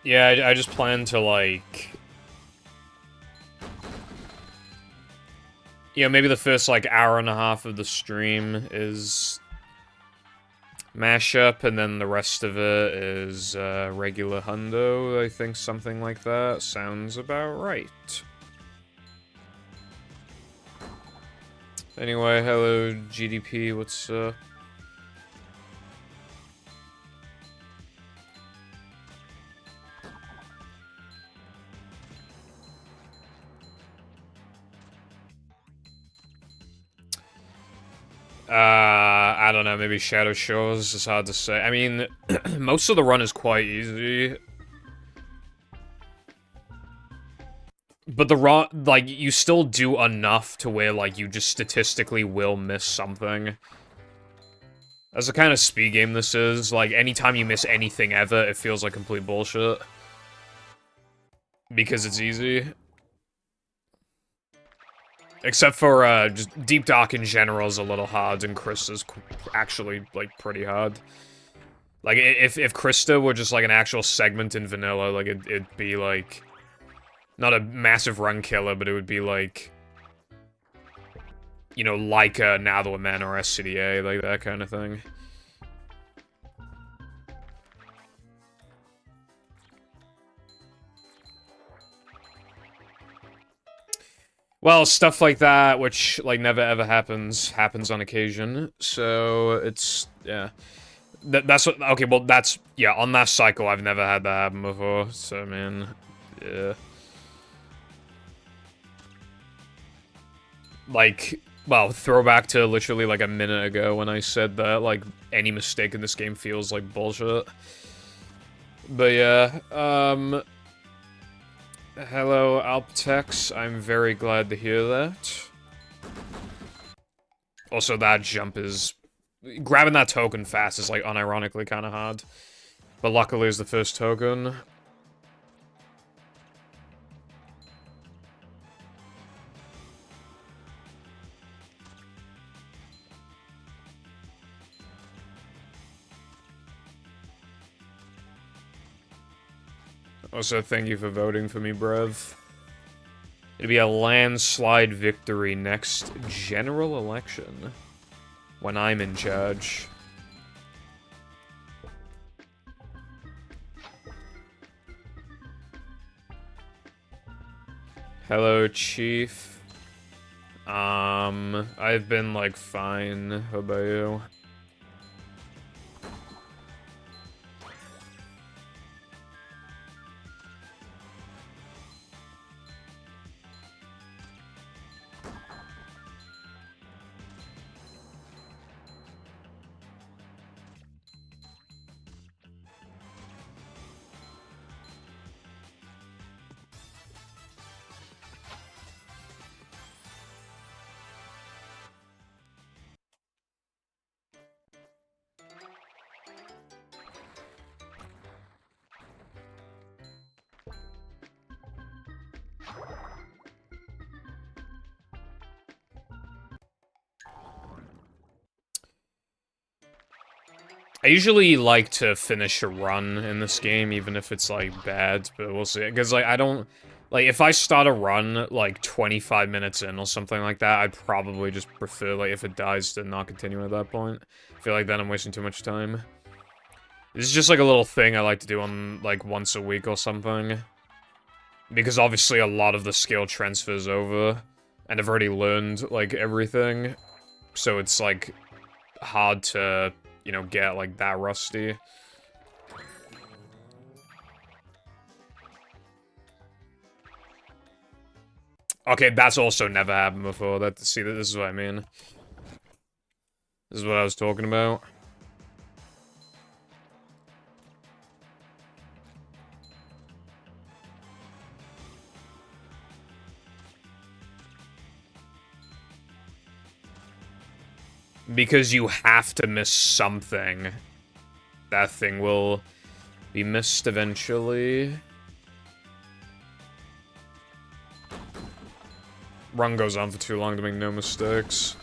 Yeah, I just plan to, like... You know, maybe the first, like, hour and a half of the stream is mashup, and then the rest of it is, regular Hundo, I think something like that. Sounds about right. Anyway, hello, GDP, what's up? I don't know, maybe Shadow Shores is hard to say. I mean, most of the run is quite easy. But the run, like, you still do enough to where, like, you just statistically will miss something. That's the kind of speed game this is. Like, anytime you miss anything ever, it feels like complete bullshit. Because it's easy. Except for, just Deep Dark in general is a little hard, and Chris is actually, like, pretty hard. Like, if Krista were just, like, an actual segment in vanilla, like, it'd be, like... Not a massive run killer, but it would be, like... You know, like, Now That We're Men or SCDA, like, that kind of thing. Well, stuff like that, which, like, never ever happens on occasion. So, it's, yeah. That's what, okay, well, that's, yeah, on that cycle, I've never had that happen before. So, man, yeah. Like, well, throwback to literally, like, a minute ago when I said that, like, any mistake in this game feels like bullshit. But, yeah, hello, Alptex. I'm very glad to hear that. Also, that jump is... Grabbing that token fast is, like, unironically kind of hard. But luckily it's the first token. Also, thank you for voting for me, bruv. It'd be a landslide victory next general election. When I'm in charge. Hello, Chief. I've been, like, fine. How about you? I usually like to finish a run in this game, even if it's, like, bad, but we'll see. Because, like, I don't... Like, if I start a run, like, 25 minutes in or something like that, I'd probably just prefer, like, if it dies to not continue at that point. I feel like then I'm wasting too much time. This is just, like, a little thing I like to do on, like, once a week or something. Because obviously a lot of the skill transfers over, and I've already learned, like, everything. So it's, like, hard to... you know, get, like, that rusty. Okay, that's also never happened before. See, this is what I mean. This is what I was talking about. Because you have to miss something. That thing will be missed eventually. Run goes on for too long to make no mistakes.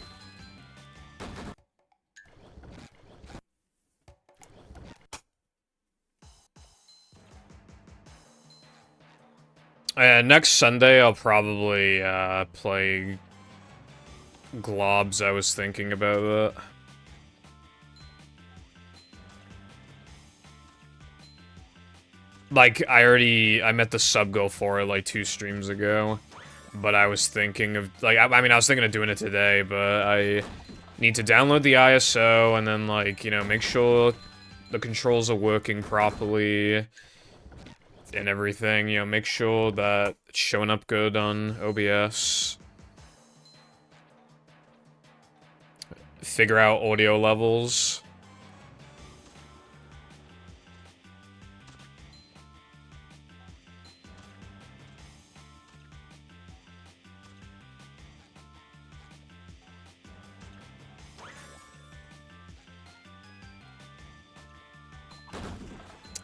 Next Sunday, I'll probably, play Globs. I was thinking about that. Like, I met the sub goal for it, like, 2 streams ago. But I was thinking of, like, I mean, I was thinking of doing it today, but I need to download the ISO and then, like, you know, make sure the controls are working properly and everything, you know, make sure that it's showing up good on OBS. Figure out audio levels.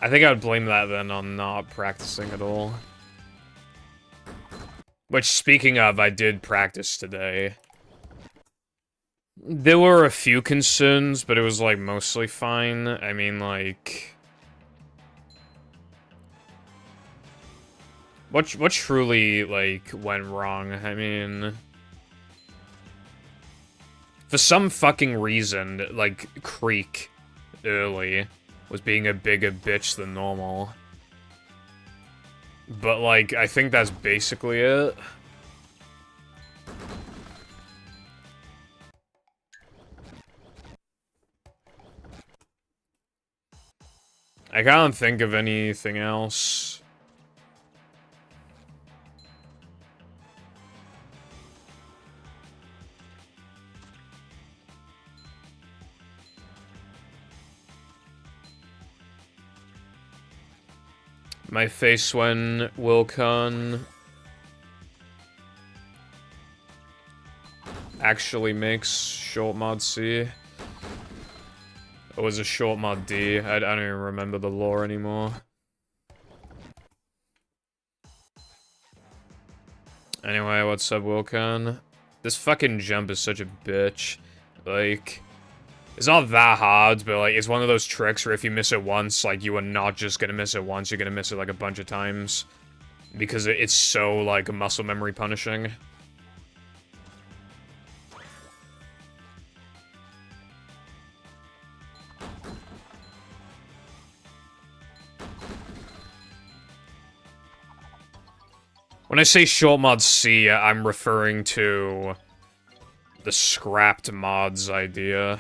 I think I would blame that then on not practicing at all. Which, speaking of, I did practice today. There were a few concerns, but it was, like, mostly fine. I mean, like... What truly, like, went wrong? I mean... For some fucking reason, like, Creek early was being a bigger bitch than normal. But, like, I think that's basically it. I can't think of anything else. My face when Wilcon actually makes short mod C. Or was it short mod D? I don't even remember the lore anymore. Anyway, what's up, Wilcon? This fucking jump is such a bitch. Like... It's not that hard, but, like, it's one of those tricks where if you miss it once, like, you are not just gonna miss it once, you're gonna miss it, like, a bunch of times. Because it's so, like, muscle memory punishing. When I say short mod C, I'm referring to the scrapped mods idea.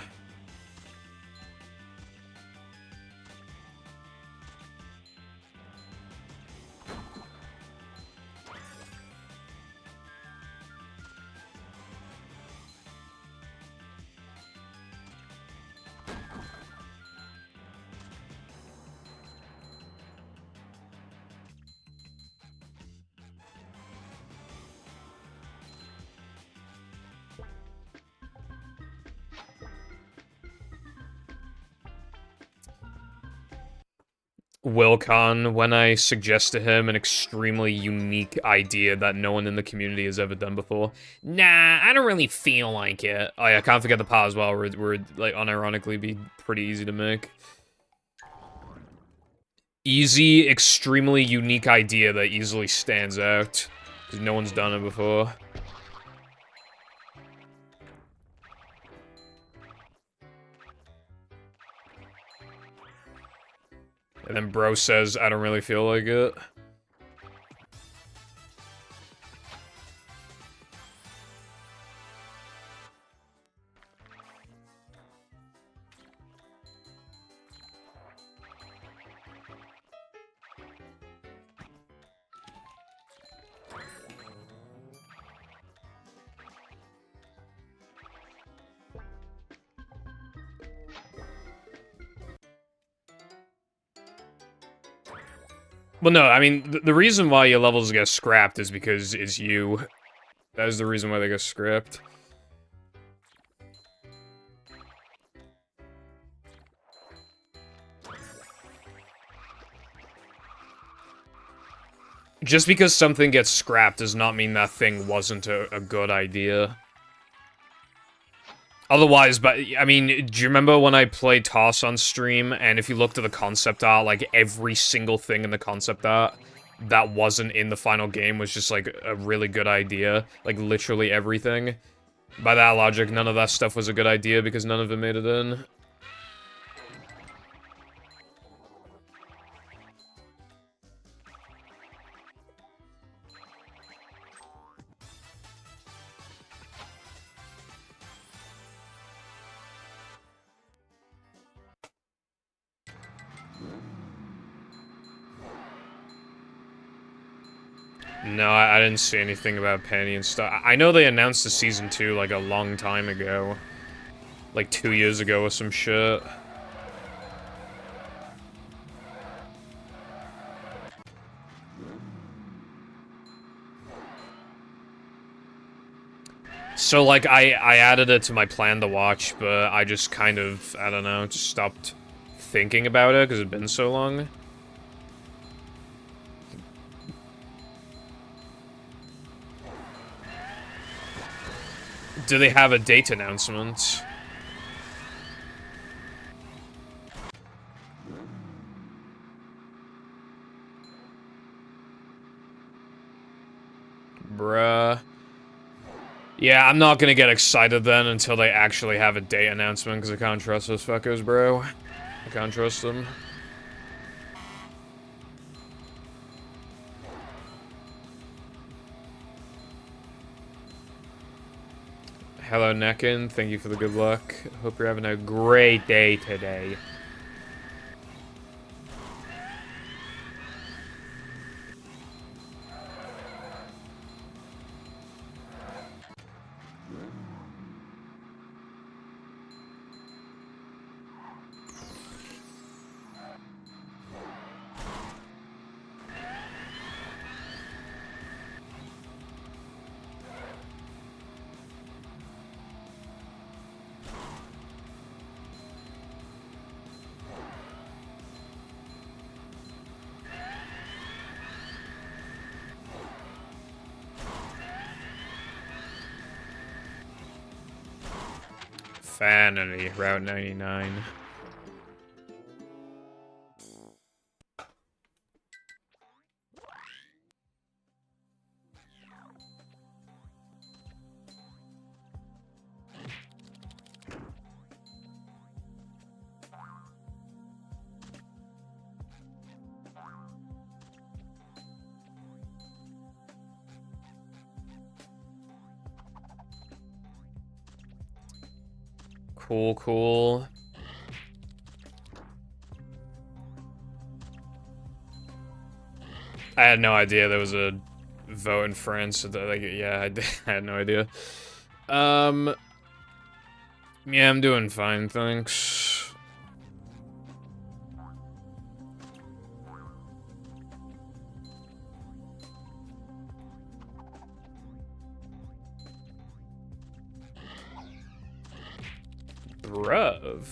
Wilcon, when I suggest to him an extremely unique idea that no one in the community has ever done before. Nah, I don't really feel like it. Oh yeah, I can't forget the pause as well, where like, unironically be pretty easy to make. Easy, extremely unique idea that easily stands out. Because no one's done it before. And then bro says, I don't really feel like it. Well, no, I mean, the reason why your levels get scrapped is because it's you. That is the reason why they get scrapped. Just because something gets scrapped does not mean that thing wasn't a good idea. Otherwise, but, I mean, do you remember when I played Toss on stream, and if you looked at the concept art, like, every single thing in the concept art that wasn't in the final game was just, like, a really good idea. Like, literally everything. By that logic, none of that stuff was a good idea because none of it made it in. No, I didn't see anything about Penny and stuff. I know they announced the season 2, like, a long time ago. Like, 2 years ago or some shit. So, like, I added it to my plan to watch, but I just kind of, I don't know, just stopped thinking about it because it'd been so long. Do they have a date announcement? Bruh. Yeah, I'm not gonna get excited then until they actually have a date announcement, because I can't trust those fuckers, bro. I can't trust them. Hello, Nekin. Thank you for the good luck. Hope you're having a great day today. Fanny, Route 99. Cool, cool. I had no idea there was a vote in France. Like, yeah, I had no idea. Yeah, I'm doing fine, thanks. Bruv.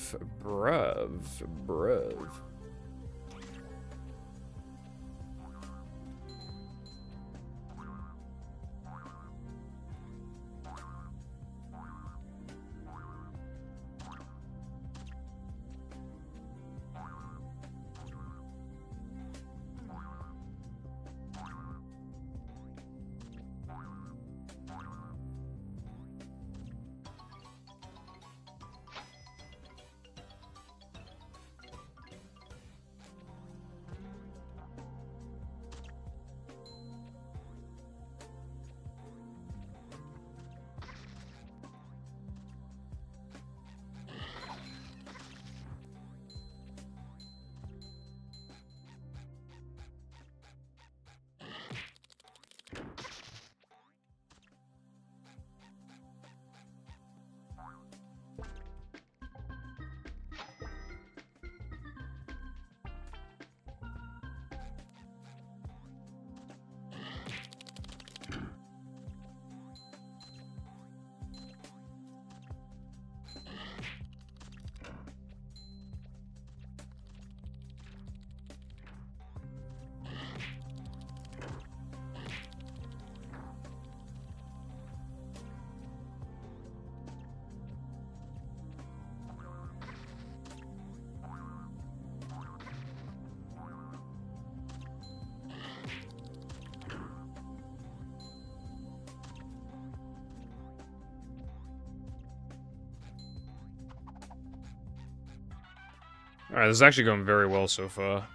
Alright, this is actually going very well so far.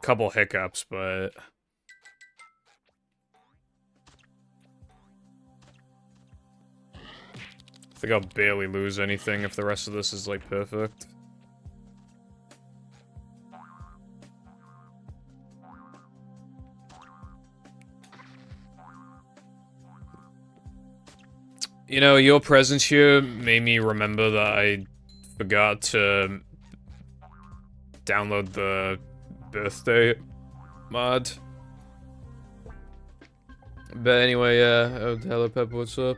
Couple hiccups, but... I think I'll barely lose anything if the rest of this is, like, perfect. You know, your presence here made me remember that I forgot to download the birthday mod. But anyway, yeah, oh, hello Pepper, what's up?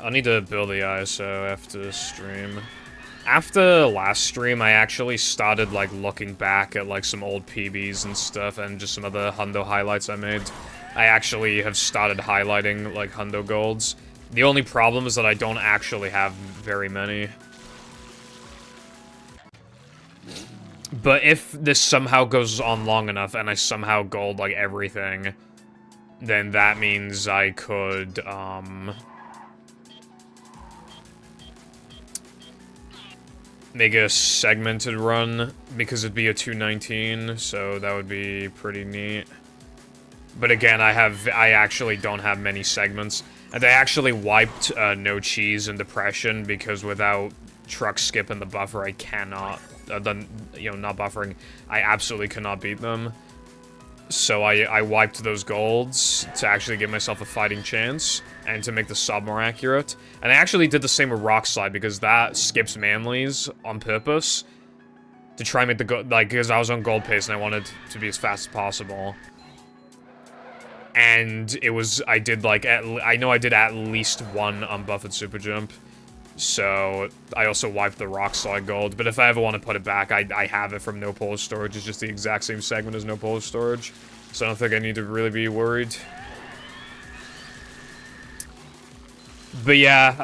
I need to build the ISO after stream. After last stream, I actually started, like, looking back at, like, some old PBs and stuff, and just some other Hundo highlights I made. I actually have started highlighting, like, Hundo golds. The only problem is that I don't actually have very many. But if this somehow goes on long enough, and I somehow gold, like, everything, then that means I could, make a segmented run, because it'd be a 219, so that would be pretty neat. But again, I actually don't have many segments. And I actually wiped No Cheese and Depression, because without Truck Skip and the buffer, I cannot, you know, not buffering, I absolutely cannot beat them. So I wiped those golds to actually give myself a fighting chance, and to make the sub more accurate. And I actually did the same with Rock Slide, because that skips Manly's on purpose. To try and make the gold, like, because I was on gold pace and I wanted to be as fast as possible. And it was, I did like, I know I did at least one unbuffed super jump. So, I also wiped the Rock Slide gold, but if I ever want to put it back, I have it from No Polar Storage. It's just the exact same segment as No Polar Storage. So I don't think I need to really be worried. But yeah,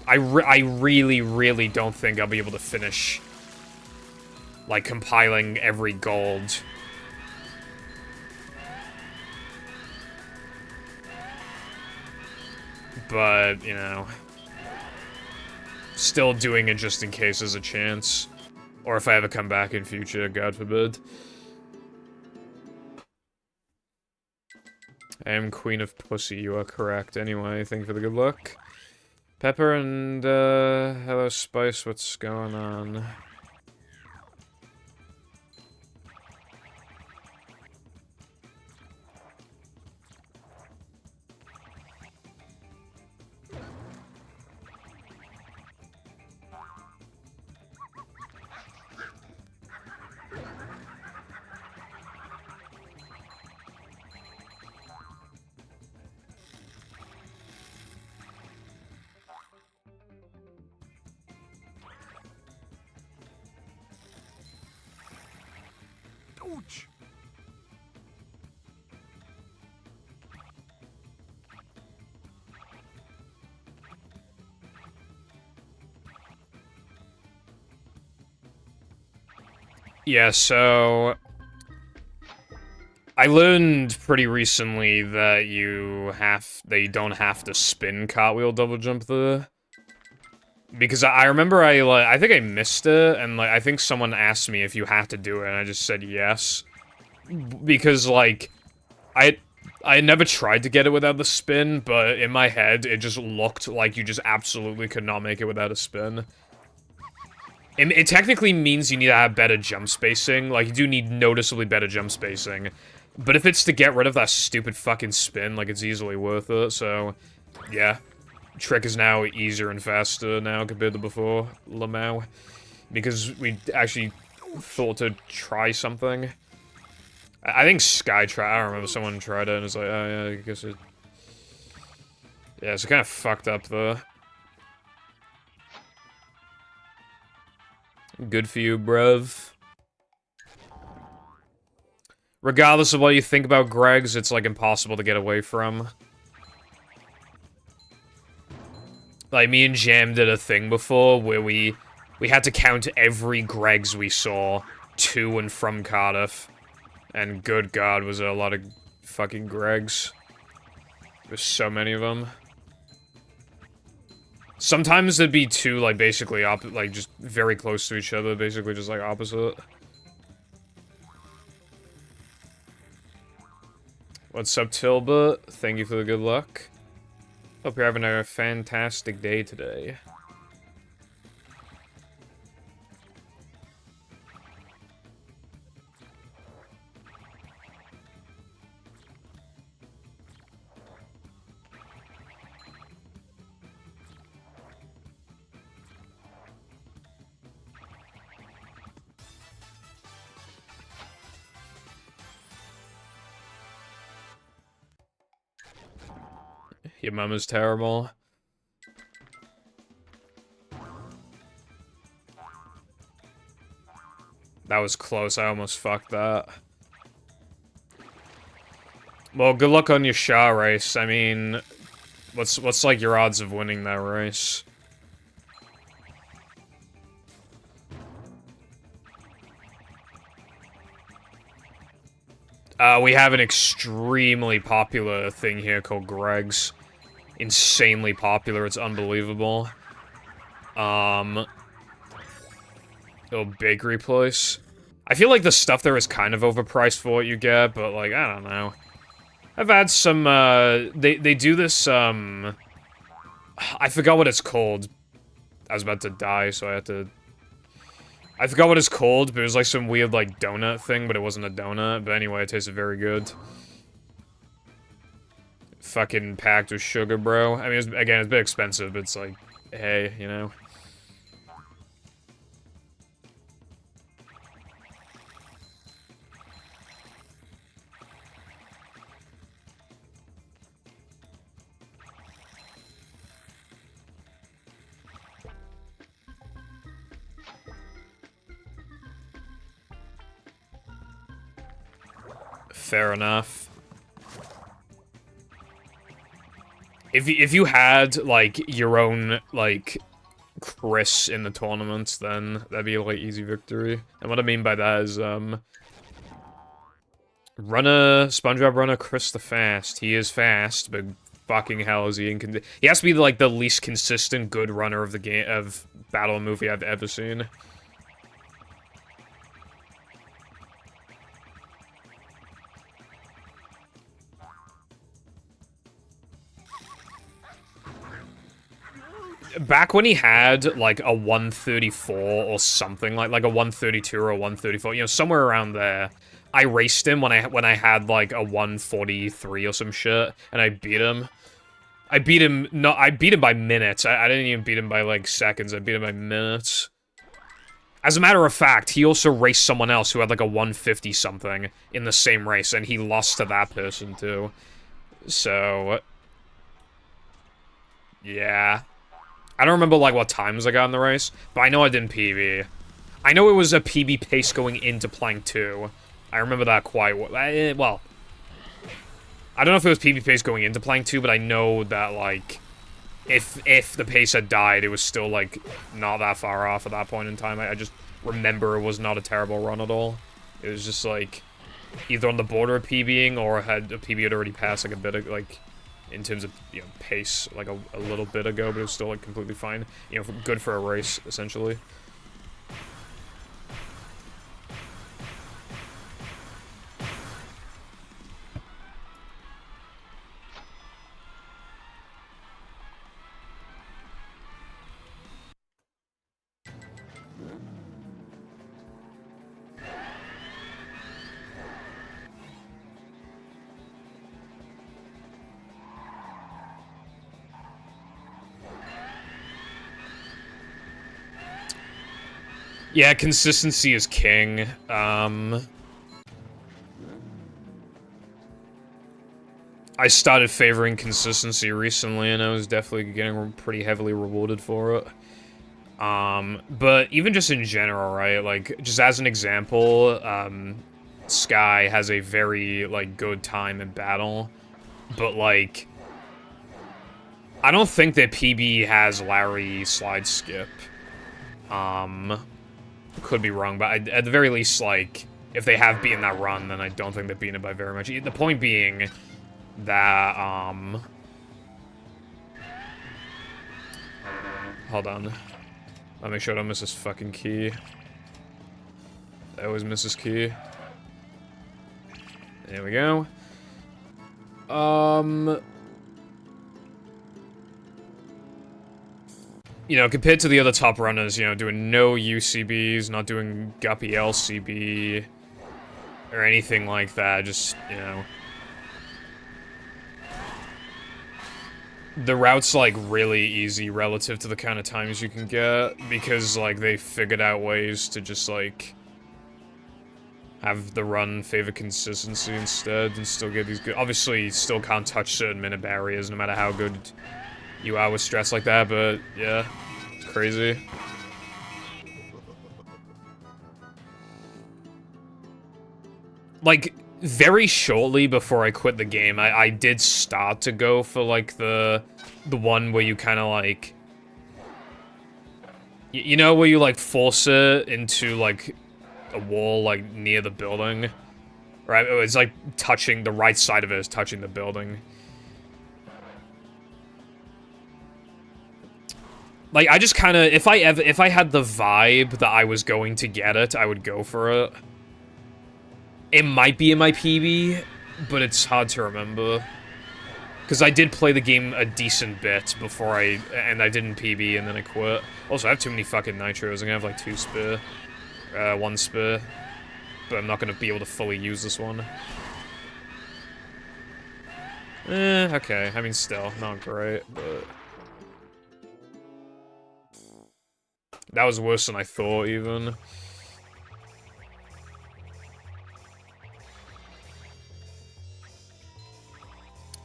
I really, really don't think I'll be able to finish, like, compiling every gold. But, you know, still doing it just in case there's a chance. Or if I ever come back in future, God forbid. I am Queen of Pussy, you are correct. Anyway, thank you for the good luck. Pepper and, hello Spice, what's going on? Ouch! Yeah, so I learned pretty recently that you don't have to spin cartwheel double jump the, because I remember I think I missed it, and like I think someone asked me if you have to do it, and I just said yes, because like I never tried to get it without the spin, but in my head it just looked like you just absolutely could not make it without a spin. It technically means you need to have better jump spacing. Like, you do need noticeably better jump spacing. But if it's to get rid of that stupid fucking spin, like, it's easily worth it, so... Yeah. Trek is now easier and faster now compared to before Lamau. Because we actually thought to try something. I think Sky tried. I don't remember, someone tried it and was like, oh yeah, I guess it. Yeah, it's kind of fucked up though. Good for you, bruv. Regardless of what you think about Greg's, it's like impossible to get away from. Like, me and Jam did a thing before where we had to count every Greg's we saw to and from Cardiff. And good God, was there a lot of fucking Greg's. There's so many of them. Sometimes it'd be two, like, basically, like, just very close to each other, basically just, like, opposite. What's up, Tilbert? Thank you for the good luck. Hope you're having a fantastic day today. Your mom is terrible. That was close, I almost fucked that. Well, good luck on your Shah race. I mean, what's like your odds of winning that race? We have an extremely popular thing here called Greg's. Insanely popular, it's unbelievable. Little bakery place. I feel like the stuff there is kind of overpriced for what you get, but like, I don't know. I've had some, they do this, I forgot what it's called. I was about to die, so I had to... I forgot what it's called, but it was like some weird, like, donut thing, but it wasn't a donut. But anyway, it tasted very good. Fucking packed with sugar, bro. I mean, again, it's a bit expensive, but it's like, hey, you know? Fair enough. If you had, like, your own, like, Chris in the tournaments, then that'd be, like, easy victory. And what I mean by that is, SpongeBob runner Chris the Fast. He is fast, but fucking hell is he he has to be, like, the least consistent good runner of the game, of battle movie I've ever seen. Back when he had, like, a 134 or something, like a 132 or a 134, you know, somewhere around there, I raced him when I had, like, a 143 or some shit, and I beat him. I beat him by minutes. I didn't even beat him by, like, seconds. I beat him by minutes. As a matter of fact, he also raced someone else who had, like, a 150-something in the same race, and he lost to that person, too. So... yeah. I don't remember, like, what times I got in the race, but I know I didn't PB. I know it was a PB pace going into Plank 2. I remember that quite well. I don't know if it was PB pace going into Plank 2, but I know that, like, if the pace had died, it was still, like, not that far off at that point in time. I just remember it was not a terrible run at all. It was just, like, either on the border of PBing or had a PB had already passed, like, a bit of, like... in terms of, you know, pace, like, a little bit ago, but it was still, like, completely fine. You know, good for a race, essentially. Yeah, consistency is king. I started favoring consistency recently, and I was definitely getting pretty heavily rewarded for it. But even just in general, right? Like, just as an example, Sky has a very, like, good time in battle. But, like, I don't think that PB has Larry slide skip. Could be wrong, but at the very least, like, if they have beaten that run, then I don't think they've beaten it by very much. The point being that, hold on. Let me make sure I don't miss this fucking key. I always miss this key. There we go. You know, compared to the other top runners, you know, doing no UCBs, not doing Guppy LCB, or anything like that, just, you know. The route's, like, really easy relative to the kind of times you can get, because, like, they figured out ways to just, like, have the run favor consistency instead, and still get these good— obviously, you still can't touch certain minute barriers, no matter how good you are with stress like that, but, yeah, it's crazy. Like, very shortly before I quit the game, I did start to go for, like, the one where you kind of, like— you know, where you, like, force it into, like, a wall, like, near the building? Right? It's, like, touching— the right side of it is touching the building. Like, I just kind of— if I had the vibe that I was going to get it, I would go for it. It might be in my PB, but it's hard to remember. Because I did play the game a decent bit before and I didn't PB, and then I quit. Also, I have too many fucking nitros. I'm gonna have, like, 2 spare. 1 spare. But I'm not gonna be able to fully use this one. Okay. I mean, still, not great, but... that was worse than I thought, even.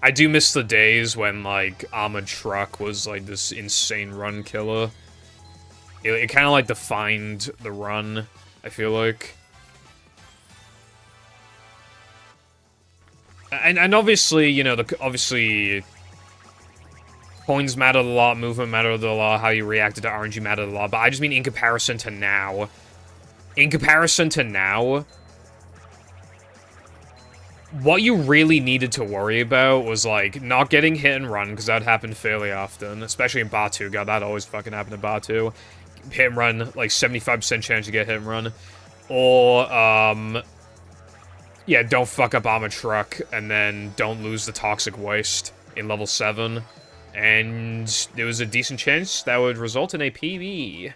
I do miss the days when, like, Armored Truck was, like, this insane run killer. It kind of, like, defined the run, I feel like. And obviously, you know, obviously... coins mattered a lot, movement mattered a lot, how you reacted to RNG mattered a lot, but I just mean in comparison to now. In comparison to now... what you really needed to worry about was, like, not getting hit and run, because that happened fairly often, especially in Batu. God, that always fucking happened in Batu. Hit and run, like, 75% chance to get hit and run. Or, yeah, don't fuck up Armored Truck, and then don't lose the Toxic Waste in level 7. And there was a decent chance that would result in a PB.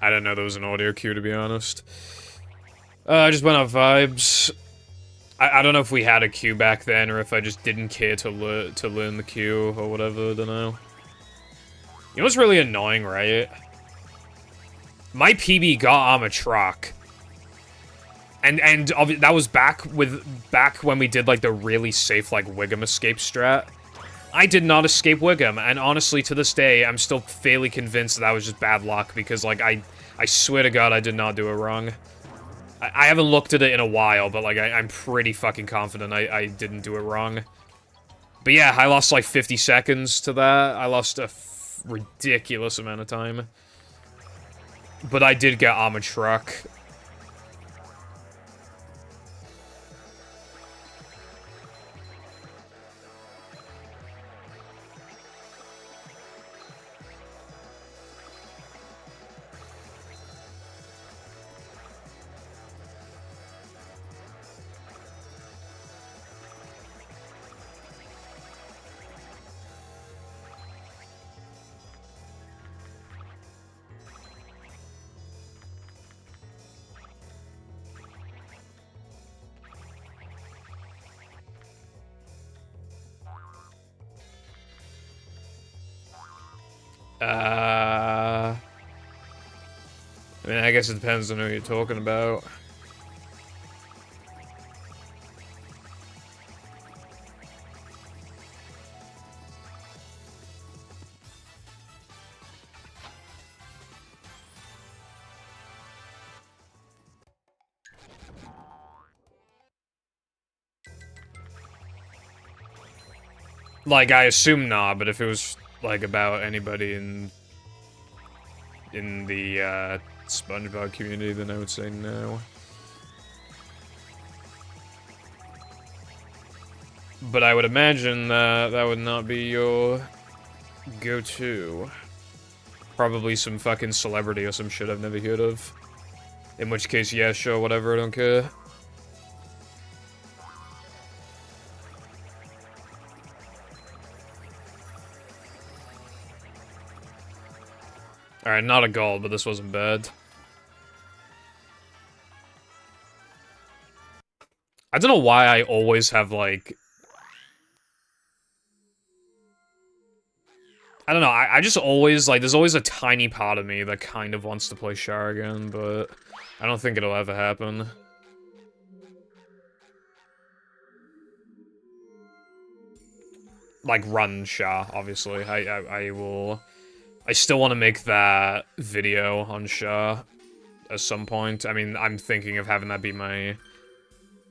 I didn't know there was an audio cue, to be honest. I just went off vibes. I don't know if we had a queue back then, or if I just didn't care to learn the queue, or whatever, I don't know. You know what's really annoying, right? My PB got Armored Truck. And that was back when we did, like, the really safe, like, Wiggum escape strat. I did not escape Wiggum, and honestly, to this day, I'm still fairly convinced that was just bad luck, because, like, I swear to God I did not do it wrong. I haven't looked at it in a while, but, like, I'm pretty fucking confident I didn't do it wrong. But yeah, I lost, like, 50 seconds to that. I lost a ridiculous amount of time. But I did get Armored Truck. I mean, I guess it depends on who you're talking about. Like, I assume not, but if it was, like, about anybody in the, SpongeBob community, then I would say no. But I would imagine that that would not be your go-to. Probably some fucking celebrity or some shit I've never heard of. In which case, yeah, sure, whatever, I don't care. Alright, not a gold, but this wasn't bad. I don't know why I always have, like... I don't know, I just always, like, there's always a tiny part of me that kind of wants to play Char again, but I don't think it'll ever happen. Like, run Char, obviously. I will... I still want to make that video on Char at some point. I mean, I'm thinking of having that be my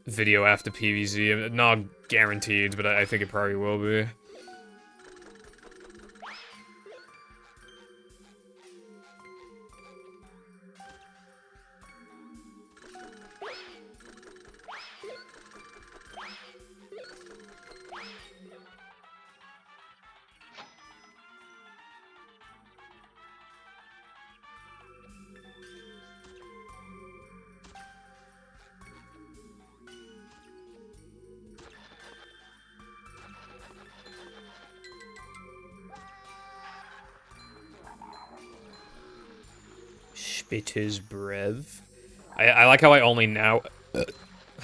video after PvZ. Not guaranteed, but I think it probably will be. Spitter's Breath. I like how I only now have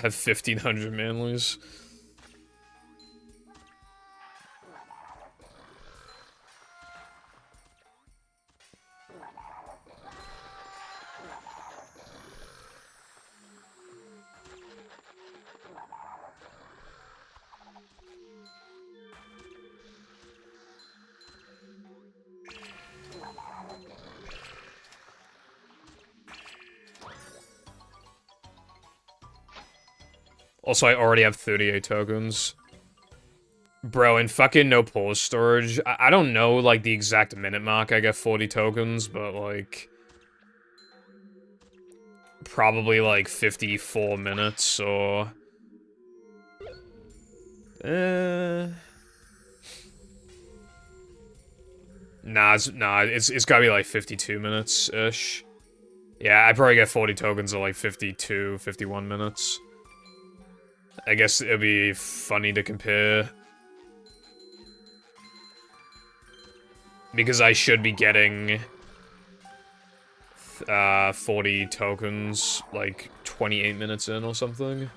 1,500 manlies. Also, I already have 38 tokens. Bro, in fucking no pause storage, I don't know, like, the exact minute mark I get 40 tokens, but, like... Probably, like, 54 minutes, or... It's gotta be, like, 52 minutes-ish. Yeah, I probably get 40 tokens at, like, 52, 51 minutes. I guess it'd be funny to compare. Because I should be getting 40 tokens, like, 28 minutes in or something.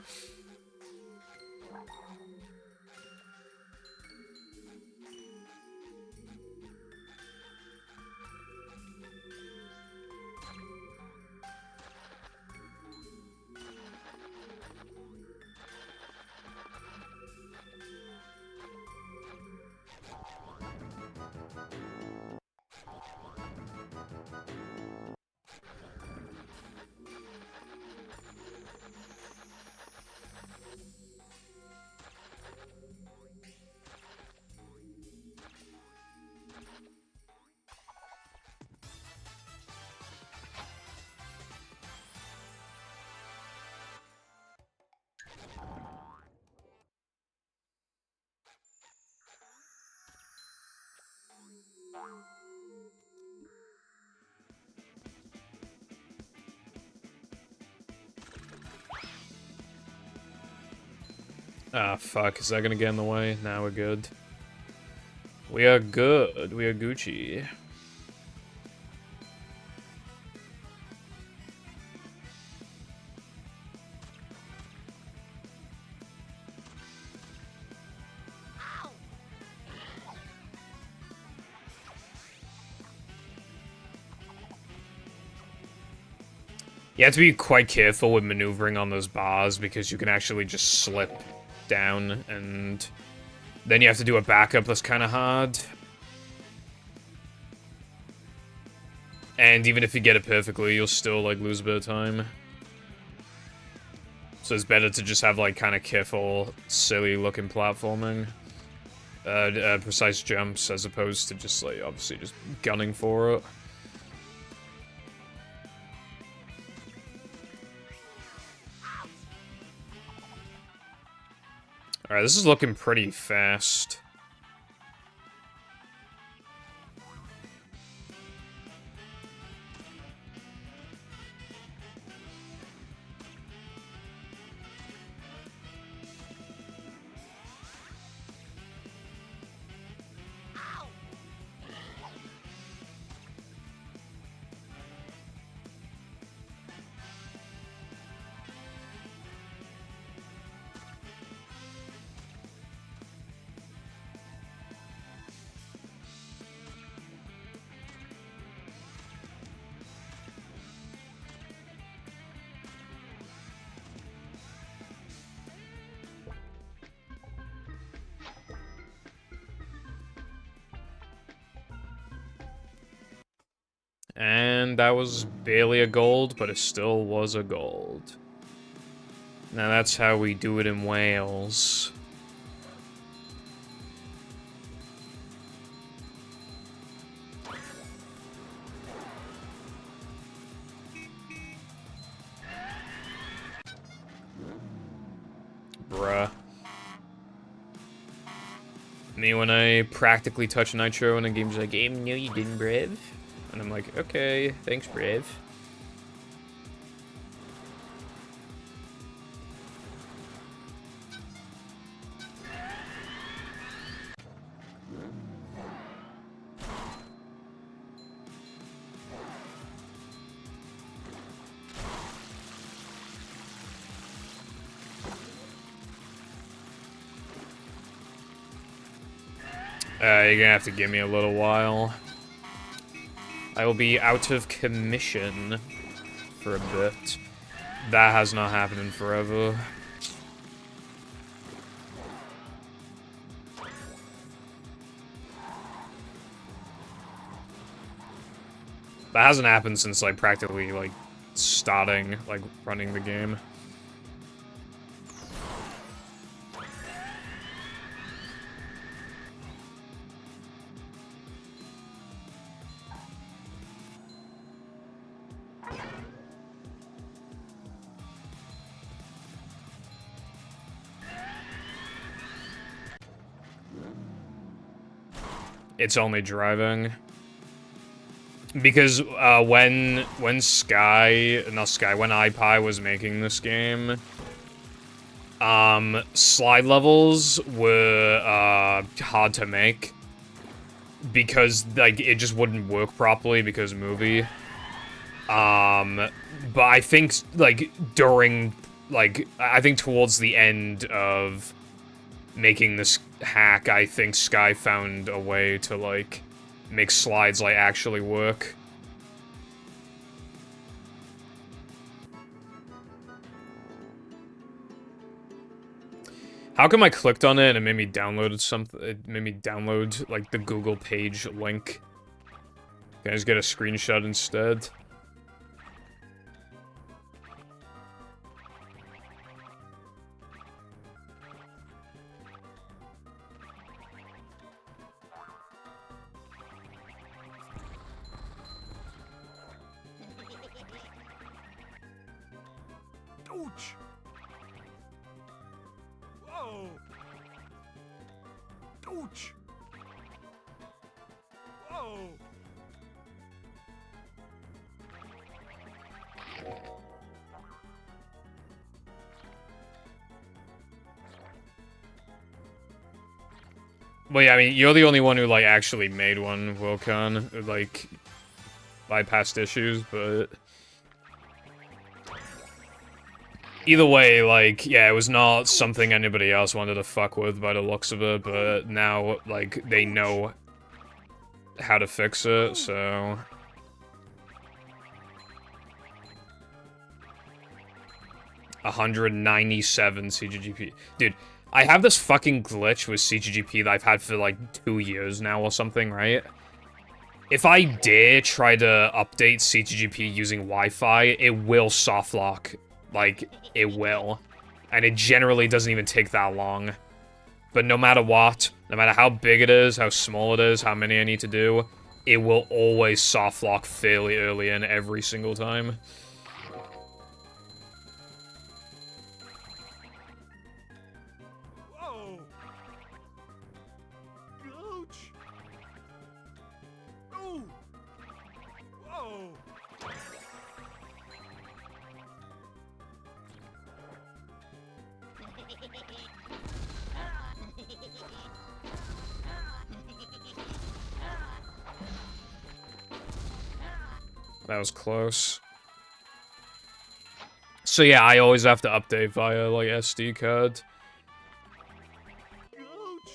Ah, fuck. Is that gonna get in the way? Nah, we're good. We are good. We are Gucci. You have to be quite careful with maneuvering on those bars because you can actually just slip down, and then you have to do a backup that's kind of hard. And even if you get it perfectly, you'll still, like, lose a bit of time. So it's better to just have, like, kind of careful, silly-looking platforming. Precise jumps, as opposed to just, like, obviously just gunning for it. Alright, this is looking pretty fast. And that was barely a gold, but it still was a gold. Now that's how we do it in Wales. Bruh. Me when I practically touch Nitro and the game's like, game, no you didn't, Brev. And I'm like, okay, thanks, Brev. You're gonna have to give me a little while. I will be out of commission for a bit. That has not happened in forever. That hasn't happened since, like, practically, like, starting, like, running the game. It's only driving. Because, when iPie was making this game, slide levels were, hard to make. Because, like, it just wouldn't work properly because movie. But I think, like, I think towards the end of making this hack, I think Sky found a way to, like, make slides, like, actually work. How come I clicked on it and it made me download something? It made me download, like, the Google page link. Can I just get a screenshot instead? Ouch! Whoa! Ouch! Whoa! Well, yeah, I mean, you're the only one who, like, actually made one, Wilcon. Like, bypassed issues, but... Either way, like, yeah, it was not something anybody else wanted to fuck with by the looks of it, but now, like, they know how to fix it, so... 197 CGGP. Dude, I have this fucking glitch with CGGP that I've had for like 2 years now or something, right? If I dare try to update CGGP using Wi-Fi, it will soft lock. Like, it will. And it generally doesn't even take that long. But no matter what, no matter how big it is, how small it is, how many I need to do, it will always soft lock fairly early in every single time. Whoa! Ouch! Ooh! Whoa! That was close. So yeah, I always have to update via, like, SD card. Ouch!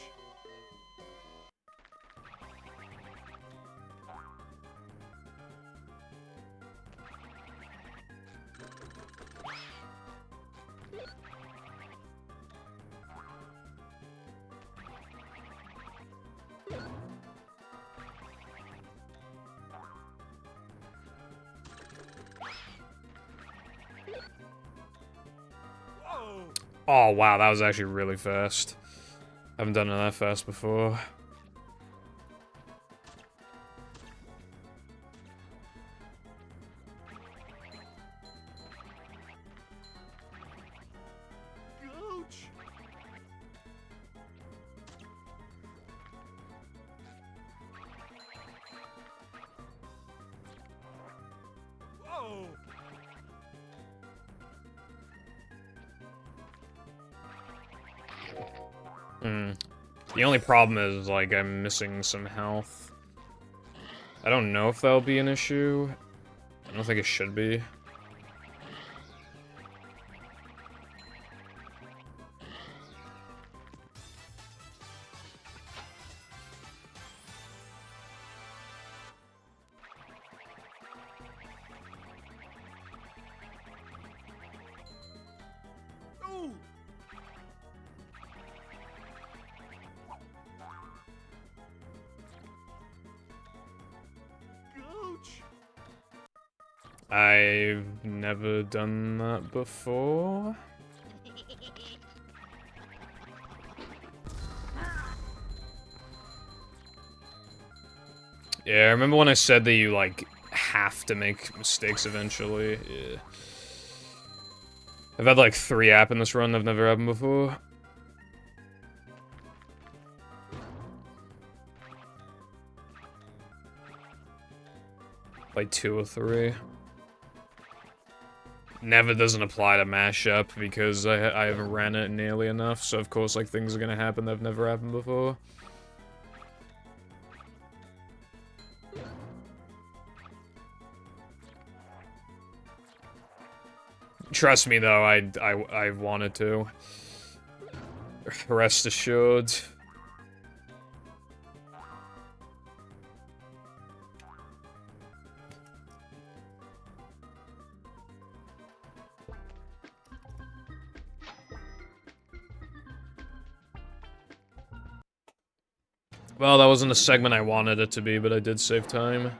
Whoa! Oh, wow, that was actually really fast. Haven't done it that fast before. Ouch! Whoa! The only problem is, like, I'm missing some health. I don't know if that'll be an issue. I don't think it should be. Ooh! Ouch! I've never done that before. Yeah, I remember when I said that you, like, have to make mistakes eventually. Yeah. I've had, like, 3 happen this run I've never happened before. Like 2 or 3. Never doesn't apply to mashup because I haven't ran it nearly enough, so of course, like, things are gonna happen that have never happened before. Trust me, though, I wanted to. Rest assured. Well, that wasn't the segment I wanted it to be, but I did save time.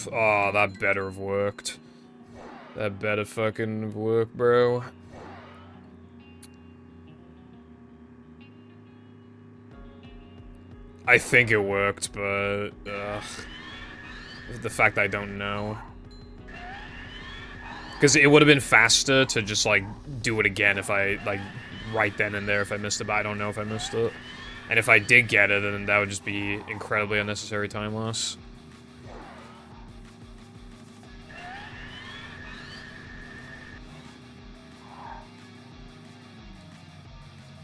Oh, that better have worked. That better fucking work, bro. I think it worked, but the fact I don't know. Because it would have been faster to just, like, do it again if I, like, right then and there if I missed it, but I don't know if I missed it. And if I did get it, then that would just be incredibly unnecessary time loss.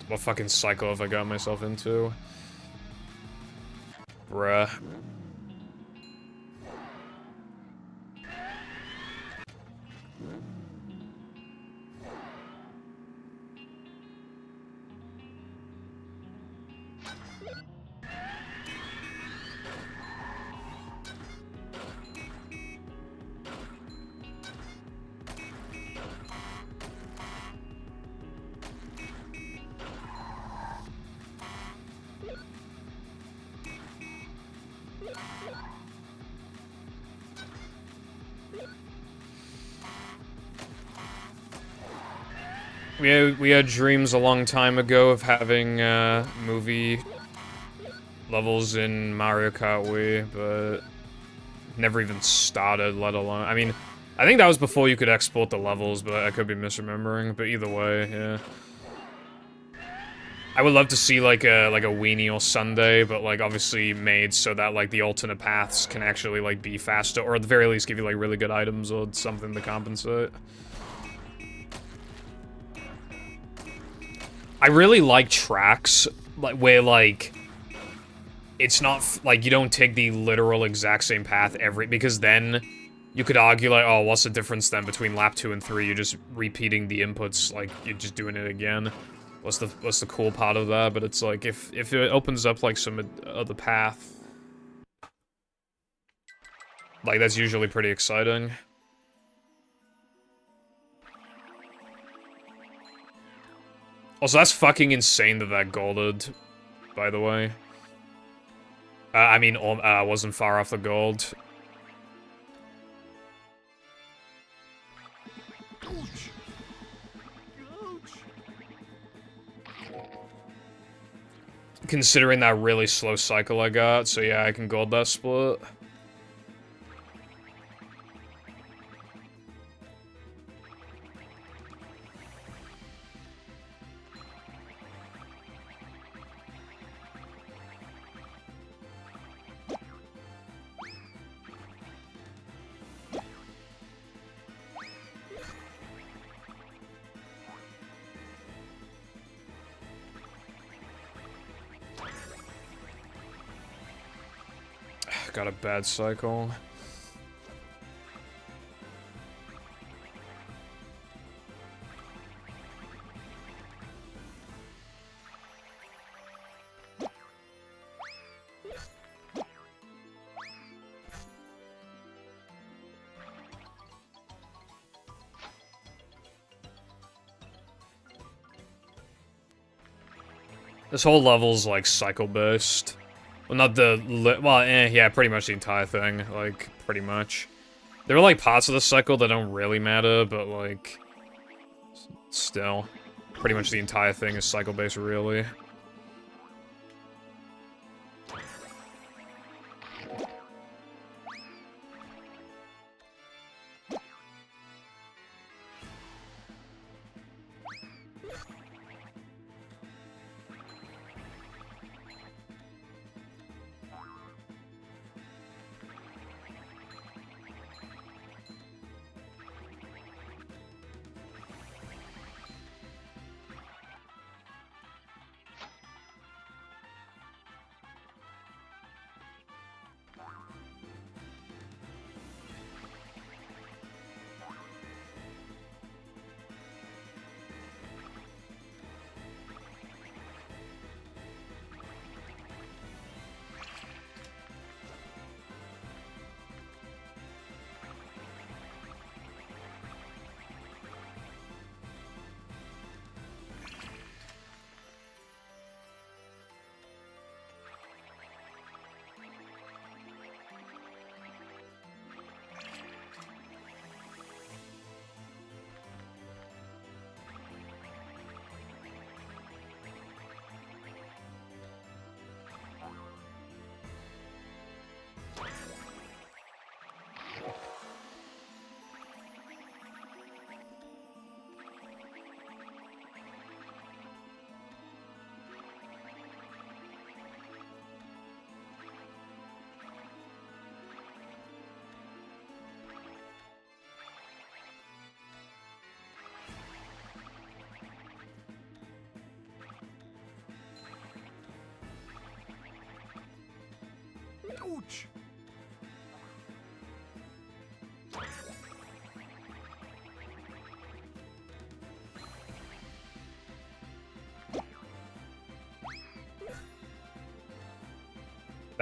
What fucking cycle have I got myself into? Bruh. We had dreams a long time ago of having movie levels in Mario Kart Wii, but never even started, let alone... I mean, I think that was before you could export the levels, but I could be misremembering, but either way, yeah. I would love to see like a weenie or Sunday, but like obviously made so that like the alternate paths can actually like be faster, or at the very least give you like really good items or something to compensate. I really like tracks like where like it's not like you don't take the literal exact same path because then you could argue like, oh, what's the difference then between lap 2 and 3? You're just repeating the inputs, like you're just doing it again. What's the cool part of that? But it's like if it opens up like some other path, like that's usually pretty exciting. Also, that's fucking insane that that golded, by the way. I mean, wasn't far off the gold. Ouch. Ouch. Considering that really slow cycle I got, so yeah, I can gold that split. Got a bad cycle. This whole level's like cycle-based. Well, not the... well, yeah, pretty much the entire thing. Like, pretty much. There are, like, parts of the cycle that don't really matter, but, like... still. Pretty much the entire thing is cycle-based, really.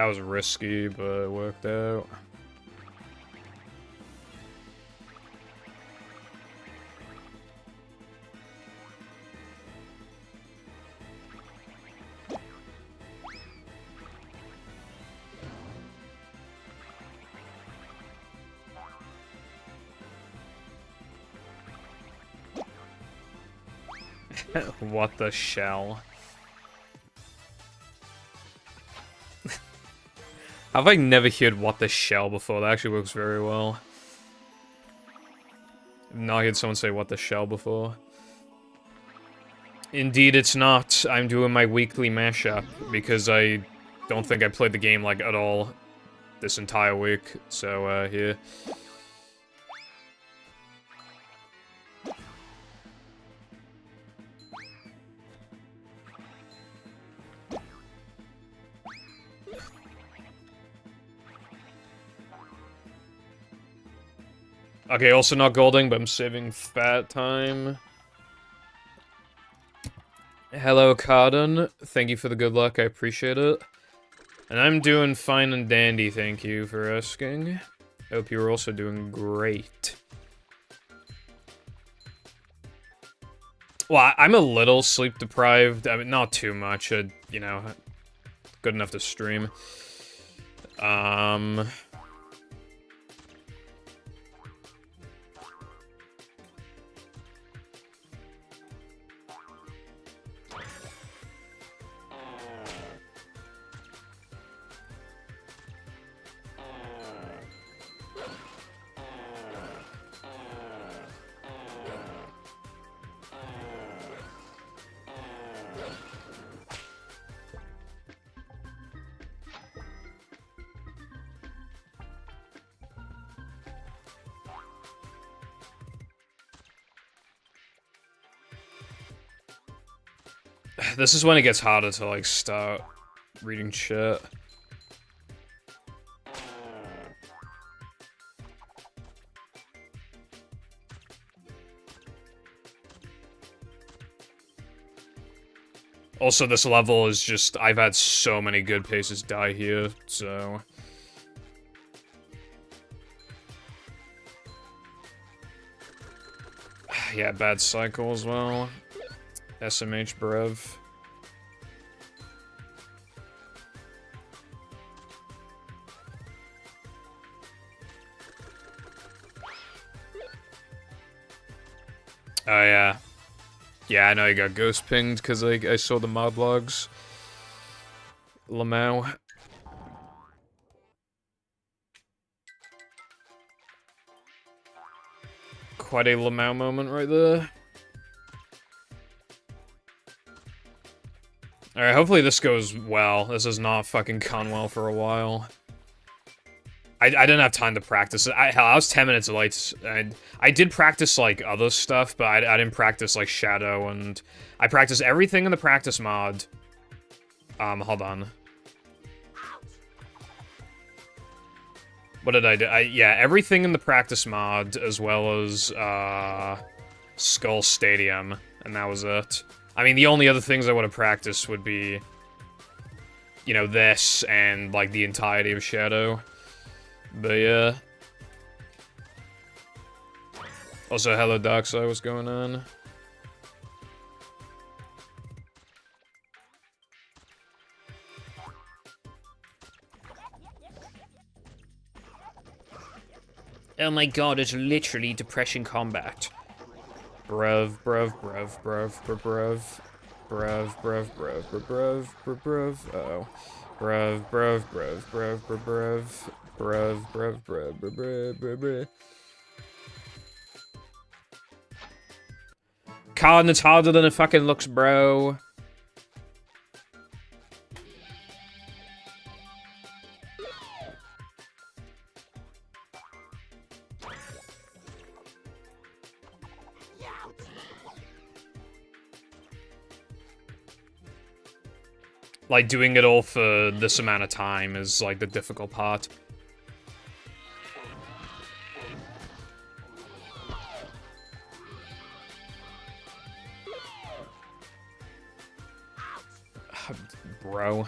That was risky, but it worked out. What the shell? Have I never heard what the shell before? That actually works very well. I've not heard someone say what the shell before. Indeed it's not. I'm doing my weekly mashup because I don't think I played the game like at all this entire week. So here. Okay, also not golding, but I'm saving fat time. Hello, Cardon. Thank you for the good luck, I appreciate it. And I'm doing fine and dandy, thank you for asking. Hope you're also doing great. Well, I'm a little sleep deprived. I mean, not too much. You know, good enough to stream. This is when it gets harder to, like, start reading shit. Also, this level is just... I've had so many good paces die here, so... Yeah, bad cycle as well. SMH Brev. Oh, yeah. Yeah, I know you got ghost pinged because I saw the mod logs. Lamau. Quite a Lamau moment right there. Alright, hopefully this goes well. This has not fucking gone well for a while. I didn't have time to practice it. Hell, I was 10 minutes late. I did practice, like, other stuff, but I didn't practice, like, Shadow, and... I practiced everything in the practice mod. Hold on. What did I do? Yeah, everything in the practice mod, as well as, Skull Stadium, and that was it. I mean, the only other things I would have practiced would be, you know, this, and, like, the entirety of Shadow. But yeah. Also, hello Darkside, what's going on? Oh my god, it's literally depression combat. Bruv, bruv, bruv, bruv, bruv, bruv, bruv, bruv, bruv, bruv, bruv, uh-oh. Bruv, bruv, bruv, bruv, bruv, bruv. Bruv, bruv, bruv, bruv, bruv, bruv, bruv. Card, it's harder than it fucking looks, bro. Like, doing it all for this amount of time is, like, the difficult part. Bro.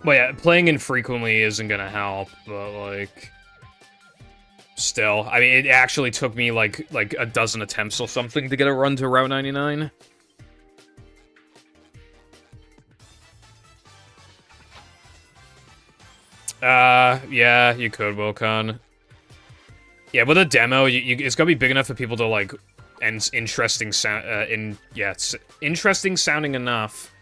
Well, yeah, playing infrequently isn't gonna help, but, like... Still, I mean, it actually took me, like a dozen attempts or something to get a run to Route 99. Yeah, you could, Wilcon. Yeah, with a demo, it's gotta be big enough for people to, like, and interesting sound, it's interesting sounding enough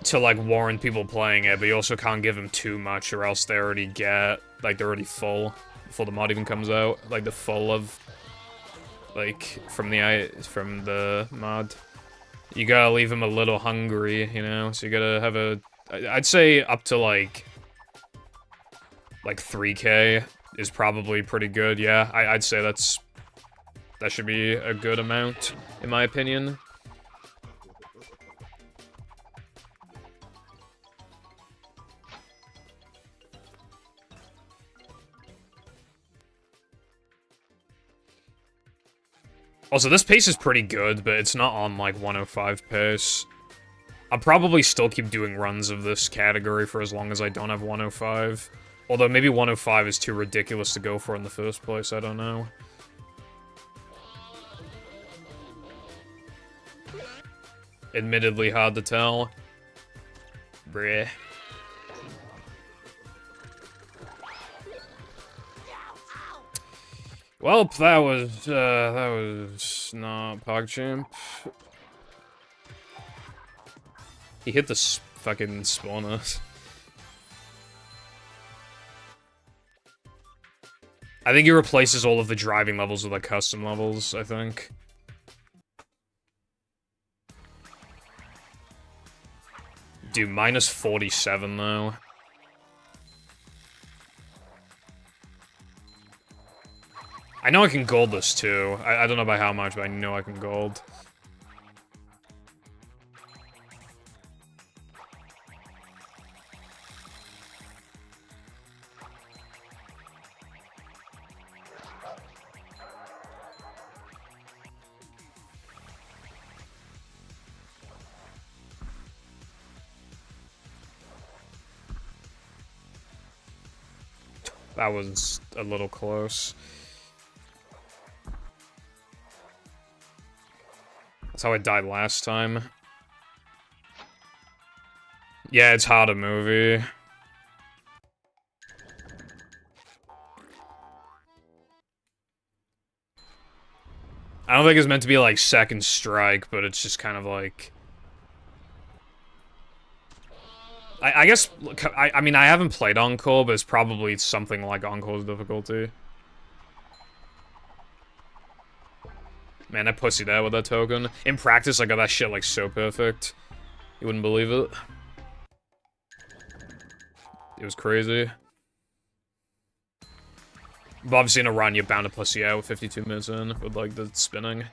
to, like, warrant people playing it, but you also can't give them too much, or else they already get, like, they're already full before the mod even comes out. Like, the full of, like, from the mod. You gotta leave them a little hungry, you know? So you gotta have I'd say up to, like 3K is probably pretty good, yeah. I'd say that should be a good amount, in my opinion. Also, this pace is pretty good, but it's not on, like, 105 pace. I'll probably still keep doing runs of this category for as long as I don't have 105. Although, maybe 105 is too ridiculous to go for in the first place, I don't know. Admittedly hard to tell. Breh. Well, that was not PogChamp. He hit the fucking spawner. I think he replaces all of the driving levels with, like, custom levels, I think. Dude, minus 47, though. I know I can gold this, too. I don't know by how much, but I know I can gold. That was a little close. That's how I died last time. Yeah, it's hard a movie. I don't think it's meant to be, like, second strike, but it's just kind of like... I guess, I mean, I haven't played Encore, but it's probably something like Encore's difficulty. Man, I pussied out with that token. In practice, I got that shit, like, so perfect. You wouldn't believe it. It was crazy. But obviously in a run, you're bound to pussy out 52 minutes in with, like, the spinning.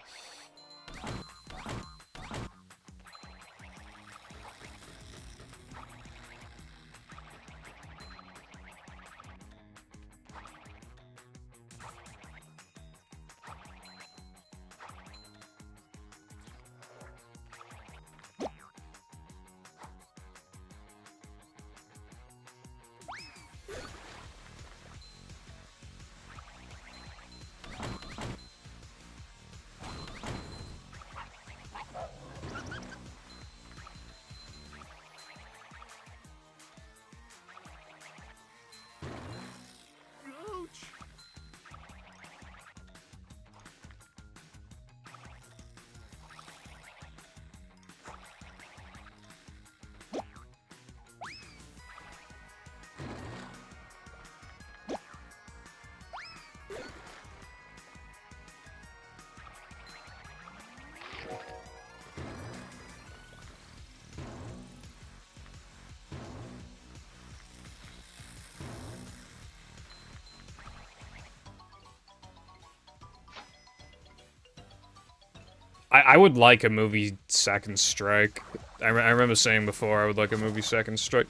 I would like a movie Second Strike. I remember saying before I would like a movie Second Strike.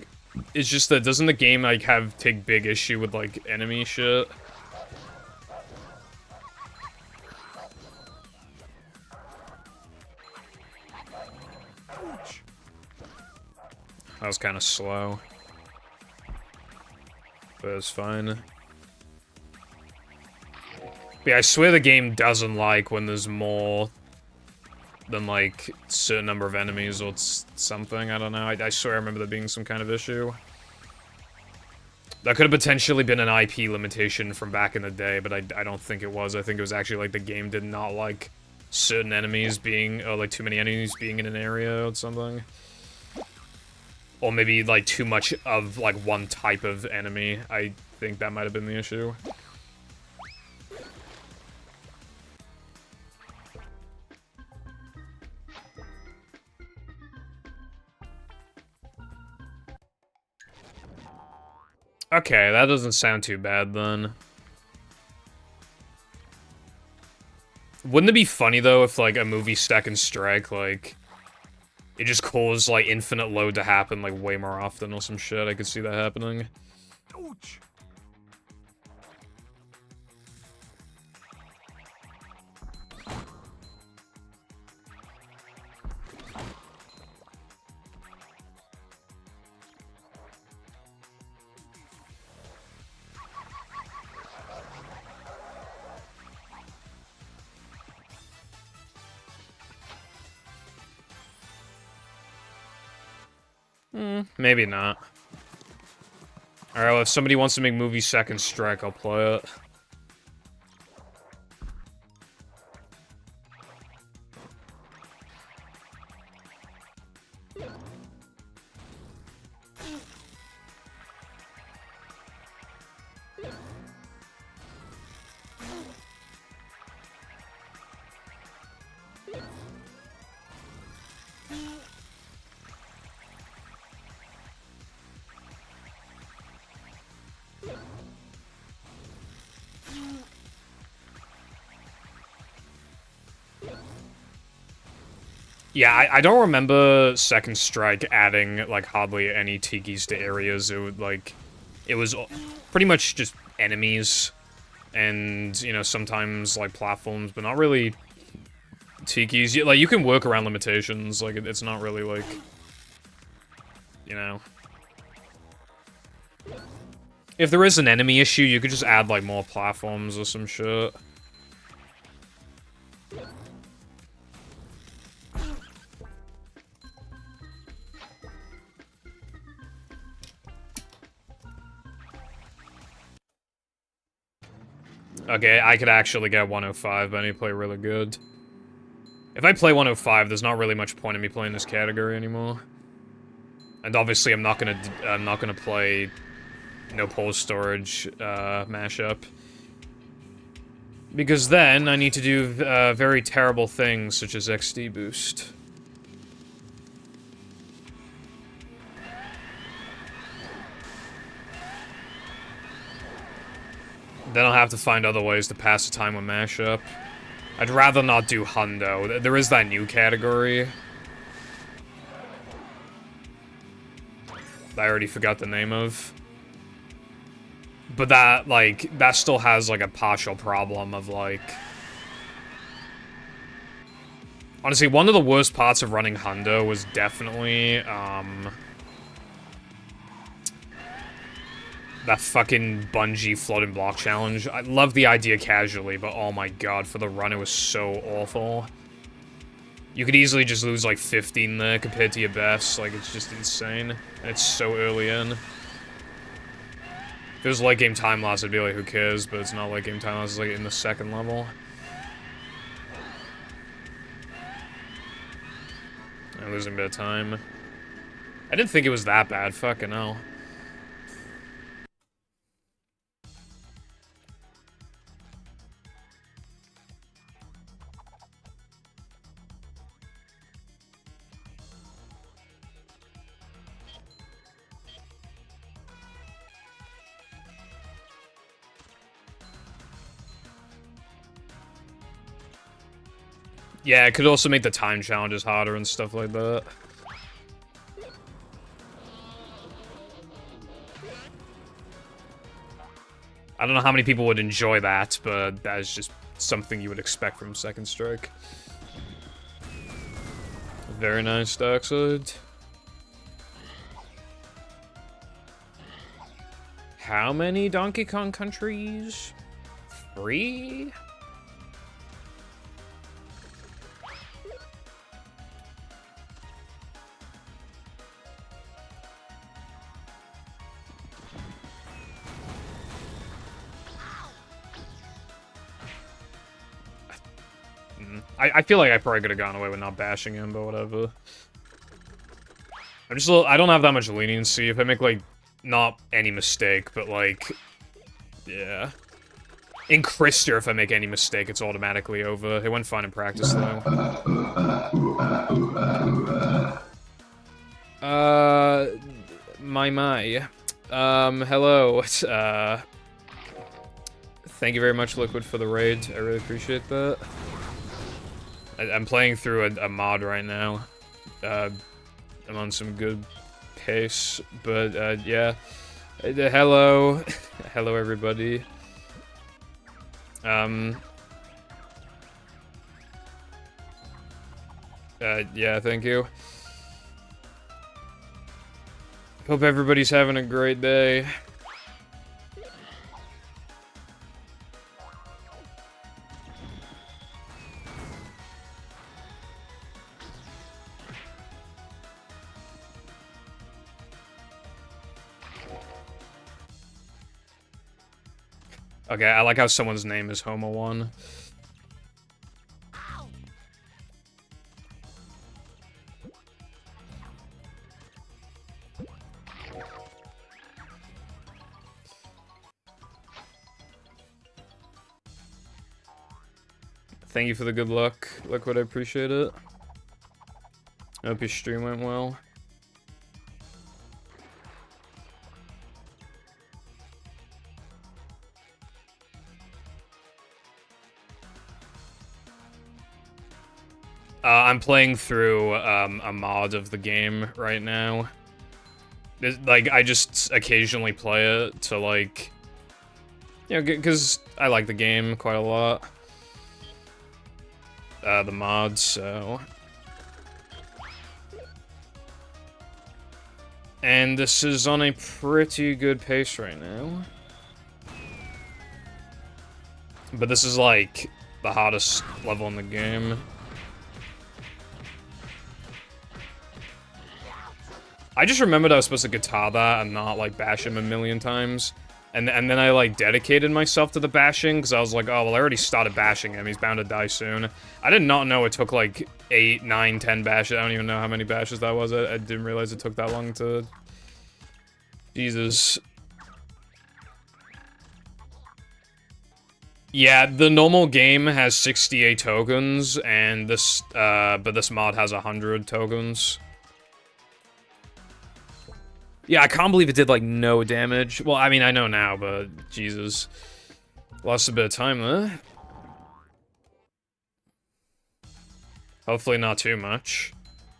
It's just that, doesn't the game, like, take big issue with, like, enemy shit? that was kind of slow. But it's fine. But yeah, I swear the game doesn't like when there's more than, like, a certain number of enemies or something. I don't know. I swear I remember there being some kind of issue. That could have potentially been an IP limitation from back in the day, but I don't think it was. I think it was actually, like, the game did not like certain enemies being, or, like, too many enemies being in an area or something. Or maybe, like, too much of, like, one type of enemy. I think that might have been the issue. Okay, that doesn't sound too bad, then. Wouldn't it be funny, though, if, like, a movie Second Strike, like, it just caused, like, infinite load to happen, like, way more often or some shit? I could see that happening. Ouch. Maybe not. Alright, well, if somebody wants to make movie Second Strike, I'll play it. Yeah, I don't remember Second Strike adding, like, hardly any tikis to areas. It would, like, it was pretty much just enemies and, you know, sometimes, like, platforms, but not really tikis. Like, you can work around limitations. Like, it's not really, like, you know. If there is an enemy issue, you could just add, like, more platforms or some shit. Okay, I could actually get 105, but I need to play really good. If I play 105, there's not really much point in me playing this category anymore. And obviously, I'm not gonna play no pole storage mashup, because then I need to do very terrible things such as XD boost. Then I'll have to find other ways to pass the time with mashup. I'd rather not do Hundo. There is that new category that I already forgot the name of. But that, like, that still has, like, a partial problem of, like... Honestly, one of the worst parts of running Hundo was definitely, that fucking Bungie floating block challenge. I love the idea casually, but oh my god, for the run it was so awful. You could easily just lose like 15 there compared to your best. Like, it's just insane. And it's so early in. If it was late game time loss, I'd be like, who cares? But it's not late game time loss, it's like in the second level. I'm losing a bit of time. I didn't think it was that bad, fucking hell. Yeah, it could also make the time challenges harder and stuff like that. I don't know how many people would enjoy that, but that is just something you would expect from Second Strike. Very nice, Darkseid. how many Donkey Kong countries? 3? I feel like I probably could have gone away with not bashing him, but whatever. I don't have that much leniency. If I make, like, not any mistake, but, like, yeah. In Krister, if I make any mistake, it's automatically over. It went fine in practice, though. My. Hello. Thank you very much, Liquid, for the raid. I really appreciate that. I'm playing through a mod right now. I'm on some good pace, but, yeah. Hello. Hello, everybody. Yeah, thank you. Hope everybody's having a great day. Okay, I like how someone's name is Homo1. Thank you for the good luck, Liquid, I appreciate it. I hope your stream went well. I'm playing through a mod of the game right now. Like, I just occasionally play it to, like, you know, because I like the game quite a lot. The mods, so... And this is on a pretty good pace right now. But this is, like, the hardest level in the game. I just remembered I was supposed to guitar that and not, like, bash him a million times. And then I, like, dedicated myself to the bashing, because I was like, oh, well, I already started bashing him. He's bound to die soon. I did not know it took, like, 8, 9, 10 bashes. I don't even know how many bashes that was. I didn't realize it took that long to... Jesus. Yeah, the normal game has 68 tokens, and this, but this mod has 100 tokens. Yeah, I can't believe it did, like, no damage. Well, I mean, I know now, but Jesus. Lost a bit of time there. Hopefully not too much.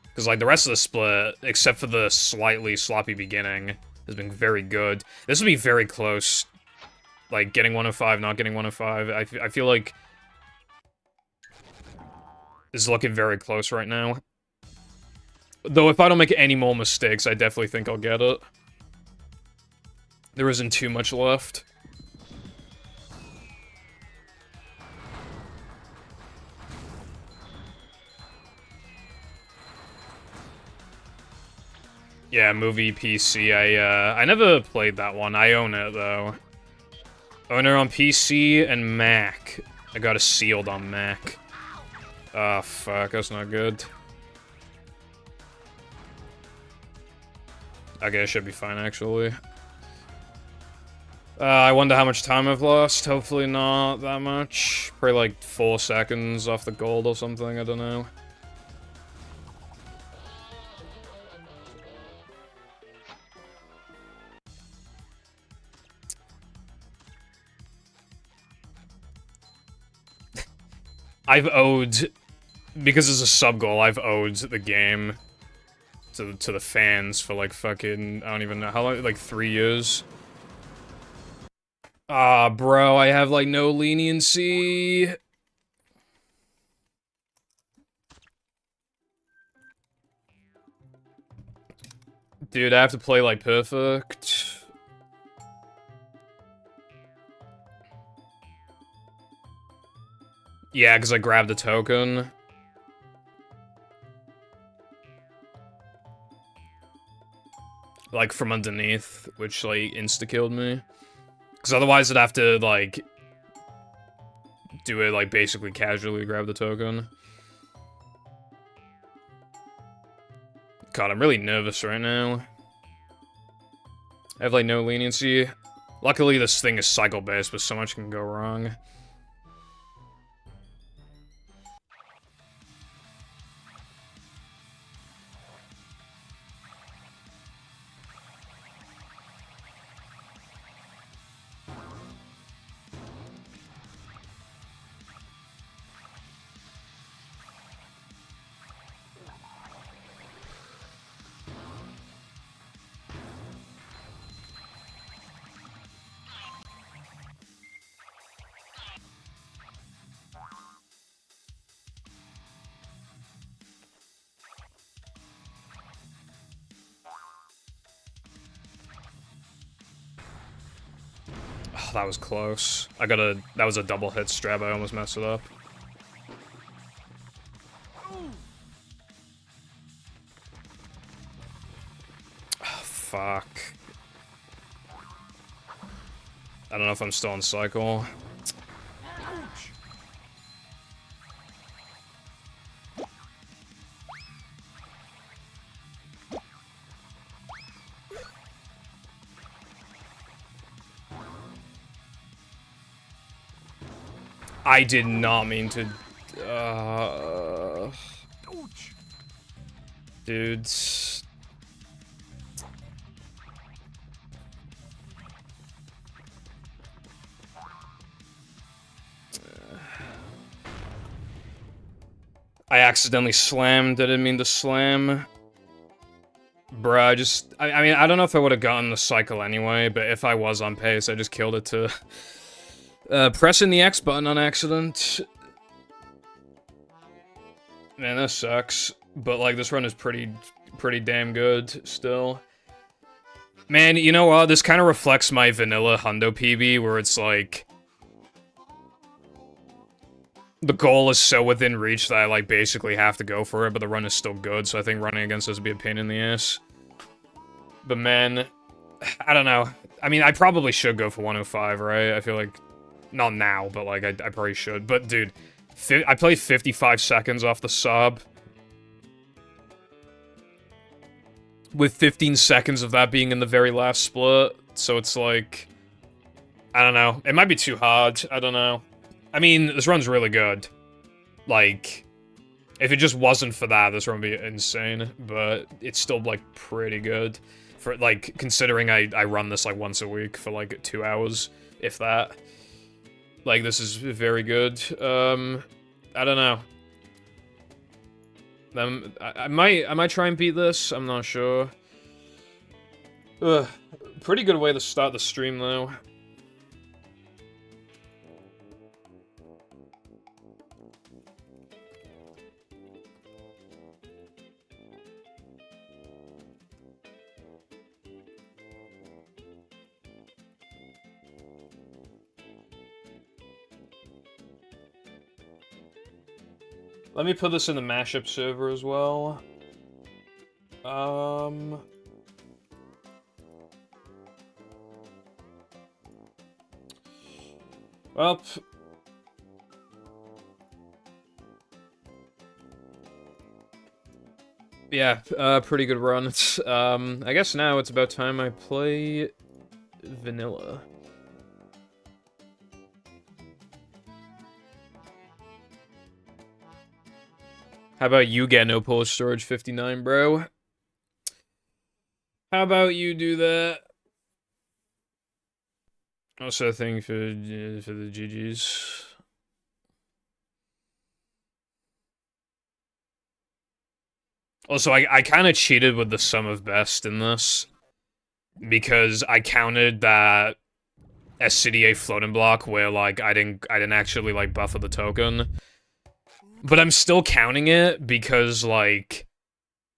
Because, like, the rest of the split, except for the slightly sloppy beginning, has been very good. This will be very close. Like, getting 105, not getting 105. I feel like... this is looking very close right now. Though if I don't make any more mistakes, I definitely think I'll get it. There isn't too much left. Yeah, movie PC. I never played that one. I own it though. Own it on PC and Mac. I got it sealed on Mac. Ah, fuck, that's not good. Okay, it should be fine, actually. I wonder how much time I've lost. Hopefully not that much. Probably like 4 seconds off the gold or something, I don't know. I've owed... because it's a sub-goal, I've owed the game to the fans for like fucking, I don't even know, how long, like 3 years? Ah, bro, I have like no leniency. Dude, I have to play like perfect. Yeah, because I grabbed the token. Like, from underneath, which, like, insta-killed me. Because otherwise I'd have to, like, do it, like, basically casually grab the token. God, I'm really nervous right now. I have, like, no leniency. Luckily, this thing is cycle-based, but so much can go wrong. Oh, that was close. That was a double hit strab, I almost messed it up. Oh, fuck. I don't know if I'm still on cycle. I did not mean to... Dudes. I accidentally slammed. I didn't mean to slam. Bruh, I mean, I don't know if I would have gotten the cycle anyway, but if I was on pace, I just killed it to... pressing the X button on accident. Man, that sucks. But, like, this run is pretty damn good, still. Man, you know what? This kind of reflects my vanilla Hundo PB, where it's like... The goal is so within reach that I, like, basically have to go for it, but the run is still good, so I think running against this would be a pain in the ass. But, man... I don't know. I mean, I probably should go for 105, right? I feel like... Not now, but, like, I probably should. But, dude, I played 55 seconds off the sub. With 15 seconds of that being in the very last split. So it's like... I don't know. It might be too hard. I don't know. I mean, this run's really good. Like... If it just wasn't for that, this run would be insane. But it's still, like, pretty good. For, like, considering I run this, like, once a week for, like, 2 hours. If that. Like, this is very good. I don't know. I might try and beat this. I'm not sure. Ugh. Pretty good way to start the stream, though. Let me put this in the mashup server as well. Well... Yeah, pretty good run. It's, I guess now it's about time I play... vanilla. How about you get no Polish storage 59, bro? How about you do that? Also a thing for the GGs. Also, I kind of cheated with the sum of best in this. Because I counted that SCDA floating block where, like, I didn't actually, like, buffer the token. But I'm still counting it because, like,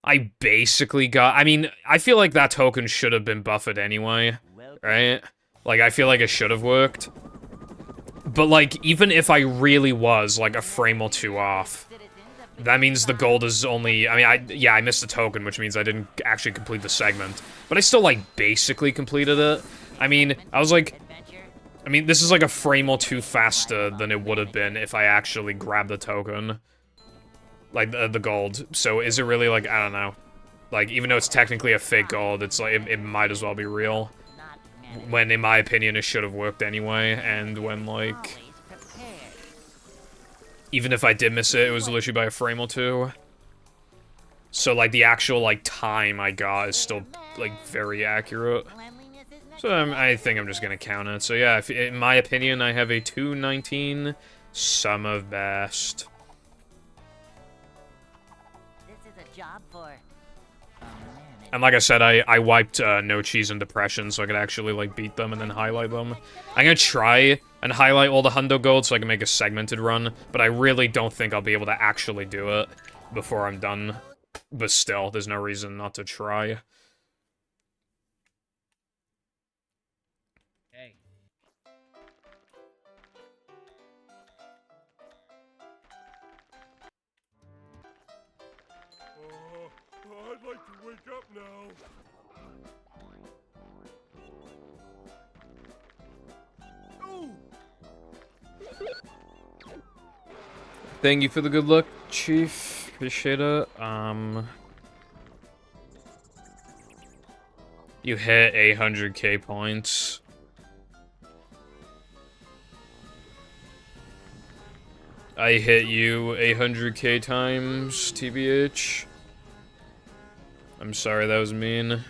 I basically got... I mean, I feel like that token should have been buffered anyway, right? Like, I feel like it should have worked. But, like, even if I really was, like, a frame or two off, that means the gold is only... I mean, I missed a token, which means I didn't actually complete the segment. But I still, like, basically completed it. I mean, I was like... I mean, this is like a frame or two faster than it would have been if I actually grabbed the token. Like, the gold. So is it really, like, I don't know. Like, even though it's technically a fake gold, it's like, it might as well be real. When, in my opinion, it should have worked anyway, and when, like... Even if I did miss it, it was literally by a frame or two. So, like, the actual, like, time I got is still, like, very accurate. So, I think I'm just gonna count it. So, yeah, in my opinion, I have a 219 sum of best. This is a job for... And like I said, I wiped No Cheese and Depression so I could actually, like, beat them and then highlight them. I'm gonna try and highlight all the Hundo gold so I can make a segmented run, but I really don't think I'll be able to actually do it before I'm done. But still, there's no reason not to try. Hey. I'd like to wake up now. Ooh. Thank you for the good luck, Chief. Appreciate it. You hit 800k points. I hit you 800k times, TBH. I'm sorry, that was mean.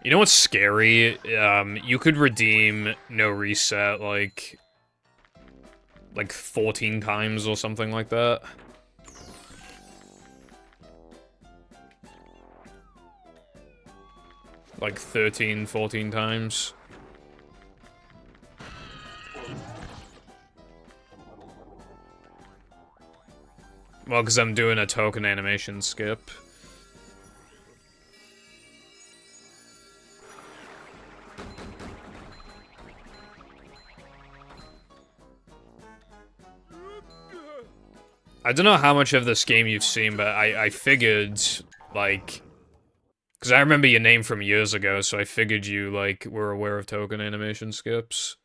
You know what's scary? You could redeem no reset, like 14 times or something like that. Like 13, 14 times. Well, because I'm doing a token animation skip. I don't know how much of this game you've seen, but I figured, like... Because I remember your name from years ago, so I figured you, like, were aware of token animation skips.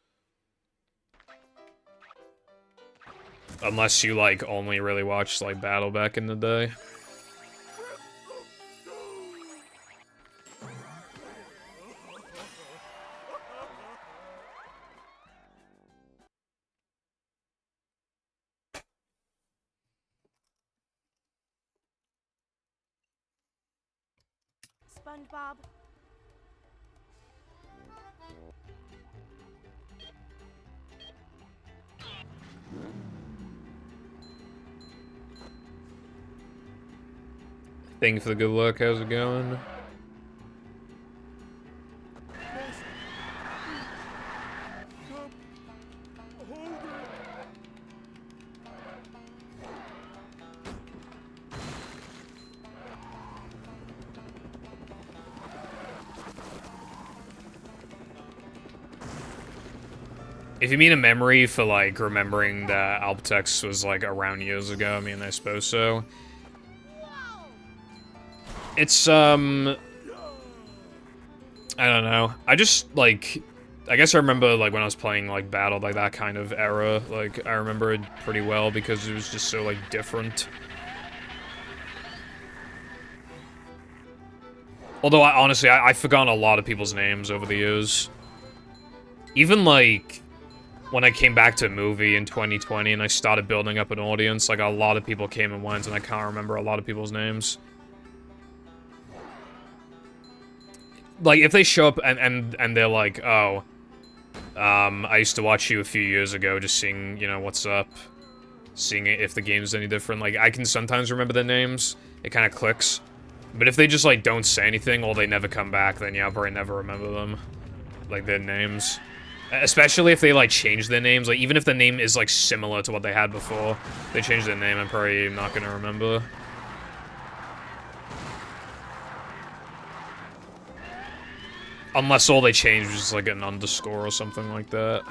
Unless you, like, only really watched, like, Battle back in the day. SpongeBob. Thank you for the good luck, how's it going? If you mean a memory for, like, remembering that Alptex was, like, around years ago, I mean, I suppose so. It's, I don't know. I just, like, I guess I remember, like, when I was playing, like, Battle, like, that kind of era, like, I remember it pretty well because it was just so, like, different. Although, honestly, I've forgotten a lot of people's names over the years. Even, like... when I came back to movie in 2020 and I started building up an audience, like, a lot of people came and went, and I can't remember a lot of people's names. Like, if they show up and they're like, oh, I used to watch you a few years ago, just seeing, you know, what's up, seeing if the game's any different, like, I can sometimes remember their names, it kind of clicks. But if they just, like, don't say anything or they never come back, then yeah, I'll probably never remember them. Like, their names. Especially if they, like, change their names. Like, even if the name is, like, similar to what they had before, they change their name, I'm probably not gonna remember. Unless all they changed was, like, an underscore or something like that.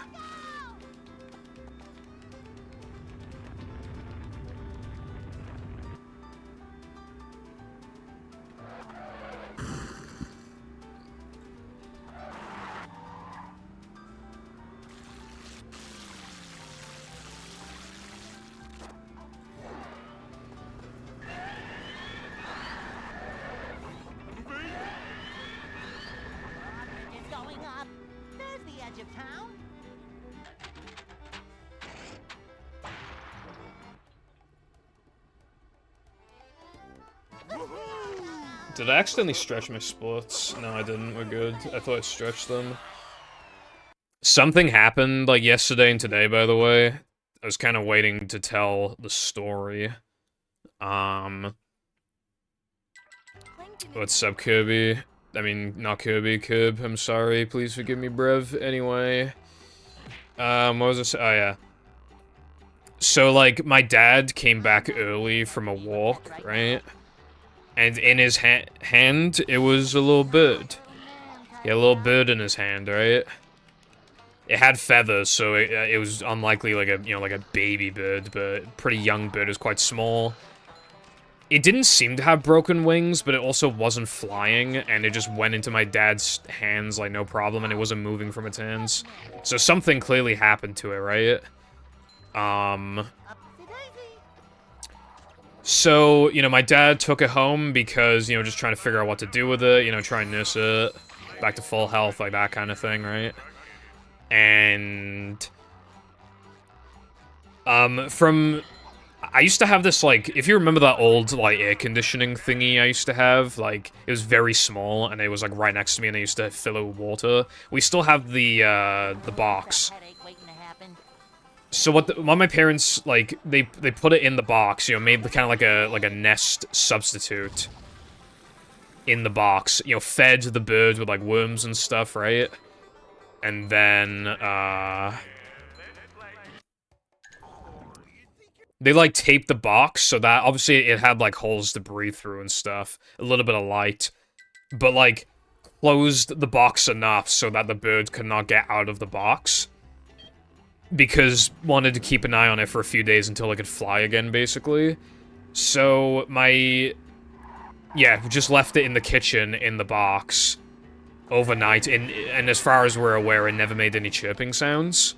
It's going up. There's the edge of town. Did I accidentally stretch my splits? No, I didn't. We're good. I thought I stretched them. Something happened, like, yesterday and today, by the way. I was kind of waiting to tell the story. What's up, Kirby? I mean, not Kirby, Kib. I'm sorry. Please forgive me, Brev. Anyway. What was this? Oh, yeah. So, like, my dad came back early from a walk, right? And in his hand, it was a little bird. He had a little bird in his hand, right? It had feathers, so it was unlikely like a, you know, like a baby bird, but pretty young bird. It was quite small. It didn't seem to have broken wings, but it also wasn't flying, and it just went into my dad's hands like no problem, and it wasn't moving from its hands. So something clearly happened to it, right? So, you know, my dad took it home because, you know, just trying to figure out what to do with it, you know, try and nurse it back to full health, like that kind of thing, right? And I used to have this, like, if you remember that old, like, air conditioning thingy I used to have, like, it was very small, and it was, like, right next to me, and I used to fill it with water. We still have the box. So what my parents, like, they put it in the box, you know, made the kind of like a nest substitute in the box, you know, fed the bird with, like, worms and stuff, right? And then, they, like, taped the box so that, obviously, it had, like, holes to breathe through and stuff. A little bit of light. But, like, closed the box enough so that the bird could not get out of the box. Because wanted to keep an eye on it for a few days until it could fly again, basically. So, yeah, just left it in the kitchen, in the box, overnight, and as far as we're aware, it never made any chirping sounds.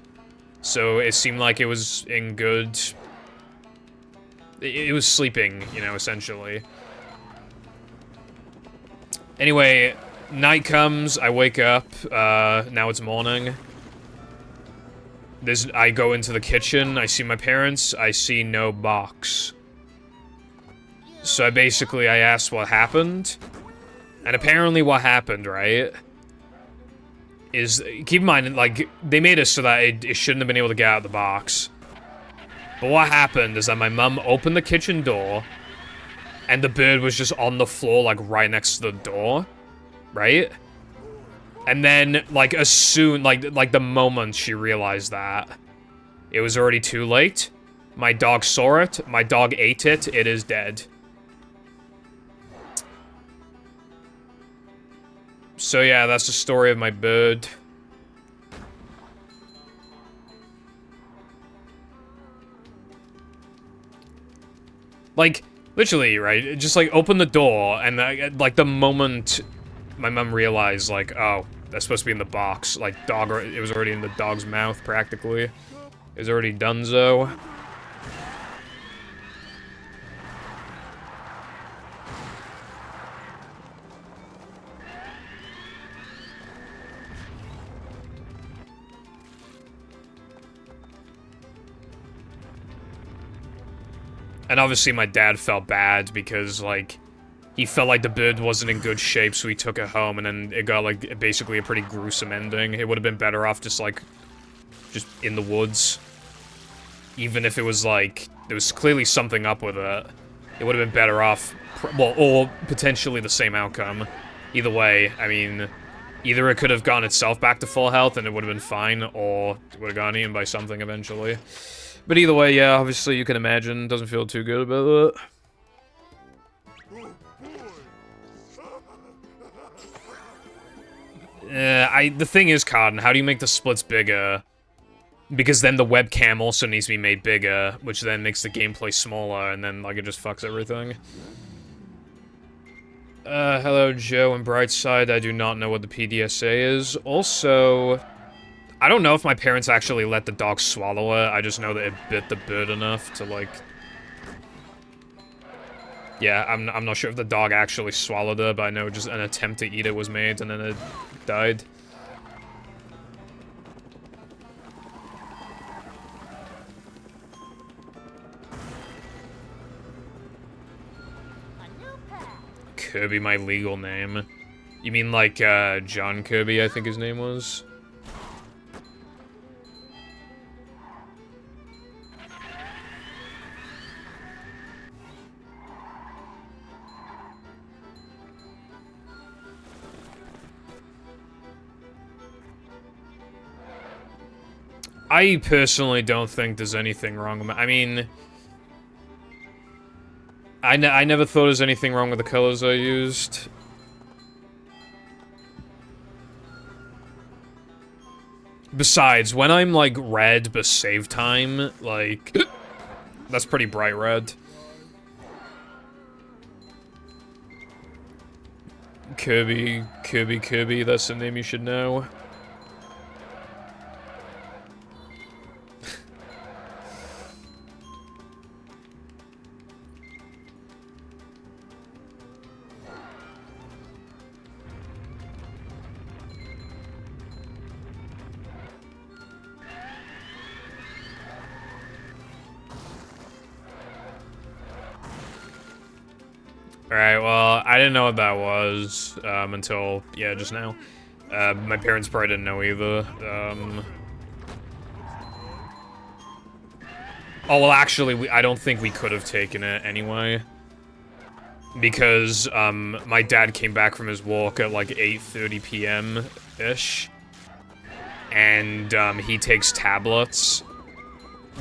So, it seemed like it was in good... It was sleeping, you know, essentially. Anyway, night comes, I wake up, now it's morning. I go into the kitchen, I see my parents, I see no box. So I asked what happened. And apparently what happened, right, is, keep in mind, like, they made it so that it shouldn't have been able to get out of the box. But what happened is that my mum opened the kitchen door, and the bird was just on the floor, like, right next to the door, right? And then, like, as soon, like the moment she realized that, it was already too late. My dog saw it, my dog ate it, it is dead. So yeah, that's the story of my bird. Like, literally, right? Just, like, open the door, and, like, the moment my mom realized, like, oh, that's supposed to be in the box, like, it was already in the dog's mouth, practically. It was already donezo. And obviously my dad felt bad because, like, he felt like the bird wasn't in good shape, so he took it home, and then it got, like, basically a pretty gruesome ending. It would have been better off just, like, just in the woods. Even if it was, like, there was clearly something up with it. it would have been better off, well, or potentially the same outcome. Either way, I mean, either it could have gone itself back to full health and it would have been fine, or it would have gotten eaten by something eventually. But either way, yeah, obviously you can imagine, doesn't feel too good about that. The thing is, Cotton, how do you make the splits bigger? Because then the webcam also needs to be made bigger, which then makes the gameplay smaller, and then, like, it just fucks everything. Hello, Joe and Brightside. I do not know what the PDSA is. Also, I don't know if my parents actually let the dog swallow it. I just know that it bit the bird enough to, like... Yeah, I'm not sure if the dog actually swallowed it, but I know just an attempt to eat it was made, and then it died. Kirby, my legal name. You mean like, John Kirby, I think his name was? I personally don't think there's anything wrong with it. I mean... I never thought there's anything wrong with the colors I used. Besides, when I'm, like, red but save time, like... that's pretty bright red. Kirby, that's the name you should know. Alright, well, I didn't know what that was, until, yeah, just now. My parents probably didn't know either. Oh, well, actually, I don't think we could have taken it anyway. Because, my dad came back from his walk at, like, 8:30 p.m.-ish. And, he takes tablets,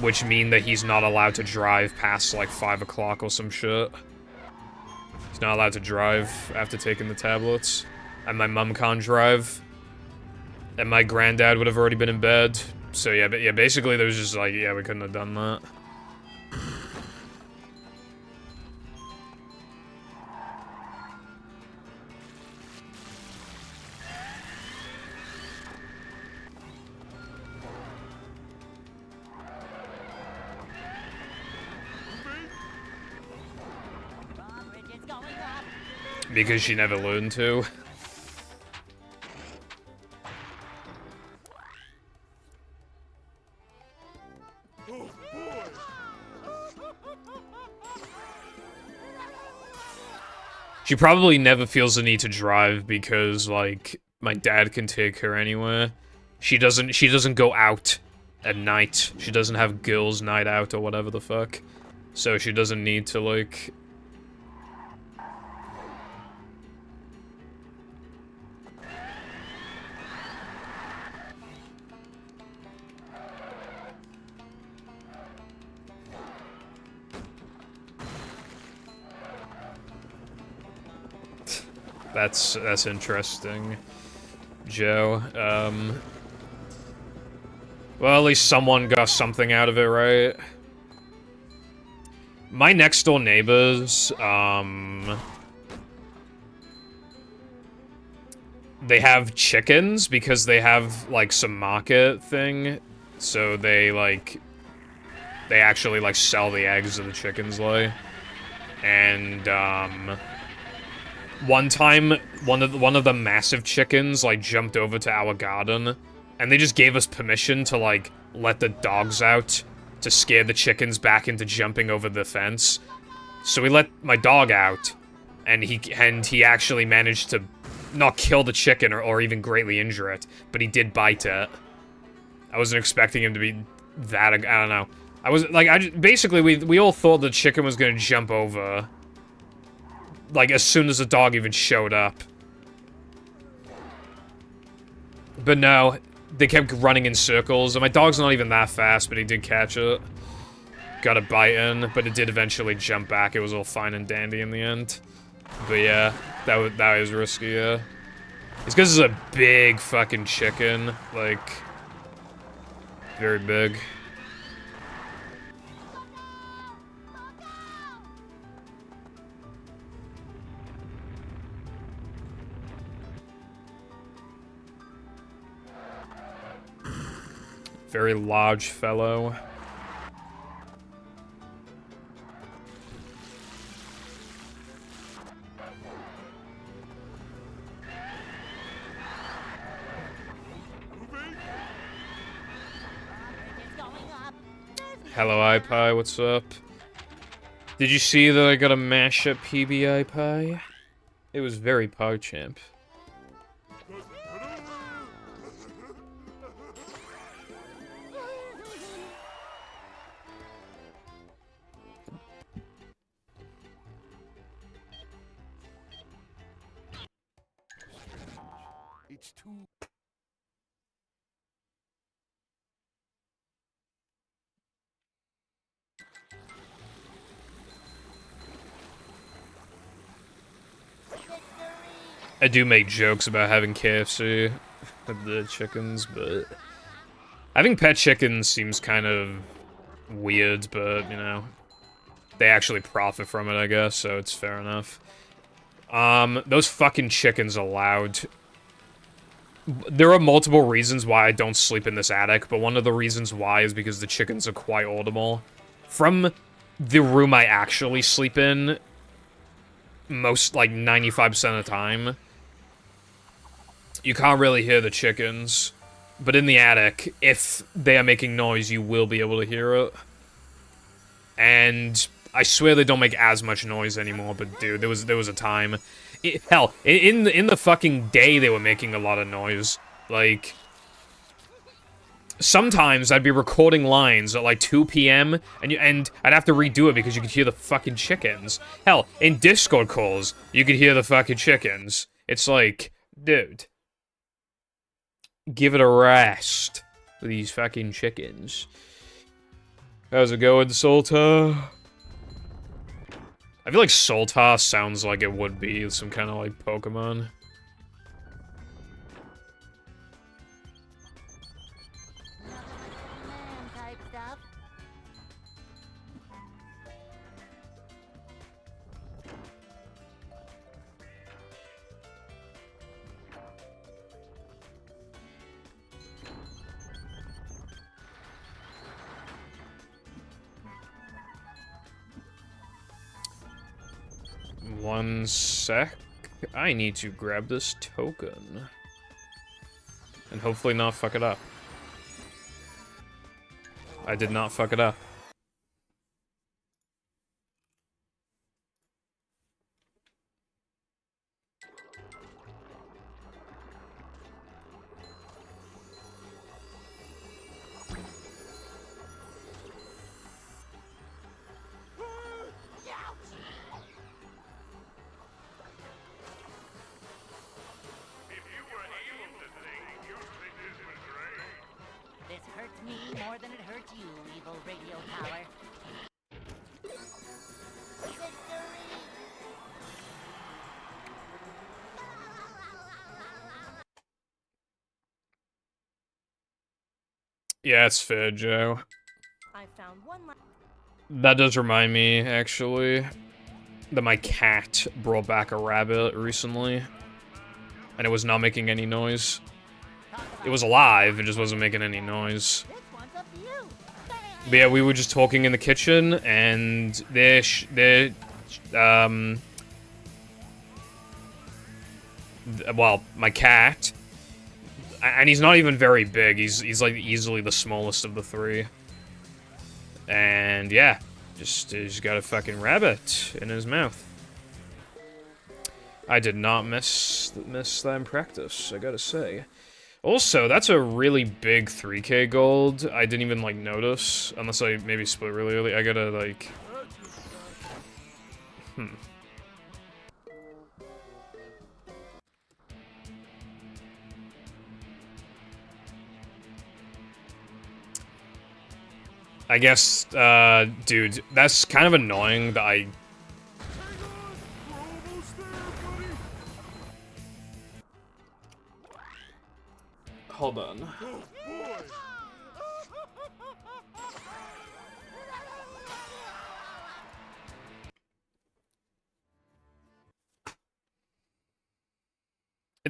which mean that he's not allowed to drive past, like, 5 o'clock or some shit. He's not allowed to drive after taking the tablets. And my mom can't drive. And my granddad would have already been in bed. So yeah, but yeah, basically there was just like, yeah, we couldn't have done that. Because she never learned to. Oh, She probably never feels the need to drive because, like, my dad can take her anywhere. She doesn't go out at night. She doesn't have girls' night out or whatever the fuck. So she doesn't need to, like... That's interesting, Joe. Well, at least someone got something out of it, right? My next door neighbors, they have chickens because they have, like, some market thing. So they, like, they actually, like, sell the eggs that the chickens lay. And, one time, one of the massive chickens, like, jumped over to our garden, and they just gave us permission to, like, let the dogs out to scare the chickens back into jumping over the fence. So we let my dog out, and he actually managed to not kill the chicken or even greatly injure it, but he did bite it. I wasn't expecting him to be that, I don't know. I was, like, basically, we all thought the chicken was gonna jump over. Like, as soon as the dog even showed up. But no, they kept running in circles, and my dog's not even that fast, but he did catch it. Got a bite in, but it did eventually jump back. It was all fine and dandy in the end. But yeah, that was risky, yeah. It's because it's a big fucking chicken, like, very big. Very large fellow. Hello, iPie, what's up? Did you see that I got a mashup PB iPie? It was very PogChamp. It's too. I do make jokes about having KFC with the chickens, but having pet chickens seems kind of weird, but, you know, they actually profit from it, I guess, so it's fair enough. Those fucking chickens are loud. There are multiple reasons why I don't sleep in this attic, but one of the reasons why is because the chickens are quite audible. From the room I actually sleep in, most, like, 95% of the time, you can't really hear the chickens. But in the attic, if they are making noise, you will be able to hear it. And I swear they don't make as much noise anymore, but dude, there was a time. Hell, in the fucking day they were making a lot of noise. Like, sometimes I'd be recording lines at like 2 PM, and I'd have to redo it because you could hear the fucking chickens. Hell, in Discord calls, you could hear the fucking chickens. It's like, dude, give it a rest with these fucking chickens. How's it going, Soltar? I feel like Soltar sounds like it would be some kind of like Pokemon. Type stuff. One sec. I need to grab this token. And hopefully not fuck it up. I did not fuck it up. This hurts me more than it hurts you, evil radio tower. Yeah, it's fair, Joe. I found one. That does remind me, actually, that my cat brought back a rabbit recently. And it was not making any noise. It was alive, it just wasn't making any noise. This one's up to you. But yeah, we were just talking in the kitchen, and well, my cat, and he's not even very big, he's like easily the smallest of the three. And yeah, just he's got a fucking rabbit in his mouth. I did not miss that in practice, I gotta say. Also, that's a really big 3k gold. I didn't even, like, notice. Unless I maybe split really early. I gotta, like... I guess, dude, that's kind of annoying that I... Hold on.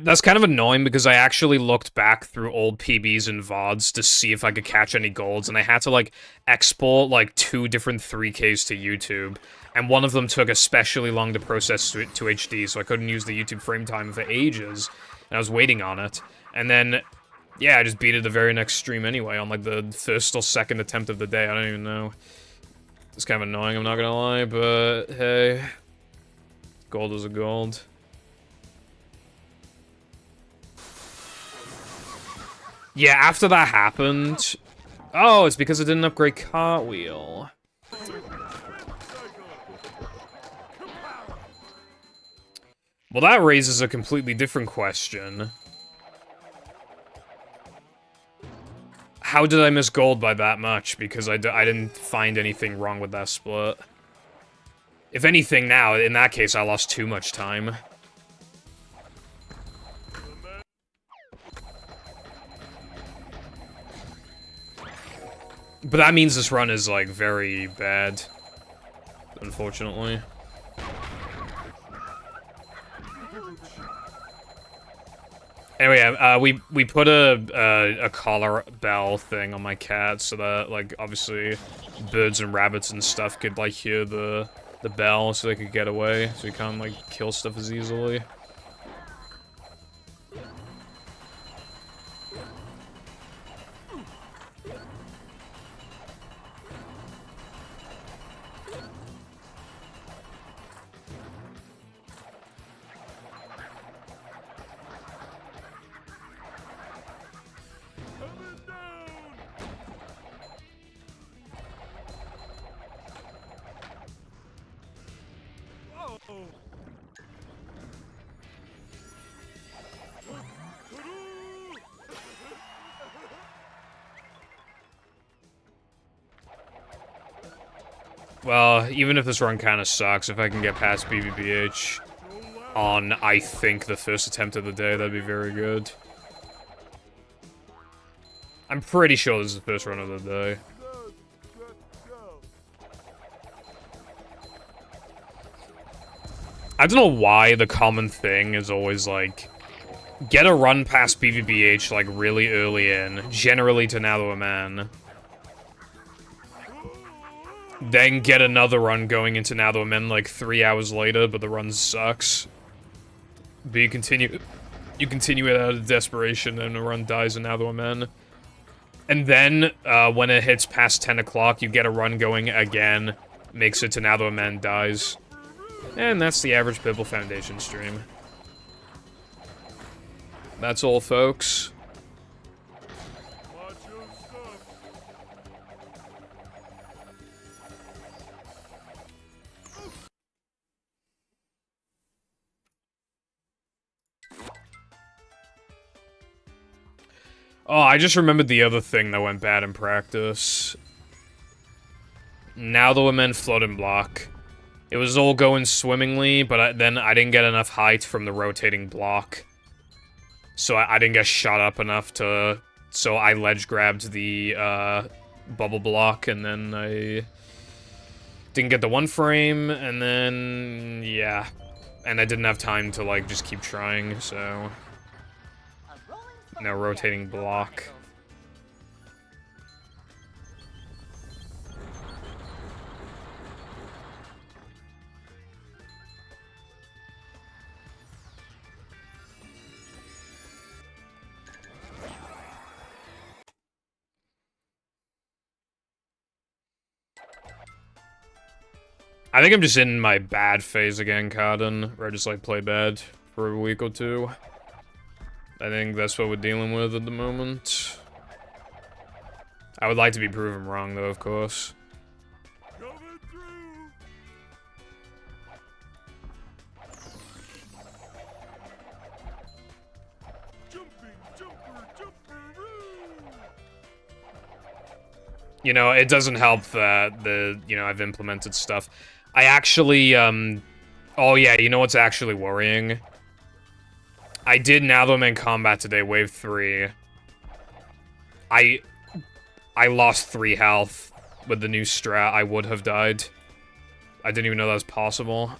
That's kind of annoying because I actually looked back through old PBs and VODs to see if I could catch any golds, and I had to, like, export, like, 2 different 3Ks to YouTube, and one of them took especially long to process to HD, so I couldn't use the YouTube frame time for ages, and I was waiting on it. And then, yeah, I just beat it the very next stream anyway, on, like, the first or second attempt of the day, I don't even know. It's kind of annoying, I'm not gonna lie, but, hey. Gold is a gold. Yeah, after that happened... Oh, it's because it didn't upgrade Cartwheel. Well, that raises a completely different question. How did I miss gold by that much? Because I didn't find anything wrong with that split. If anything now, in that case, I lost too much time. But that means this run is, like, very bad. Unfortunately. Anyway, we put a collar bell thing on my cat so that, like, obviously birds and rabbits and stuff could, like, hear the bell so they could get away, so we can't, like, kill stuff as easily. Well, even if this run kind of sucks, if I can get past BBBH on, I think, the first attempt of the day, that'd be very good. I'm pretty sure this is the first run of the day. I don't know why the common thing is always, like, get a run past BBBH, like, really early in, generally to Now a Man. Then get another run going into Now a Man, like, 3 hours later, but the run sucks. But you continue it out of desperation, and the run dies in Now a Man. And then, when it hits past 10 o'clock, you get a run going again, makes it to Now a Man, dies. And that's the average Pibble Foundation stream. That's all, folks. Oh, I just remembered the other thing that went bad in practice. Now the women float and block. It was all going swimmingly, but then I didn't get enough height from the rotating block. So I didn't get shot up enough to... So I ledge grabbed the bubble block, and then I didn't get the one frame, and then... yeah. And I didn't have time to, like, just keep trying, so... No rotating block. I think I'm just in my bad phase again, Cardin, where I just, like, play bad for a week or two. I think that's what we're dealing with at the moment. I would like to be proven wrong, though, of course. Coming through. Jumper. You know, it doesn't help that I've implemented stuff. I actually, oh yeah, you know what's actually worrying? I did Now That I'm in Combat today, Wave 3. I lost 3 health with the new strat. I would have died. I didn't even know that was possible.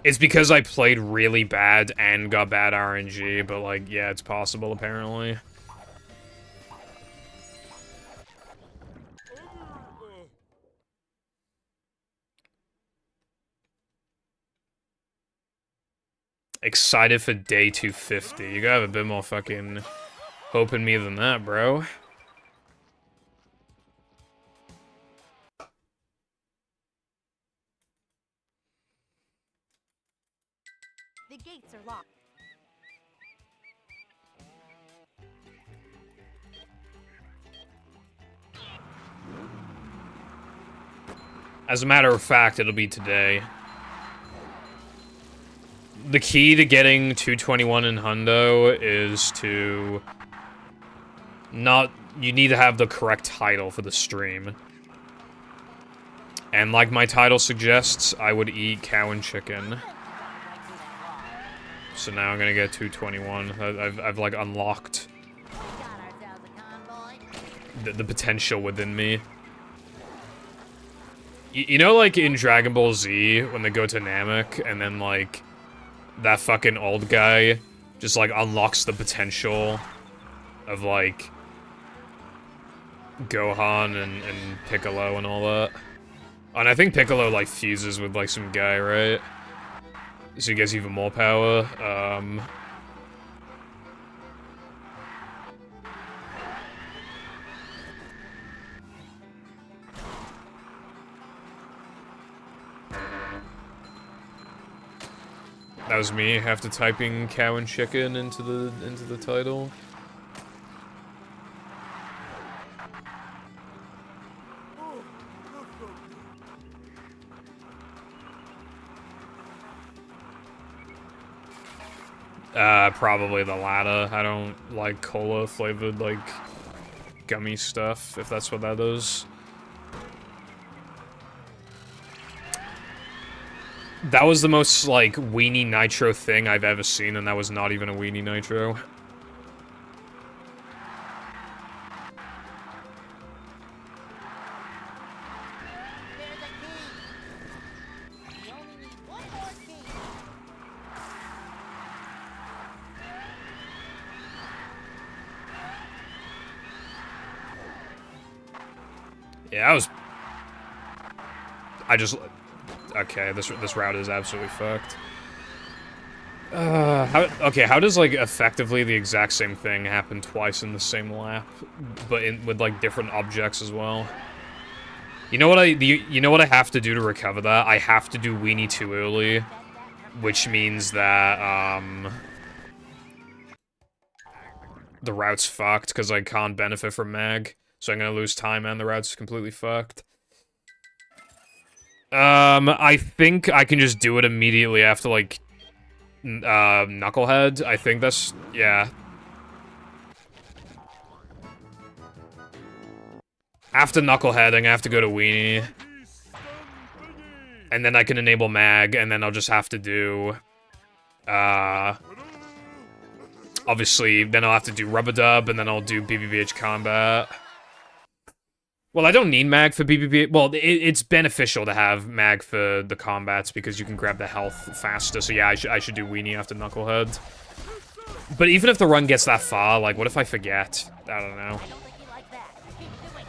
It's because I played really bad and got bad RNG, but like, yeah, it's possible apparently. Excited for day 250. You gotta have a bit more fucking hope in me than that, bro. The gates are locked. As a matter of fact, it'll be today. The key to getting 221 in Hundo is to you need to have the correct title for the stream. And like my title suggests, I would eat cow and chicken. So now I'm gonna get 221. I've like unlocked the potential within me. You know, like in Dragon Ball Z, when they go to Namek, and then like that fucking old guy just like unlocks the potential of like Gohan and Piccolo and all that. And I think Piccolo like fuses with like some guy, right? So he gets even more power. That was me after typing cow and chicken into the title. Probably the latter. I don't like cola flavored like gummy stuff, if that's what that is. That was the most, like, weenie nitro thing I've ever seen, and that was not even a weenie nitro. There's a key. We only need one more key. Yeah, okay, this route is absolutely fucked. How does, like, effectively the exact same thing happen twice in the same lap, but with, like, different objects as well? You know what I have to do to recover that? I have to do Weenie too early, which means that, the route's fucked, because I can't benefit from mag, so I'm gonna lose time and the route's completely fucked. I think I can just do it immediately after, like, Knucklehead. I think that's, yeah. After Knuckleheading, I have to go to Weenie. And then I can enable mag, and then I'll just have to do, obviously, then I'll have to do Rub-a-Dub, and then I'll do BBBH Combat. Well, I don't need mag for BBB. Well, it's beneficial to have mag for the combats because you can grab the health faster. So yeah, I should do Weenie after Knucklehead. But even if the run gets that far, like, what if I forget? I don't know. I don't think you like that. Keep doing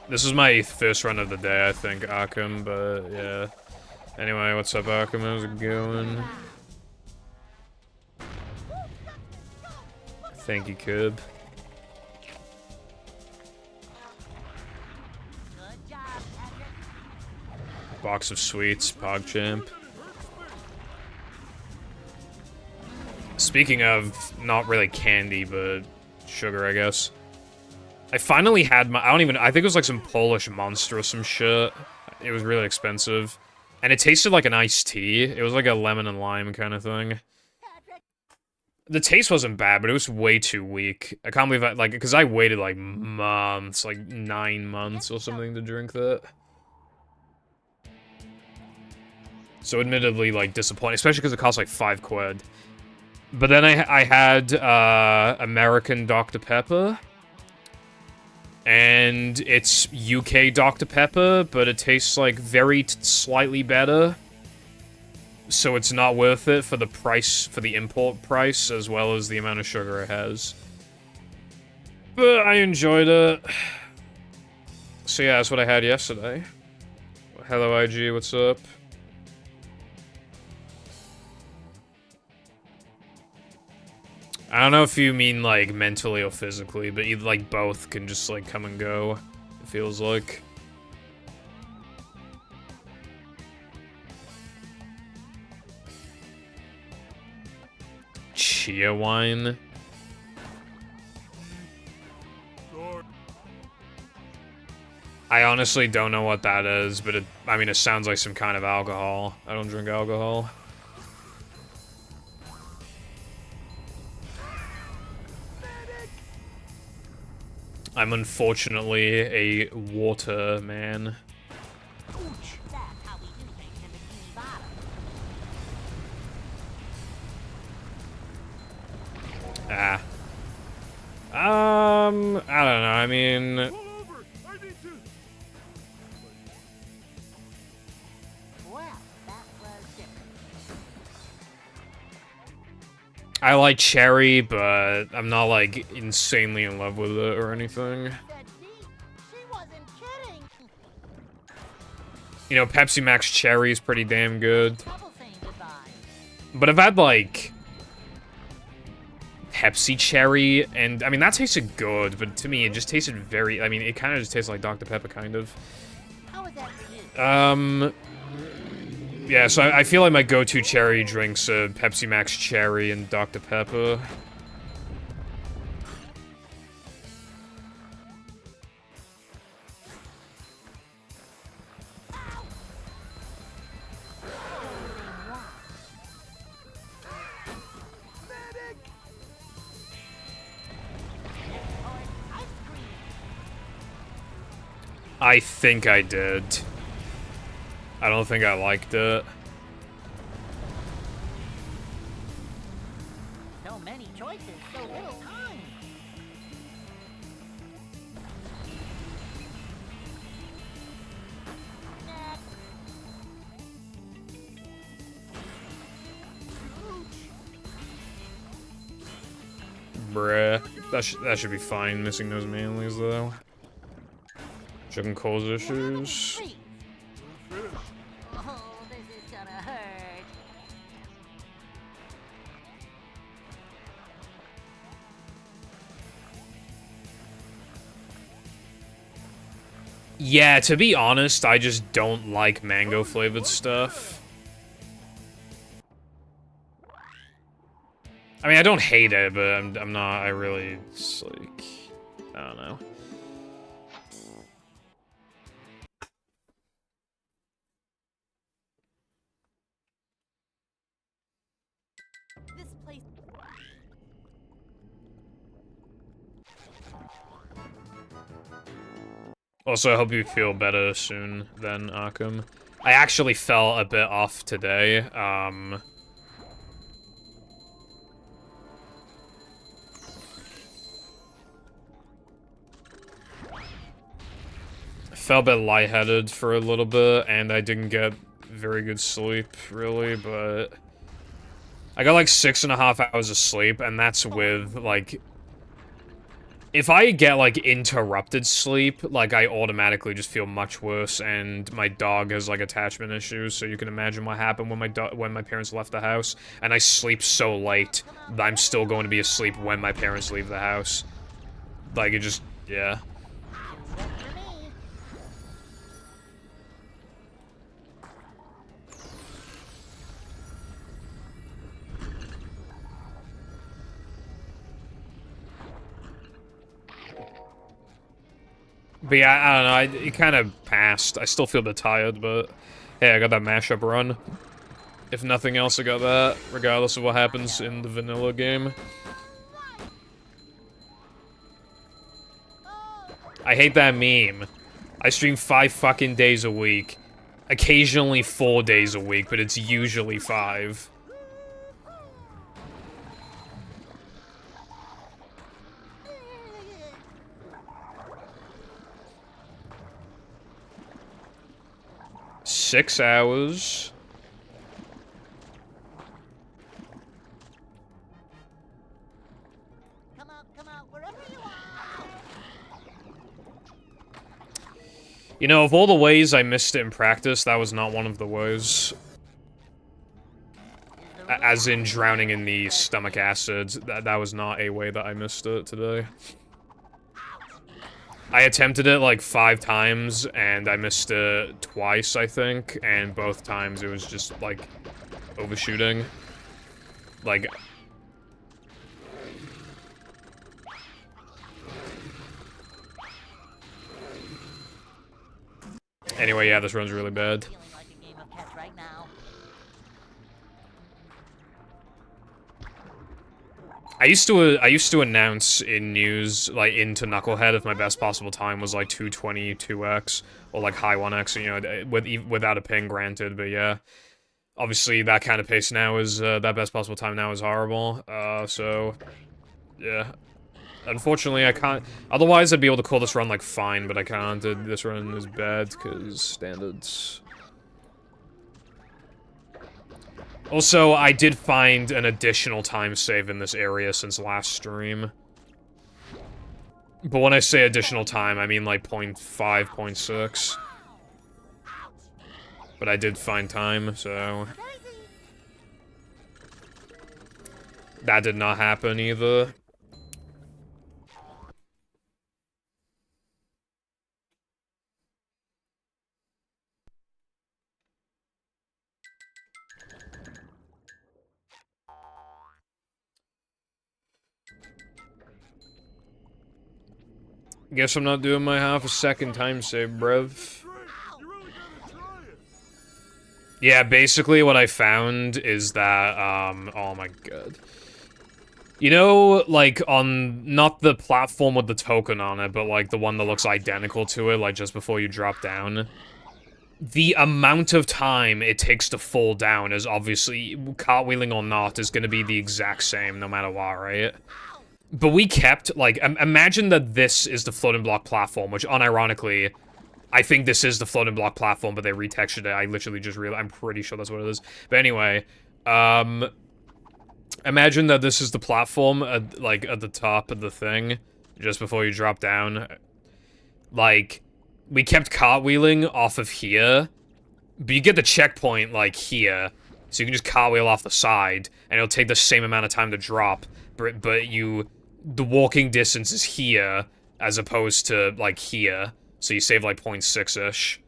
it. This is my first run of the day, I think, Arkham, but yeah. Anyway, what's up, Arkham? How's it going? Thank you, Curb. Box of sweets, PogChamp. Speaking of, not really candy, but sugar, I guess. I finally had my, I think it was like some Polish Monster or some shit. It was really expensive. And it tasted like an iced tea. It was like a lemon and lime kind of thing. The taste wasn't bad, but it was way too weak. I can't believe I, like, because I waited like months, like 9 months or something to drink that. So admittedly, like, disappointing, especially because it cost like 5 quid. But then I had American Dr. Pepper. And it's UK Dr. Pepper, but it tastes like very slightly better. So it's not worth it for the price, for the import price, as well as the amount of sugar it has. But I enjoyed it. So yeah, that's what I had yesterday. Hello IG, what's up? I don't know if you mean, like, mentally or physically, but you, like, both can just, like, come and go, it feels like. Chia wine? I honestly don't know what that is, but it, I mean, it sounds like some kind of alcohol. I don't drink alcohol. I'm unfortunately a water man. That's how we do things in Bikini Bottom. I don't know, I mean... Pull over! I need to. Well, that was different. I like cherry, but I'm not, like, insanely in love with it or anything. Said Dee, she wasn't kidding. You know, Pepsi Max Cherry is pretty damn good. Trouble saying goodbye. But I've had, like... Pepsi Cherry, and, I mean, that tasted good, but to me, it just tasted very... I mean, it kind of just tastes like Dr. Pepper, kind of. How was that for you? Yeah, so I feel like my go-to cherry drinks are Pepsi Max Cherry and Dr. Pepper. I think I did. I don't think I liked it. So many choices, so little time. Next. Bruh. That should be fine, missing those Manleys, though. Chicken Cole's issues. Please. Oh, this is gonna hurt. Yeah, to be honest, I just don't like mango-flavored stuff. I mean, I don't hate it, but I'm not, I really, it's like, I don't know. This place. Also, I hope you feel better soon then, Arkham. I actually felt a bit off today, I felt a bit lightheaded for a little bit, and I didn't get very good sleep, really, but... I got like 6.5 hours of sleep, and that's with, like... If I get, like, interrupted sleep, like, I automatically just feel much worse, and my dog has, like, attachment issues, so you can imagine what happened when my parents left the house, and I sleep so late that I'm still going to be asleep when my parents leave the house. Like, it just... yeah. Just for me. But yeah, I don't know, it kind of passed. I still feel a bit tired, but hey, I got that mashup run. If nothing else, I got that, regardless of what happens in the vanilla game. I hate that meme. I stream 5 fucking days a week. Occasionally 4 days a week, but it's usually 5. Six hours. Come out, wherever you are. You know, of all the ways I missed it in practice, that was not one of the ways. As in drowning in the stomach acids, that was not a way that I missed it today. I attempted it like 5 times, and I missed it twice, I think, and both times it was just, like, overshooting. Like... Anyway, yeah, this run's really bad. Feeling like a game of catch right now. I used to announce in news, like, into Knucklehead if my best possible time was, like, 222x, or, like, high 1x, you know, without a ping, granted, but yeah. Obviously, that kind of pace now is, that best possible time now is horrible, so, yeah. Unfortunately, I can't, otherwise I'd be able to call this run, like, fine, but I can't. This run is bad, because standards. Also, I did find an additional time save in this area since last stream. But when I say additional time, I mean, like, 0.5, 0.6. But I did find time, so... That did not happen, either. Guess I'm not doing my half a second time save, bruv. You really gotta try it. Yeah, basically what I found is that, oh my god. You know, like, on, not the platform with the token on it, but, like, the one that looks identical to it, like, just before you drop down? The amount of time it takes to fall down is obviously, cartwheeling or not, is gonna be the exact same no matter what, right? But we kept, like, imagine that this is the floating block platform, which, unironically, I think this is the floating block platform, but they retextured it. I literally just realized, I'm pretty sure that's what it is. But anyway, imagine that this is the platform, like, at the top of the thing, just before you drop down. Like, we kept cartwheeling off of here, but you get the checkpoint, like, here, so you can just cartwheel off the side, and it'll take the same amount of time to drop, but the walking distance is here, as opposed to, like, here, so you save, like, 0.6-ish.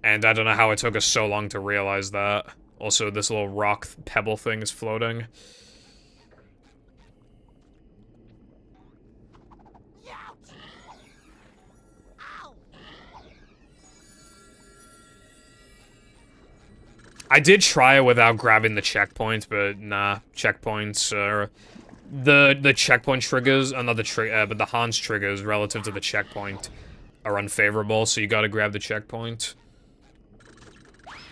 And I don't know how it took us so long to realize that. Also, this little rock pebble thing is floating. I did try it without grabbing the checkpoint, but nah, checkpoints are... The checkpoint triggers, not the but the Hans triggers relative to the checkpoint are unfavorable, so you gotta grab the checkpoint.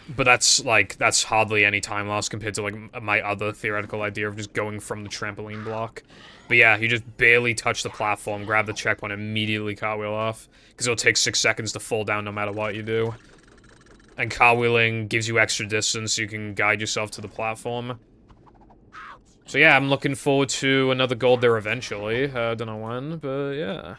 But that's, like, that's hardly any time loss compared to, like, my other theoretical idea of just going from the trampoline block. But yeah, you just barely touch the platform, grab the checkpoint, immediately cartwheel off. Because it'll take 6 seconds to fall down no matter what you do. And cartwheeling gives you extra distance so you can guide yourself to the platform. So yeah, I'm looking forward to another gold there eventually. Don't know when, but yeah.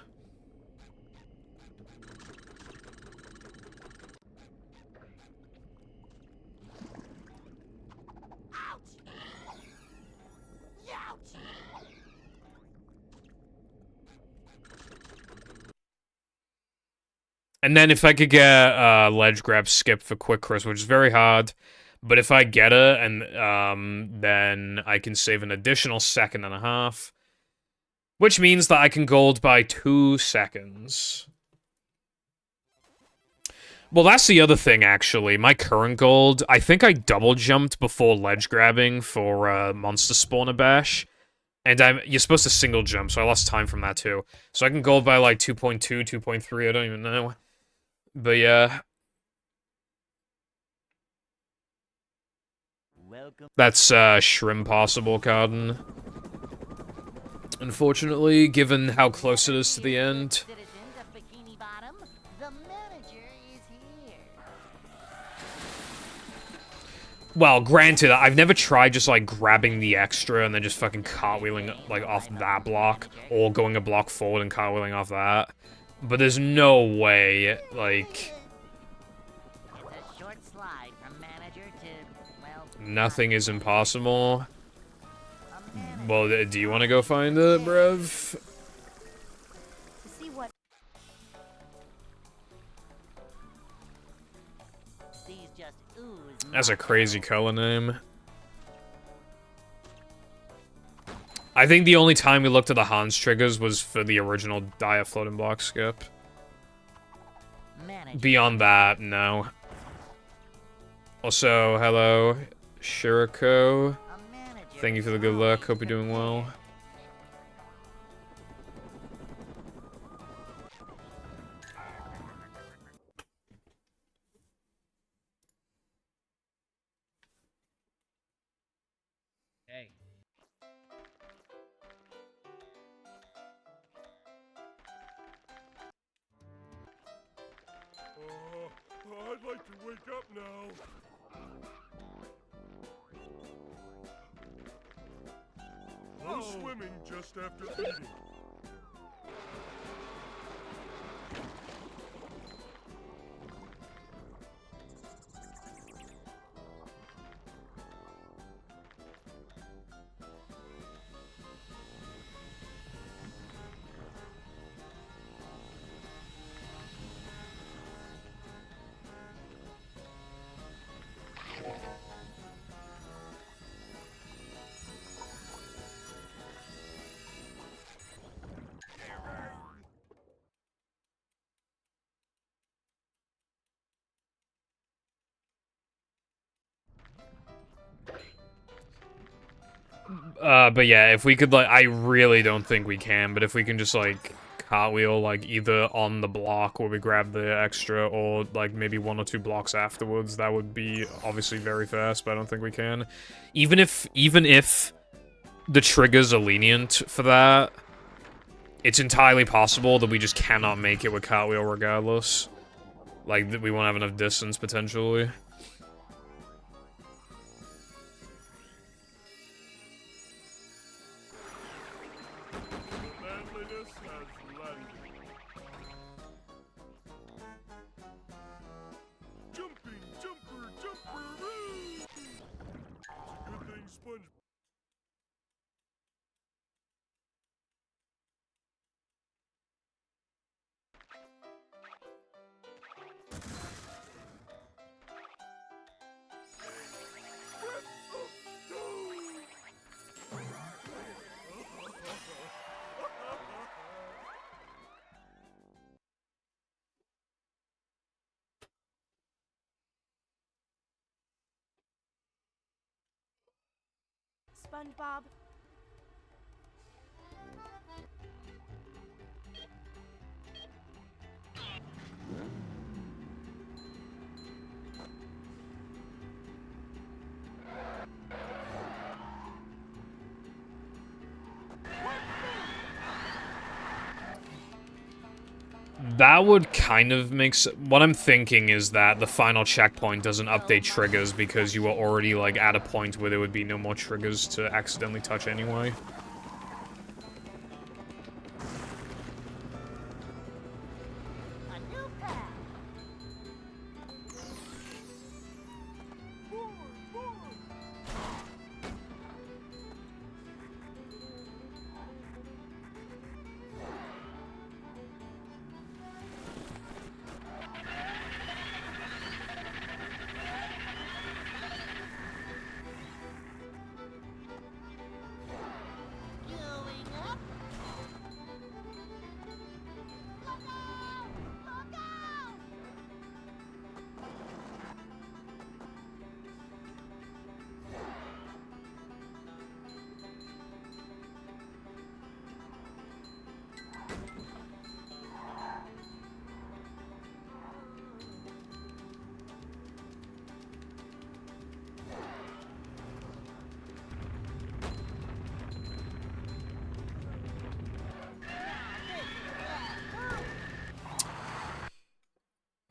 And then if I could get ledge grab skip for quick crisp, which is very hard, but if I get it, and then I can save an additional 1.5 seconds, Which means that I can gold by 2 seconds. Well, that's the other thing, actually. My current gold, I think I double jumped before ledge grabbing for monster spawner bash. And you're supposed to single jump, so I lost time from that too. So I can gold by like 2.2, 2.3, I don't even know. But yeah. Welcome. That's Shrimp Possible, Carden. Unfortunately, given how close it is to the end. Citizens of Bikini Bottom, the manager is here. Well, granted, I've never tried just, like, grabbing the extra and then just fucking cartwheeling, like, off that block, or going a block forward and cartwheeling off that. But there's no way, like... It's a short slide from manager to, well... Nothing is impossible. a manager. Well, do you want to go find it, bruv? To see what... These just ooze That's a crazy color name. I think the only time we looked at the Hans triggers was for the original Dire floating block skip. manager. Beyond that, no. Also, hello, Shiriko. A manager Thank you for the is good luck. always Hope you're doing well. Hey. I'd like to wake up now. No swimming just after eating. But yeah, if we could, like, I really don't think we can, but if we can just, like, cartwheel, like, either on the block where we grab the extra, or, like, maybe 1 or 2 blocks afterwards, that would be obviously very fast, but I don't think we can. Even if the triggers are lenient for that, it's entirely possible that we just cannot make it with cartwheel regardless. Like, that we won't have enough distance, potentially. Manliness has landed. Jumping, jumper, it's a good thing Sponge. SpongeBob. That would kind of make what I'm thinking is that the final checkpoint doesn't update triggers because you were already, like, at a point where there would be no more triggers to accidentally touch anyway. A new path.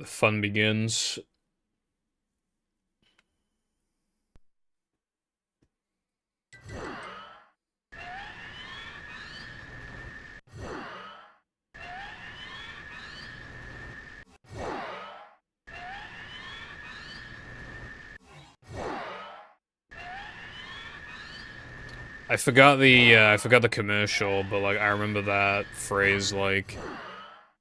The fun begins. I forgot the commercial, but like I remember that phrase like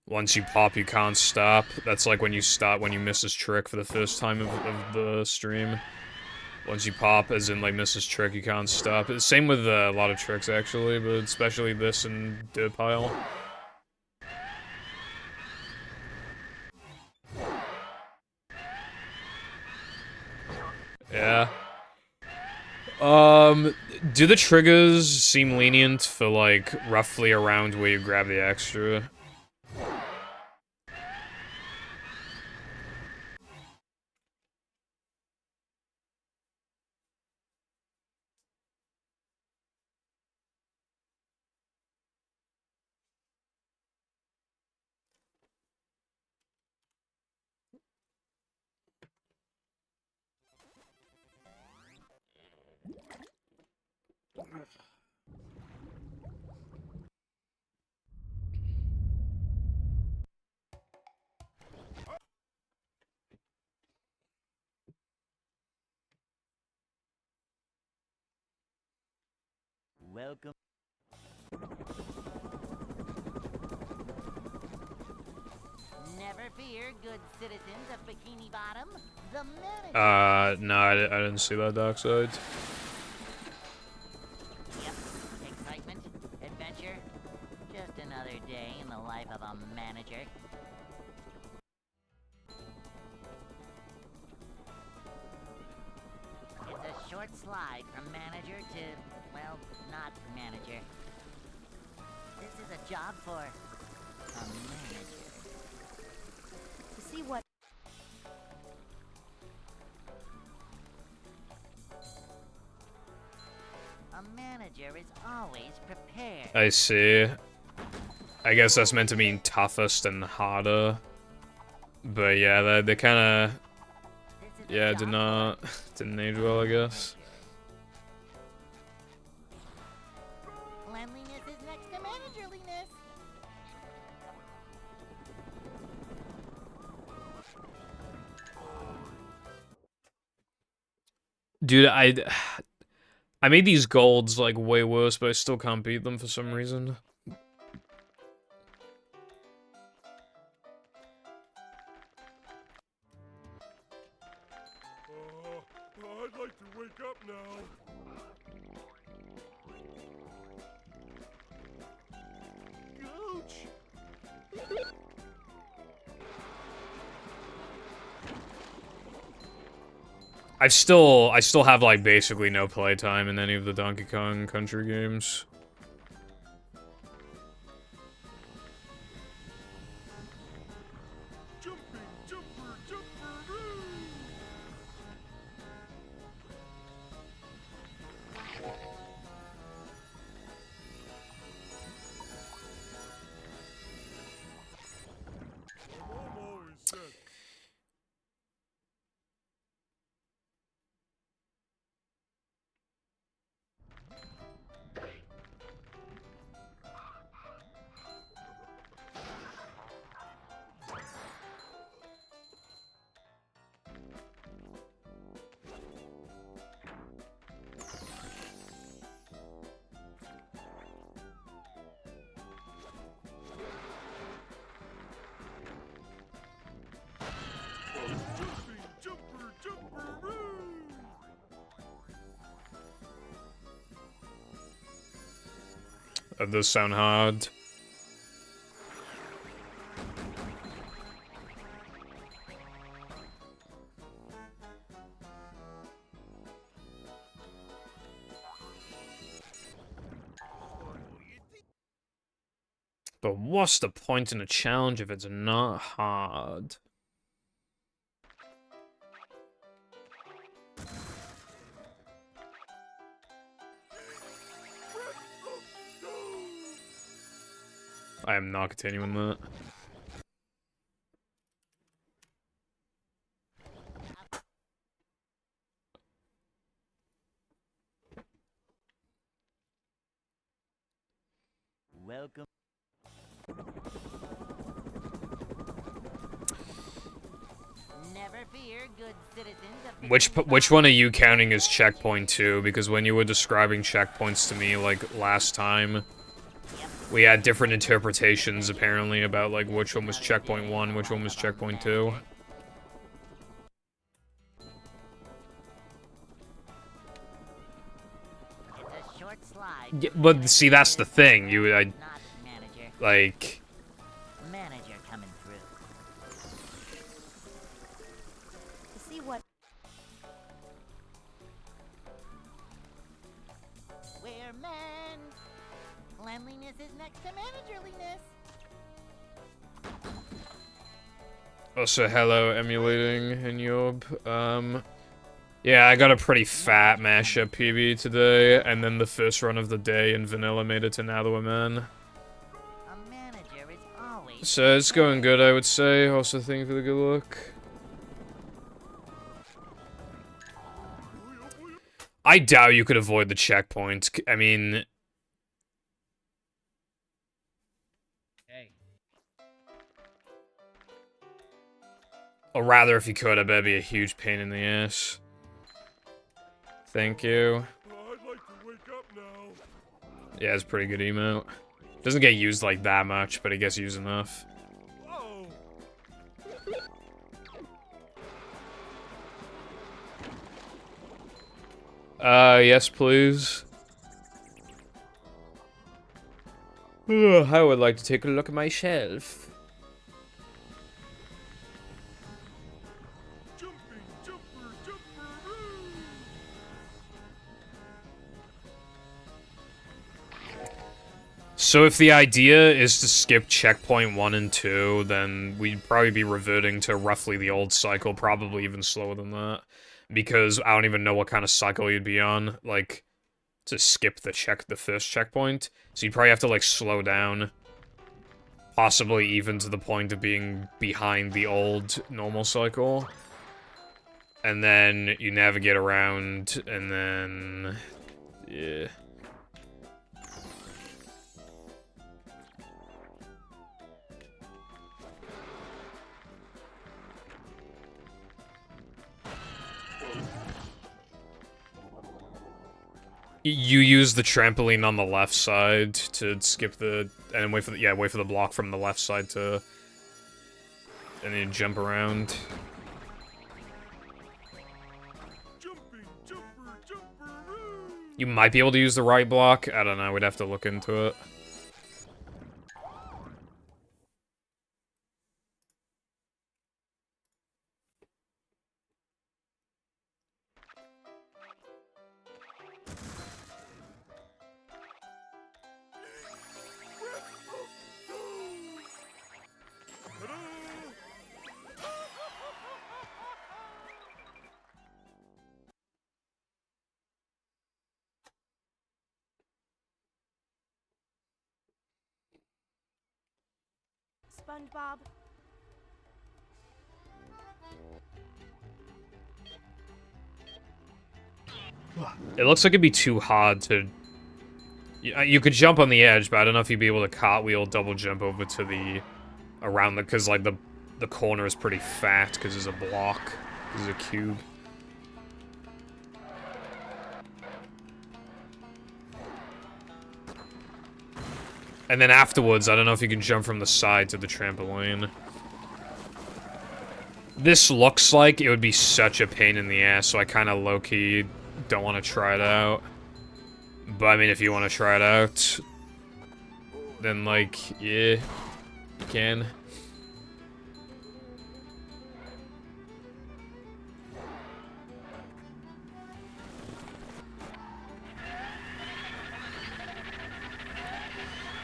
once you pop you can't stop. That's like when you stop when you miss his trick for the first time of the stream. Once you pop, as in like miss his trick, you can't stop. It's same with a lot of tricks actually, but especially this and Dirt Pile. Yeah. Do the triggers seem lenient for like roughly around where you grab the extra? Welcome. Never fear, good citizens of Bikini Bottom. The manager. No, I didn't see that, Darkseid. Yep. Excitement, adventure. Just another day in the life of a manager. It's a short slide from manager to, well, not manager. This is a job for a manager. To see what A manager is always prepared. I see. I guess that's meant to mean toughest and harder. But yeah, they kind of, This is a yeah, job didn't age well, I guess. Cleanliness is next to managerliness. Dude, I made these golds like way worse, but I still can't beat them for some reason. I'd like to wake up now. Gooch! I still have like basically no playtime in any of the Donkey Kong Country games. Jumping, jumper, jumperoo! Mom always said, jumping, jumper, jumperoo! That does sound hard. But what's the point in a challenge if it's not hard? I am not continuing that. welcome. Never fear, good citizens of the Which one are you counting as checkpoint 2? Because when you were describing checkpoints to me, like, last time, we had different interpretations, apparently, about, like, which one was checkpoint 1, which one was checkpoint 2. It's a short slide. Yeah, but, see, that's the thing, Not manager. like... Manager coming through. To see what We're men. Cleanliness is next to managerliness. Also, hello, emulating in Yob. Yeah, I got a pretty fat mashup PB today, and then the first run of the day in vanilla made it to Now That We're Men. A manager is always. So it's going good, I would say. Also, thank you for the good look. I doubt you could avoid the checkpoint. I mean... Or rather, if you could, I bet it'd be a huge pain in the ass. Thank you. I'd like to wake up now. Yeah, it's a pretty good emote. Doesn't get used like that much, but it gets used enough. Whoa! Yes, please. I would like to take a look at my shelf. Jumping, jumper, jumper, So if the idea is to skip checkpoint 1 and 2, then we'd probably be reverting to roughly the old cycle, probably even slower than that. Because I don't even know what kind of cycle you'd be on, like, to skip the first checkpoint. So you'd probably have to, like, slow down. Possibly even to the point of being behind the old normal cycle. And then you navigate around, and then... yeah. You use the trampoline on the left side to skip the... and wait for the... yeah, wait for the block from the left side to... and then you jump around. jumping, jumper, jumper, You might be able to use the right block. I don't know, we'd have to look into it. SpongeBob. It looks like it'd be too hard to... you could jump on the edge, but I don't know if you'd be able to cartwheel double jump over to the... around the... because, like, the corner is pretty fat, because there's a block. There's a cube. And then afterwards, I don't know if you can jump from the side to the trampoline. This looks like it would be such a pain in the ass, so I kind of low-key don't want to try it out. But, I mean, if you want to try it out, then, like, yeah, you can.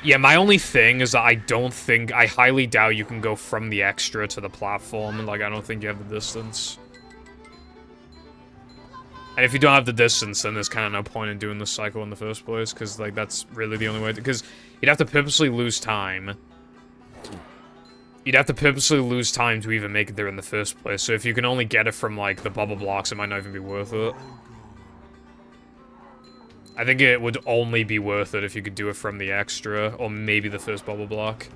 Yeah, my only thing is that I highly doubt you can go from the extra to the platform. Like, I don't think you have the distance. And if you don't have the distance, then there's kind of no point in doing the cycle in the first place, because, like, that's really the only way, because you'd have to purposely lose time. You'd have to purposely lose time to even make it there in the first place, so if you can only get it from, like, the bubble blocks, it might not even be worth it. I think it would only be worth it if you could do it from the extra, or maybe the first bubble block.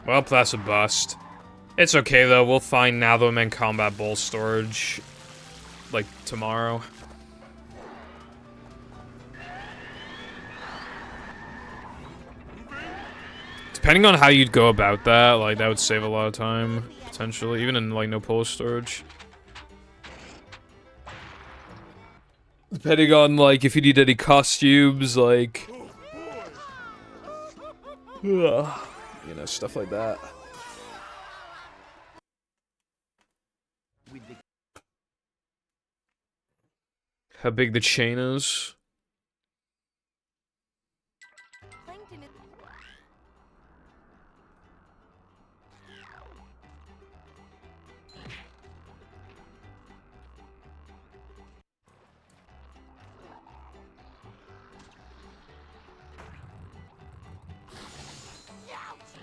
Well, that's a bust. It's okay, though. We'll find Natherman combat bowl storage, like, tomorrow. Depending on how you'd go about that, like, that would save a lot of time, potentially, even in, like, no pull storage. Depending on, like, if you need any costumes, like... you know, stuff like that. How big the chain is. Plankton is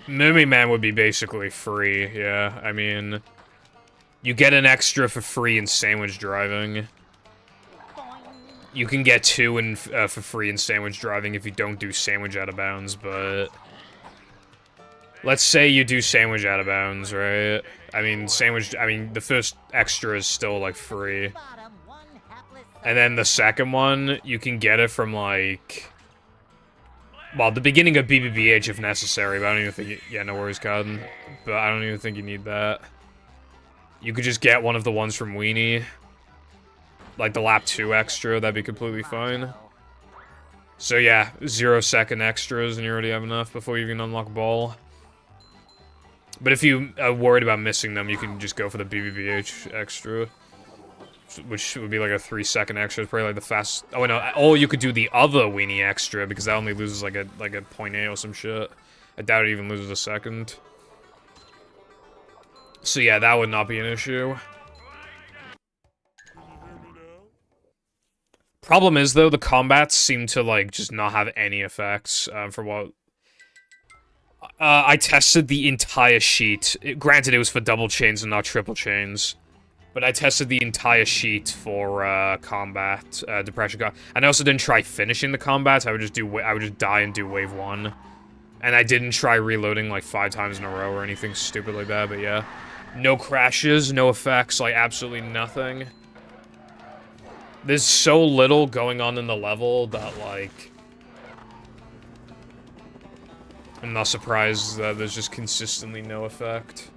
Mermaid Man would be basically free, yeah. I mean, you get an extra for free in sandwich driving. You can get 2 in, for free in sandwich driving if you don't do sandwich out of bounds, but... Let's say you do sandwich out of bounds, right? I mean, the first extra is still, like, free. And then the second one, you can get it from, like... Well, the beginning of BBBH if necessary, but I don't even think yeah, no worries, Cotton. But I don't even think you need that. You could just get one of the ones from Weenie. Like the lap 2 extra, that'd be completely fine. So yeah, 0-second extras and you already have enough before you even unlock ball. But if you are worried about missing them, you can just go for the BBBH extra. Which would be like a 3-second extra. It's probably like the fast. Oh no! Or you could do the other weenie extra because that only loses like a 0.8 or some shit. I doubt it even loses a second. So yeah, that would not be an issue. Problem is though, the combats seem to like just not have any effects for what. I tested the entire sheet. Granted, it was for double chains and not triple chains. But I tested the entire sheet for combat, depression. And I also didn't try finishing the combats. I would just die and do wave 1. And I didn't try reloading like 5 times in a row or anything stupid like that. But yeah, no crashes, no effects, like absolutely nothing. There's so little going on in the level that like I'm not surprised that there's just consistently no effect.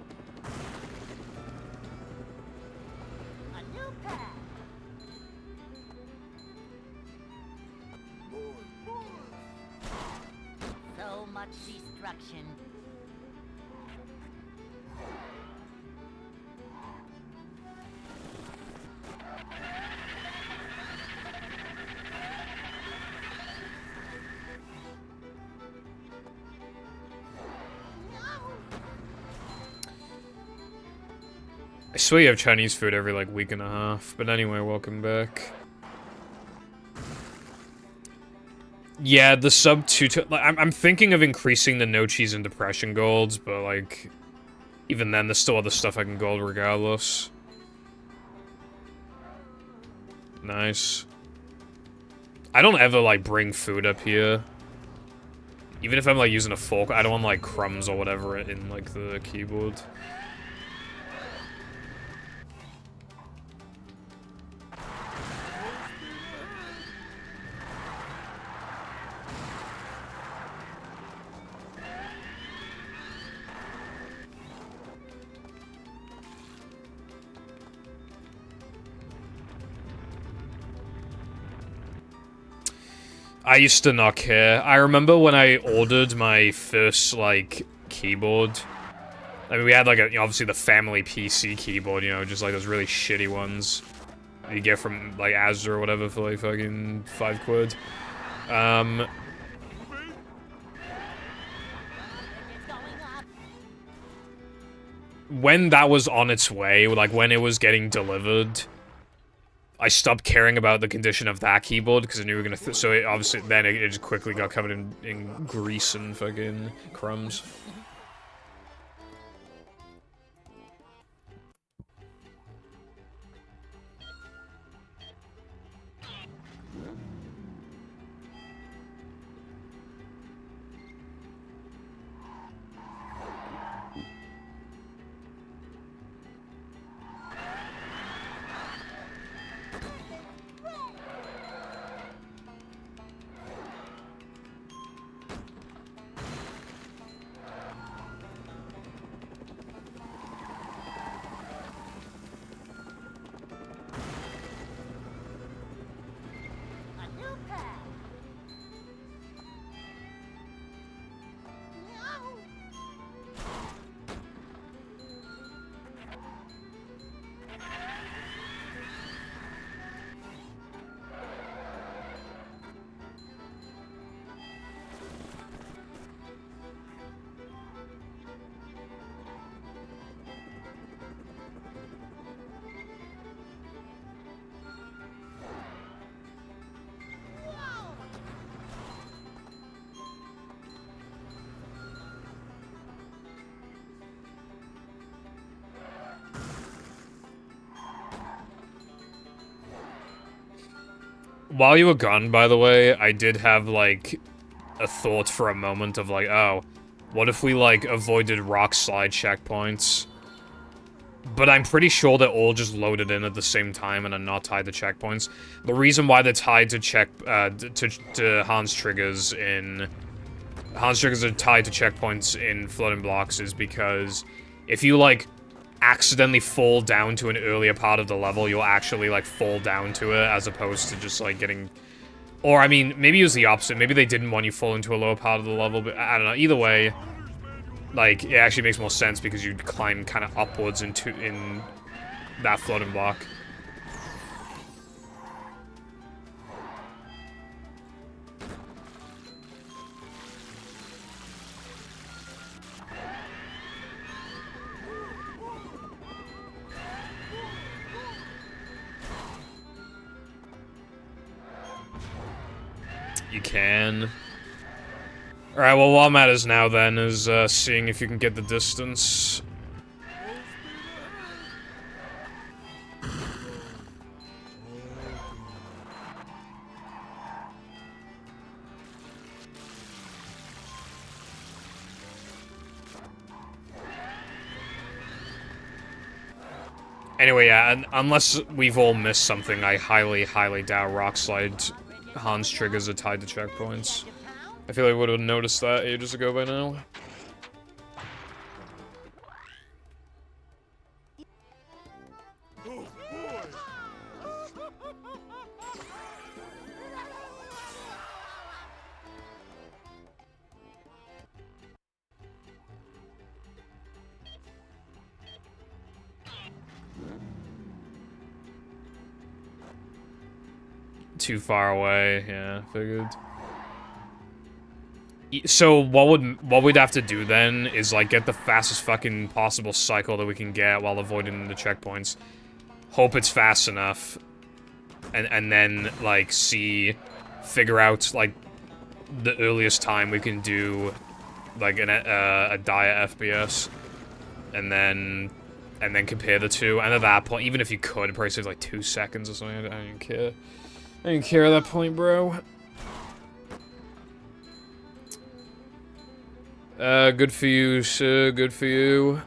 Destruction. I swear you have Chinese food every like week and a half. But anyway, welcome back. Yeah, the sub 2... Like, I'm thinking of increasing the no cheese and depression golds, but, like... Even then, there's still other stuff I can gold regardless. Nice. I don't ever, like, bring food up here. Even if I'm, like, using a fork, I don't want, like, crumbs or whatever in, like, the keyboard. I used to not care. I remember when I ordered my first, like, keyboard. I mean, we had, like, obviously the family PC keyboard, you know, just, like, those really shitty ones. you get from, like, Asda or whatever for, like, fucking 5 quid. It's going up. When that was on its way, like, when it was getting delivered, I stopped caring about the condition of that keyboard, because I knew we were gonna, so it obviously, then it just quickly got covered in grease and fucking crumbs. A new pad. No. While you were gone, by the way, I did have, like, a thought for a moment of, like, oh, what if we, like, avoided rock slide checkpoints? But I'm pretty sure they're all just loaded in at the same time and are not tied to checkpoints. The reason why they're tied to to Hans triggers in... Hans triggers are tied to checkpoints in floating blocks is because if you, like, accidentally fall down to an earlier part of the level, you'll actually, like, fall down to it, as opposed to just, like, getting... Or, I mean, maybe it was the opposite. Maybe they didn't want you fall into a lower part of the level, but I don't know. Either way, like, it actually makes more sense because you climb kind of upwards in that floating block. You can. Alright, well, what matters now, then, is, seeing if you can get the distance. Anyway, yeah, unless we've all missed something, I highly, highly doubt Rock Slide Hans triggers are tied to checkpoints. I feel like I would have noticed that ages ago by now. Oh, boy! Too far away, yeah, figured. So what we'd have to do then is like get the fastest fucking possible cycle that we can get while avoiding the checkpoints. Hope it's fast enough, and then like figure out like the earliest time we can do like a Dia FPS, and then compare the two. And at that point, even if you could, it probably saves like 2 seconds or something. I don't even care. I don't care at that point, bro. Good for you, sir. Good for you.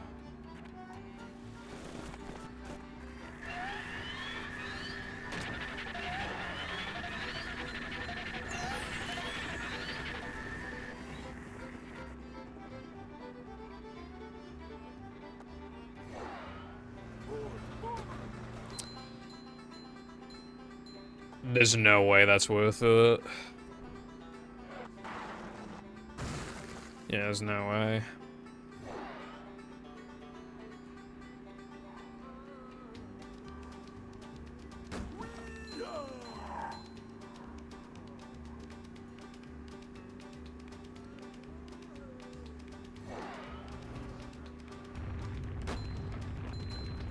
There's no way that's worth it. Yeah, there's no way.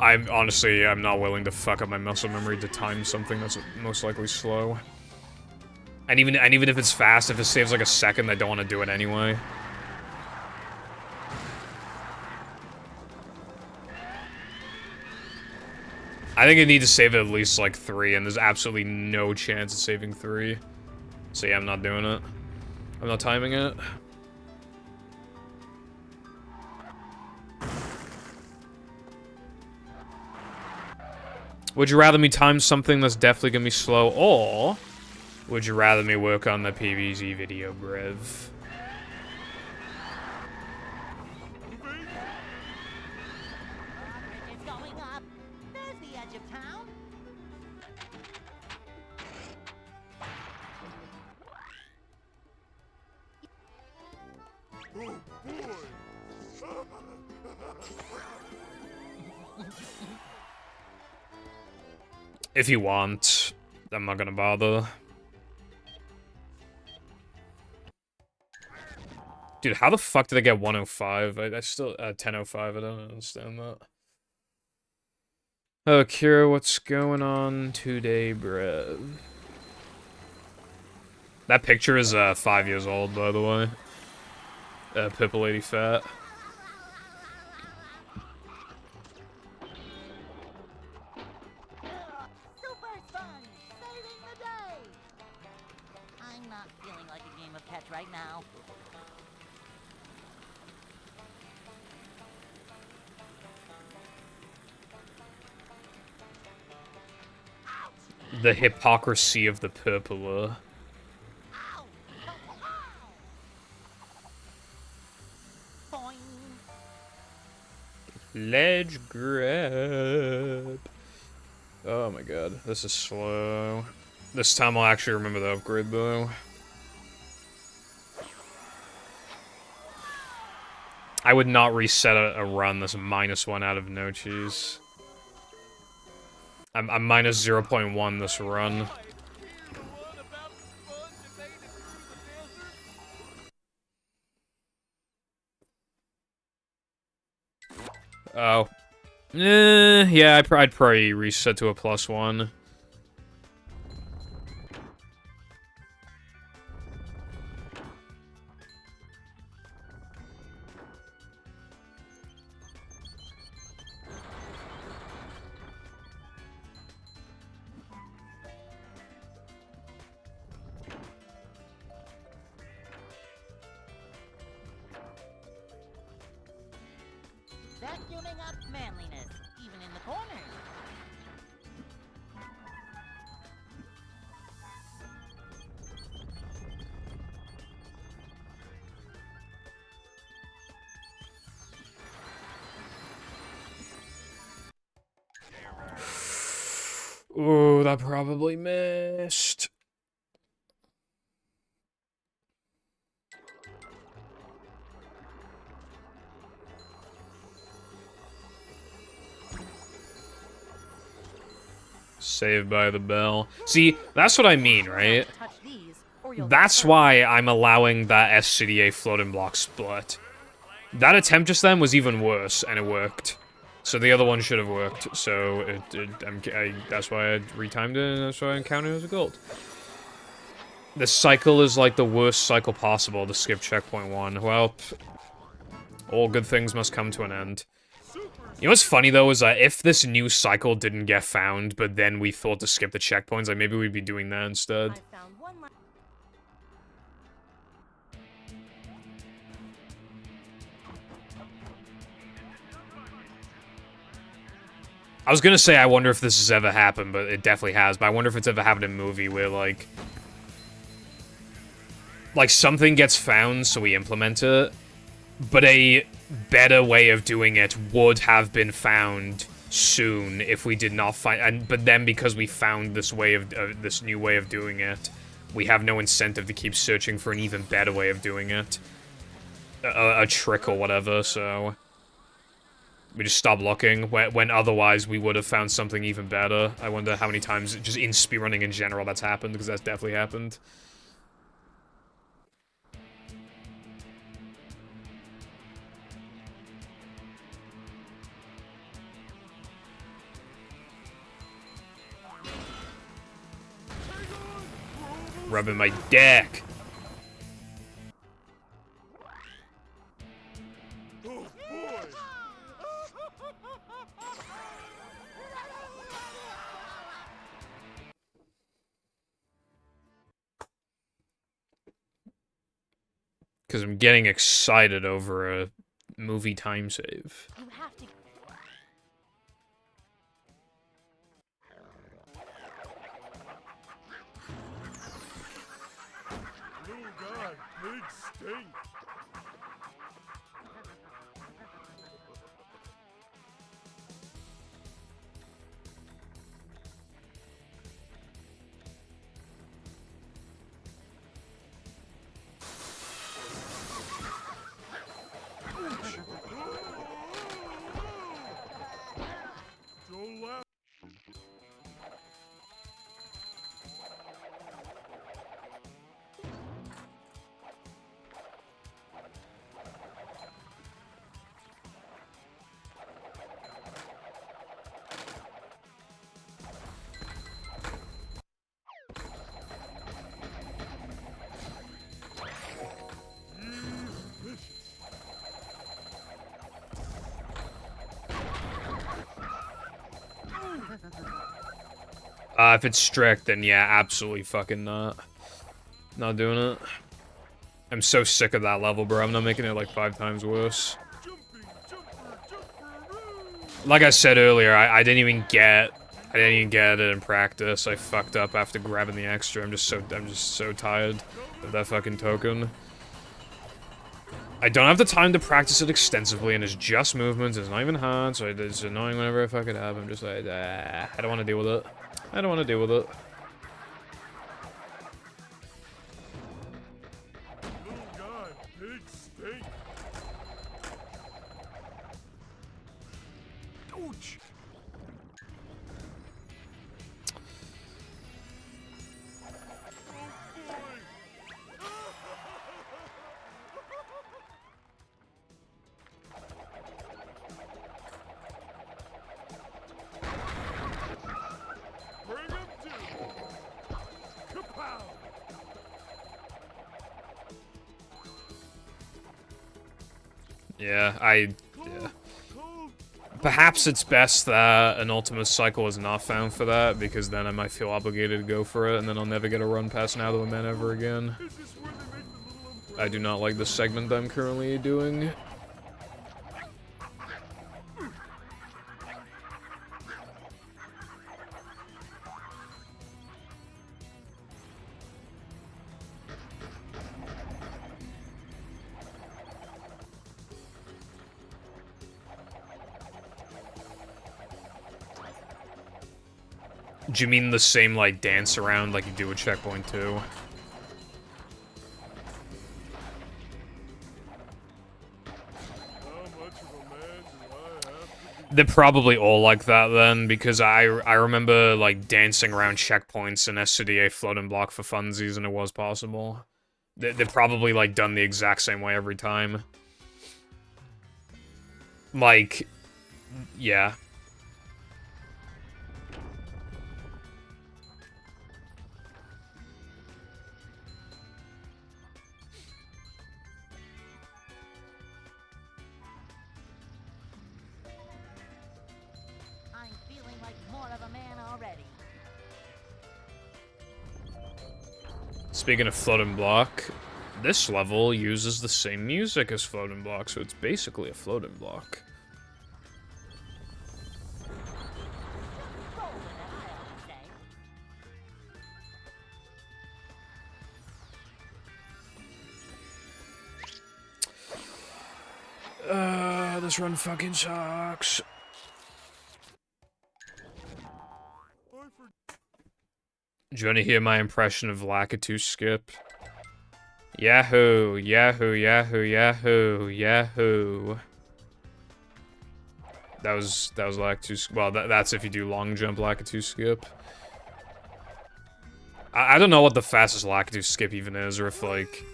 I'm not willing to fuck up my muscle memory to time something that's most likely slow. And even if it's fast, if it saves like a second, I don't want to do it anyway. I think I need to save at least like 3, and there's absolutely no chance of saving 3. So yeah, I'm not doing it. I'm not timing it. Would you rather me time something that's definitely gonna be slow, or would you rather me work on the PvZ video, Brev? It's going up. There's the edge of town. Oh boy! If you want, I'm not gonna bother. Dude, how the fuck did I get 105? I still 1005. I don't understand that. Oh, Kira, what's going on today, bruh? That picture is 5 years old, by the way. Purple Lady Fat. Super Sponge, saving the day. I'm not feeling like a game of catch right now. The hypocrisy of the purpler. Ow! Boing. Ledge grab. Oh my god, this is slow. This time I'll actually remember the upgrade though. I would not reset a run that's -1 out of no cheese. I'm minus 0.1 this run. Oh. Yeah, I'd probably reset to a +1. Vacuuming up manliness, even in the corners. Ooh, that probably missed. Saved by the bell. See, that's what I mean, right? That's why I'm allowing that SCDA floating block split. That attempt just then was even worse, and it worked. So the other one should have worked. So that's why I retimed it, and that's why I counted it as a gold. The cycle is like the worst cycle possible to skip checkpoint 1. Well, all good things must come to an end. You know what's funny though is that if this new cycle didn't get found, but then we thought to skip the checkpoints, like maybe we'd be doing that instead. I was gonna say I wonder if this has ever happened, but it definitely has. But I wonder if it's ever happened in a movie where like something gets found, so we implement it, but a better way of doing it would have been found soon if we did not find. But then because we found this way of this new way of doing it, we have no incentive to keep searching for an even better way of doing it, a trick or whatever. So we just stop looking when otherwise we would have found something even better. I wonder how many times just in speedrunning in general that's happened, because that's definitely happened. rubbing my dick. Oh boy! Because I'm getting excited over a movie time save. You have to. Little guy, big stink. Don't laugh. If it's strict, then yeah, absolutely fucking not. Not doing it. I'm so sick of that level, bro. I'm not making it like 5 times worse. Jumping, jumper, Like I said earlier, I didn't even get it in practice. I fucked up after grabbing the extra. I'm just so tired of that fucking token. I don't have the time to practice it extensively, and it's just movements. It's not even hard, so it's annoying whenever I fuck it up. I'm just like, I don't want to deal with it. I don't want to deal with it. little guy, big stink. Ouch! Bring him to! Kapow! Yeah, Cold! Perhaps it's best that an ultimate cycle is not found for that, because then I might feel obligated to go for it, and then I'll never get a run past Now the Man ever again. Is this where they make the little umbrella? I do not like the segment that I'm currently doing. Do you mean the same, like, dance around like you do with Checkpoint 2? How much of a man do I have to be? They're probably all like that then, because I remember, like, dancing around checkpoints in SCDA floating block for funsies, and it was possible. They're probably, like, done the exact same way every time. Like, yeah. I'm feeling like more of a man already. Speaking of floating block, this level uses the same music as floating block, so it's basically a floating block. Bolder than I always say. This run fucking sucks. I forgot. Do you want to hear my impression of Lakitu skip? Yahoo, Yahoo, Yahoo, Yahoo, Yahoo. That was Lakitu. Well, that's if you do long jump Lakitu skip. I don't know what the fastest Lakitu skip even is, or if like,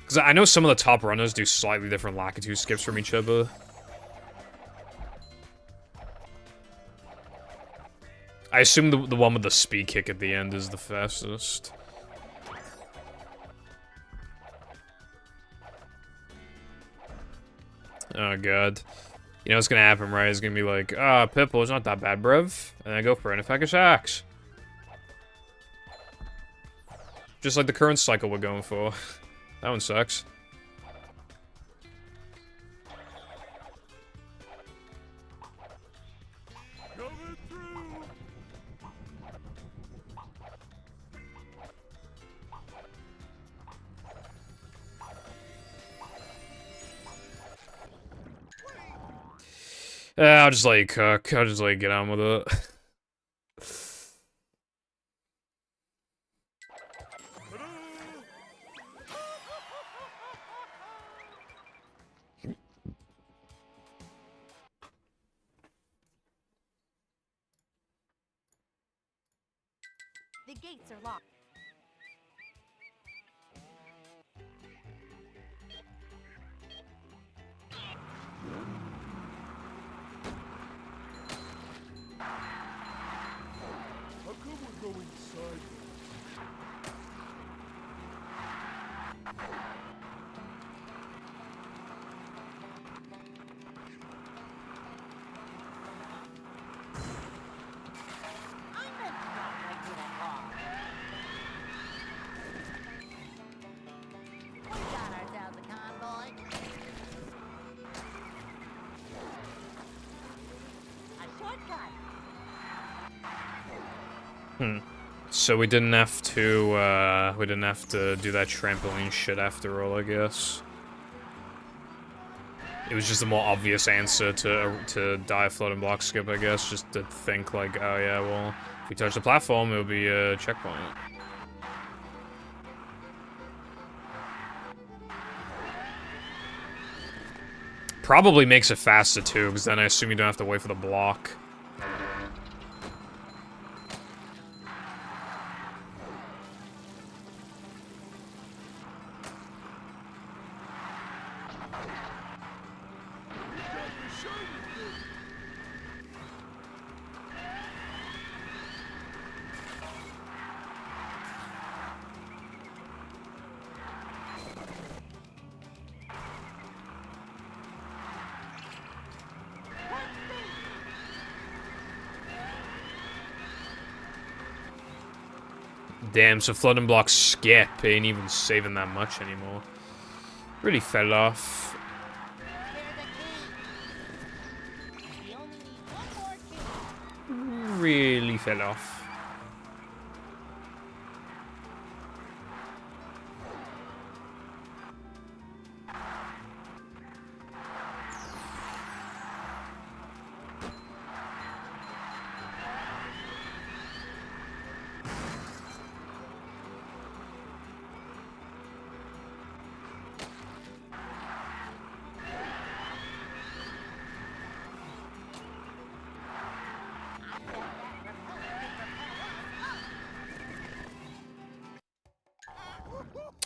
because I know some of the top runners do slightly different Lakitu skips from each other. I assume the one with the speed kick at the end is the fastest. Oh god. You know what's gonna happen, right? It's gonna be like, ah, Pipple, it's not that bad, bruv. And I go for an effective axe. Just like the current cycle we're going for. That one sucks. Coming through. I'll just let you cook. I'll just let you get on with it. The gates are locked. How come we're going sideways? I meant to go right through that wall. We got ourselves a convoy. A shortcut. So we didn't have to do that trampoline shit after all, I guess. It was just a more obvious answer to die a floating block skip, I guess, just to think like, oh yeah, well, if we touch the platform, it'll be a checkpoint. Probably makes it faster too, because then I assume you don't have to wait for the block. Damn, so floating block skip ain't even saving that much anymore. Really fell off. There's a key. We only need one more key. Really fell off.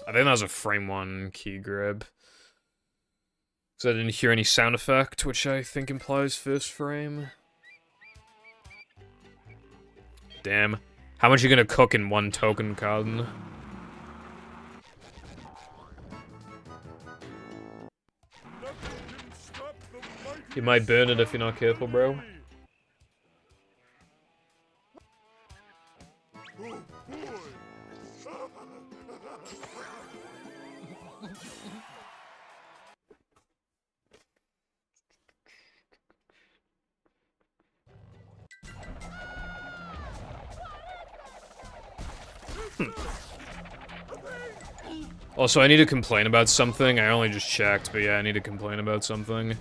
I think that was a frame 1 key grab. Because I didn't hear any sound effect, which I think implies first frame. Damn. How much are you gonna cook in one token, Cotton? Nothing can stop the mighty You might burn it if you're not careful, bro. Oh boy! Also, I need to complain about something. I only just checked, but yeah, I need to complain about something.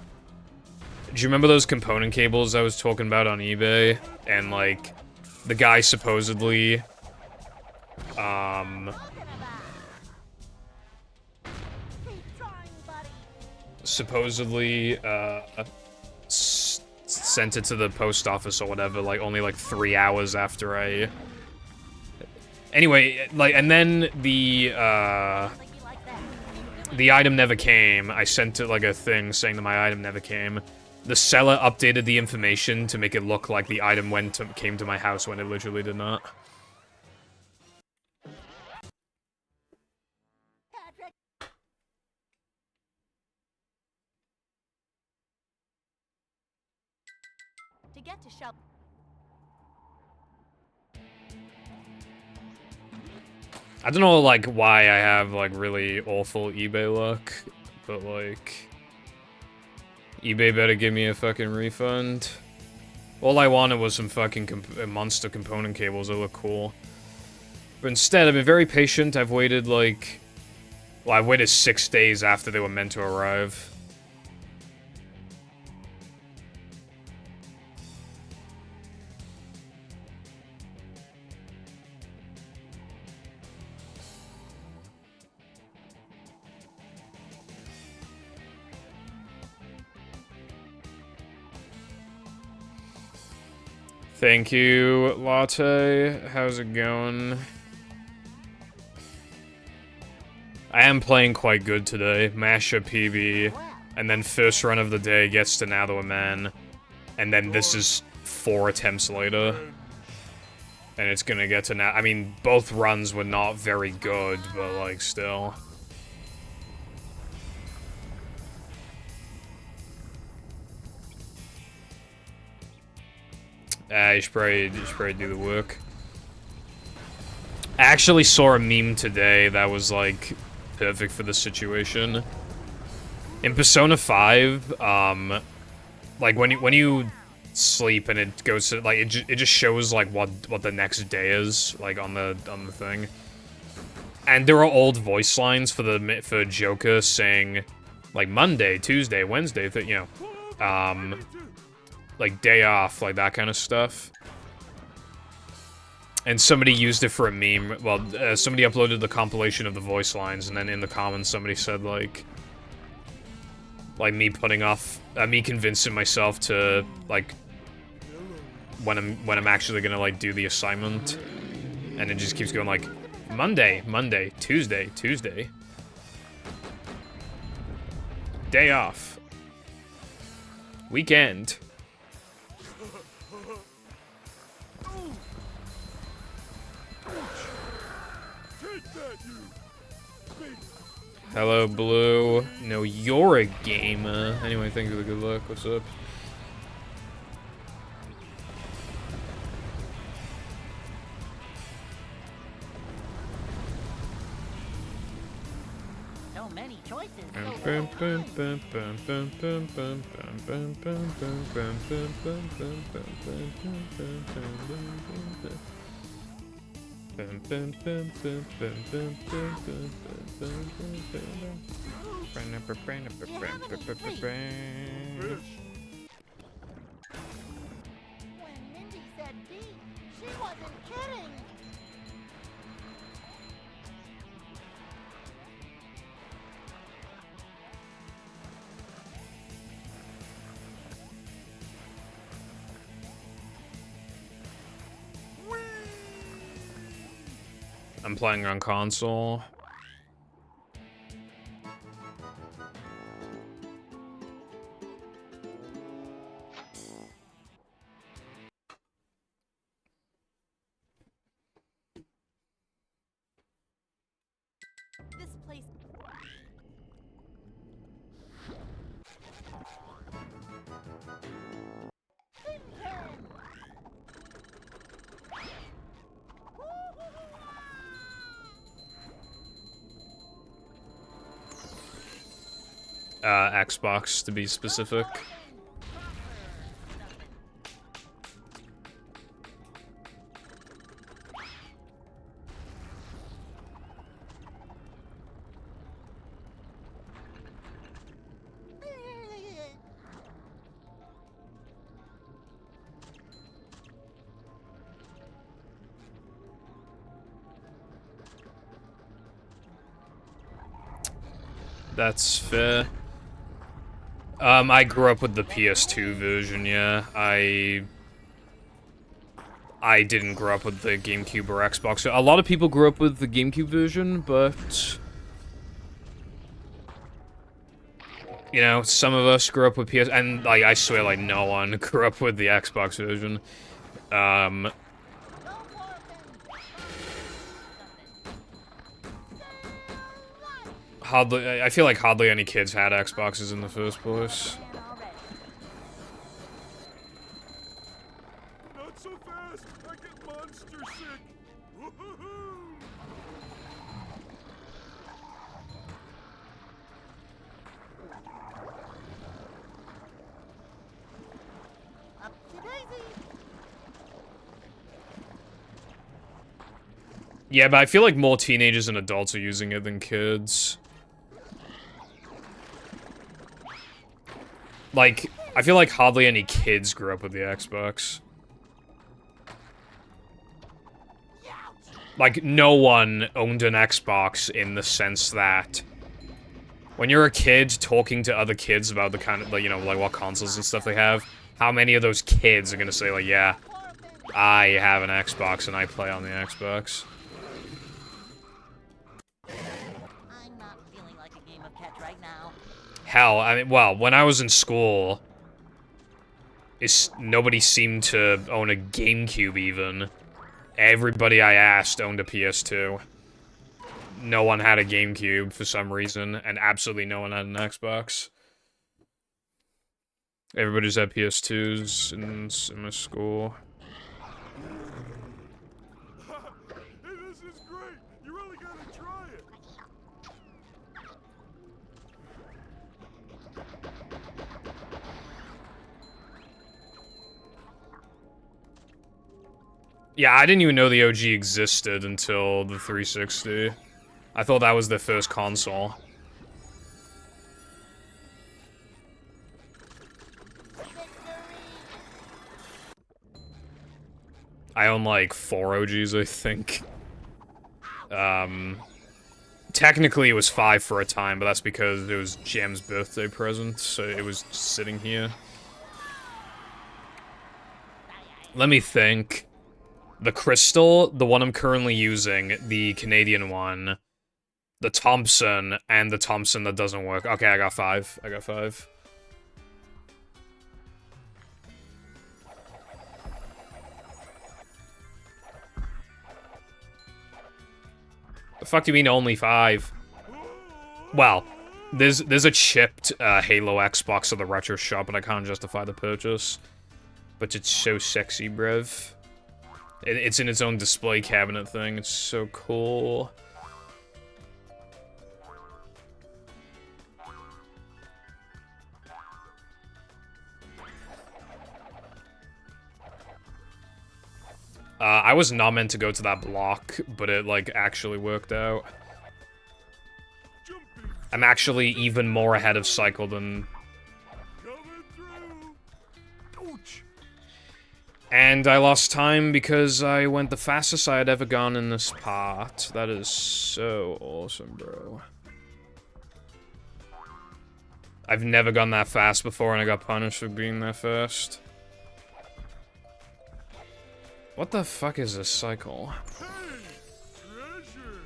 Do you remember those component cables I was talking about on eBay? And, like, the guy supposedly, sent it to the post office or whatever, like, only, like, 3 hours after I... Anyway, like, and then the item never came. I sent it, like, a thing saying that my item never came. The seller updated the information to make it look like the item came to my house when it literally did not. get to shell. I don't know, like, why I have, like, really awful eBay luck, but, like, eBay better give me a fucking refund. All I wanted was some fucking monster component cables that look cool. But instead, I've been very patient. I've waited, like... Well, I waited 6 days after they were meant to arrive. Thank you, Latte. How's it going? I am playing quite good today. Masha PB. And then first run of the day gets to Now a Man. And then this is 4 attempts later. And it's gonna get to now. I mean, both runs were not very good, but like, still. You should probably do the work. I actually saw a meme today that was, like, perfect for the situation. In Persona 5, like, when you sleep and it goes to, like, it just shows, like, what the next day is, like, on the thing. And there are old voice lines for Joker saying, like, Monday, Tuesday, Wednesday, you know, like, day off, like, that kind of stuff. And somebody used it for a meme. Well, somebody uploaded the compilation of the voice lines, and then in the comments somebody said, like me putting off, me convincing myself to, like, when I'm actually gonna, like, do the assignment. And it just keeps going, like, Monday, Monday, Tuesday, Tuesday. Day off. Weekend. Hello, Blue. No, you're a gamer. Anyway, thank you for the good luck. What's up? So many choices. When Mindy said D, she wasn't kidding. I'm playing on console. This place. Xbox to be specific. That's fair. I grew up with the PS2 version, yeah. I didn't grow up with the GameCube or Xbox. A lot of people grew up with the GameCube version, but... You know, some of us grew up with PS... And, like, I swear, like, no one grew up with the Xbox version. I feel like hardly any kids had Xboxes in the first place. Yeah, but I feel like more teenagers and adults are using it than kids. Like, I feel like hardly any kids grew up with the Xbox. Like, no one owned an Xbox in the sense that when you're a kid talking to other kids about the kind of, like, you know, like what consoles and stuff they have, how many of those kids are gonna say, like, yeah, I have an Xbox and I play on the Xbox? I'm not feeling like a game of catch right now. Hell, I mean, well, when I was in school, nobody seemed to own a GameCube even. Everybody I asked owned a PS2. No one had a GameCube for some reason, and absolutely no one had an Xbox. Everybody's had PS2s in my school. Hey, this is great. You really gotta try it. Yeah, I didn't even know the OG existed until the 360. I thought that was the first console. I own like 4 OGs, I think. Technically it was 5 for a time, but that's because it was Jam's birthday present, so it was sitting here. Let me think. The Crystal, the one I'm currently using, the Canadian one, the Thompson, and the Thompson that doesn't work. Okay, I got 5. I got 5. The fuck do you mean only 5? Well, there's a chipped Halo Xbox at the retro shop, but I can't justify the purchase. But it's so sexy, bruv. It's in its own display cabinet thing. It's so cool. I was not meant to go to that block, but it, like, actually worked out. I'm actually even more ahead of cycle than... And I lost time because I went the fastest I had ever gone in this part. That is so awesome, bro. I've never gone that fast before and I got punished for being that fast. What the fuck is this cycle? Hey, treasure.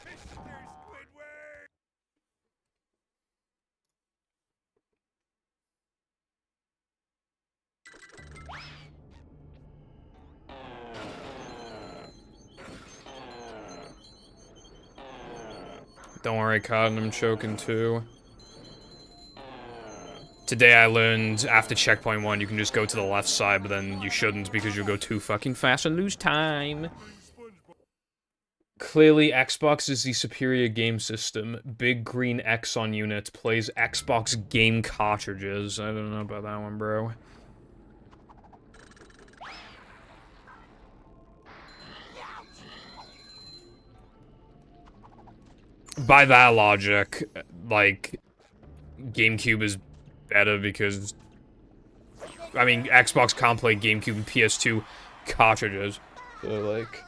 Mr. Squidward. Don't worry, Cotton, I'm choking too. Today I learned after checkpoint 1 you can just go to the left side, but then you shouldn't because you'll go too fucking fast and lose time. Clearly, Xbox is the superior game system. Big green X on unit plays Xbox game cartridges. I don't know about that one, bro. By that logic, like, GameCube is better because, I mean, Xbox can't play GameCube and PS2 cartridges. So, like,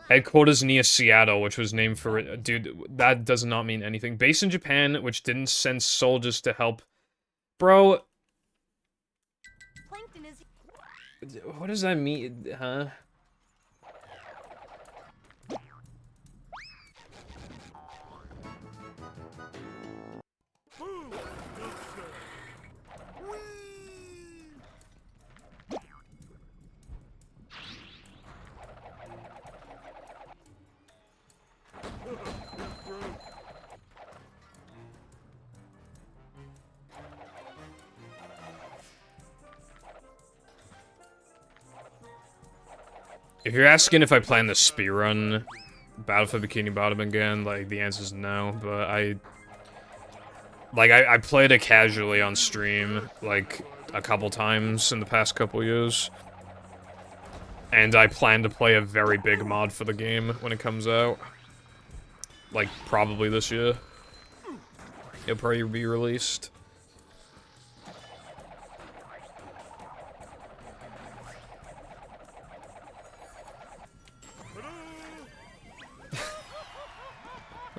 headquarters near Seattle, which was named for it. Dude, that does not mean anything. Base in Japan, which didn't send soldiers to help. Bro. What does that mean, huh? If you're asking if I plan the speedrun, Battlefield Bikini Bottom again? Like, the answer's no, but I played it casually on stream, like, a couple times in the past couple years. And I plan to play a very big mod for the game when it comes out. Like, probably this year. It'll probably be released.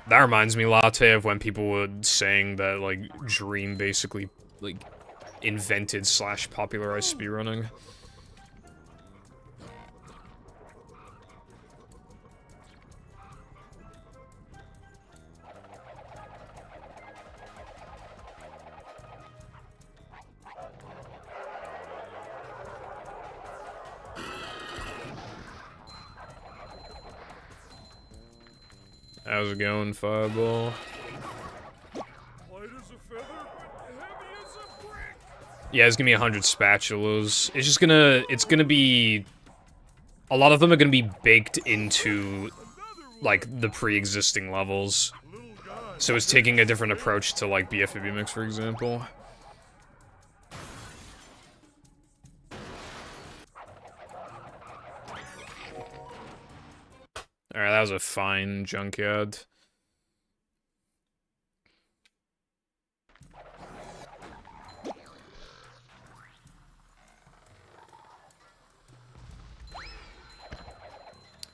That reminds me, Latte, of when people were saying that, like, Dream basically, like, invented / popularized speedrunning. How's it going, Fireball? Light as a feather, heavy as a brick. Yeah, it's gonna be 100 spatulas. It's just gonna be... A lot of them are gonna be baked into, like, the pre-existing levels. So it's taking a different approach to, like, BFB Mix, for example. Alright, that was a fine junkyard.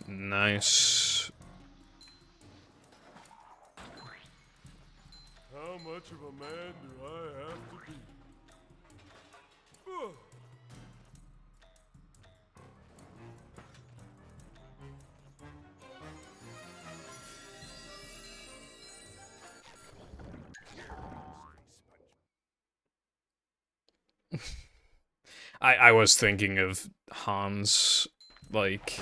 Nice. How much of a man do I have to be? Ugh. I was thinking of Hans, like...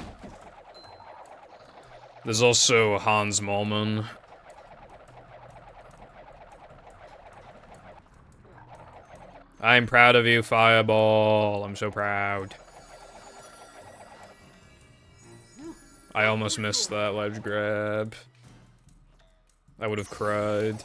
There's also Hans Mollman. I'm proud of you, Fireball. I'm so proud. I almost missed that ledge grab. I would have cried.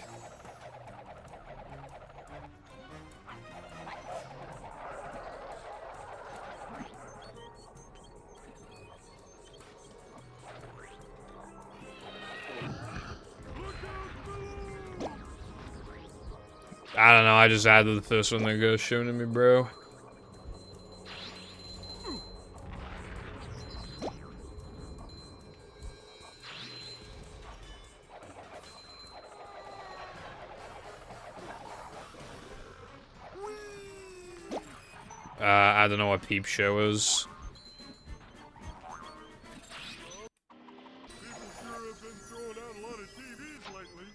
I don't know, I just added the first one that goes shooting at me, bro. I don't know what Peep Show is. People sure have been throwing out a lot of TVs lately.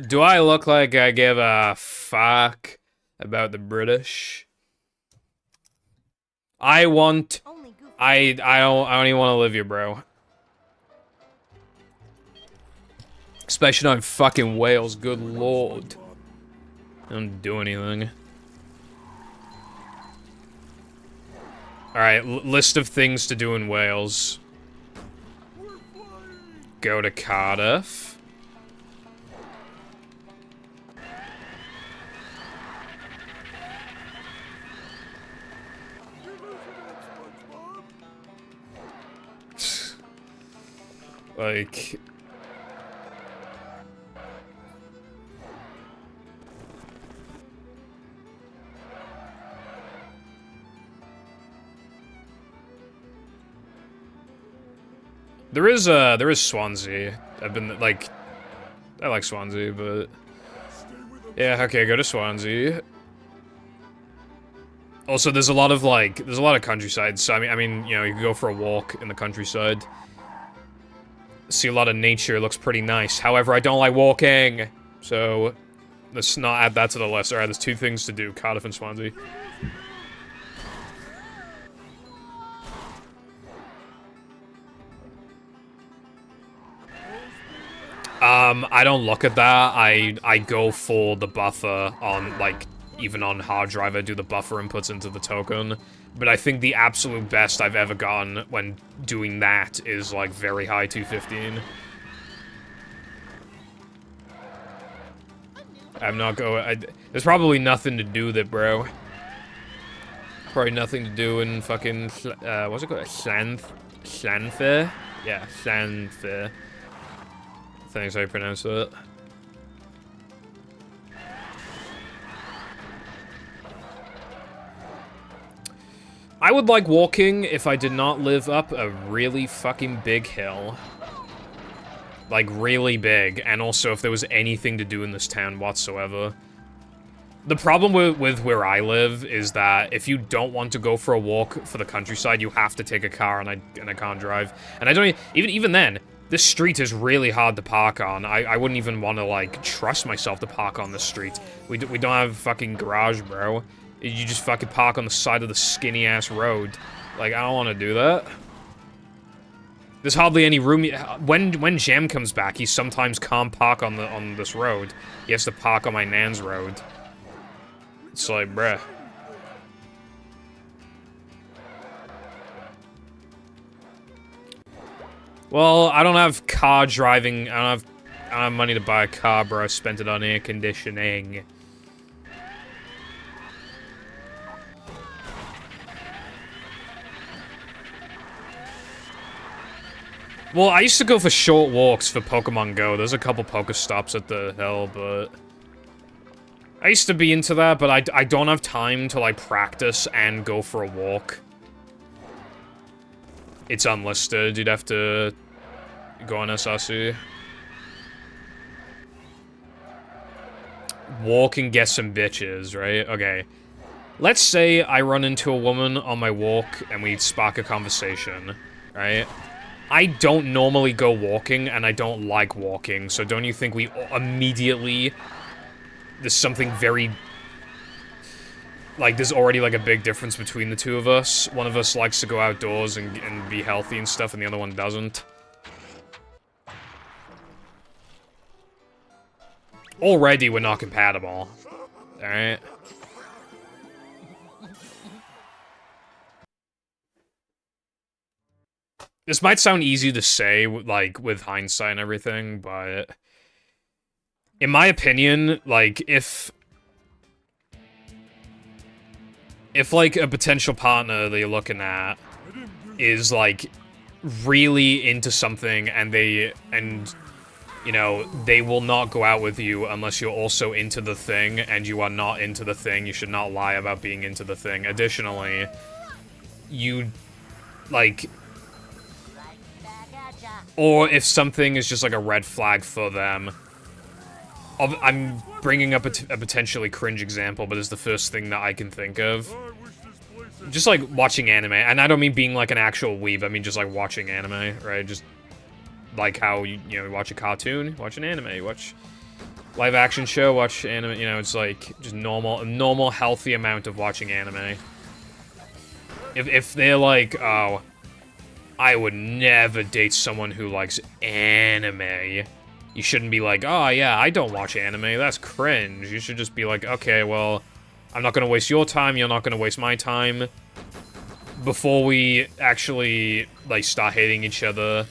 Do I look like I give a fuck about the British? I don't even want to live here, bro. Especially not in fucking Wales, good lord. I don't do anything. Alright, list of things to do in Wales. Go to Cardiff. Like... There is Swansea. I've been, like... I like Swansea, but... Yeah, okay, go to Swansea. Also, there's a lot of, like, there's a lot of countryside, so, I mean, you know, you can go for a walk in the countryside. See a lot of nature, it looks pretty nice. However, I don't like walking, so let's not add that to the list. Alright, there's 2 things to do, Cardiff and Swansea. I don't look at that. I go for the buffer on, like, even on hard drive, I do the buffer inputs into the token. But I think the absolute best I've ever gotten when doing that is, like, very high 215. I'm not going... there's probably nothing to do with it, bro. Probably nothing to do in fucking... what's it called? Llanfair? Yeah, Llanfair. I think that's how you pronounce it. I would like walking if I did not live up a really fucking big hill. Like, really big. And also if there was anything to do in this town whatsoever. The problem with where I live is that if you don't want to go for a walk for the countryside, you have to take a car, and I can't drive. And I don't even then. This street is really hard to park on. I wouldn't even want to, like, trust myself to park on this street. We don't have a fucking garage, bro. You just fucking park on the side of the skinny-ass road. Like, I don't want to do that. There's hardly any room. When Jam comes back, he sometimes can't park on this road. He has to park on my nan's road. It's like, bruh. Well, I don't have car driving. I don't have money to buy a car, bro. I spent it on air conditioning. Well, I used to go for short walks for Pokemon Go. There's a couple Pokestops at the hill, but... I used to be into that, but I don't have time to, like, practice and go for a walk. It's unlisted. You'd have to go on SRC. Walk and get some bitches, right? Okay. Let's say I run into a woman on my walk and we spark a conversation, right? I don't normally go walking and I don't like walking, so don't you think we immediately... There's something very... Like, there's already, like, a big difference between the two of us. One of us likes to go outdoors and be healthy and stuff, and the other one doesn't. Already, we're not compatible. Alright? This might sound easy to say, like, with hindsight and everything, but... In my opinion, like, if, like, a potential partner that you're looking at is, like, really into something and you know, they will not go out with you unless you're also into the thing, and you are not into the thing, you should not lie about being into the thing. Additionally, you, like... Or if something is just, like, a red flag for them... I'm bringing up a potentially cringe example, but it's the first thing that I can think of. Just, like, watching anime. And I don't mean being, like, an actual weeb. I mean just, like, watching anime, right? Just, like, how, you know, you watch a cartoon, watch an anime, you watch live-action show, watch anime, you know, it's, like, just a normal, healthy amount of watching anime. If they're like, oh, I would never date someone who likes anime... You shouldn't be like, oh yeah, I don't watch anime, that's cringe. You should just be like, okay, well, I'm not gonna waste your time, you're not gonna waste my time. Before we actually, like, start hating each other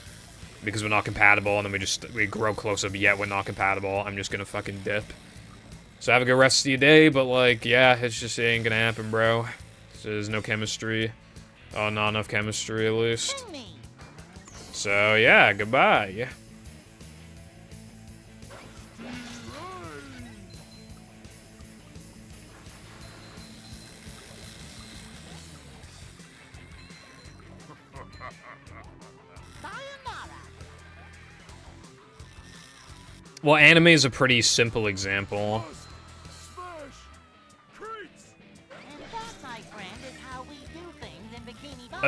because we're not compatible, and then we grow closer, but yet we're not compatible, I'm just gonna fucking dip. So have a good rest of your day, but, like, yeah, it ain't gonna happen, bro. There's no chemistry. Oh, not enough chemistry, at least. So, yeah, goodbye. Well, anime is a pretty simple example. Smash! Crates! And that, my friend,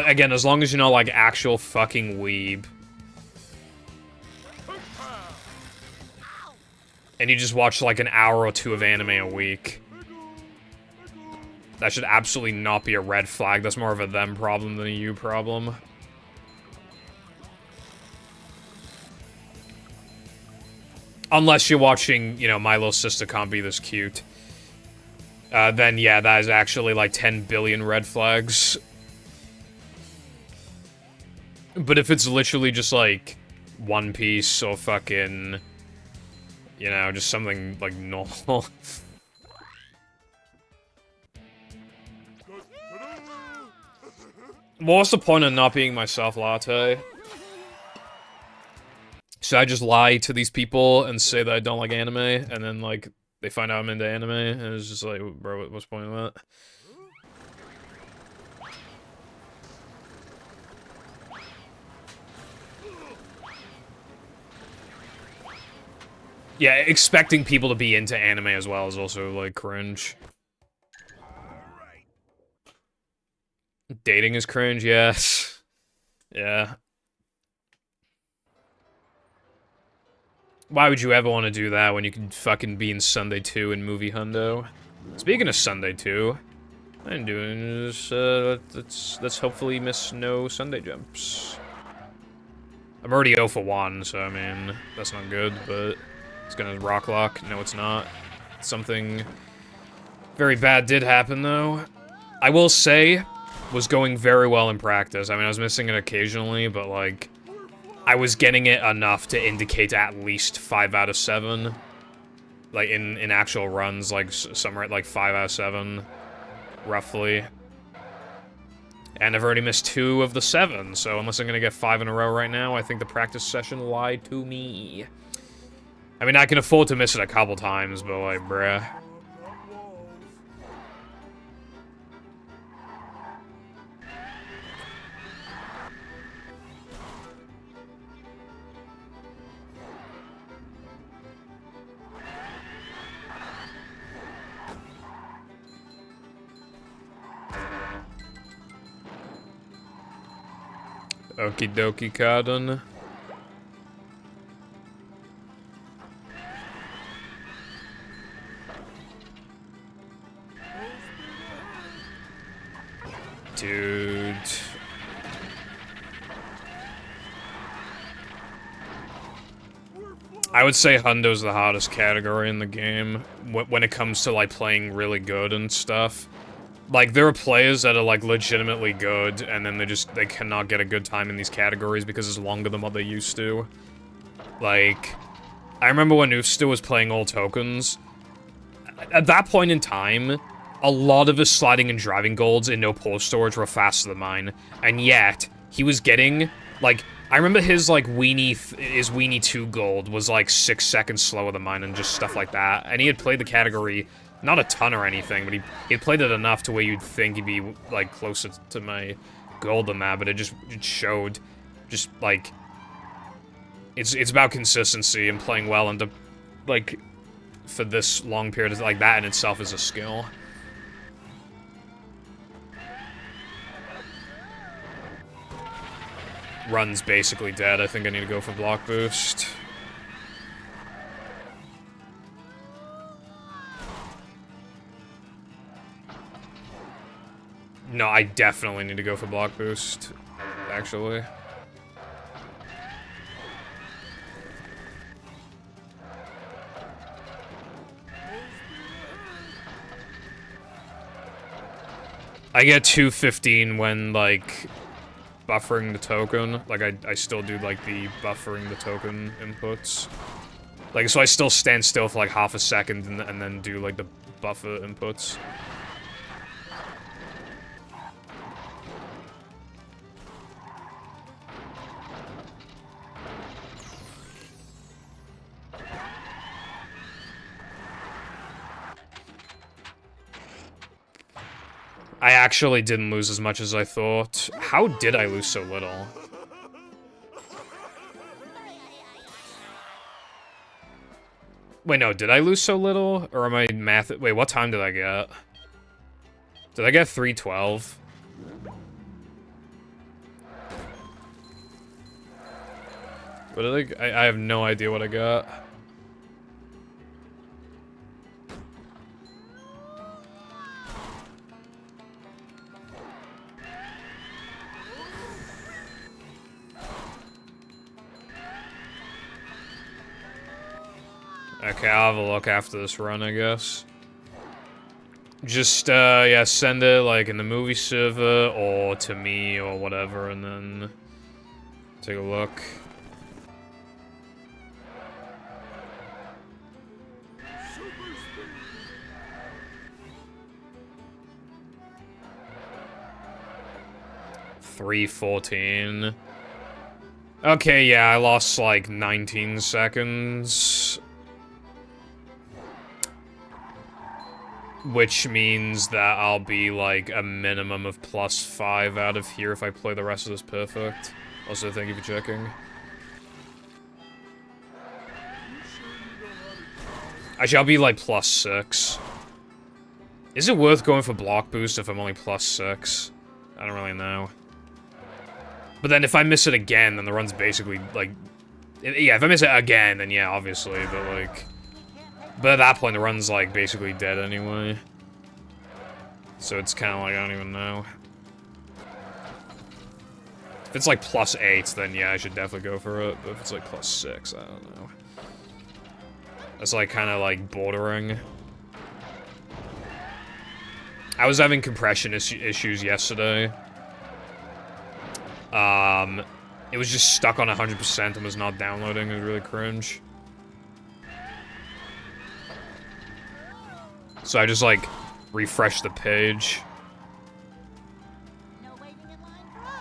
Again, as long as you're not, like, actual fucking weeb. And you just watch, like, an hour or two of anime a week. That should absolutely not be a red flag. That's more of a them problem than a you problem. Unless you're watching, you know, My Little Sister Can't Be This Cute. Then, yeah, that is actually, like, 10 billion red flags. But if it's literally just, like, One Piece or fucking, you know, just something, like, normal. What's the point of not being myself, Latte? Should I just lie to these people and say that I don't like anime, and then, like, they find out I'm into anime, and it's just like, bro, what's the point of that? Yeah, expecting people to be into anime as well is also, like, cringe. Dating is cringe, yes. Yeah. Why would you ever want to do that when you can fucking be in Sunday 2 in movie Hundo? Speaking of Sunday 2, I'm doing this, let's hopefully miss no Sunday jumps. I'm already 0 for 1, so I mean, that's not good, but it's gonna rock lock. No, it's not. Something very bad did happen, though. I will say, was going very well in practice. I mean, I was missing it occasionally, but, like, I was getting it enough to indicate at least 5 out of 7. Like, in actual runs, like, somewhere at, like, 5 out of 7, roughly. And I've already missed 2 of the 7, so unless I'm gonna get 5 in a row right now, I think the practice session lied to me. I mean, I can afford to miss it a couple times, but, like, bruh. Okie dokie, Cardon. Dude. I would say Hundo's the hardest category in the game when it comes to, like, playing really good and stuff. Like, there are players that are, like, legitimately good, and then they cannot get a good time in these categories because it's longer than what they used to. Like, I remember when Ufsta was playing all tokens. At that point in time, a lot of his sliding and driving golds in no pole storage were faster than mine, and yet, he was getting, like, I remember his, like, his Weenie 2 gold was, like, 6 seconds slower than mine and just stuff like that, and he had played the category not a ton or anything, but he'd played it enough to where you'd think he'd be, like, closer to my gold than that, but it showed, just, like, it's about consistency and playing well, and like, for this long period, like, that in itself is a skill. Run's basically dead. I think I need to go for block boost. No, I definitely need to go for block boost, actually. I get 215 when, like, buffering the token. Like, I still do, like, the buffering the token inputs. Like, so I still stand still for, like, half a second and then do, like, the buffer inputs. I actually didn't lose as much as I thought. How did I lose so little? Wait, no, did I lose so little? Or am I math- wait, what time did I get? Did I get 312? What did I have no idea what I got. Okay, I'll have a look after this run, I guess. Just, yeah, send it, like, in the movie server, or to me, or whatever, and then take a look. Super speed. 3:14. Okay, yeah, I lost, like, 19 seconds. Which means that I'll be, like, a minimum of +5 out of here if I play the rest of this perfect. Also, thank you for checking. Actually, I'll be, like, +6. Is it worth going for block boost if I'm only +6? I don't really know. But then if I miss it again, then the run's basically, like... Yeah, if I miss it again, then yeah, obviously, but, like... But at that point, the run's, like, basically dead anyway. So it's kind of like, I don't even know. If it's, like, +8, then yeah, I should definitely go for it. But if it's, like, +6, I don't know. That's, like, kind of, like, bordering. I was having compression issues yesterday. It was just stuck on 100% and was not downloading. It was really cringe. So I just, like, refreshed the page. No waiting in line for us.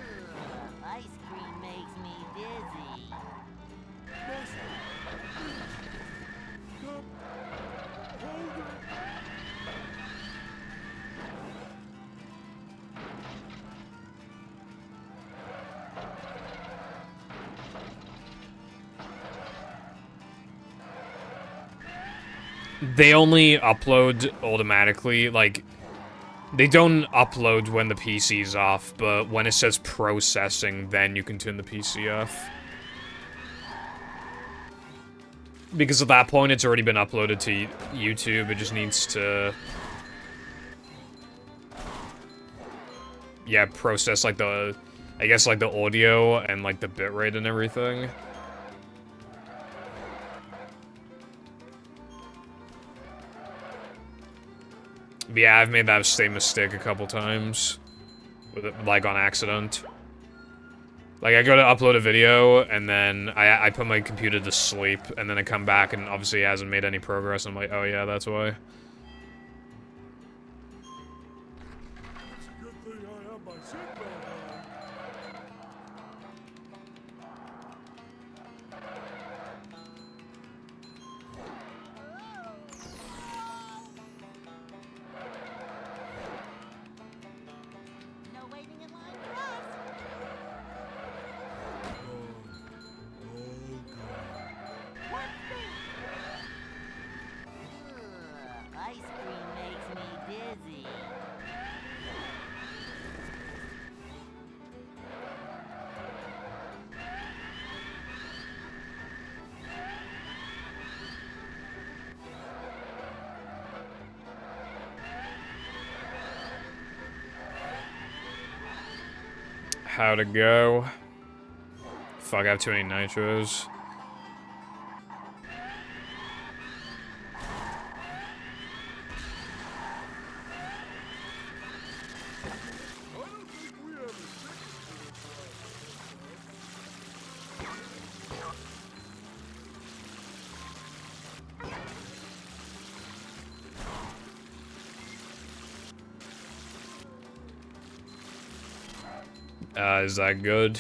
Ugh, ice cream makes me dizzy. They only upload automatically, like, they don't upload when the PC's off, but when it says processing, then you can turn the PC off. Because at that point, it's already been uploaded to YouTube, it just needs to... Yeah, process, like, the... I guess, like, the audio and, like, the bitrate and everything. But yeah, I've made that same mistake a couple times. With it, like, on accident. Like, I go to upload a video, and then I put my computer to sleep, and then I come back, and obviously it hasn't made any progress. I'm like, oh yeah, that's why. It's a good thing I have my seatbelt on. No waiting in line for us. What speed? Ugh, ice cream makes me dizzy. How to go. Fuck, I have too many nitros. I don't think we have a ticket for this Is that good?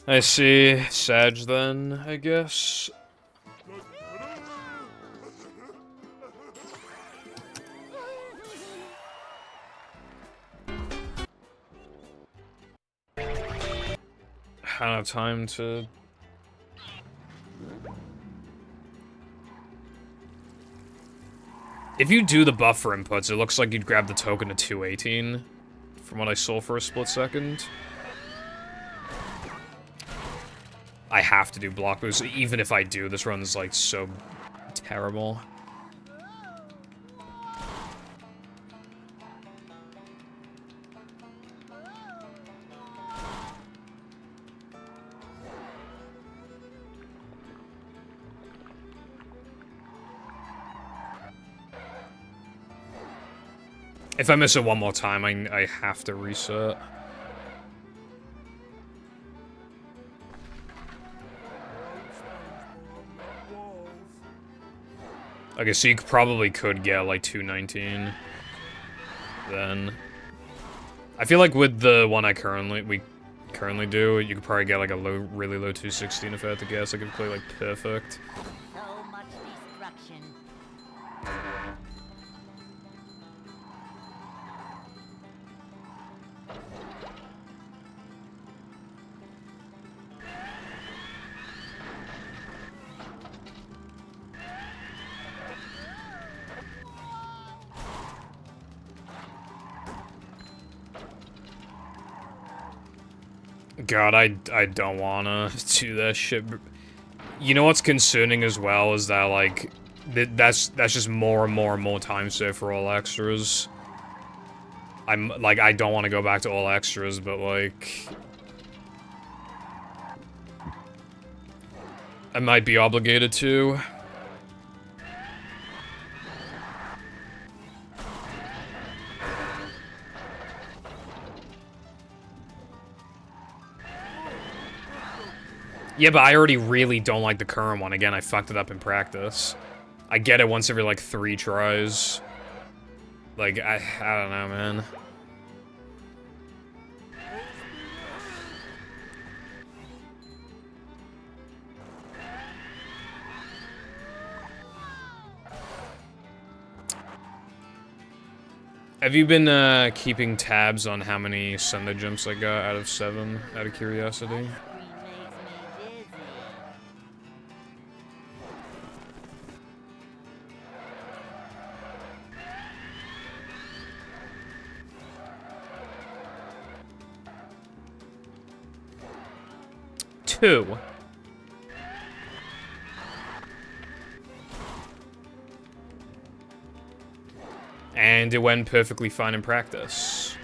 I see. Sag then, I guess. I don't have time to... If you do the buffer inputs, it looks like you'd grab the token to 218, from what I saw for a split second. I have to do block boost. Even if I do, this run's like so terrible. If I miss it one more time, I have to reset. Okay, so you probably could get like 219. Then I feel like with the one we currently do, you could probably get like a really low 216 if I had to guess. I could play like perfect. So much destruction. God, I don't wanna do that shit. You know what's concerning as well is that like that's just more and more time save for all extras. I'm like I don't want to go back to all extras, but like I might be obligated to. Yeah, but I already really don't like the current one. Again, I fucked it up in practice. I get it once every, like, 3 tries. Like, I don't know, man. Have you been, keeping tabs on how many Sunday jumps I got out of 7, out of curiosity? Two. And it went perfectly fine in practice.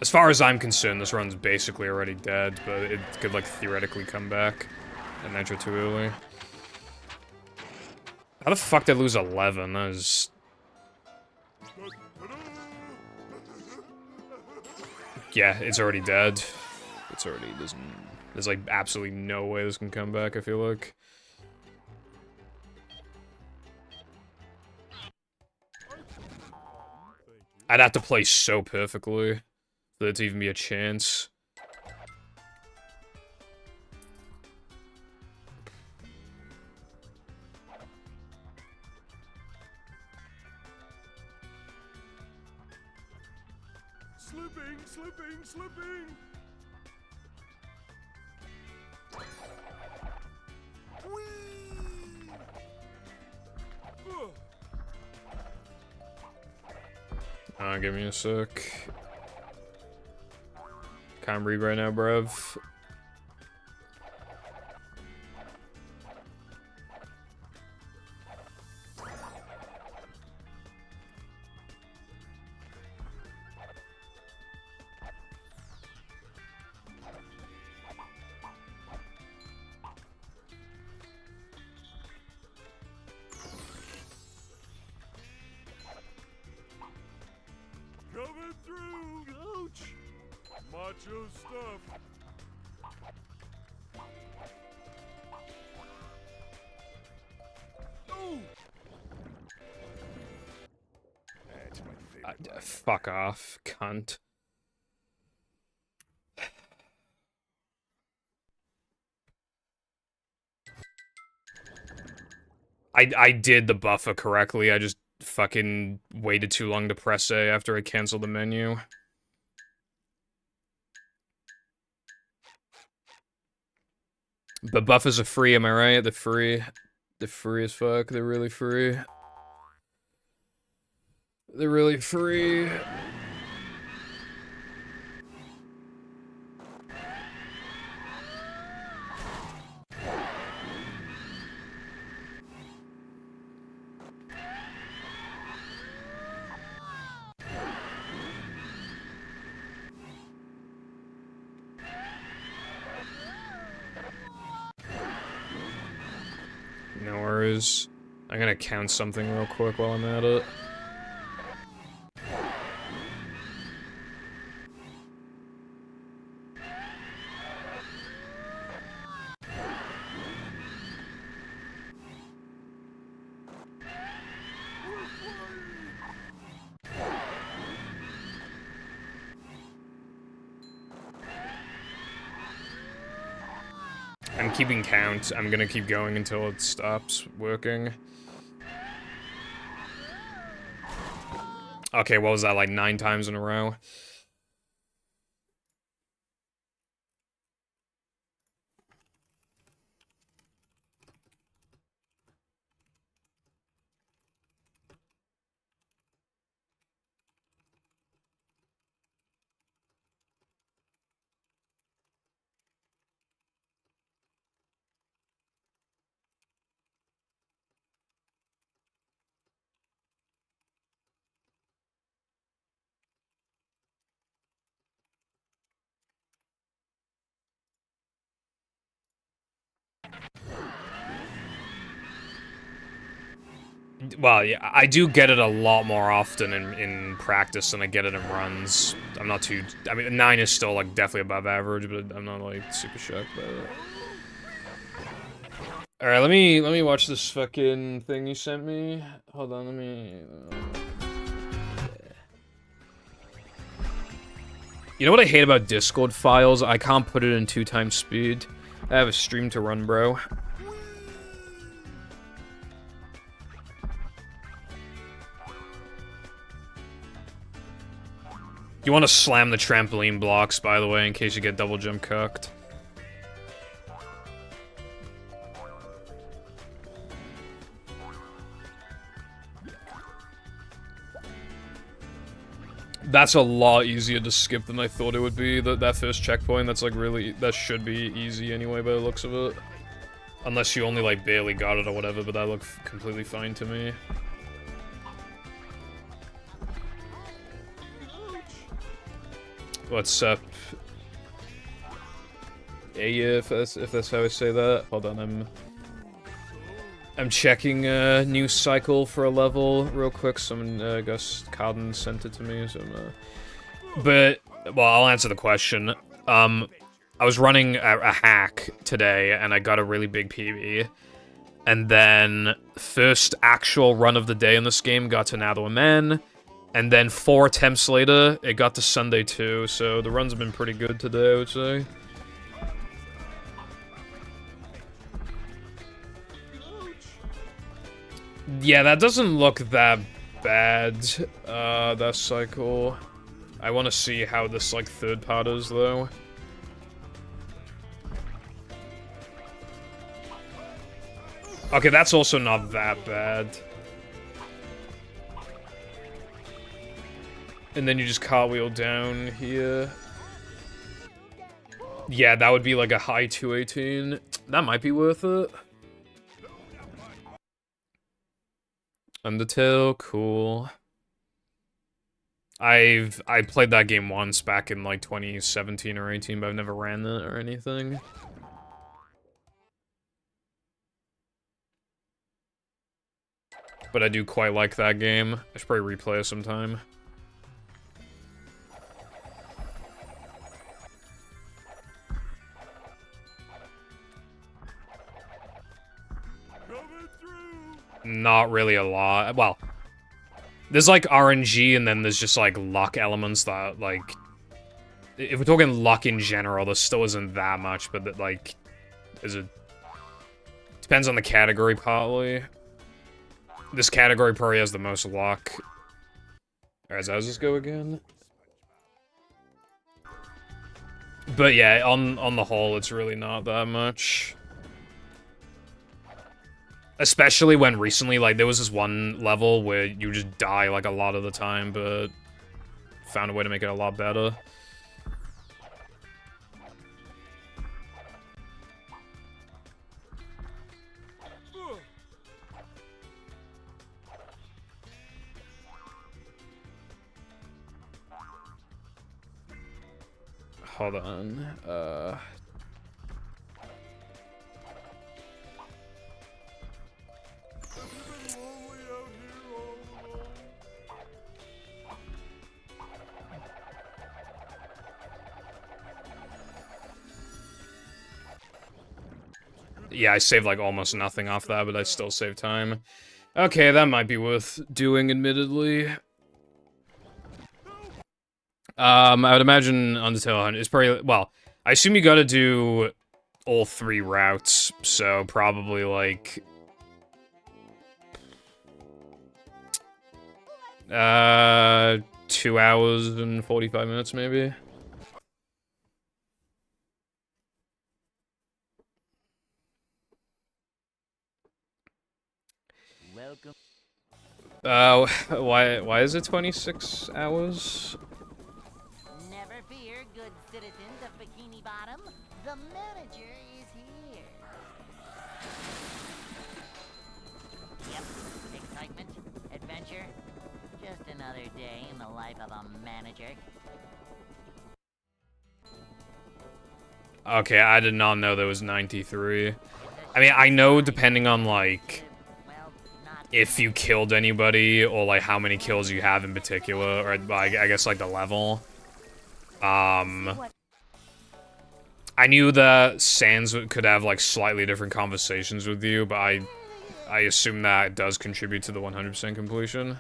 As far as I'm concerned, this run's basically already dead, but it could, like, theoretically come back and enter too early. How the fuck did I lose 11? That was... Yeah, it's already dead. It's already there's like absolutely no way this can come back, I feel like. I'd have to play so perfectly for there to even be a chance. Slipping! Whee! Give me a sec. Can't read right now, bruv. Coming through! Ouch! Macho stuff! Oh! That's my favorite. Fuck off, cunt. I did the buffer correctly, I just fucking waited too long to press A after I canceled the menu. But buffers are free, am I right? They're free. They're free as fuck. They're really free. They're really free. No worries. I'm gonna count something real quick while I'm at it. I'm keeping count. I'm gonna keep going until it stops working. Okay, what was that, like 9 times in a row? Well, yeah, I do get it a lot more often in practice than I get it in runs. I'm not too... I mean, 9 is still, like, definitely above average, but I'm not, like, super shocked by it. Alright, let me watch this fucking thing you sent me. Hold on, let me... You know what I hate about Discord files? I can't put it in 2 times speed. I have a stream to run, bro. You want to slam the trampoline blocks, by the way, in case you get double jump cooked. That's a lot easier to skip than I thought it would be. That first checkpoint, that's like really... That should be easy anyway by the looks of it. Unless you only like barely got it or whatever, but that looked completely fine to me. What's up? Hey, if that's how I say that. Hold on, I'm checking a new cycle for a level real quick. Someone, Gus Carden sent it to me, so But, well, I'll answer the question. I was running a hack today, and I got a really big PB. And then, first actual run of the day in this game got to Nather Man. And then 4 attempts later, it got to Sunday 2, so the runs have been pretty good today, I would say. Yeah, that doesn't look that bad, that cycle. I want to see how this, like, third part is, though. Okay, that's also not that bad. And then you just cartwheel down here. Yeah, that would be like a high 218. That might be worth it. Undertale, cool. I played that game once back in like 2017 or 18, but I've never ran it or anything. But I do quite like that game. I should probably replay it sometime. Not really a lot. Well, there's like RNG and then there's just like luck elements that like... If we're talking luck in general, there still isn't that much, but that like... Is it... Depends on the category partly. This category probably has the most luck. Alright, so how's this go again? But yeah, on the whole, it's really not that much. Especially when recently, like, there was this one level where you just die, like, a lot of the time, but found a way to make it a lot better. Hold on, yeah, I saved, like, almost nothing off that, but I still saved time. Okay, that might be worth doing, admittedly. I would imagine Undertale 100 is probably, well, I assume you gotta do all 3 routes, so probably, like... 2 hours and 45 minutes, maybe? Welcome. Why is it 26 hours? Never fear, good citizens of Bikini Bottom. The manager is here. Yep, excitement, adventure. Just another day in the life of a manager. Okay, I did not know there was 93. I mean, I know depending on, like, Well, not if you killed anybody, or, like, how many kills you have in particular, or, I guess, like, the level. I knew that Sans could have, like, slightly different conversations with you, but I assume that does contribute to the 100% completion.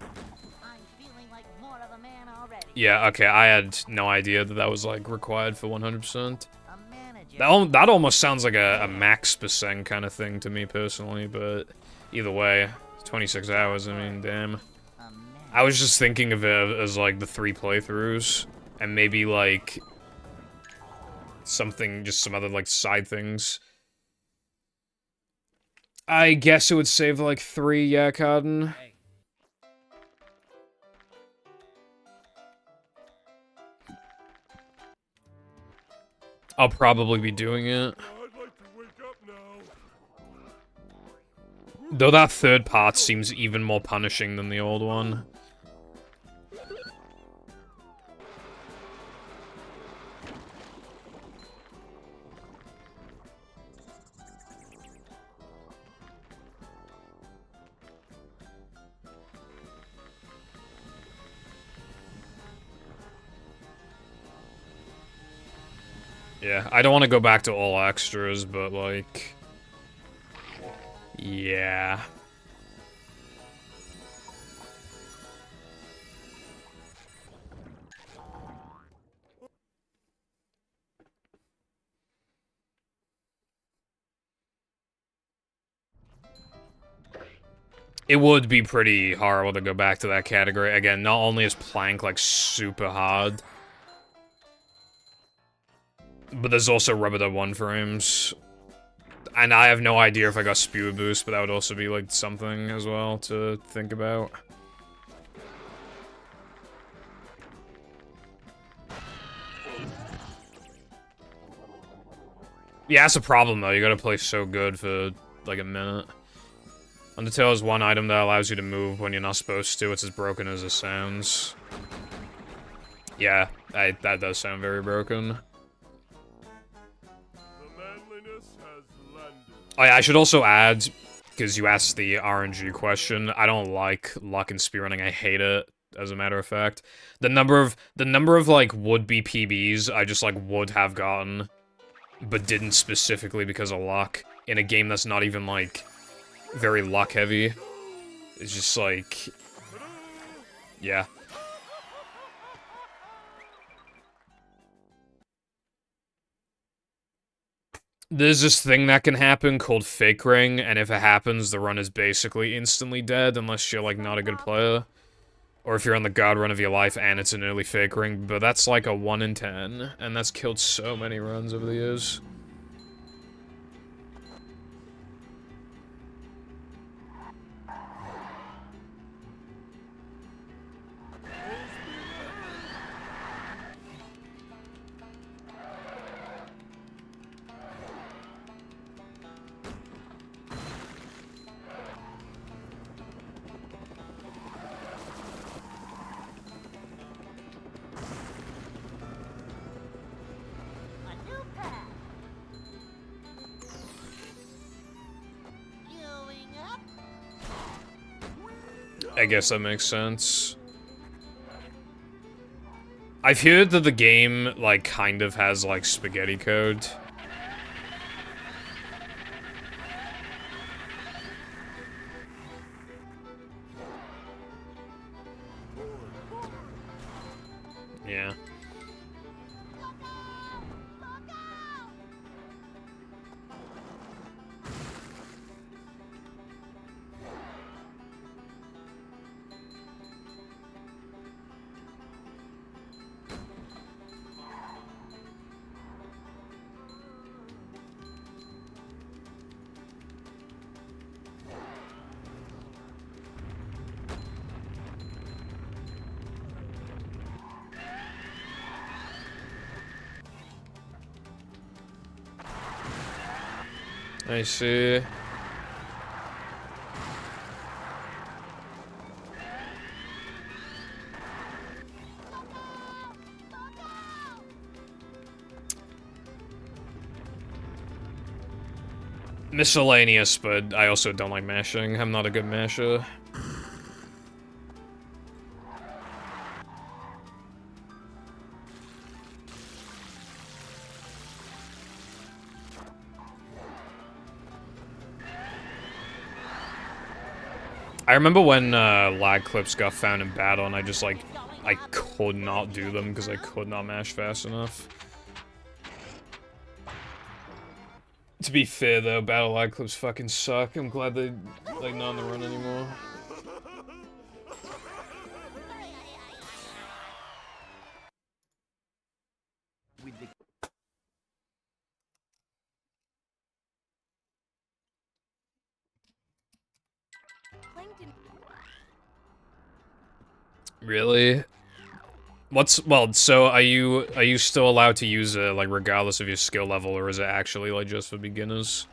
I'm feeling like more of a man already. Yeah, okay, I had no idea that that was, like, required for 100%. A manager. That almost sounds like a max percent kind of thing to me, personally, but either way, 26 hours, I mean, damn. A I was just thinking of it as, like, the 3 playthroughs, and maybe, like, something, just some other, like, side things. I guess it would save, like, 3, yeah, Carden. I'll probably be doing it. I'd like to wake up now. Though that third part seems even more punishing than the old one. Yeah, I don't want to go back to all extras, but, like... yeah. It would be pretty horrible to go back to that category. Again, not only is Plank, like, super hard, but there's also rubber dub 1 frames. And I have no idea if I got spewer boost, but that would also be, like, something as well to think about. Yeah, that's a problem, though. You gotta play so good for, like, a minute. Undertale is one item that allows you to move when you're not supposed to. It's as broken as it sounds. Yeah, that does sound very broken. Oh yeah, I should also add, because you asked the RNG question, I don't like luck and speedrunning. I hate it, as a matter of fact. The number of like would-be PBs I just like would have gotten, but didn't specifically because of luck in a game that's not even like very luck heavy. It's just like, yeah. There's this thing that can happen called fake ring, and if it happens, the run is basically instantly dead unless you're, like, not a good player. Or if you're on the god run of your life and it's an early fake ring, but that's like a 1 in 10, and that's killed so many runs over the years. I guess that makes sense. I've heard that the game, like, kind of has, like, spaghetti code. Yeah. I see. Miscellaneous, but I also don't like mashing. I'm not a good masher. I remember when lag clips got found in battle, and I just like, I could not do them because I could not mash fast enough. To be fair though, battle lag clips fucking suck. I'm glad they like not on the run anymore. Really? Well, so are you still allowed to use it, like, regardless of your skill level, or is it actually, like, just for beginners?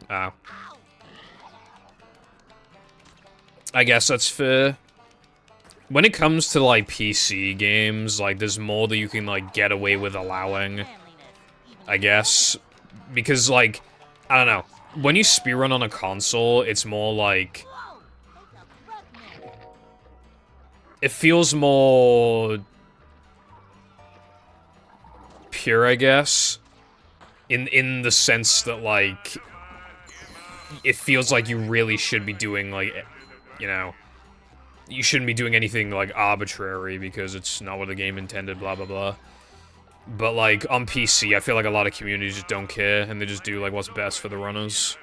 Ah. I guess that's fair. When it comes to, like, PC games, like, there's more that you can, like, get away with allowing, I guess. Because, like, I don't know. When you speedrun on a console, it's more like... It feels more... pure, I guess. In the sense that, like... It feels like you really should be doing, like, you know... You shouldn't be doing anything, like, arbitrary, because it's not what the game intended, blah, blah, blah. But, like, on PC, I feel like a lot of communities just don't care, and they just do, like, what's best for the runners.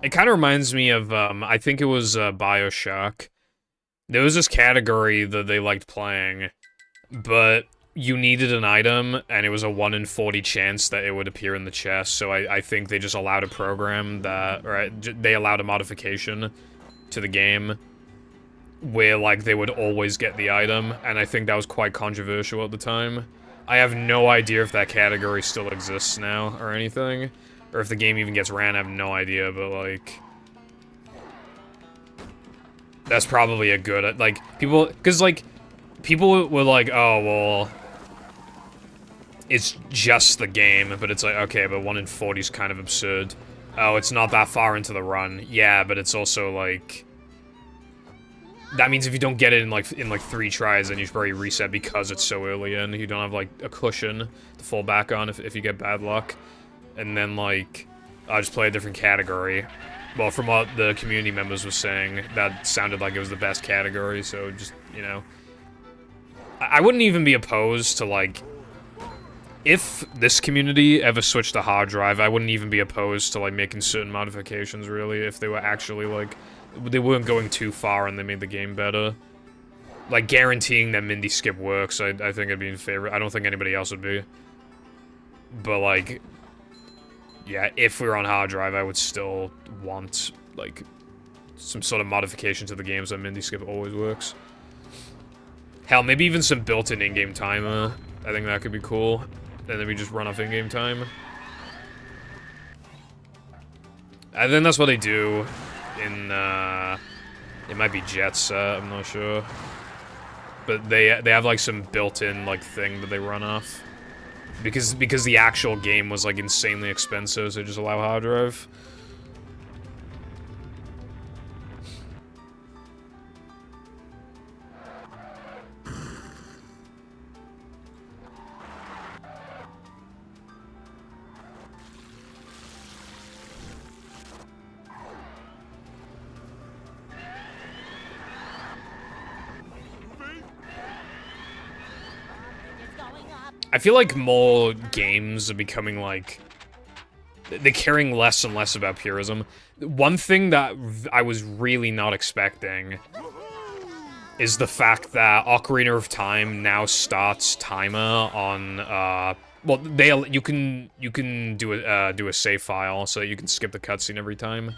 It kind of reminds me of, I think it was, BioShock. There was this category that they liked playing, but you needed an item, and it was a 1 in 40 chance that it would appear in the chest, so I think they just allowed a program that, or they allowed a modification to the game where, like, they would always get the item, and I think that was quite controversial at the time. I have no idea if that category still exists now, or anything. Or if the game even gets ran, I have no idea, but, like... That's probably a good, like, people... Because, like, people were like, oh, well... It's just the game, but it's like, okay, but 1 in 40 is kind of absurd. Oh, it's not that far into the run. Yeah, but it's also, like... That means if you don't get it in, like, 3 tries, then you should probably reset because it's so early in. You don't have, like, a cushion to fall back on if you get bad luck. And then, like, I'll just play a different category. Well, from what the community members were saying, that sounded like it was the best category, so just, you know. I wouldn't even be opposed to, like... If this community ever switched to hard drive, I wouldn't even be opposed to, like, making certain modifications, really, if they were actually, like... They weren't going too far and they made the game better. Like, guaranteeing that Mindy Skip works, I think I'd be in favor. I don't think anybody else would be. But, like... Yeah, if we were on hard drive, I would still want, like, some sort of modification to the game so that Mindy Skip always works. Hell, maybe even some built-in in-game timer. I think that could be cool. And then we just run off in-game time. I think that's what they do in, it might be Jet Set, I'm not sure. But they have, like, some built-in, like, thing that they run off. Because the actual game was, like, insanely expensive, so just allow hard drive. I feel like more games are becoming, like... They're caring less and less about purism. One thing that I was really not expecting is the fact that Ocarina of Time now starts timer on, well, you can do a save file, so you can skip the cutscene every time.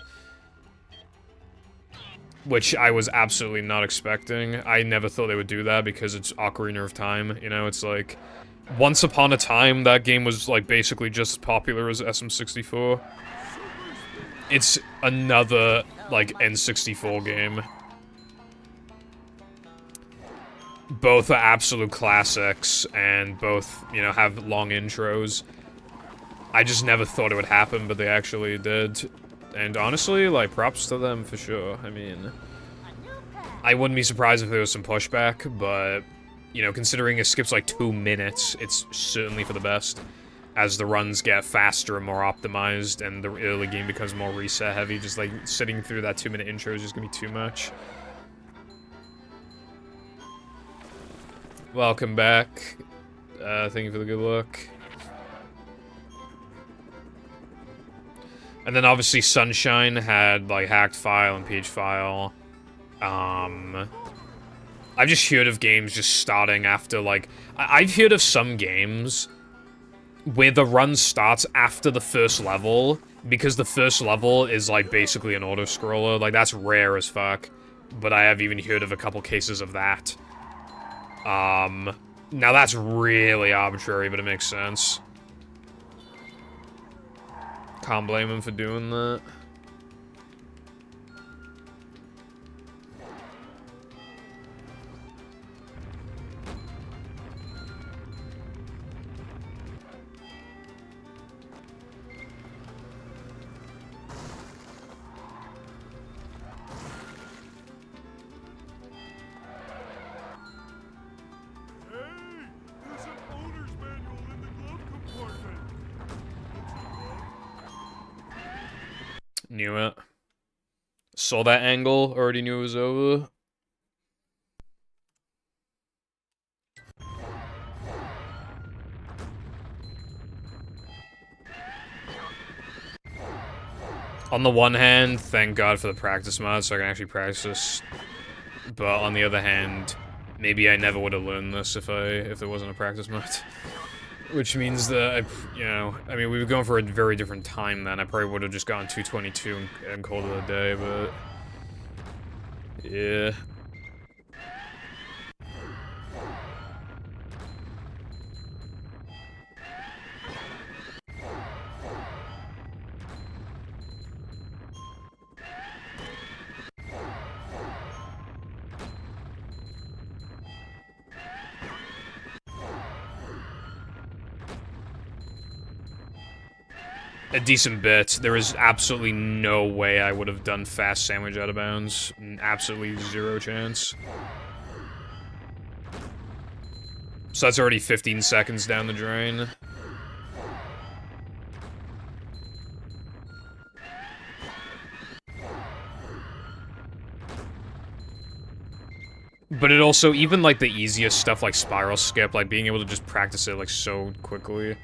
Which I was absolutely not expecting. I never thought they would do that because it's Ocarina of Time, you know, it's like... Once upon a time, that game was, like, basically just as popular as SM64. It's another, like, N64 game. Both are absolute classics, and both, you know, have long intros. I just never thought it would happen, but they actually did. And honestly, like, props to them for sure. I mean, I wouldn't be surprised if there was some pushback, but... You know, considering it skips like 2 minutes, it's certainly for the best. As the runs get faster and more optimized, and the early game becomes more reset heavy, just like sitting through that 2-minute intro is just gonna be too much. Welcome back. Thank you for the good luck. And then obviously Sunshine had like hacked file and peach file. I've just heard of games just starting after, like... I've heard of some games where the run starts after the first level, because the first level is, like, basically an auto-scroller. Like, that's rare as fuck. But I have even heard of a couple cases of that. Now that's really arbitrary, but it makes sense. Can't blame him for doing that. Knew it. Saw that angle, already knew it was over. On the one hand, thank God for the practice mod, so I can actually practice this. But on the other hand, maybe I never would have learned this if there wasn't a practice mod. Which means that, I mean, we were going for a very different time then. I probably would have just gotten 222 and called it a day, but... Yeah. A decent bit. There is absolutely no way I would have done fast sandwich out of bounds. Absolutely zero chance. So that's already 15 seconds down the drain. But it also, even like the easiest stuff like spiral skip, like being able to just practice it like so quickly.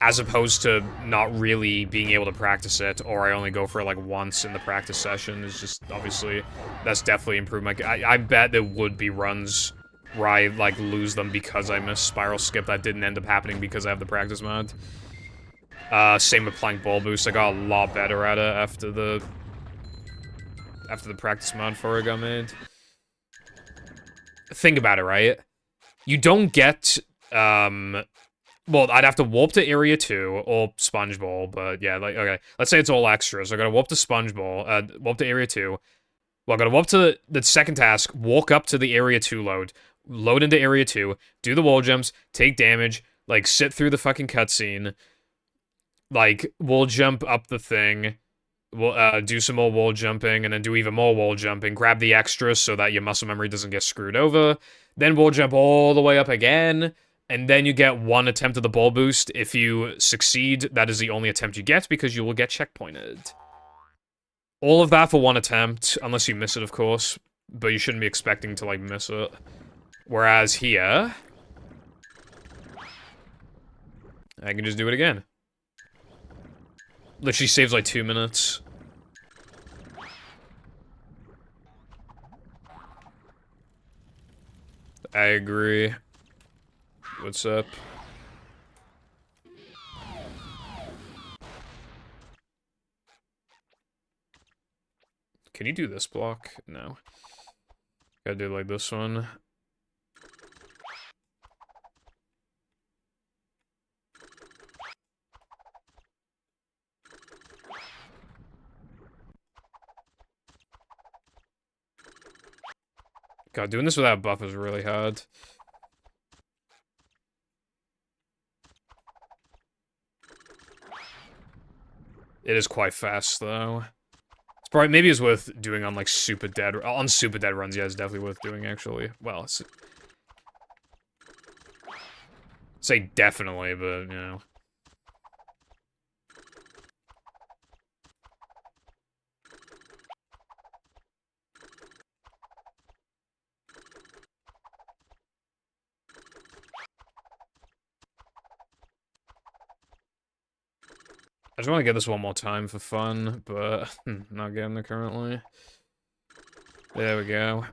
As opposed to not really being able to practice it, or I only go for it like once in the practice session, is just, obviously, that's definitely improved my... I bet there would be runs where I, like, lose them because I missed spiral skip. That didn't end up happening because I have the practice mod. Same with plank ball boost. I got a lot better at it after the practice mod for it got made. think about it, right? You don't get, well, I'd have to warp to Area 2, or Sponge Ball, but yeah, like, okay. Let's say it's all extra, so I gotta warp to Sponge Ball, warp to Area 2. Well, I gotta warp to the second task, walk up to the Area 2 load into Area 2, do the wall jumps, take damage, like, sit through the fucking cutscene, like, wall jump up the thing, we'll, do some more wall jumping, and then do even more wall jumping, grab the extras so that your muscle memory doesn't get screwed over, then wall jump all the way up again, and then you get one attempt of the ball boost. If you succeed, that is the only attempt you get, because you will get checkpointed. All of that for one attempt, unless you miss it, of course, but you shouldn't be expecting to, like, miss it. Whereas here, I can just do it again. Literally saves, like, 2 minutes. I agree. What's up? Can you do this block? No. Gotta do like this one. God, doing this without buff is really hard. It is quite fast, though. It's probably, maybe it's worth doing on, like, super dead runs, yeah, it's definitely worth doing, actually. Well, say definitely, but, you know. I just want to get this one more time for fun, but not getting it currently. There we go.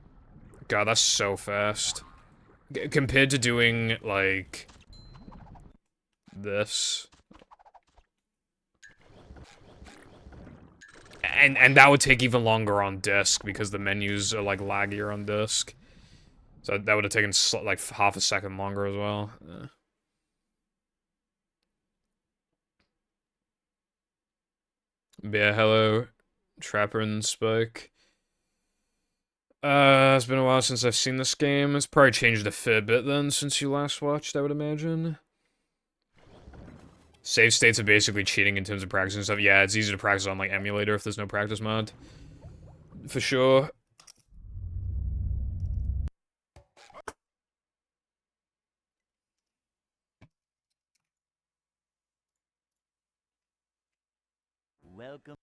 God, that's so fast. Compared to doing, like, this. And that would take even longer on disc, because the menus are, like, laggier on disc. So that would have taken, like, half a second longer as well. Yeah, hello, Trapper and Spike. It's been a while since I've seen this game. It's probably changed a fair bit then since you last watched, I would imagine. Save states are basically cheating in terms of practice and stuff. Yeah, it's easy to practice on, like, emulator if there's no practice mod. For sure. Welcome.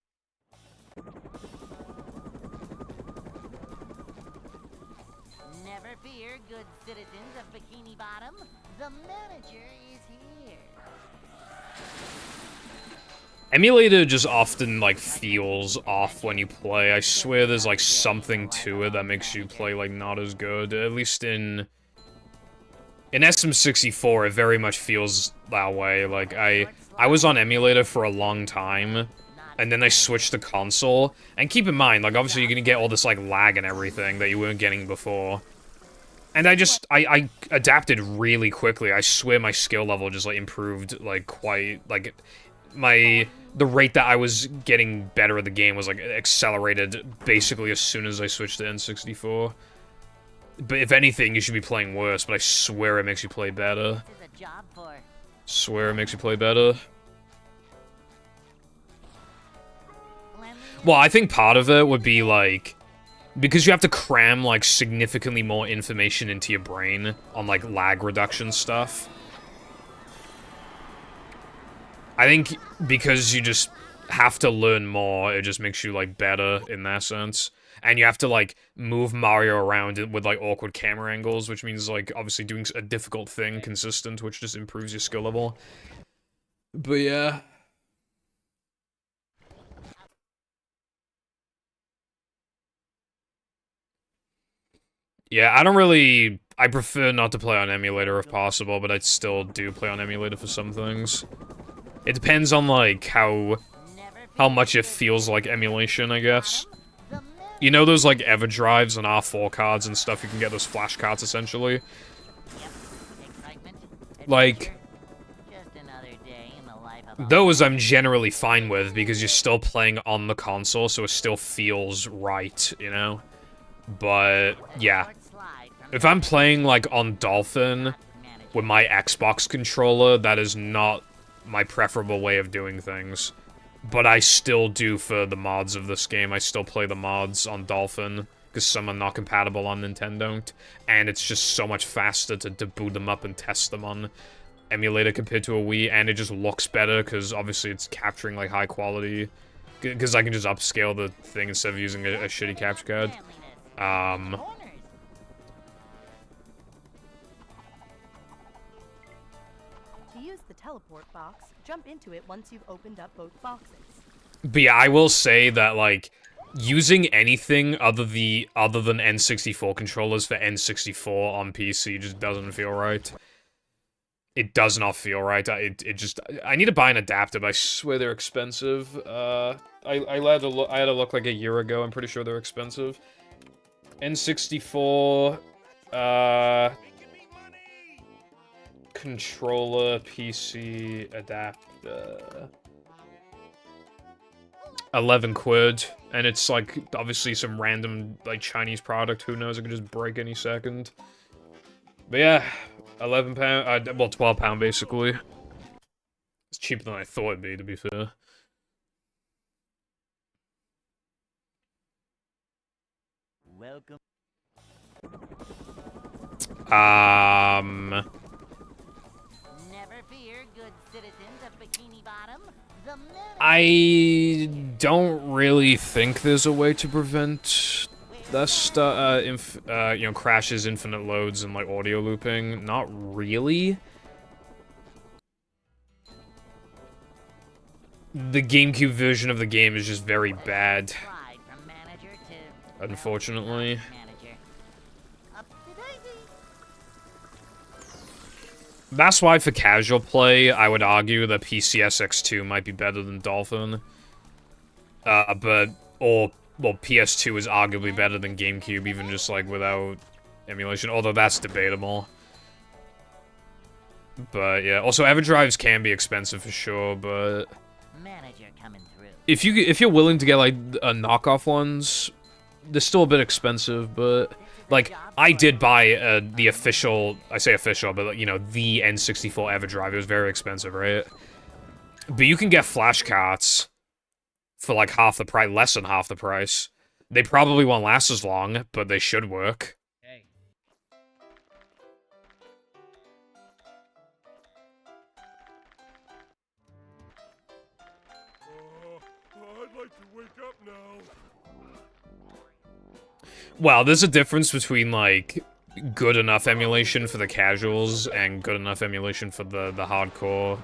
Never fear, good citizens of Bikini Bottom. The manager is here. Emulator just often, like, feels off when you play. I swear there's, like, something to it that makes you play, like, not as good. At least in SM64, it very much feels that way. Like, I was on emulator for a long time, and then I switched to console. And keep in mind, like, obviously you're gonna get all this, like, lag and everything that you weren't getting before. And I adapted really quickly. I swear my skill level just, like, improved, like, quite, like, the rate that I was getting better at the game was, like, accelerated basically as soon as I switched to N64. But if anything, you should be playing worse, but I swear it makes you play better. Swear it makes you play better. Well, I think part of it would be, like, because you have to cram, like, significantly more information into your brain on, like, lag reduction stuff. I think because you just have to learn more, it just makes you, like, better in that sense. And you have to, like, move Mario around with, like, awkward camera angles, which means, like, obviously doing a difficult thing consistent, which just improves your skill level. But yeah. Yeah, I prefer not to play on emulator if possible, but I still do play on emulator for some things. It depends on, like, how much it feels like emulation, I guess. You know those, like, EverDrives and R4 cards and stuff? You can get those flash cards, essentially. Yep. Excitement. Like... Adventure. Just another day in the life of a Those I'm generally fine with, because you're still playing on the console, so it still feels right, you know? But, yeah. short slide from If I'm playing, like, on Dolphin manager. with my Xbox controller, that is not my preferable way of doing things. But I still do for the mods of this game. I still play the mods on Dolphin, because some are not compatible on Nintendo. And it's just so much faster to boot them up and test them on emulator compared to a Wii, and it just looks better, because obviously it's capturing, like, high quality. Because I can just upscale the thing instead of using a shitty capture card. Corners. To use the teleport box, jump into it once you've opened up both boxes. But yeah, I will say that, like, using anything other than N64 controllers for N64 on PC just doesn't feel right. It does not feel right. I need to buy an adapter, but I swear they're expensive. I had a look like a year ago. I'm pretty sure they're expensive. N64, controller, PC, adapter. 11 quid, and it's like obviously some random like Chinese product. Who knows? It could just break any second. But yeah, £11. Well, £12 basically. It's cheaper than I thought it'd be, to be fair. Welcome. Never fear, good citizens of Bikini Bottom. The I don't really think there's a way to prevent that stuff, you know, crashes, infinite loads, and like audio looping. Not really. The GameCube version of the game is just very bad, slide from manager to unfortunately. manager. Up to daisy. That's why for casual play, I would argue that PCSX2 might be better than Dolphin. Well, PS2 is arguably better than GameCube, even just, like, without emulation, although that's debatable. But, yeah, also, EverDrives can be expensive for sure, but... Manager coming through. If you're willing to get, like, knockoff ones, they're still a bit expensive, but... Like, I did buy the official, I say official, but, you know, the N64 EverDrive. It was very expensive, right? But you can get flash carts for, like, half the price, less than half the price. They probably won't last as long, but they should work. Hey. I'd like to wake up now. Well, there's a difference between, like, good enough emulation for the casuals and good enough emulation for the hardcore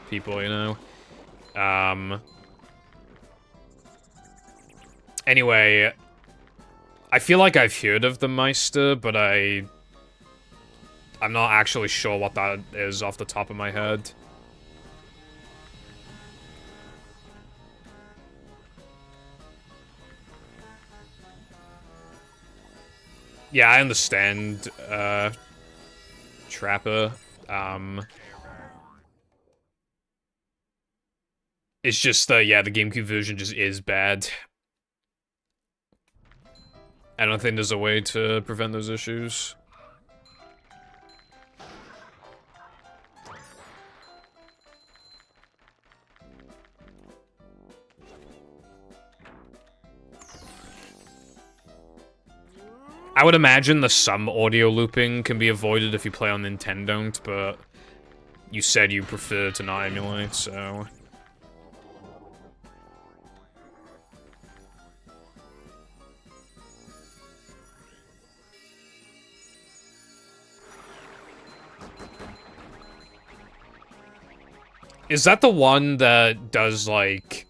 people, you know? Anyway, I feel like I've heard of the Meister, but I'm not actually sure what that is off the top of my head. Yeah, I understand, Trapper. It's just, yeah, the GameCube version just is bad. I don't think there's a way to prevent those issues. I would imagine the some audio looping can be avoided if you play on Nintendo, but you said you prefer to not emulate, so... Is that the one that does, like...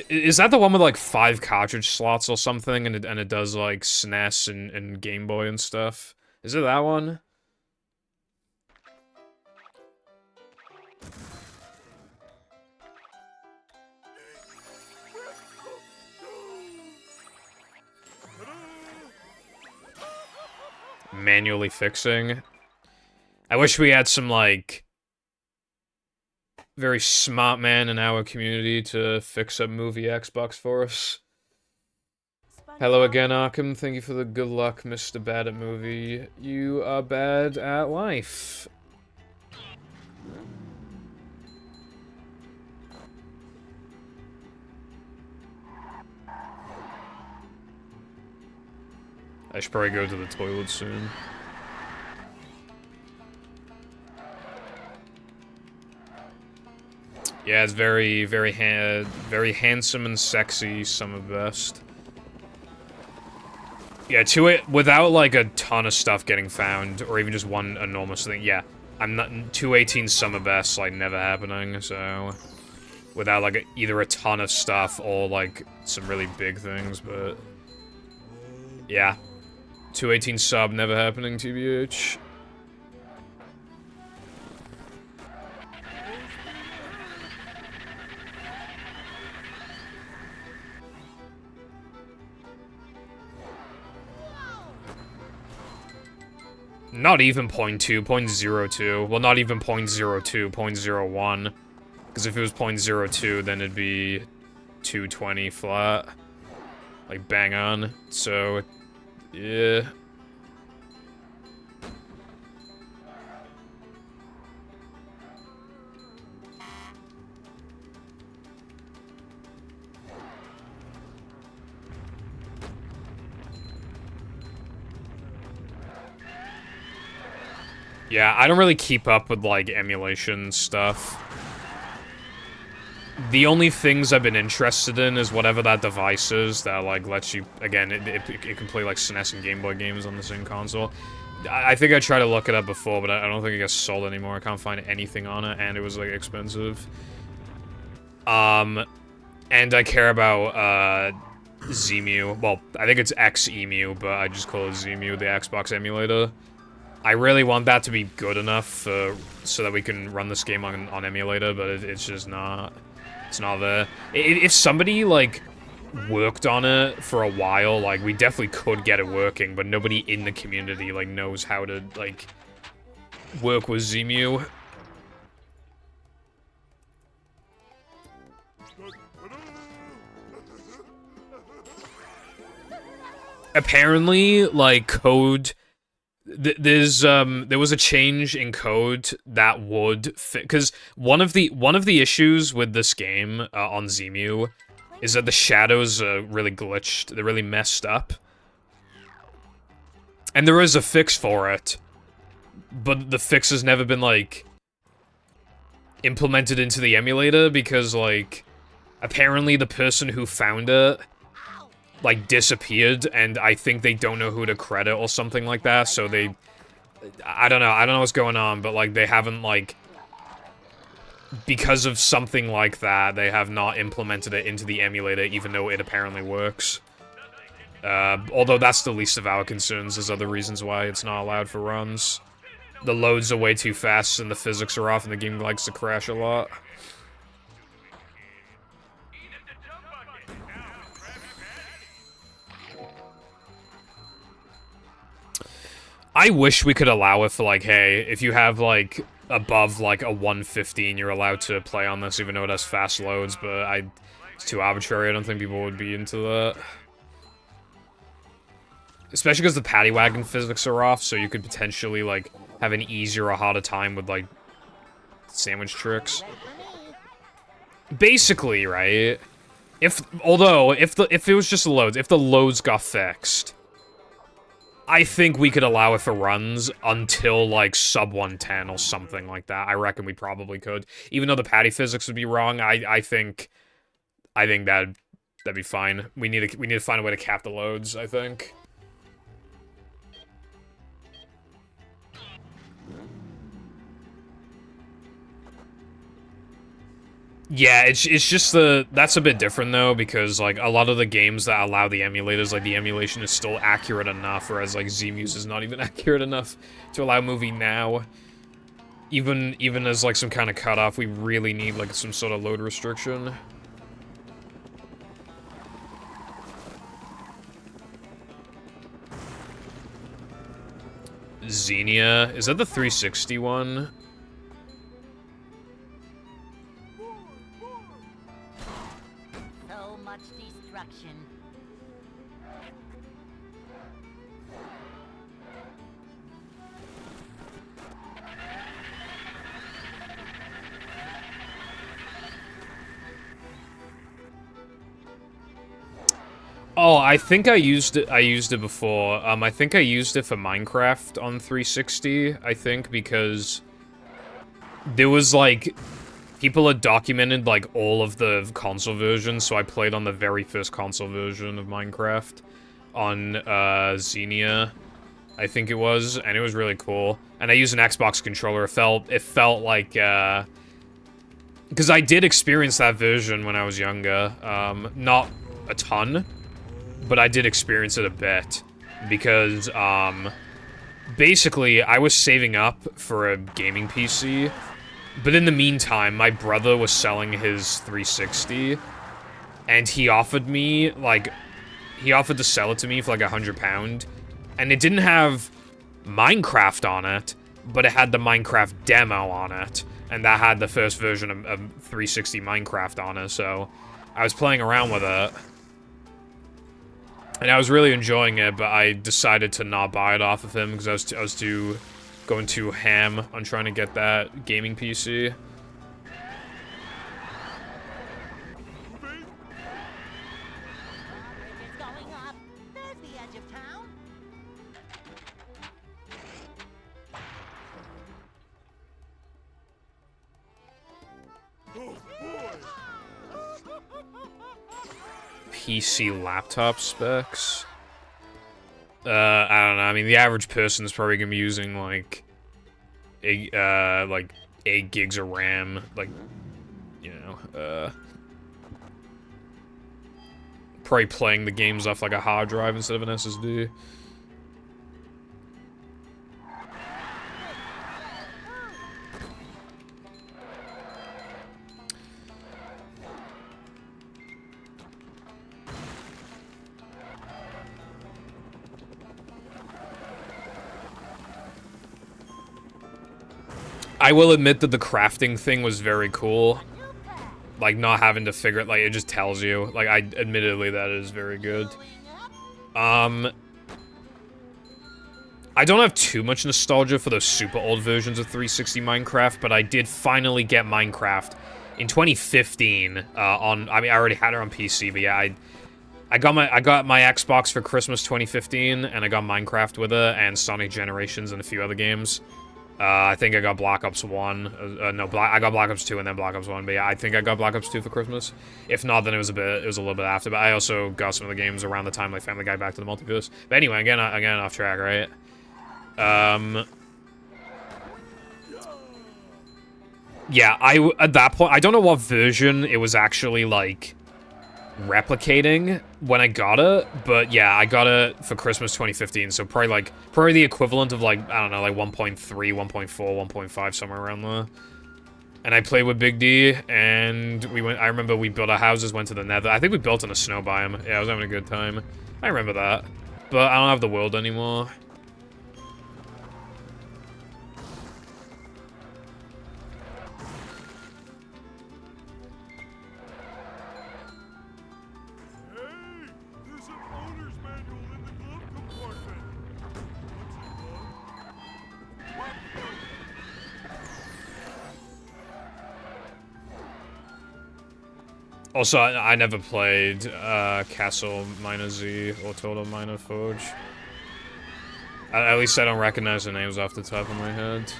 Is that the one with, like, 5 cartridge slots or something, and it does, like, SNES and Game Boy and stuff? Is it that one? manually fixing. I wish we had some, like, very smart man in our community to fix up movie Xbox for us. Hello again, Arkham. Thank you for the good luck, Mr. Bad at Movie. You are bad at life. I should probably go to the toilet soon. Yeah, it's very handsome and sexy, some of best. Yeah, without like a ton of stuff getting found, or even just one enormous thing. Yeah, I'm not 218 summer best, like never happening. So, without like either a ton of stuff or like some really big things, but yeah, 218 sub never happening. TBH. Not even 0.2, 0.02. Well, not even 0.02, 0.01. Because if it was 0.02, then it'd be 220 flat. Like, bang on. So, yeah. Yeah, I don't really keep up with, like, emulation stuff. The only things I've been interested in is whatever that device is that, like, lets you... Again, it can play, like, SNES and Game Boy games on the same console. I think I tried to look it up before, but I don't think it gets sold anymore. I can't find anything on it, and it was, like, expensive. And I care about, Zemu. Well, I think it's Xemu, but I just call it Zemu, the Xbox emulator. I really want that to be good enough so that we can run this game on emulator, but it's just not. It's not there. If somebody, like, worked on it for a while, like, we definitely could get it working, but nobody in the community, like, knows how to, like, work with Zemu. Apparently, like, code... there was a change in code that would fit, because one of the issues with this game on Zemu is that the shadows are really glitched. They're really messed up, and there is a fix for it, but the fix has never been like implemented into the emulator because like apparently the person who found it like disappeared, and I think they don't know who to credit or something like that, so they... I don't know what's going on, but like they haven't like... Because of something like that, they have not implemented it into the emulator, even though it apparently works. Although that's the least of our concerns, there's other reasons why it's not allowed for runs. The loads are way too fast, and the physics are off, and the game likes to crash a lot. I wish we could allow it for, like, hey, if you have, like, above, like, a 115, you're allowed to play on this, even though it has fast loads, but it's too arbitrary. I don't think people would be into that. Especially because the paddy wagon physics are off, so you could potentially, like, have an easier or harder time with, like, sandwich tricks. Basically, right? If it was just the loads, if the loads got fixed... I think we could allow it for runs until, like, sub 110 or something like that. I reckon we probably could. Even though the patty physics would be wrong, I think that'd be fine. We need to find a way to cap the loads, I think. Yeah, it's just that's a bit different though, because like a lot of the games that allow the emulators, like the emulation is still accurate enough, whereas like Zmu's is not even accurate enough to allow movie now. Even as like some kind of cutoff, we really need like some sort of load restriction. Xenia. Is that the 360 one? So much destruction. Oh, I think I used it. I used it before. I think I used it for Minecraft on 360. I think because there was like people had documented like all of the console versions, so I played on the very first console version of Minecraft on Xenia, I think it was, and it was really cool. And I used an Xbox controller. It felt like because I did experience that version when I was younger. Not a ton. But I did experience it a bit, because, basically, I was saving up for a gaming PC, but in the meantime, my brother was selling his 360, and he offered me, like, he offered to sell it to me for, like, £100, and it didn't have Minecraft on it, but it had the Minecraft demo on it, and that had the first version of 360 Minecraft on it, so I was playing around with it. And I was really enjoying it, but I decided to not buy it off of him because I was going too ham on trying to get that gaming PC. Drawbridge is going up. There's the edge of town. PC laptop specs. I don't know. I mean, the average person's probably gonna be using like 8 gigs of RAM, like, you know, probably playing the games off like a hard drive instead of an SSD. I will admit that the crafting thing was very cool. Like, not having to figure it, like, it just tells you. Like, admittedly, that is very good. I don't have too much nostalgia for those super old versions of 360 Minecraft, but I did finally get Minecraft in 2015, I mean, I already had it on PC, but yeah, I got my Xbox for Christmas 2015, and I got Minecraft with it, and Sonic Generations, and a few other games. I think I got Black Ops 1. I got Black Ops 2 and then Black Ops 1, but yeah, I think I got Black Ops 2 for Christmas. If not, then it was a little bit after, but I also got some of the games around the time like Family Guy Back to the Multiverse. But anyway, again off track, right? Yeah, at that point, I don't know what version it was actually, like, replicating when I got it, but yeah, I got it for Christmas 2015, so probably the equivalent of, like, I don't know, like 1.3, 1.4, 1.5, somewhere around there. And I played with Big D, and I remember we built our houses, went to the Nether. I think we built in a snow biome. Yeah, I was having a good time. I remember that. But I don't have the world anymore. There's an owner's manual in the glove compartment. Also, I never played Castle Minor Z or Total Minor Forge. At least I don't recognize the names off the top of my head.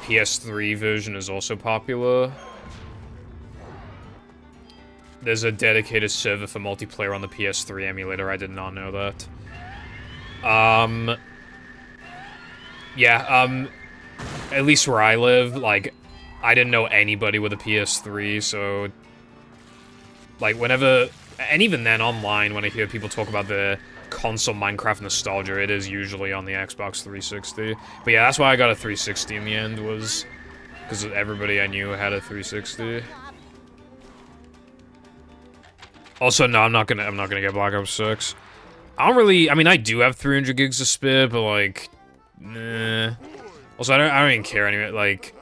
PS3 version is also popular. There's a dedicated server for multiplayer on the PS3 emulator. I did not know that. Yeah, at least where I live, like, I didn't know anybody with a PS3, so, like, whenever, and even then online, when I hear people talk about the console Minecraft nostalgia, it is usually on the Xbox 360. But yeah, that's why I got a 360 in the end, was because everybody I knew had a 360. Also, no, I'm not gonna get Black Ops 6. I don't really, I mean, I do have 300 gigs of spare, but like, nah. Also, I don't even care anyway, like,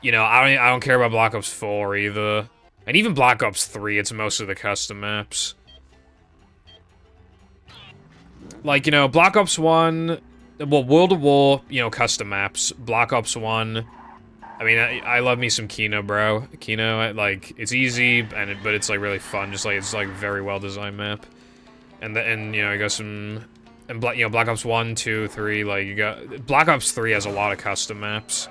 you know, I don't care about Black Ops 4 either. And even Black Ops 3, it's mostly the custom maps. Like, you know, Black Ops 1, well, World of War, you know, custom maps. Black Ops 1, I mean, I love me some Yknow, bro. Yknow, like, it's easy, but it's, like, really fun. Just, like, it's, like, very well-designed map. And, you know, you got some... And, you know, Black Ops 1, 2, 3, like, you got... Black Ops 3 has a lot of custom maps.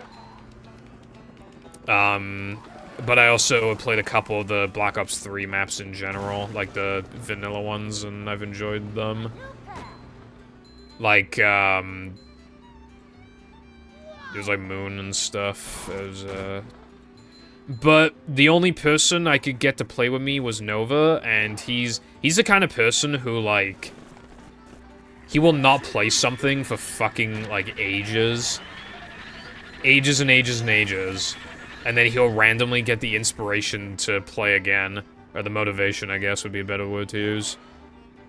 But I also played a couple of the Black Ops 3 maps in general, like the vanilla ones, and I've enjoyed them. Like, there's like Moon and stuff. There's, But the only person I could get to play with me was Nova, and he's the kind of person who, like, he will not play something for fucking, like, ages. Ages and ages and ages. And then he'll randomly get the inspiration to play again. Or the motivation, I guess, would be a better word to use.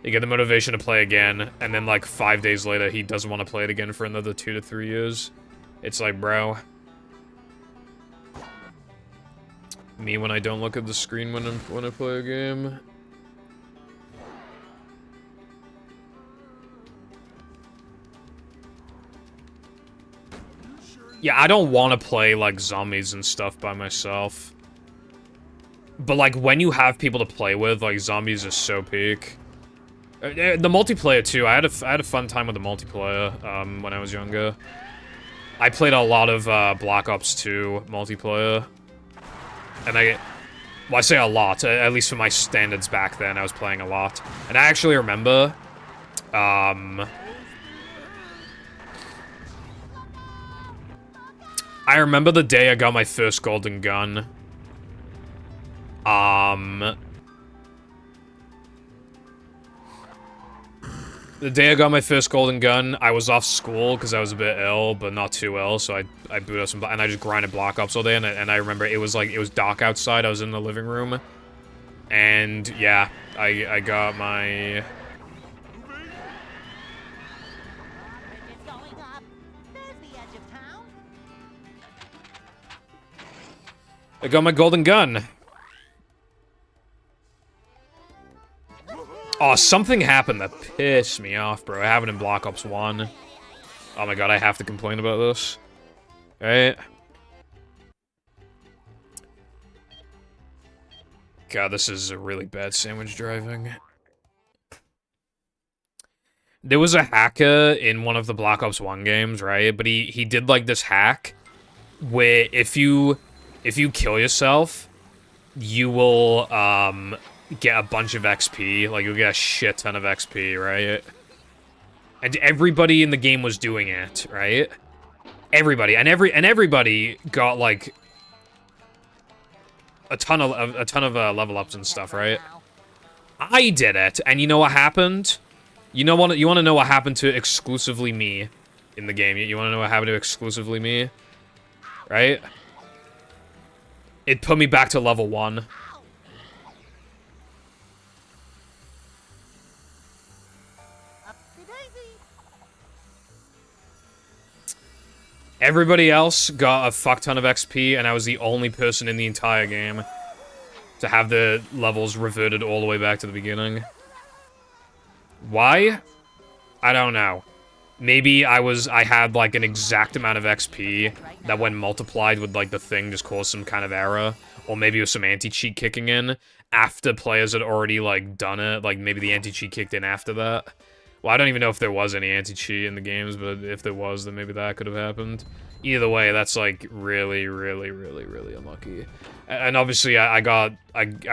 You get the motivation to play again, and then, like, 5 days later, he doesn't want to play it again for another 2 to 3 years. It's like, bro. Me when I don't look at the screen when I play a game. Yeah, I don't want to play, like, zombies and stuff by myself. But, like, when you have people to play with, like, zombies is so peak. The multiplayer, too. I had a fun time with the multiplayer, when I was younger. I played a lot of, Black Ops 2 multiplayer. And well, I say a lot, at least for my standards back then, I was playing a lot. And I actually remember, I remember the day I got my first golden gun. The day I got my first golden gun, I was off school because I was a bit ill, but not too ill, so I booted up some, and I just grinded Black Ops all day, and I remember it was dark outside, I was in the living room, and yeah, I got my... Bridget's going up. There's the edge of town. I got my golden gun. Oh, something happened that pissed me off, bro. I have it in Black Ops 1. Oh my god, I have to complain about this. Right? God, this is a really bad sandwich driving. There was a hacker in one of the Black Ops 1 games, right? But he did, like, this hack where if you kill yourself, you will, get a bunch of XP, like, you'll get a shit ton of XP, right? And everybody in the game was doing it, right? Everybody, and everybody got, like, a ton of level ups and stuff, right? I did it, and you know what happened? You want to know what happened to exclusively me in the game? You want to know what happened to exclusively me? Right? It put me back to level 1. Everybody else got a fuck ton of XP, and I was the only person in the entire game to have the levels reverted all the way back to the beginning. Why? I don't know. Maybe I had, like, an exact amount of XP that when multiplied with, like, the thing just caused some kind of error. Or maybe it was some anti-cheat kicking in after players had already, like, done it. Like, maybe the anti-cheat kicked in after that. Well, I don't even know if there was any anti-cheat in the games, but if there was, then maybe that could have happened. Either way, that's, like, really, really, really, really unlucky. And obviously, I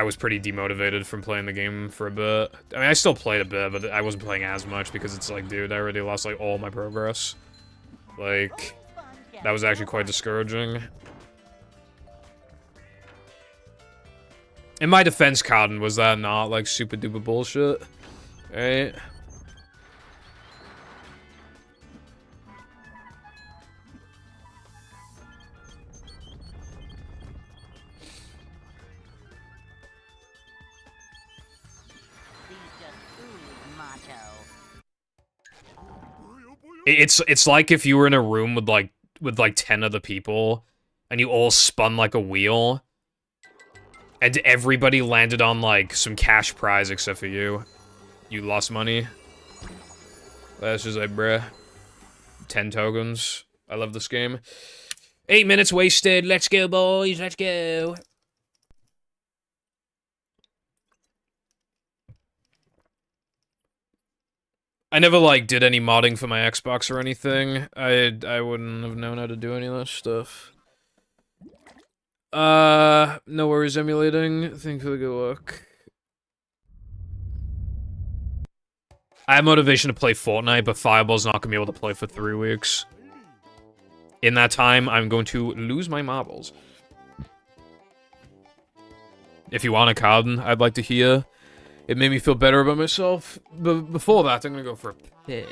was pretty demotivated from playing the game for a bit. I mean, I still played a bit, but I wasn't playing as much because it's like, dude, I already lost, like, all my progress. Like, that was actually quite discouraging. In my defense, Cotton, was that not, like, super duper bullshit? Right? It's like if you were in a room with like 10 other people, and you all spun like a wheel, and everybody landed on like some cash prize except for you. You lost money. That's just like, bruh. 10 tokens. I love this game. 8 minutes wasted. Let's go, boys. Let's go. I never, like, did any modding for my Xbox or anything. I wouldn't have known how to do any of that stuff. No worries emulating. Thanks for the good luck. I have motivation to play Fortnite, but Fireball's not gonna be able to play for 3 weeks. In that time, I'm going to lose my marbles. If you want a card, I'd like to hear. It made me feel better about myself. But before that, I'm gonna go for a pitch.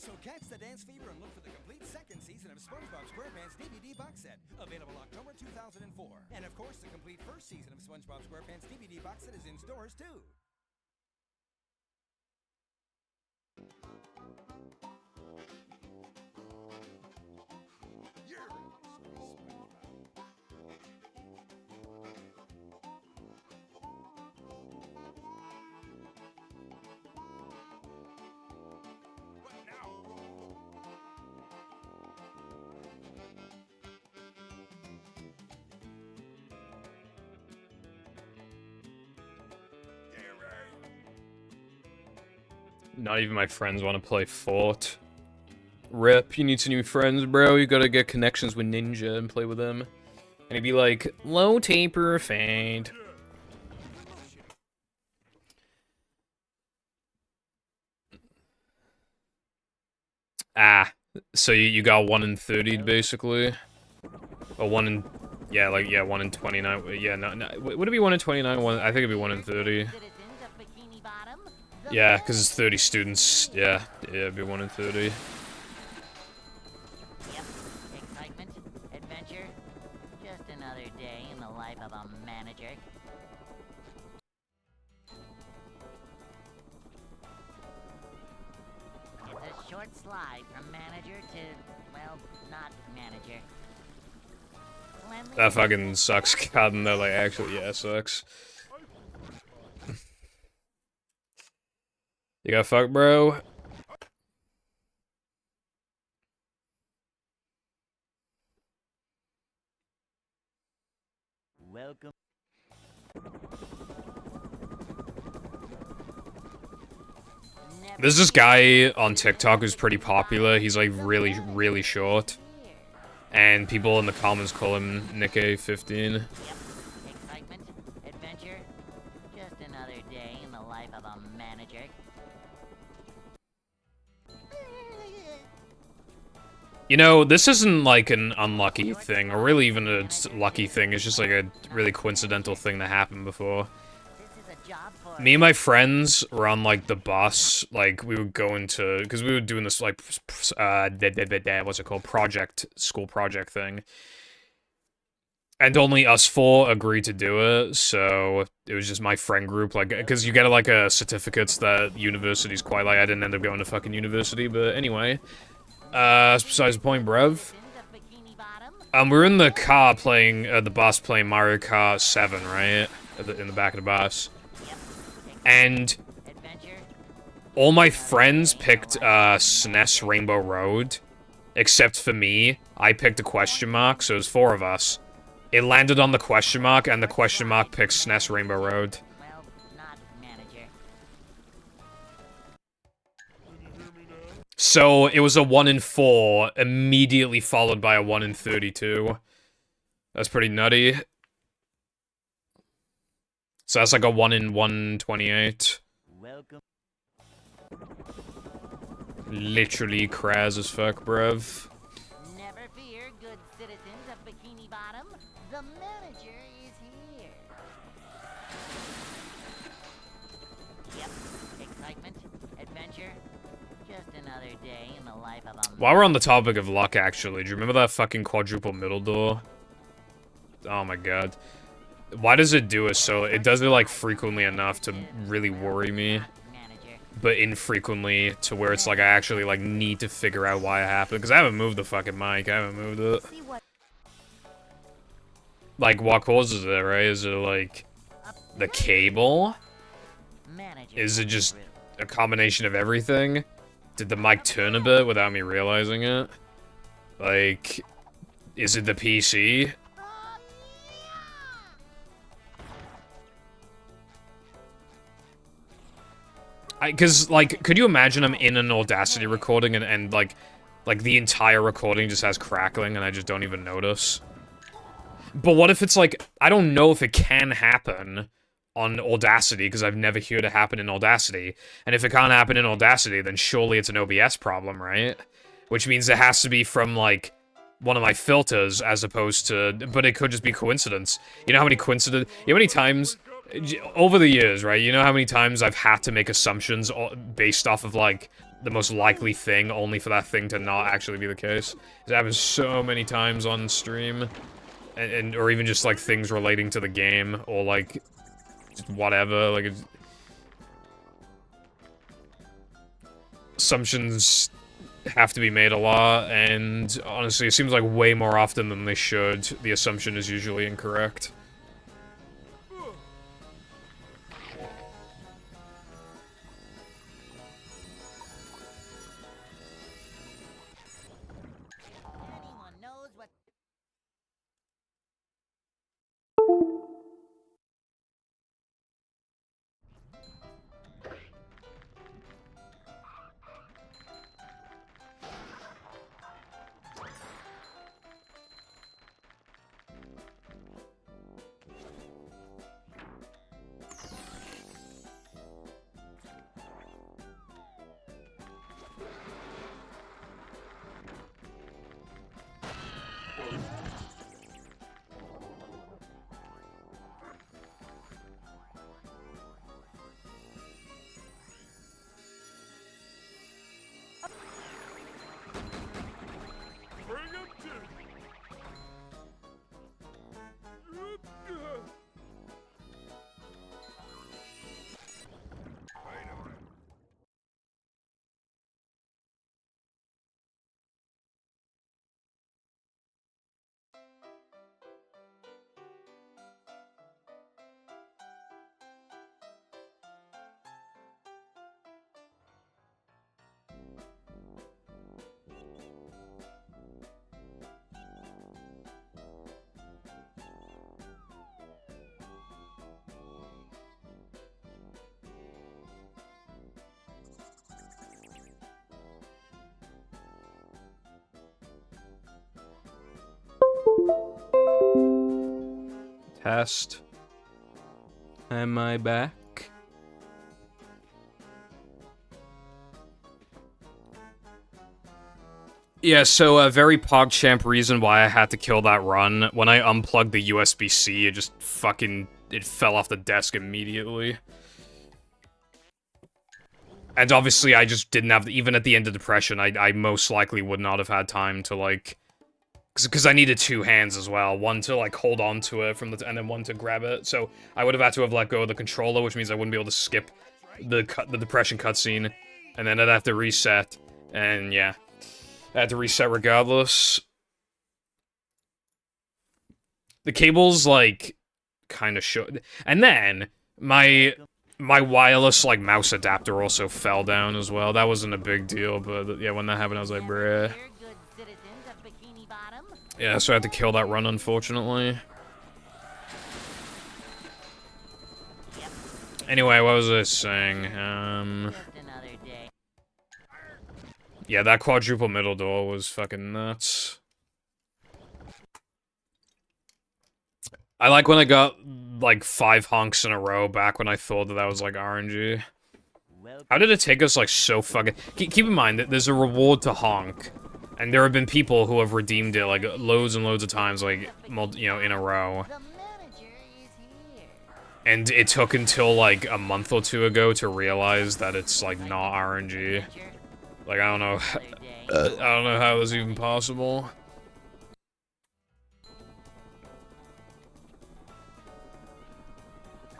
So catch the dance fever and look for the complete second season of SpongeBob SquarePants DVD box set, available October 2004. And of course, the complete first season of SpongeBob SquarePants DVD box set is in stores too. Not even my friends want to play Fort. Rip, you need some new friends, bro. You gotta get connections with Ninja and play with them. And he'd be like, low taper fade. Ah, so you got 1 in 30 basically, or 1 in, yeah, like, yeah, 1 in 29. Yeah, no, would it be 1 in 29? I think it'd be 1 in 30. Yeah, because it's 30 students. Yeah, it'd be 1 in 30. Yep. Excitement, adventure, just another day in the life of a manager. It's a short slide from manager to, well, not manager. That fucking sucks, God, no, like, actually, yeah, it sucks. You got fucked, bro? Welcome. There's this guy on TikTok who's pretty popular. He's like really, really short. And people in the comments call him Nick15. Yep. Excitement, adventure, just another day in the life of a manager. You know, this isn't like an unlucky thing, or really even a lucky thing. It's just like a really coincidental thing that happened before. This is a job for Me and my friends were on like the bus, like we would go into, because we were doing this like, what's it called, school project thing. And only us 4 agreed to do it, so it was just my friend group, like, because you get like a certificates that university's quite like. I didn't end up going to fucking university, but anyway. Besides the point, bruv. We're in the car playing, the bus playing Mario Kart 7, right? In the back of the bus. And all my friends picked SNES Rainbow Road except for me. I picked a question mark, so there's 4 of us. It landed on the question mark, and the question mark picked SNES Rainbow Road. Well, not manager. So, it was a 1 in 4, immediately followed by a 1 in 32. That's pretty nutty. So that's like a 1 in 128. Welcome. Literally craz as fuck, bruv. Never fear, good citizens of Bikini Bottom. The manager is here. Yep, excitement, adventure. Just another day in the life of a... While we're on the topic of luck, actually, do you remember that fucking quadruple middle door? Oh my god. Why does it do it so... It does it, like, frequently enough to really worry me. Manager. But infrequently to where it's like I actually, like, need to figure out why it happened. Because I haven't moved the fucking mic. I haven't moved it. See what Like, what causes it, right? Is it, like, the cable? Manager. Is it just a combination of everything? Did the mic turn a bit without me realizing it? Like, is it the PC? Cause, like, could you imagine I'm in an Audacity recording and like, the entire recording just has crackling and I just don't even notice? But what if it's like, I don't know if it can happen on Audacity, because I've never heard it happen in Audacity. And if it can't happen in Audacity, then surely it's an OBS problem, right? Which means it has to be from, like, one of my filters, as opposed to... But it could just be coincidence. You know how many coincidence... You know how many times... Over the years, right? You know how many times I've had to make assumptions based off of, like, the most likely thing, only for that thing to not actually be the case? It happens so many times on stream. Or even just, like, things relating to the game, or, like... Just whatever, like... Assumptions have to be made a lot, and honestly, it seems like way more often than they should, the assumption is usually incorrect. Anyone knows what... Bring him to. Test. Am I back? Yeah, so a very PogChamp reason why I had to kill that run. When I unplugged the USB-C, it just fucking... It fell off the desk immediately. And obviously I just didn't have... Even at the end of Depression, I most likely would not have had time to, like... Because I needed 2 hands as well. One to, like, hold on to it from the... And then one to grab it. So I would have had to have let go of the controller, which means I wouldn't be able to skip the Depression cutscene. And then I'd have to reset. And, yeah. I had to reset regardless. The cables, like, kind of should. And then, my wireless, like, mouse adapter also fell down as well. That wasn't a big deal, but, yeah, when that happened, I was like, bruh. Good citizens Yeah, so I had to kill that run, unfortunately. Anyway, what was I saying? Just another day. Yeah, that quadruple middle door was fucking nuts. I like when I got, like, 5 honks in a row back when I thought that that was, like, RNG. How did it take us, like, so fucking... Keep in mind that there's a reward to honk. And there have been people who have redeemed it, like, loads and loads of times, like, you know, in a row. The manager is here. And it took until, like, a month or two ago to realize that it's, like, not RNG. Like, I don't know... Another day. I don't know how that's even possible.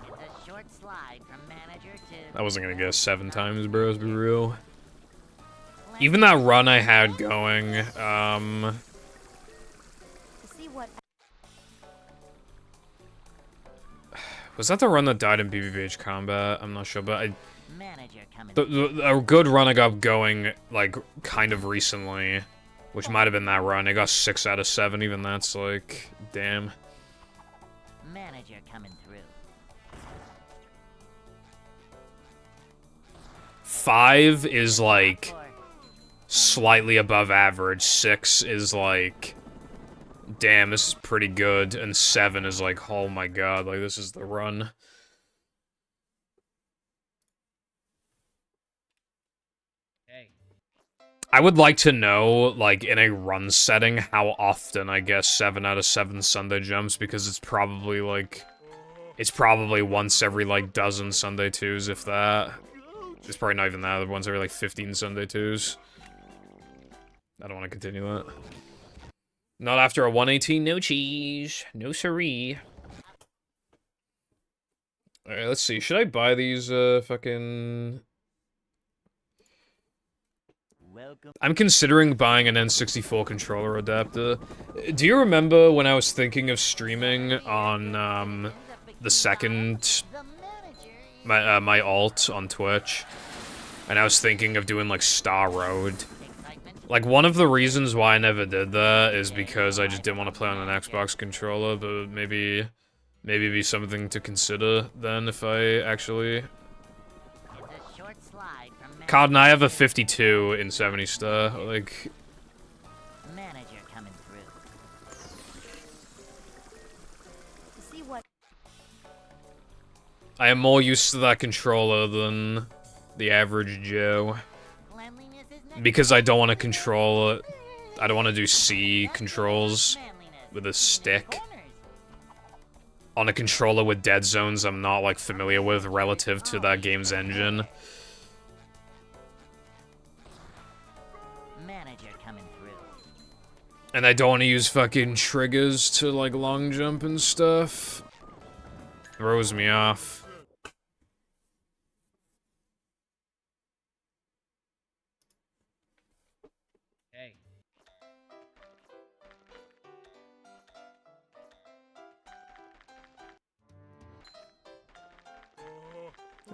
It's a short slide from manager to... I wasn't gonna guess 7 times, bro, let's be real. Even that run I had going, To see what was that the run that died in BBBH combat? I'm not sure, but Manager coming. a good run I got going, like, kind of recently, which might have been that run. I got 6 out of 7, even that's, like, damn. Manager coming through. 5 is, like, Or slightly above average. 6 is, like, damn, this is pretty good. And 7 is, like, oh my god, like, this is the run. I would like to know, like, in a run setting, how often I guess 7 out of 7 Sunday jumps, because it's probably, like... It's probably once every, like, dozen Sunday 2s, if that. It's probably not even that, once every, like, 15 Sunday 2s. I don't want to continue that. Not after a 118, no cheese. No siree. Alright, let's see. Should I buy these, fucking... welcome. I'm considering buying an N64 controller adapter. Do you remember when I was thinking of streaming on, the second... The manager is my alt on Twitch? And I was thinking of doing, like, Star Road. excitement. Like, one of the reasons why I never did that is because I just didn't want to play on an Xbox controller, but maybe it'd be something to consider then if I actually... It's a short slide from manager. God, and I have a 52 in 70 star, like... Manager coming through. to see what I am more used to that controller than the average Joe. Cleanliness is next. Because I don't want to control it. I don't want to do C controls Manliness. with a stick. Corners. On a controller with dead zones I'm not, like, familiar with relative to that game's engine. Manager coming through. And I don't want to use fucking triggers to, like, long jump and stuff. Throws me off.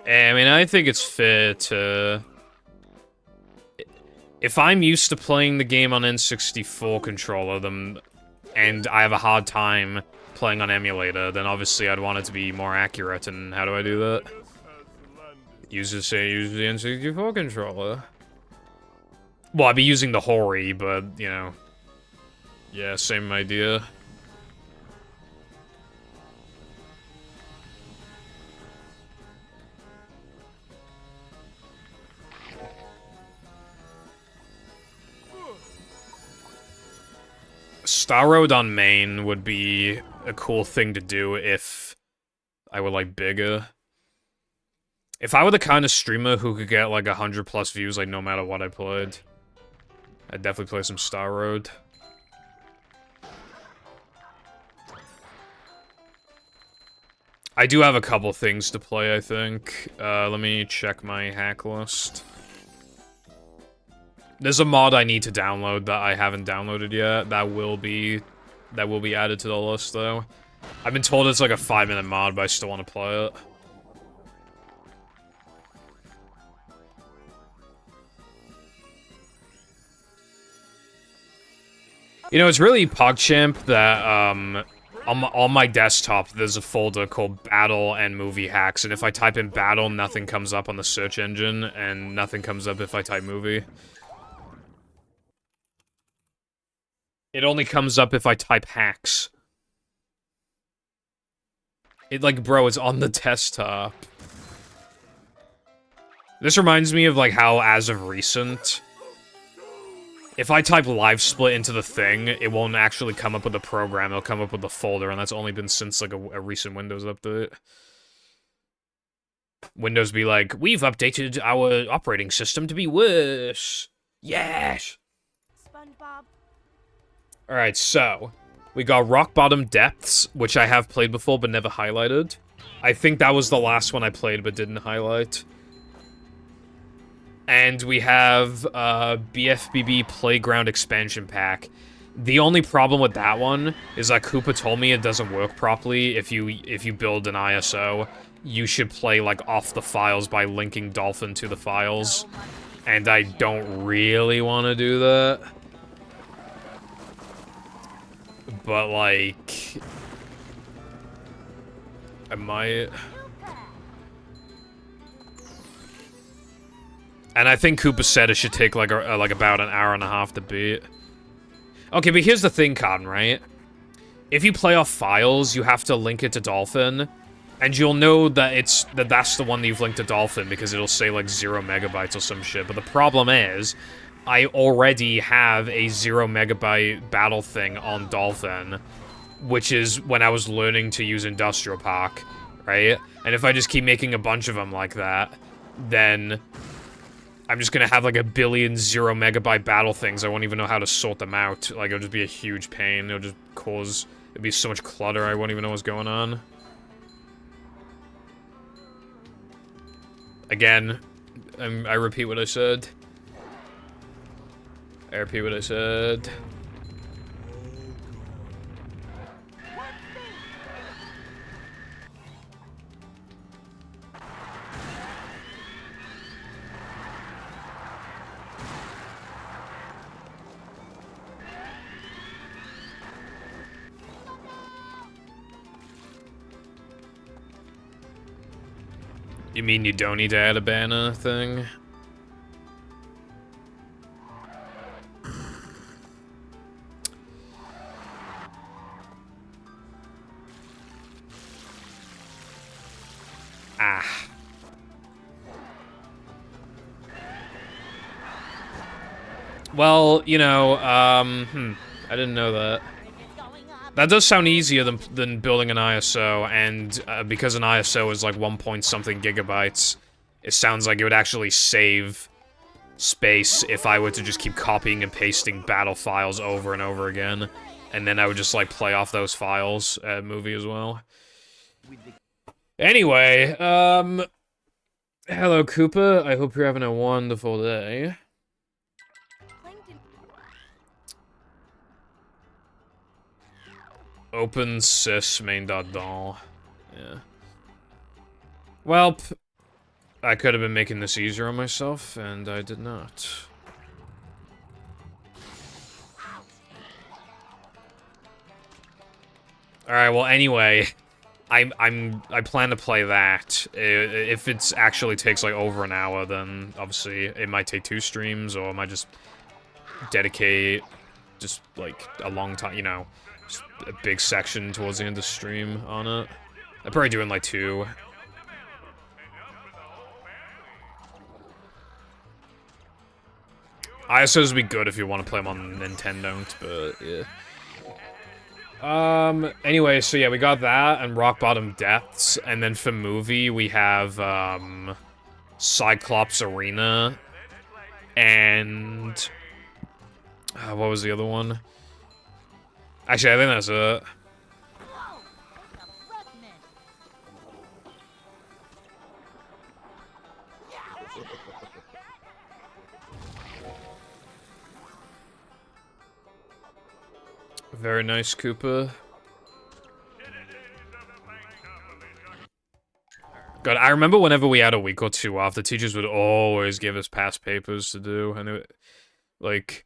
I mean, I think it's fair to... If I'm used to playing the game on N64 controller, then, and I have a hard time playing on emulator, then obviously I'd want it to be more accurate, and how do I do that? Use the N64 controller. Well, I'd be using the Hori, but, you know... Yeah, same idea. Star Road on main would be a cool thing to do if I were, like, bigger. If I were the kind of streamer who could get, like, 100+ views, like, no matter what I played, I'd definitely play some Star Road. I do have a couple things to play, I think. Let me check my hack list. There's a mod I need to download that I haven't downloaded yet. That will be added to the list, though. I've been told it's like a 5-minute mod, but I still want to play it. You know, it's really PogChamp that, on my desktop, there's a folder called Battle and Movie Hacks, and if I type in Battle, nothing comes up on the search engine, and nothing comes up if I type Movie. It only comes up if I type Hacks. Like, bro, it's on the desktop. This reminds me of, like, how, as of recent, if I type live split into the thing, it won't actually come up with a program, it'll come up with a folder, and that's only been since, like, a recent Windows update. Windows be like, we've updated our operating system to be worse. Yes! SpongeBob. Alright, so, we got Rock Bottom Depths, which I have played before but never highlighted. I think that was the last one I played but didn't highlight. And we have BFBB Playground Expansion Pack. The only problem with that one is that Koopa told me it doesn't work properly if you build an ISO. You should play, like, off the files by linking Dolphin to the files. And I don't really want to do that. But, like, I might. And I think Koopa said it should take, like, about an hour and a half to beat. Okay, but here's the thing, Cotton, right? If you play off files, you have to link it to Dolphin, and you'll know that that's the one that you've linked to Dolphin, because it'll say, like, 0 megabytes or some shit. But the problem is, I already have a 0 megabyte battle thing on Dolphin, which is when I was learning to use Industrial Park, right? And if I just keep making a bunch of them like that, then I'm just gonna have, like, a billion 0 megabyte battle things. I won't even know how to sort them out. Like, it'll just be a huge pain. It'll just cause... It'd be so much clutter, I won't even know what's going on. Again, I repeat what I said. I repeat what I said. You mean you don't need to add a banner thing? Ah. Well, you know, I didn't know that. That does sound easier than building an ISO, and because an ISO is like 1 point something gigabytes, it sounds like it would actually save space if I were to just keep copying and pasting battle files over and over again, and then I would just like play off those files at movie as well. Anyway, hello Koopa, I hope you're having a wonderful day. Open sys main.dol. Yeah. Well, I could have been making this easier on myself, and I did not. Alright, well, anyway, I plan to play that. If it actually takes, like, over an hour, then obviously it might take 2 streams, or I might just dedicate just, like, a long time, you know, a big section towards the end of the stream on it. I'm probably doing like 2. ISOs would be good if you want to play them on Nintendo, but yeah. Anyway, so yeah, we got that and Rock Bottom Depths, and then for movie we have Cyclops Arena and what was the other one? Actually, I think that's it. Very nice, Koopa. God, I remember whenever we had a week or 2 off, the teachers would always give us past papers to do, and it, like...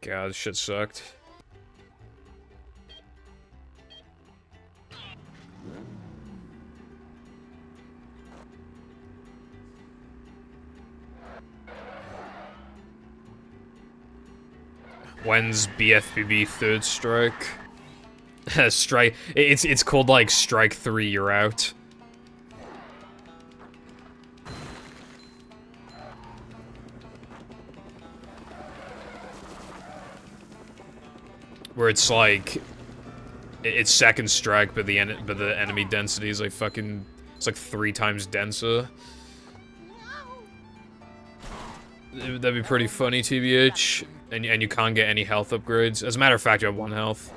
God, this shit sucked. When's BFBB third strike? Strike. It's called like strike 3. You're out. Where it's like it's second strike, but the enemy density is like fucking. It's like 3 times denser. That'd be pretty funny, TBH. And you can't get any health upgrades. As a matter of fact, you have 1 health.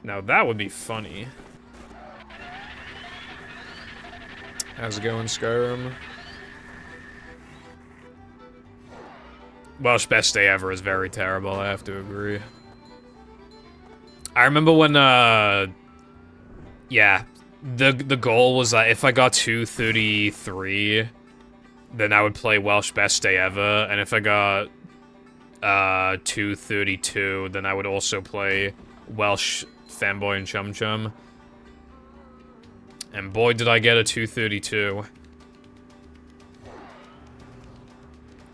Now that would be funny. How's it going, Skyrim? Welsh best day ever is very terrible, I have to agree. I remember when, yeah, the goal was that if I got 233, then I would play Welsh best day ever, and if I got 232, then I would also play Welsh Fanboy and Chum Chum. And boy, did I get a 232.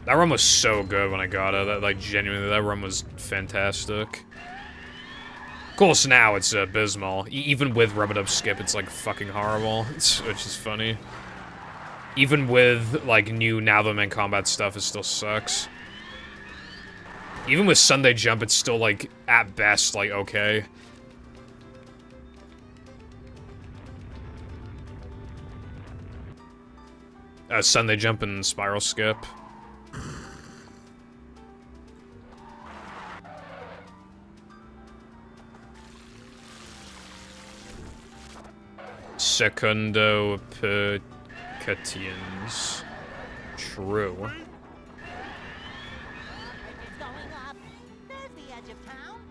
That run was so good when I got it. That, like, genuinely, that run was fantastic. Of course, now it's abysmal. Even with Rub-a-Dub Skip, it's, like, fucking horrible. Which is funny. Even with, like, new Now the Man Combat stuff, it still sucks. Even with Sunday Jump, it's still, like, at best, like, okay. Sunday Jump and Spiral Skip. Secundo Percutians. True. It's going up. There's the edge of town.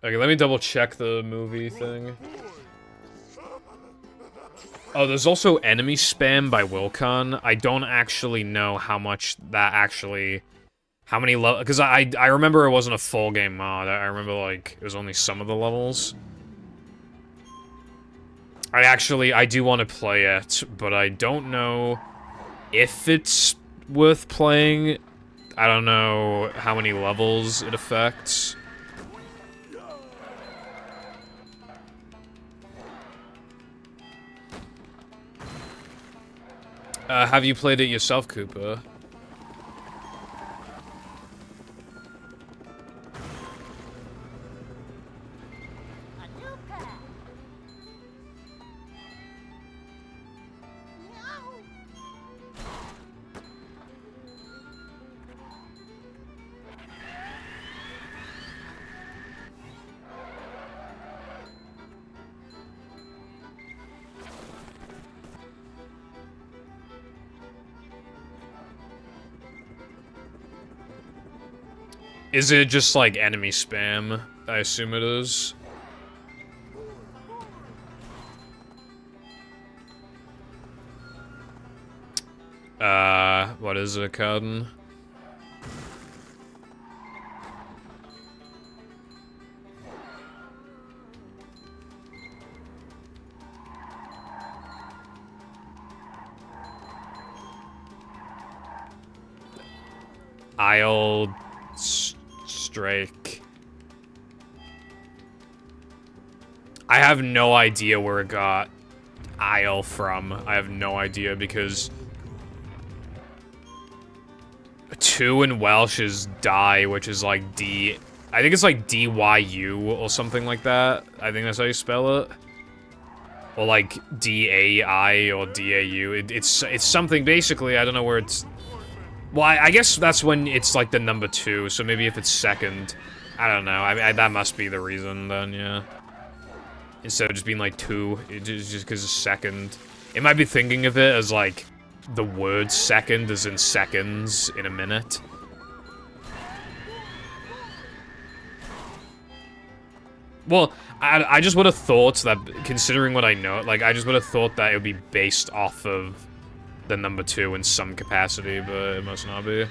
Okay, let me double check the movie thing. Oh, there's also enemy spam by Wilcon. I don't actually know how much that actually... How many levels... Because I remember it wasn't a full game mod. I remember, like, it was only some of the levels. I do want to play it, but I don't know if it's worth playing. I don't know how many levels it affects. Have you played it yourself, Cooper? A new path. No. Is it just, like, enemy spam? I assume it is. What is it, Cotton? Isle... Strike. I have no idea where it got Isle from. I have no idea because 2 in Welsh is die, which is like D. I think it's like DYU or something like that. I think that's how you spell it. Or like DAI or DAU. It's something basically. I don't know where it's. Well, I guess that's when it's like the number 2. So maybe if it's second, I don't know. That must be the reason then. Yeah. Instead of just being like 2, it's just because it's second. It might be thinking of it as like the word second as in seconds in a minute. Well, I just would have thought that, considering what I know, like, I just would have thought that it would be based off of than number 2 in some capacity, but it must not be.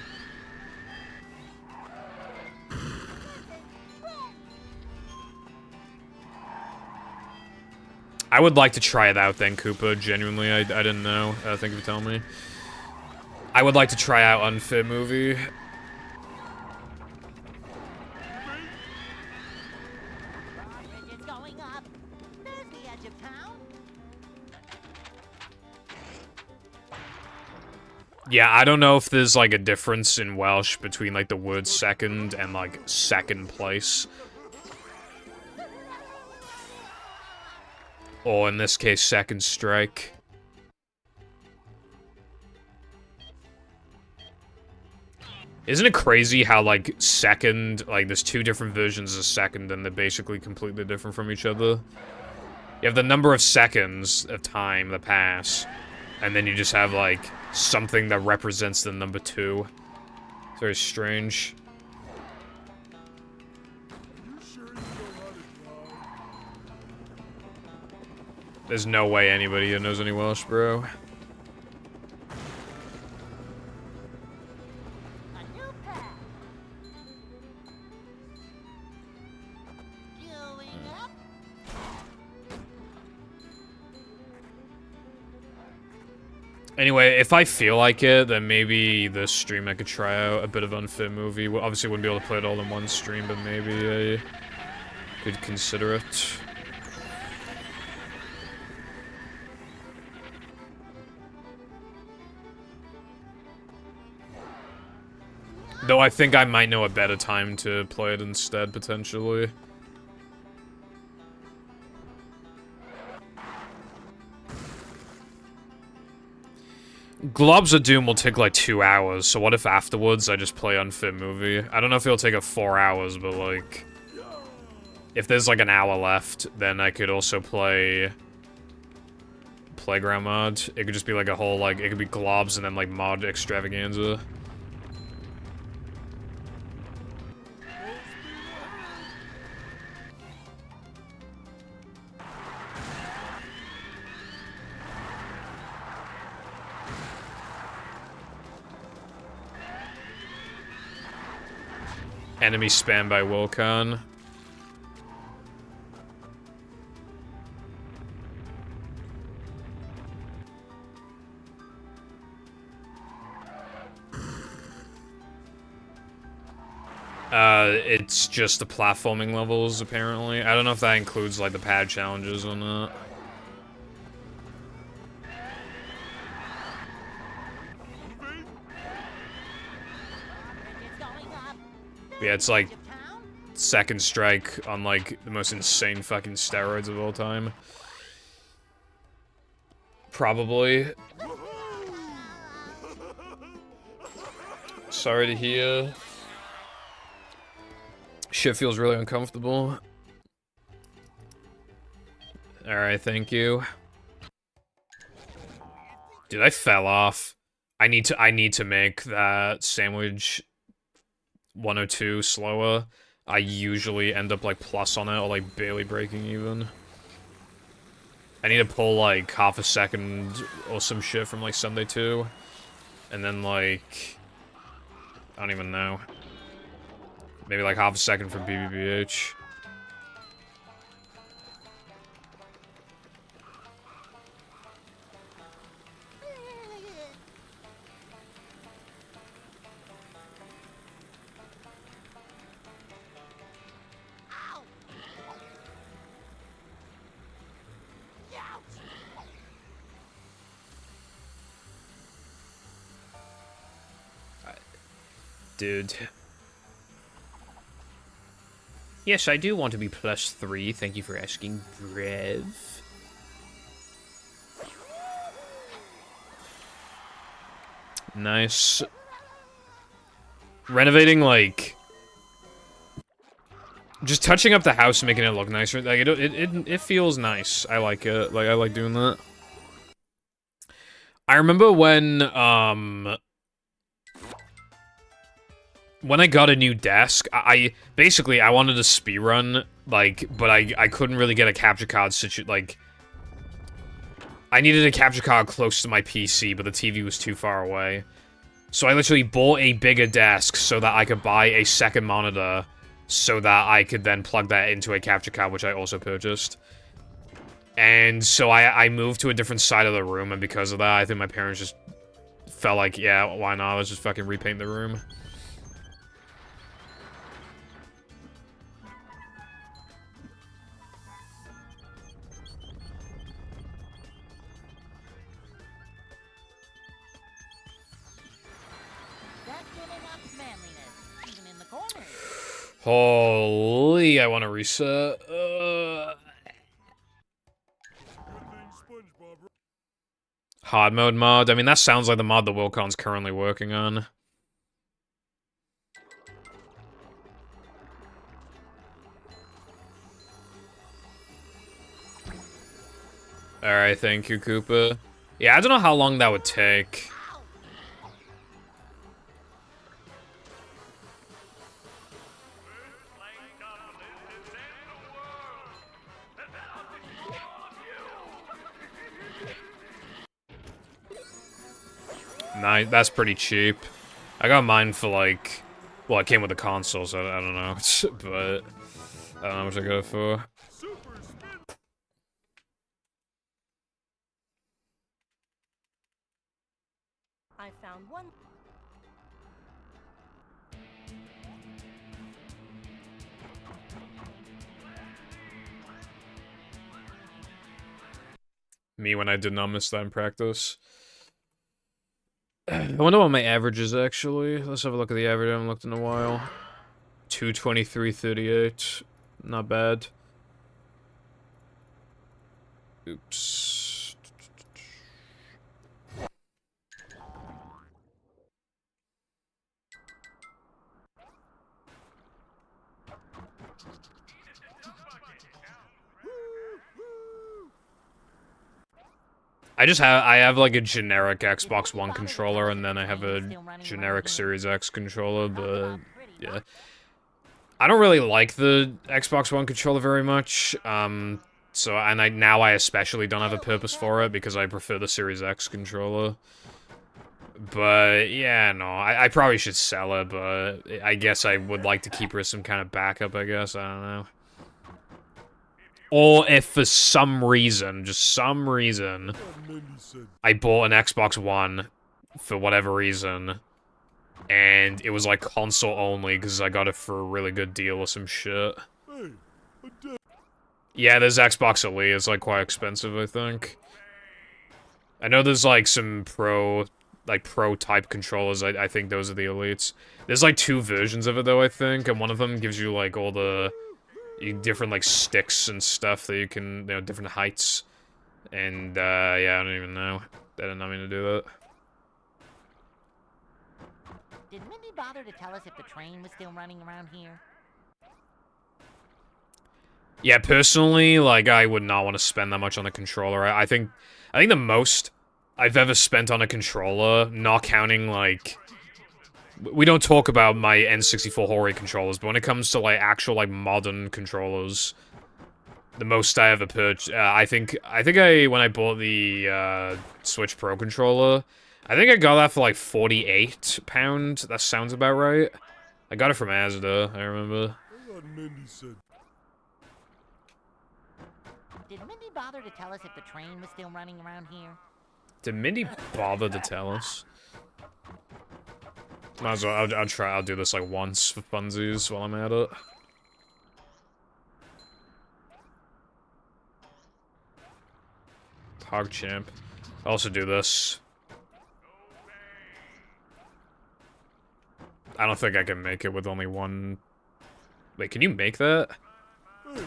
I would like to try it out then, Koopa. Genuinely, I didn't know. Thank you for telling me. I would like to try out Unfit Movie. Drawbridge is going up. There's the edge of town. Yeah, I don't know if there's, like, a difference in Welsh between, like, the word second and, like, second place. Or, in this case, second strike. Isn't it crazy how, like, second, like, there's 2 different versions of second and they're basically completely different from each other? You have the number of seconds of time that pass, and then you just have, like, something that represents the number 2. It's very strange. You sure you know how to drive? There's no way anybody here knows any Welsh, bro. A new path. Going up. Anyway, if I feel like it, then maybe this stream I could try out a bit of Unfit Movie. Well, obviously wouldn't be able to play it all in one stream, but maybe I could consider it. Though I think I might know a better time to play it instead, potentially. Globs of Doom will take like 2 hours, so what if afterwards I just play Unfit Movie? I don't know if it'll take 4 hours, but like... If there's like an hour left, then I could also play... Playground mod. It could just be like a whole, like, it could be Globs and then like mod extravaganza. Enemy spam by Wilcon. It's just the platforming levels, apparently. I don't know if that includes, like, the pad challenges or not. Yeah, it's like second strike on like the most insane fucking steroids of all time. Probably. Sorry to hear. Shit feels really uncomfortable. Alright, thank you. Dude, I fell off. I need to make that sandwich 102 slower. I usually end up like plus on it or like barely breaking even. I need to pull like half a second or some shit from like Sunday 2. And then like... I don't even know. Maybe like half a second from BBBH. Dude. Yes, I do want to be +3. Thank you for asking, Brev. Nice. Renovating, like... Just touching up the house and making it look nicer. Like, it feels nice. I like it. Like, I like doing that. I remember when I got a new desk, basically I wanted to speedrun, like, but I couldn't really get a capture card like, I needed a capture card close to my PC, but the TV was too far away. So I literally bought a bigger desk so that I could buy a second monitor so that I could then plug that into a capture card, which I also purchased. And so I moved to a different side of the room, and because of that, I think my parents just felt like, yeah, why not? Let's just fucking repaint the room. That's good enough manliness, even in the corners. Holy, I want to reset. Good thing SpongeBob. Hard mode mod. I mean, that sounds like the mod that Wilcon's currently working on. Alright, thank you, Koopa. Yeah, I don't know how long that would take. Nice, that's pretty cheap. I got mine for like, well, it came with the console, so I don't know, but I don't know how much I got it for. Super spin. I found one. Me when I did not miss that in practice. I wonder what my average is actually. Let's have a look at the average. I haven't looked in a while. 223.38. Not bad. Oops. I have like a generic Xbox One controller, and then I have a generic Series X controller, but yeah. I don't really like the Xbox One controller very much, so, and now I especially don't have a purpose for it, because I prefer the Series X controller. But, yeah, no, I probably should sell it, but I guess I would like to keep her as some kind of backup, I guess, I don't know. Or if for some reason, just some reason, I bought an Xbox One, for whatever reason, and it was like console only, because I got it for a really good deal or some shit. Hey, a dead. Yeah, there's Xbox Elite, it's like quite expensive, I think. I know there's like some pro type controllers, I think those are the Elites. There's like 2 versions of it though, I think, and one of them gives you like all the different like sticks and stuff that you can, you know, different heights. And yeah, I don't even know. I did not mean to do that. Did Mindy bother to tell us if the train was still running around here? Yeah, personally, like, I would not want to spend that much on a controller. I think the most I've ever spent on a controller, not counting, like, we don't talk about my N64 Hori controllers, but when it comes to, like, actual, like, modern controllers, the most I ever purchased, I think when I bought the, Switch Pro controller, I think I got that for, like, £48. That sounds about right. I got it from Asda, I remember. I thought Mindy said. Did Mindy bother to tell us if the train was still running around here? Did Mindy bother to tell us? Might as well, I'll do this, like, once for funsies while I'm at it. PogChamp. I'll also do this. I don't think I can make it with only one... Wait, can you make that?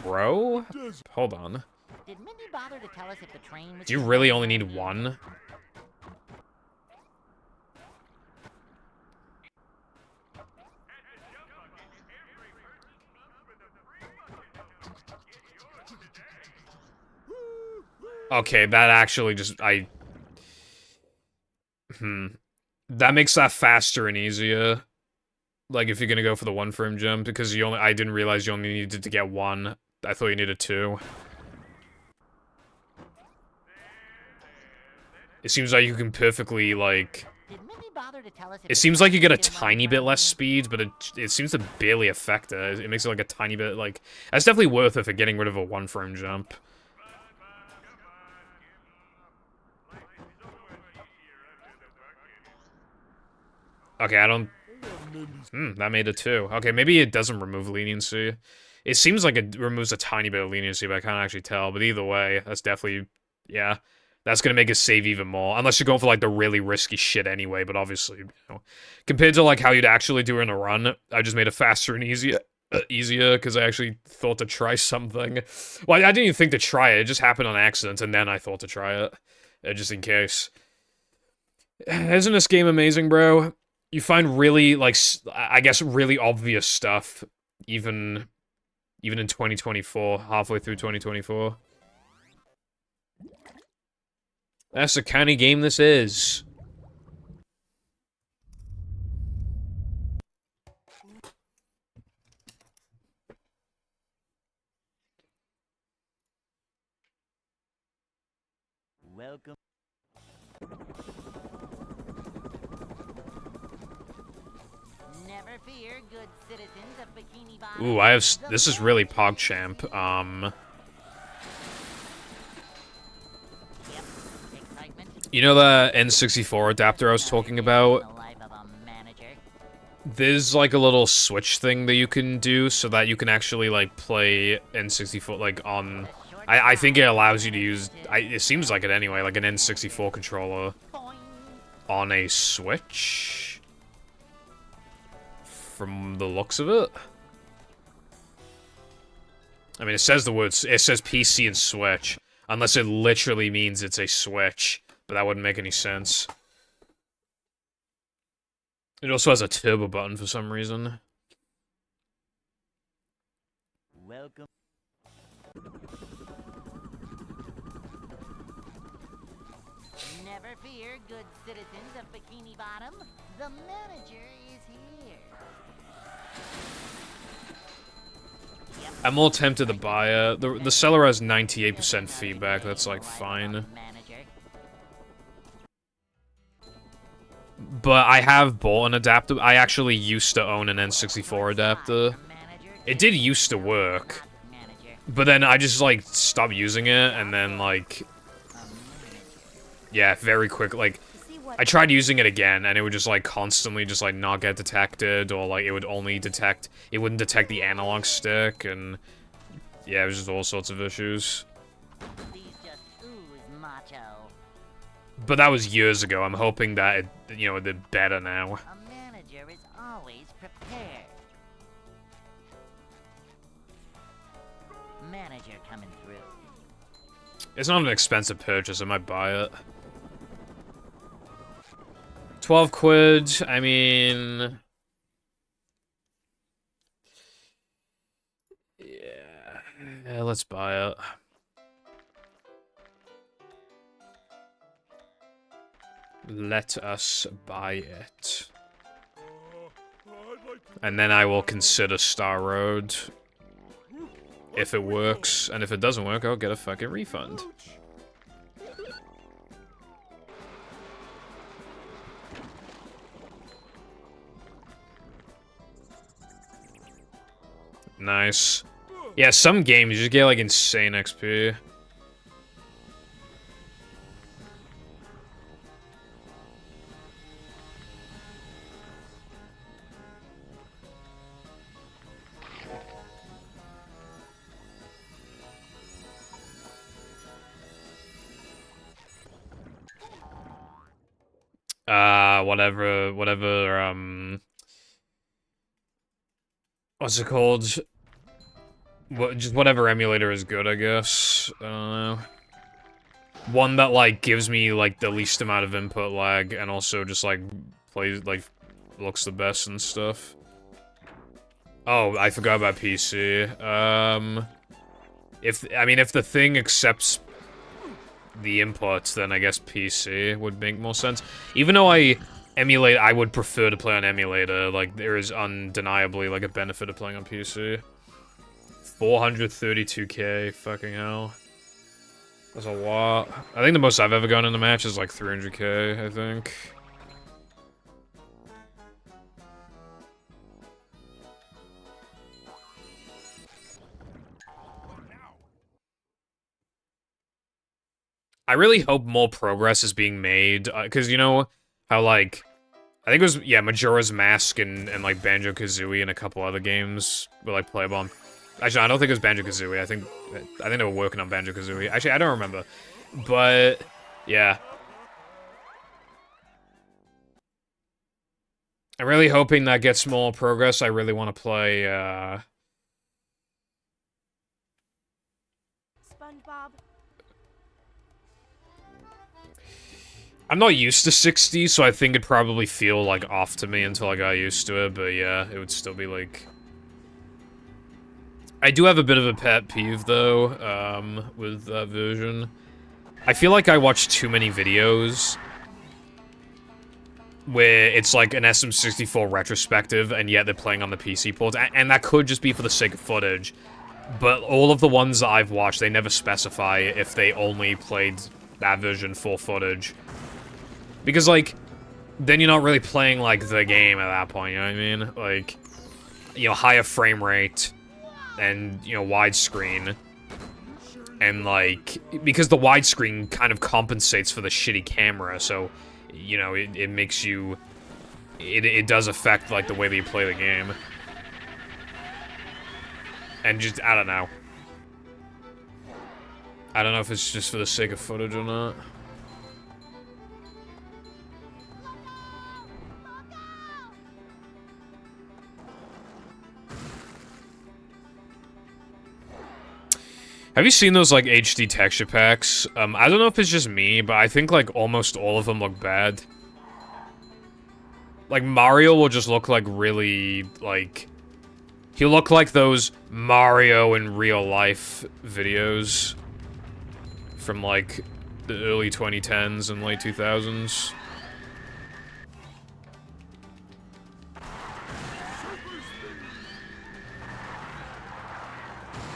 Bro? Hold on. Did Mindy bother to tell us if the train was Do you still really running only need around here? one? Okay, that actually just, that makes that faster and easier. Like, if you're gonna go for the 1-frame jump, because I didn't realize you only needed to get 1. I thought you needed 2. It seems like you can perfectly, like... Did Mindy bother to tell us if It seems like you get a can run tiny bit less around? speed, but it seems to barely affect it. It makes it like a tiny bit, like... That's definitely worth it for getting rid of a 1-frame jump. Okay, I don't... that made it too. Okay, maybe it doesn't remove leniency. It seems like it removes a tiny bit of leniency, but I can't actually tell. But either way, that's definitely... Yeah. That's gonna make it save even more. Unless you're going for, like, the really risky shit anyway, but obviously, you know. Compared to, like, how you'd actually do it in a run, I just made it faster and easier, because I actually thought to try something. Well, I didn't even think to try it. It just happened on accident, and then I thought to try it. Just in case. Isn't this game amazing, bro? You find really, like, I guess, really obvious stuff, even in 2024, halfway through 2024. That's the kind of game this is. Welcome. Never fear, good citizens of Bikini Bottom. Ooh, I have. This is really PogChamp. Yep. Excitement. You know the N64 adapter I was talking about? The life of a manager. There's like a little switch thing that you can do so that you can actually like play N64 like on. I think it allows you to use. It seems like it anyway, like an N64 controller Boing. on a Switch. From the looks of it. I mean, it says the words. It says PC and Switch, unless it literally means it's a Switch, but that wouldn't make any sense. It also has a turbo button for some reason. Welcome. Never fear, good citizens of Bikini Bottom. The manager is here. Yep. I'm more tempted to buy it. The seller has 98% feedback. That's like fine. Manager. But I have bought an adapter. I actually used to own an N64 adapter. It did used to work. But then I just, like, stopped using it, and then, like... Yeah, very quick, like... I tried using it again, and it would just, like, constantly just, like, not get detected, or, like, it would only detect... It wouldn't detect the analog stick, and... Yeah, it was just all sorts of issues. These just ooze macho. But that was years ago. I'm hoping that, it, you know, they're better now. A manager is always prepared. Manager coming through. It's not an expensive purchase. I might buy it. 12 quid, I mean... Yeah, let's buy it. Let us buy it. And then I will consider Star Road. If it works, and if it doesn't work, I'll get a fucking refund. Nice. Yeah, some games you just get like insane XP. Whatever, what's it called? Just whatever emulator is good, I guess. I don't know. One that, like, gives me, like, the least amount of input lag, and also just, like, plays, like, looks the best and stuff. Oh, I forgot about PC. If the thing accepts the inputs, then I guess PC would make more sense. Even though I would prefer to play on emulator, like, there is undeniably, like, a benefit of playing on PC. 432k, fucking hell. That's a lot. I think the most I've ever gone in a match is like 300k, I think. I really hope more progress is being made, because you know how, like, I think it was, yeah, Majora's Mask and like, Banjo-Kazooie and a couple other games were, like, playable on... Actually, I don't think it was Banjo-Kazooie, I think they were working on Banjo-Kazooie. Actually, I don't remember. But, yeah. I'm really hoping that gets more progress. I really want to play, SpongeBob. I'm not used to 60, so I think it'd probably feel, like, off to me until I got used to it, but yeah, it would still be, like... I do have a bit of a pet peeve, though, with that version. I feel like I watch too many videos where it's, like, an SM64 retrospective, and yet they're playing on the PC ports, and that could just be for the sake of footage, but all of the ones that I've watched, they never specify if they only played that version for footage. Because, like, then you're not really playing, like, the game at that point, you know what I mean? Like, you know, higher frame rate, and, you know, widescreen. And, like, because the widescreen kind of compensates for the shitty camera, so, you know, it makes you... It does affect, like, the way that you play the game. And just, I don't know. I don't know if it's just for the sake of footage or not. Have you seen those, like, HD texture packs? I don't know if it's just me, but I think, like, almost all of them look bad. Like, Mario will just look like really, like... He'll look like those Mario in real life videos from, like, the early 2010s and late 2000s.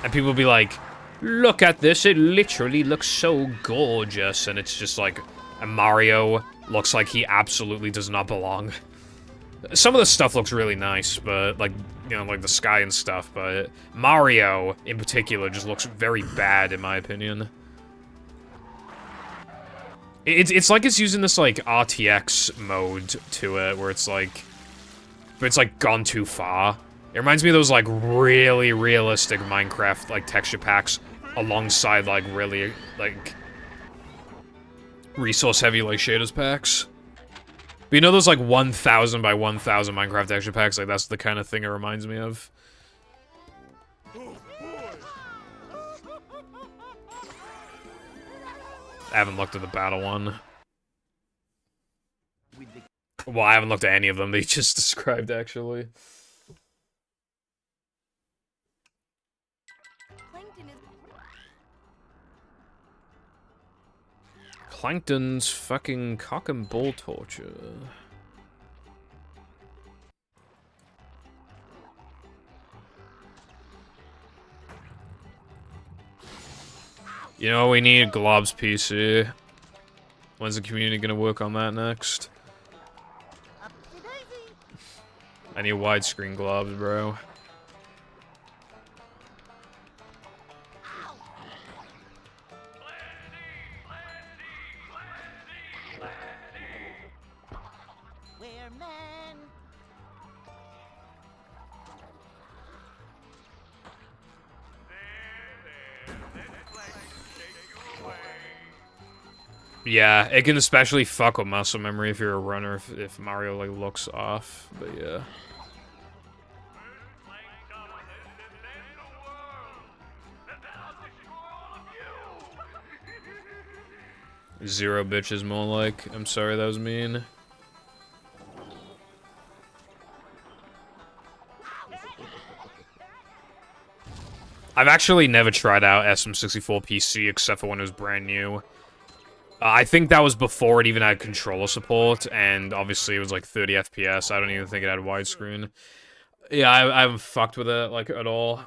And people will be like, look at this, it literally looks so gorgeous. And it's just like, a Mario looks like he absolutely does not belong. Some of the stuff looks really nice, but, like, you know, like the sky and stuff, but Mario, in particular, just looks very bad, in my opinion. It's like it's using this, like, RTX mode to it, where it's like... But it's, like, gone too far. It reminds me of those, like, really realistic Minecraft, like, texture packs alongside, like, really, like, resource-heavy, like, shaders packs. But you know those, like, 1,000 by 1,000 Minecraft texture packs? Like, that's the kind of thing it reminds me of. I haven't looked at the battle one. Well, I haven't looked at any of them they just described, actually. Plankton's fucking cock and bull torture. You know, we need Glob's PC. When's the community gonna work on that next? I need widescreen Globs, bro. We're men. Yeah, it can especially fuck with muscle memory if you're a runner, if Mario, like, looks off, but yeah. Zero bitches more like. I'm sorry, that was mean. I've actually never tried out SM64 PC except for when it was brand new. I think that was before it even had controller support, and obviously it was like 30 FPS. I don't even think it had widescreen. Yeah, I haven't fucked with it, like, at all.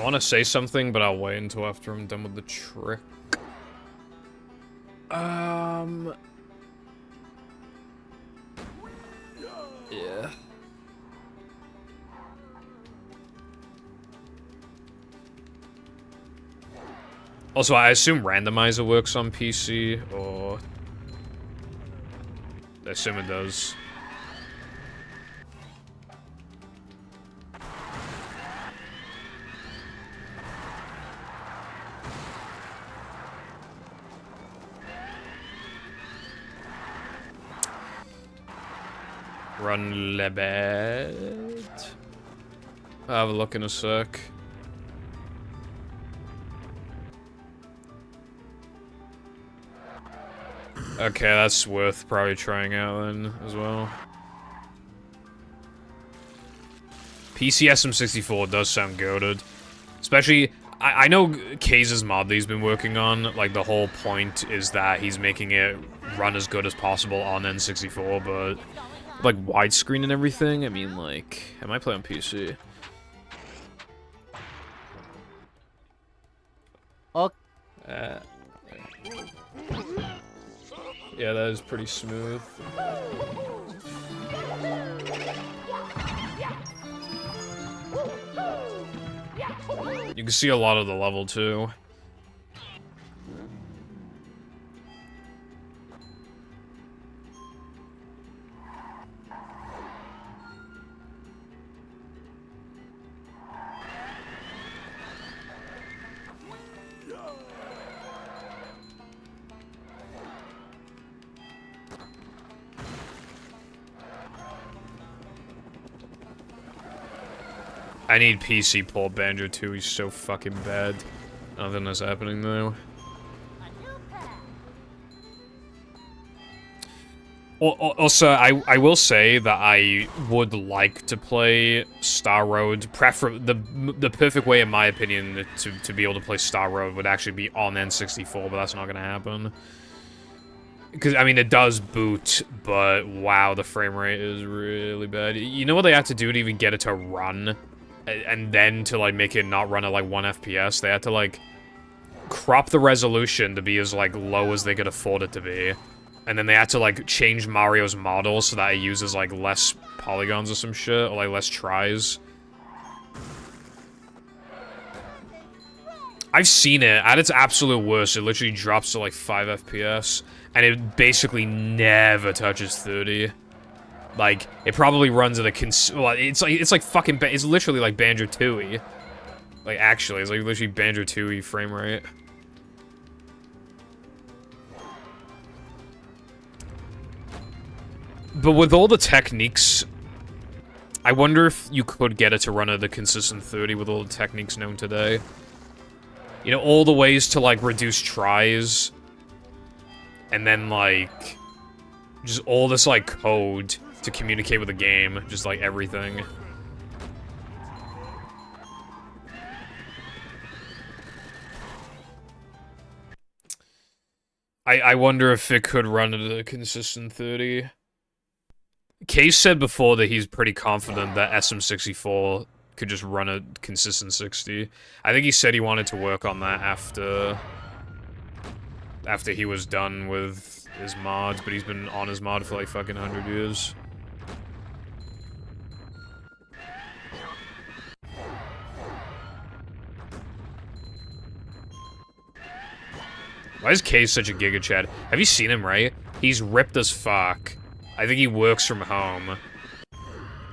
I want to say something, but I'll wait until after I'm done with the trick. Yeah. Also, I assume randomizer works on PC, or... I assume it does. Run Lebed. I'll have a look in a sec. Okay, that's worth probably trying out then, as well. PC SM64 does sound goated. Especially, I know Kaze's mod that he's been working on, like, the whole point is that he's making it run as good as possible on N64, but, like, widescreen and everything, I mean, like, I might play on PC. Okay. Yeah, that is pretty smooth. You can see a lot of the level, too. I need PC port Banjo 2, he's so fucking bad. Nothing is happening though. Also, I will say that I would like to play Star Road. The perfect way, in my opinion, to be able to play Star Road would actually be on N64, but that's not gonna happen. Because, I mean, it does boot, but wow, the frame rate is really bad. You know what they had to do to even get it to run? And then to, like, make it not run at, like, 1 FPS? They had to, like, crop the resolution to be as, like, low as they could afford it to be. And then they had to, like, change Mario's model so that it uses, like, less polygons or some shit, or, like, less tries. I've seen it. At its absolute worst, it literally drops to, like, 5 FPS. And it basically never touches 30. Like, it probably runs at a well, it's like fucking it's literally like Banjo Tooie. Like, actually, it's like literally Banjo Tooie frame rate. But with all the techniques, I wonder if you could get it to run at a consistent 30 with all the techniques known today. You know, all the ways to, like, reduce tries. And then, like, just all this, like, code to communicate with the game. Just, like, everything. I wonder if it could run at a consistent 30. Case said before that he's pretty confident that SM64 could just run a consistent 60. I think he said he wanted to work on that after he was done with his mods, but he's been on his mod for like fucking 100 years. Why is Case such a giga chad? Have you seen him, right? He's ripped as fuck. I think he works from home.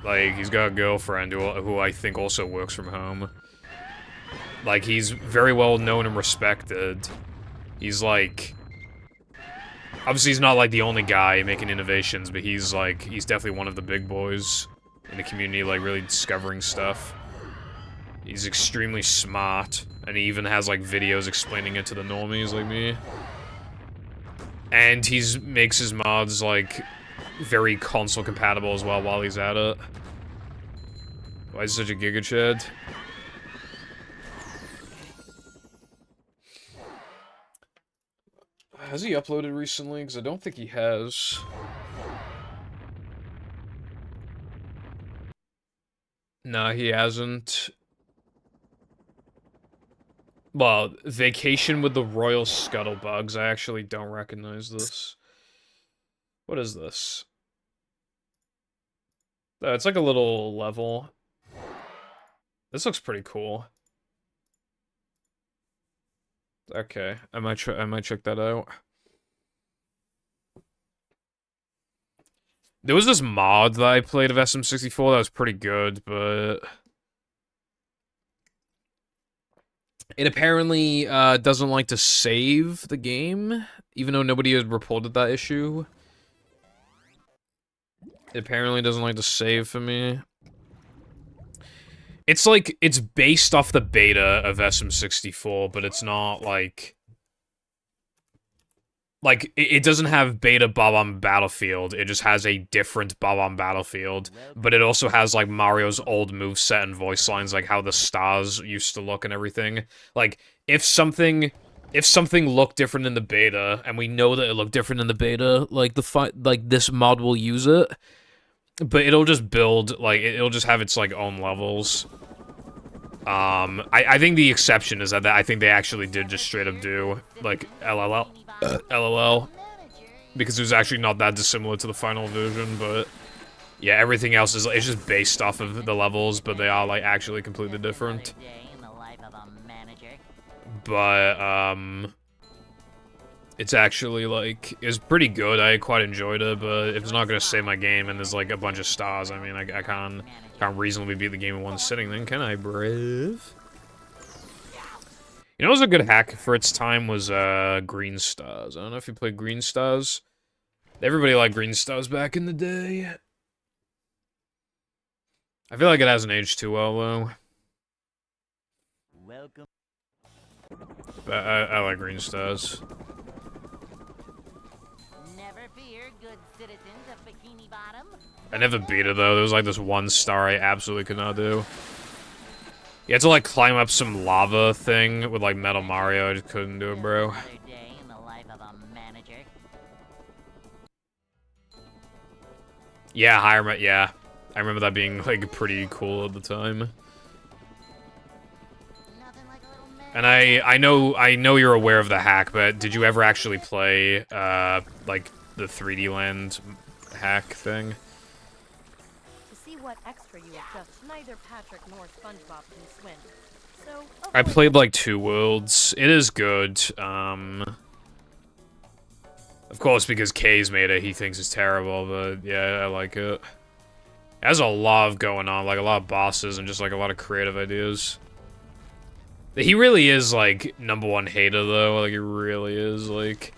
Like, he's got a girlfriend who I think also works from home. Like, he's very well known and respected. He's like... Obviously, he's not like the only guy making innovations, but he's like, he's definitely one of the big boys in the community, like, really discovering stuff. He's extremely smart, and he even has, like, videos explaining it to the normies like me. And makes his mods, like, very console compatible as well while he's at it. Why is he such a giga chad? Has he uploaded recently? Because I don't think he has. Nah, he hasn't. Well, Vacation with the Royal Scuttlebugs. I actually don't recognize this. What is this? Oh, it's like a little level. This looks pretty cool. Okay, I might check that out. There was this mod that I played of SM64 that was pretty good, but it apparently doesn't like to save the game, even though nobody had reported that issue. It apparently doesn't like to save for me. It's like, it's based off the beta of SM64, but it's not like... Like, it doesn't have beta Bob-omb Battlefield, it just has a different Bob-omb Battlefield, but it also has, like, Mario's old moveset and voice lines, like how the stars used to look and everything. Like, if something looked different in the beta, and we know that it looked different in the beta, like, this mod will use it, but it'll just build, like, it'll just have its, like, own levels. I think the exception is that I think they actually did just straight up do, like, LOL, because it was actually not that dissimilar to the final version, but yeah, everything else is, it's just based off of the levels, but they are, like, actually completely different. But, it's actually, like, it's pretty good, I quite enjoyed it, but if it's not gonna save my game and there's, like, a bunch of stars, I mean, I can't reasonably beat the game in one sitting then, can I, Brave? You know what was a good hack for its time was, Green Stars. I don't know if you played Green Stars. Everybody liked Green Stars back in the day. I feel like it hasn't aged too well, though. Welcome. But I like Green Stars. Never fear, good citizens of Bikini Bottom. I never beat it, though. There was, like, this one star I absolutely could not do. You had to, like, climb up some lava thing with, like, Metal Mario. I just couldn't do it, bro. Another day in the life of a manager. Yeah, I remember that being, like, pretty cool at the time. Nothing like a little And I know you're aware of the hack, but did you ever actually play, like, the 3D Land hack thing? To see what extra you adjust, neither Patrick nor SpongeBob can swim. So, I avoid played, like, 2 worlds. It is good, Of course, because Kay's made it, he thinks it's terrible, but yeah, I like it. It has a lot of going on, like, a lot of bosses and just, like, a lot of creative ideas. He really is, like, #1 hater, though. Like, he really is, like...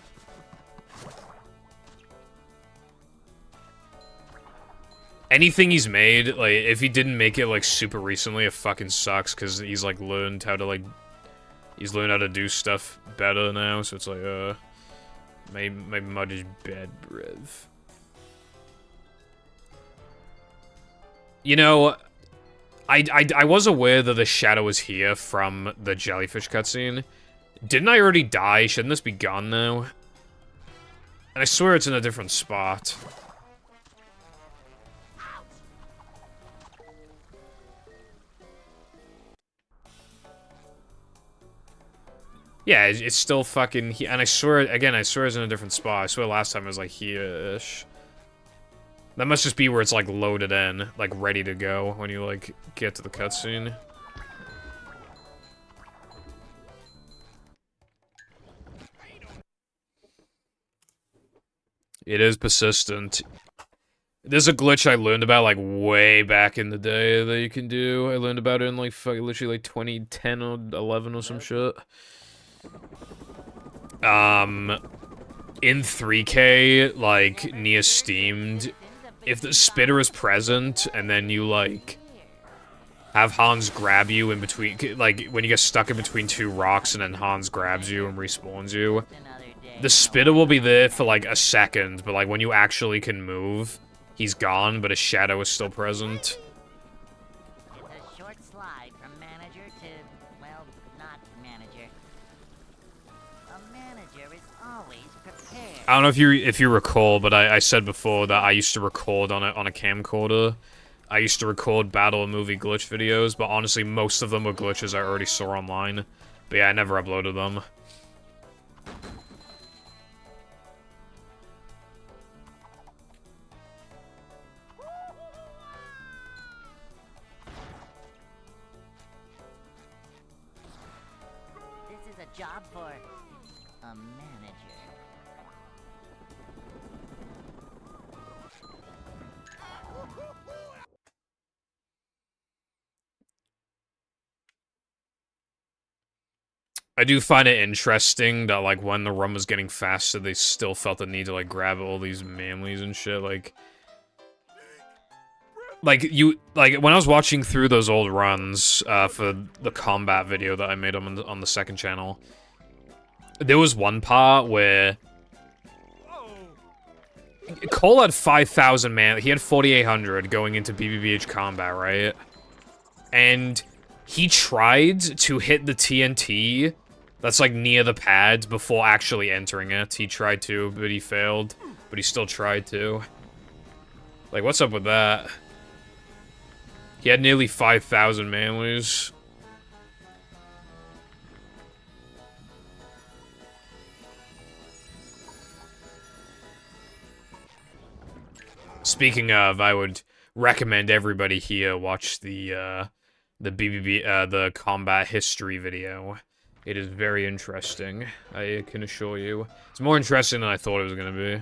Anything he's made, like, if he didn't make it, like, super recently, it fucking sucks, because he's, like, learned how to, like... He's learned how to do stuff better now, so it's like, my mud is bad, brev. You know... I was aware that the shadow was here from the jellyfish cutscene. Didn't I already die? Shouldn't this be gone now? And I swear it's in a different spot. Yeah, it's still fucking here. And I swear, again, I swear it's in a different spot. I swear last time it was like here-ish. That must just be where it's, like, loaded in, like, ready to go when you, like, get to the cutscene. It is persistent. There's a glitch I learned about, like, way back in the day that you can do. I learned about it in, like, literally, like, 2010 or 11 or some shit. In 3K, like, near Steamed, if the spitter is present, and then you, like, have Hans grab you in between, like, when you get stuck in between 2 rocks and then Hans grabs you and respawns you, the spitter will be there for, like, a second, but, like, when you actually can move, he's gone, but his shadow is still present. It's a short slide from manager to, well, not manager. A manager is always prepared. I don't know if you recall, but I said before that I used to record on a camcorder. I used to record battle and movie glitch videos, but honestly, most of them were glitches I already saw online. But yeah, I never uploaded them. This is a job for a manager. I do find it interesting that, like, when the run was getting faster, they still felt the need to, like, grab all these manlies and shit, like, when I was watching through those old runs, for the combat video that I made on the second channel, there was one part where Cole had 5,000 man, he had 4,800 going into BBBH combat, right? And he tried to hit the TNT that's, like, near the pads before actually entering it. He tried to, but he failed. But he still tried to. Like, what's up with that? He had nearly 5,000 manlies. Speaking of, I would recommend everybody here watch the the combat history video. It is very interesting, I can assure you. It's more interesting than I thought it was gonna be.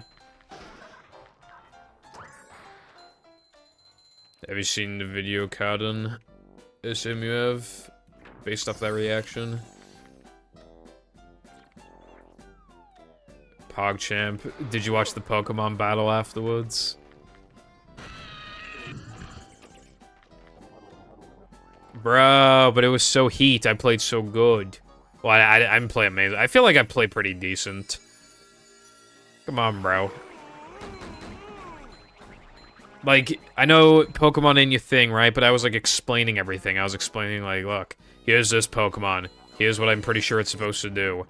Have you seen the video, Cardin? Assume you have, based off that reaction. PogChamp, did you watch the Pokemon battle afterwards? Bro, but it was so heat. I played so good. Well, I didn't play amazing. I feel like I played pretty decent. Come on, bro. Like, I know Pokemon ain't your thing, right? But I was, like, explaining everything. I was explaining, like, look, here's this Pokemon. Here's what I'm pretty sure it's supposed to do.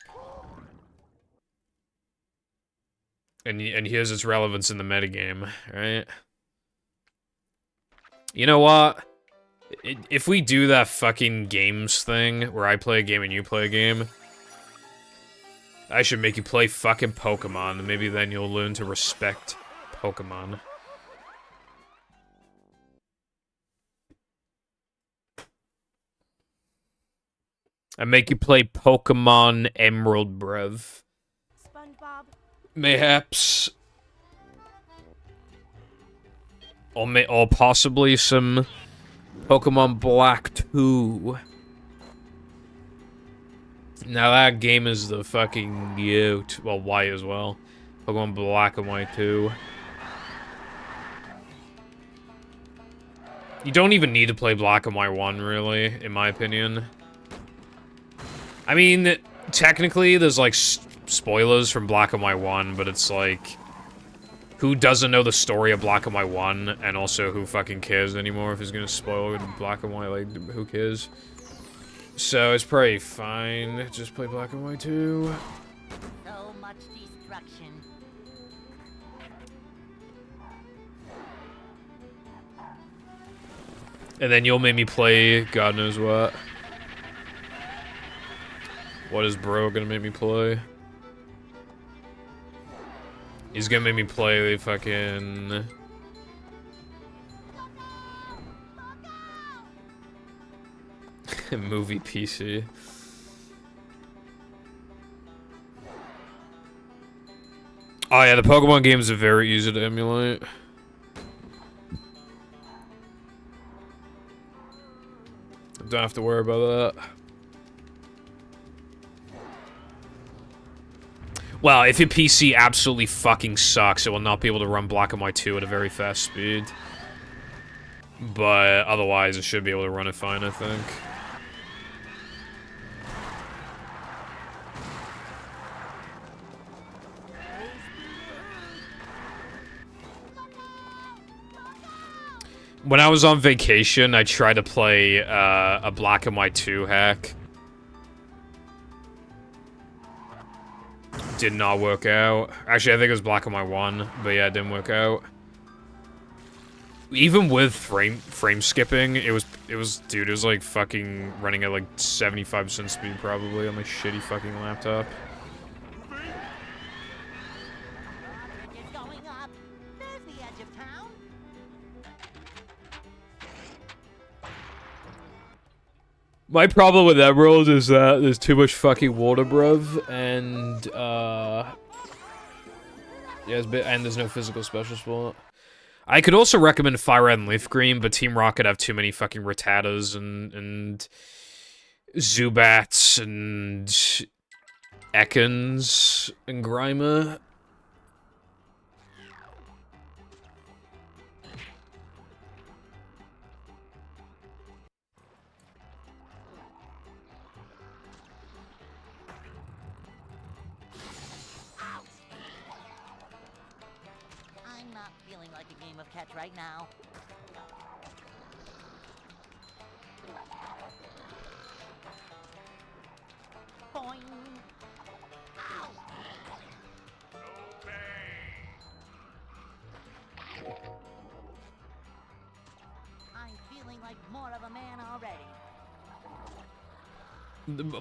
And here's its relevance in the metagame, right? You know what? If we do that fucking games thing, where I play a game and you play a game, I should make you play fucking Pokemon. Maybe then you'll learn to respect Pokemon. I make you play Pokemon Emerald, bruv. SpongeBob. Mayhaps. Or possibly some Pokemon Black 2. Now that game is the fucking goat. Well, white as well. Pokemon Black and White 2. You don't even need to play Black and White 1, really, in my opinion. I mean, technically, there's, like, spoilers from Black and White 1, but it's like, who doesn't know the story of Black and White 1, and also who fucking cares anymore if he's gonna spoil Black and White, like, who cares? So, it's probably fine, just play Black and White 2. So much destruction. And then you'll make me play God knows what. What is bro gonna make me play? He's gonna make me play the fucking... movie PC. Oh yeah, the Pokemon games are very easy to emulate. Don't have to worry about that. Well, if your PC absolutely fucking sucks, it will not be able to run Black and White 2 at a very fast speed. But otherwise, it should be able to run it fine, I think. When I was on vacation, I tried to play a Black and White 2 hack. Did not work out. Actually, I think it was Black and White 1, but yeah, it didn't work out. even with frame skipping, it was dude, it was like fucking running at like 75% speed probably on my shitty fucking laptop. It's going up. There's the edge of town. My problem with Emerald is that there's too much fucking water, bruv, and yeah, and there's no physical special spot. I could also recommend Fire Red and Leaf Green, but Team Rocket have too many fucking Rattatas and Zubats and Ekans and Grimer. I'm not feeling like a game of catch right now. Boing. Ow. I'm feeling like more of a man already.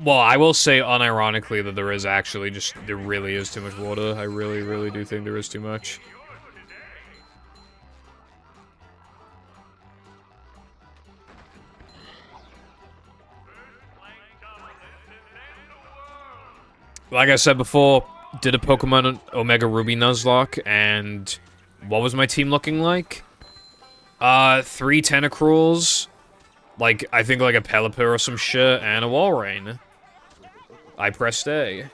Well, I will say unironically that there is actually just, there really is too much water. I really, really do think there is too much. Like I said before, did a Pokemon Omega Ruby Nuzlocke, and what was my team looking like? 3 Tentacruels, like, I think like a Pelipper or some shit, and a Walrein. I pressed A.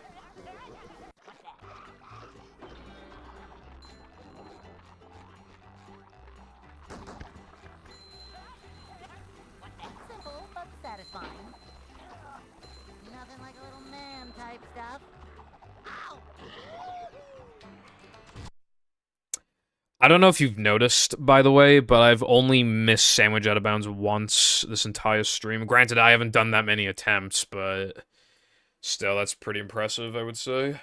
Simple but satisfying. Nothing like a little man type stuff. Ow! I don't know if you've noticed, by the way, but I've only missed Sandwich Out of Bounds once this entire stream. Granted, I haven't done that many attempts, but still, that's pretty impressive, I would say.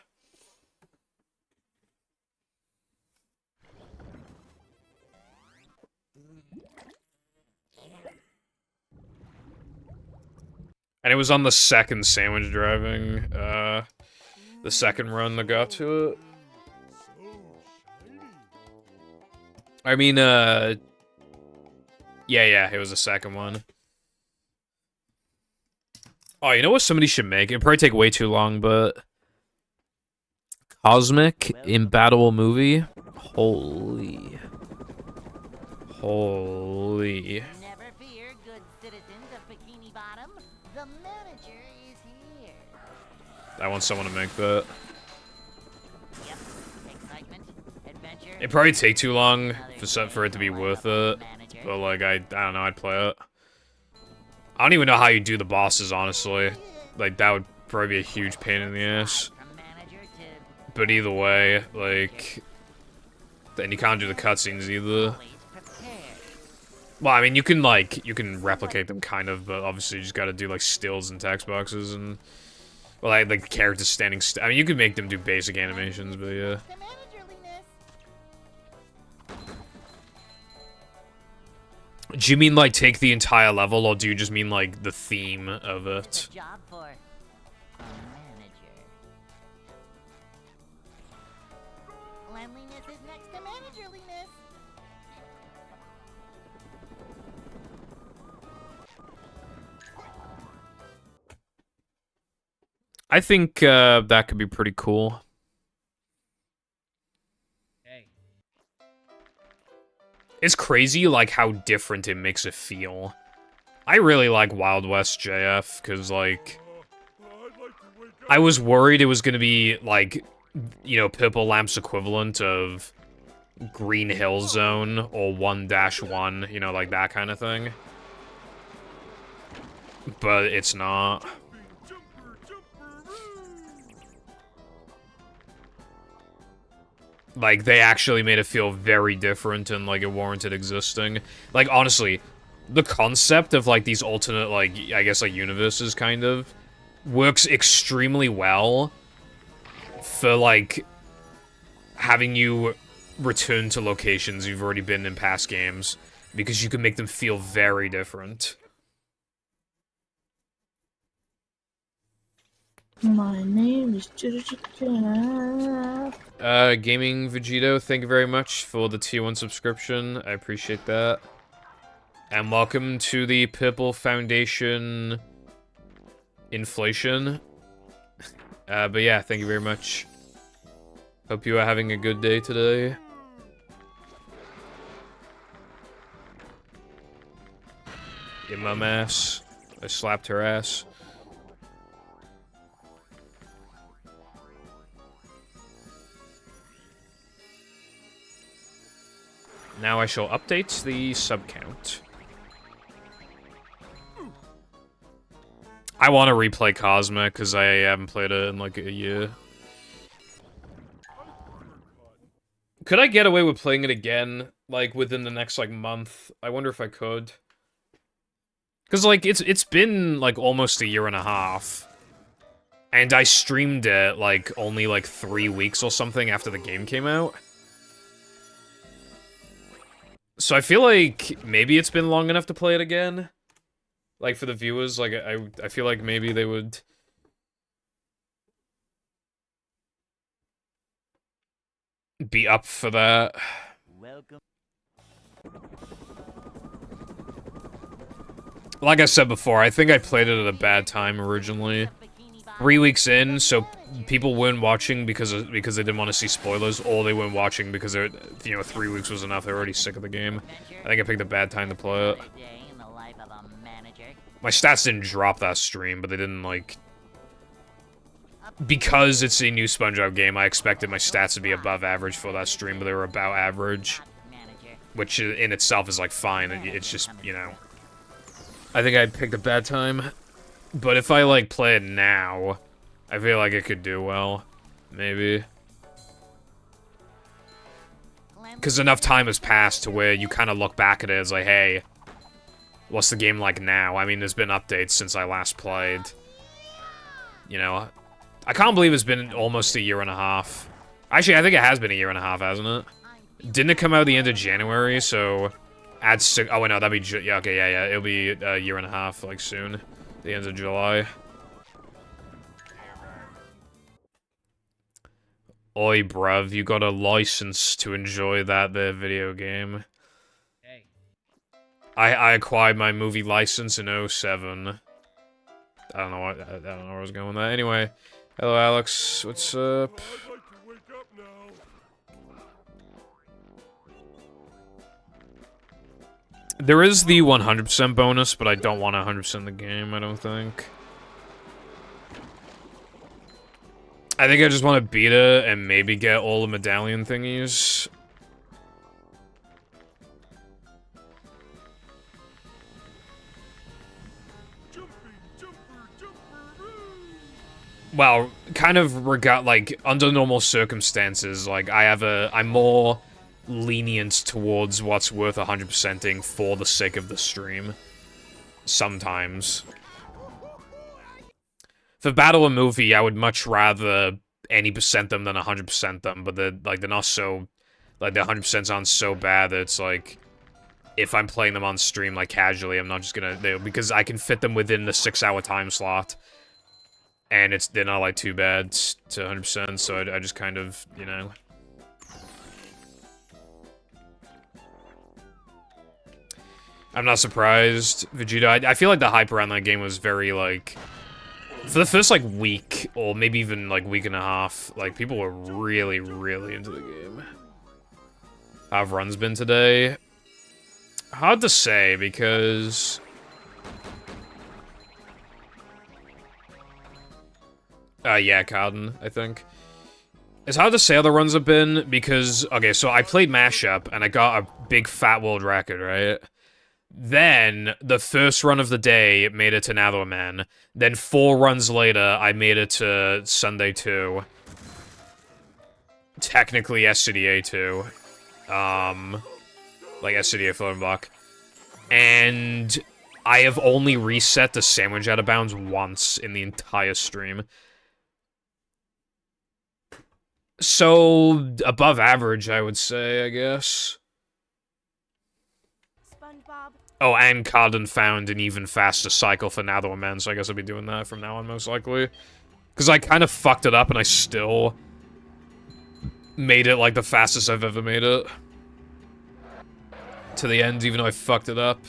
And it was on the second sandwich driving, the second run that got to it. I mean, yeah, it was the second one. Oh, you know what somebody should make? It'd probably take way too long, but... Cosmic Imbatable movie? Holy. Holy. Never fear, good citizens of Bikini Bottom. The manager is here. I want someone to make that. Yep. Excitement, adventure. It'd probably take too long for it to be worth it. But, like, I don't know, I'd play it. I don't even know how you do the bosses, honestly. Like, that would probably be a huge pain in the ass. From manager to But either way, like... Then you can't do the cutscenes either. always prepared. Well, I mean, you can, like, you can replicate them, kind of, but obviously you just gotta do, like, stills and text boxes and... Well, like characters standing still. I mean, you could make them do basic animations, but yeah. The managerliness. Do you mean, like, take the entire level, or do you just mean, like, the theme of it? It's a job for a manager. Cleanliness is next to managerliness. I think, that could be pretty cool. It's crazy, like, how different it makes it feel. I really like Wild West JF, because, like... I was worried it was gonna be, like, you know, Purple Lamp's equivalent of Green Hill Zone, or 1-1, you know, like that kind of thing. But it's not. Like, they actually made it feel very different and, like, it warranted existing. Like, honestly, the concept of, like, these alternate, like, I guess, like, universes, kind of, works extremely well for, like, having you return to locations you've already been in past games. because you can make them feel very different. My name is Gaming Vegito, thank you very much for the tier 1 subscription. I appreciate that. And welcome to the Purple Foundation inflation. But yeah, thank you very much. Hope you are having a good day today. Your mum ass. I slapped her ass. Now I shall update the sub count. I want to replay Cosmic because I haven't played it in like a year. Could I get away with playing it again, like within the next like month? I wonder if I could. Because like it's been like almost a year and a half, and I streamed it like only like 3 weeks or something after the game came out. So I feel like maybe it's been long enough to play it again. Like, for the viewers, like, I feel like maybe they would be up for that. Welcome. Like I said before, I think I played it at a bad time originally. 3 weeks in, so people weren't watching because they didn't want to see spoilers, or they weren't watching because they're, you know, 3 weeks was enough. They're already sick of the game. I think I picked a bad time to play it. My stats didn't drop that stream, but they didn't, like... Because it's a new SpongeBob game, I expected my stats to be above average for that stream, but they were about average. Which in itself is, like, fine. It's just, you know... I think I picked a bad time. But if I, like, play it now, I feel like it could do well. Maybe. Because enough time has passed to where you kind of look back at it as like, hey... What's the game like now? I mean, there's been updates since I last played. You know, I can't believe it's been almost a year and a half. Actually, I think it has been a year and a half, hasn't it? Didn't it come out the end of January, so... Add 6... Oh, wait, no, that'd be... Yeah, okay, yeah. It'll be a year and a half, like, soon. The end of July. Oi, bruv, you got a license to enjoy that there video game. I acquired my movie license in 07. I don't know where I was going with that. Anyway, hello Alex, what's up? I'd like to wake up now. There is the 100% bonus, but I don't want 100% the game, I don't think. I think I just want to beat it and maybe get all the medallion thingies. Well, kind of like, under normal circumstances, like, I'm more lenient towards what's worth 100%ing for the sake of the stream. Sometimes. For Battle and Movie, I would much rather any percent them than 100% them, but they're not so, like, the 100%s aren't so bad that it's like, if I'm playing them on stream, like, casually, I'm not just gonna, because I can fit them within the 6-hour time slot. And they're not, like, too bad to 100%, so I just kind of, you know... I'm not surprised, Vegeta. I feel like the hype around that game was very, like... For the first, like, week, or maybe even, like, week and a half, like, people were really, really into the game. How have runs been today? Hard to say, because... yeah, Cowden, I think. It's hard to say how the runs have been, because, okay, so I played Mashup, and I got a big fat world record, right? Then, the first run of the day made it to Netherman. Then 4 runs later, I made it to Sunday 2. Technically SCDA 2. Like SCDA Floating Block. And I have only reset the sandwich out of bounds once in the entire stream. So, above average, I would say, I guess. Oh, and Cardin found an even faster cycle for Now That We're Men, so I guess I'll be doing that from now on, most likely. Because I kind of fucked it up, and I still made it, like, the fastest I've ever made it. To the end, even though I fucked it up.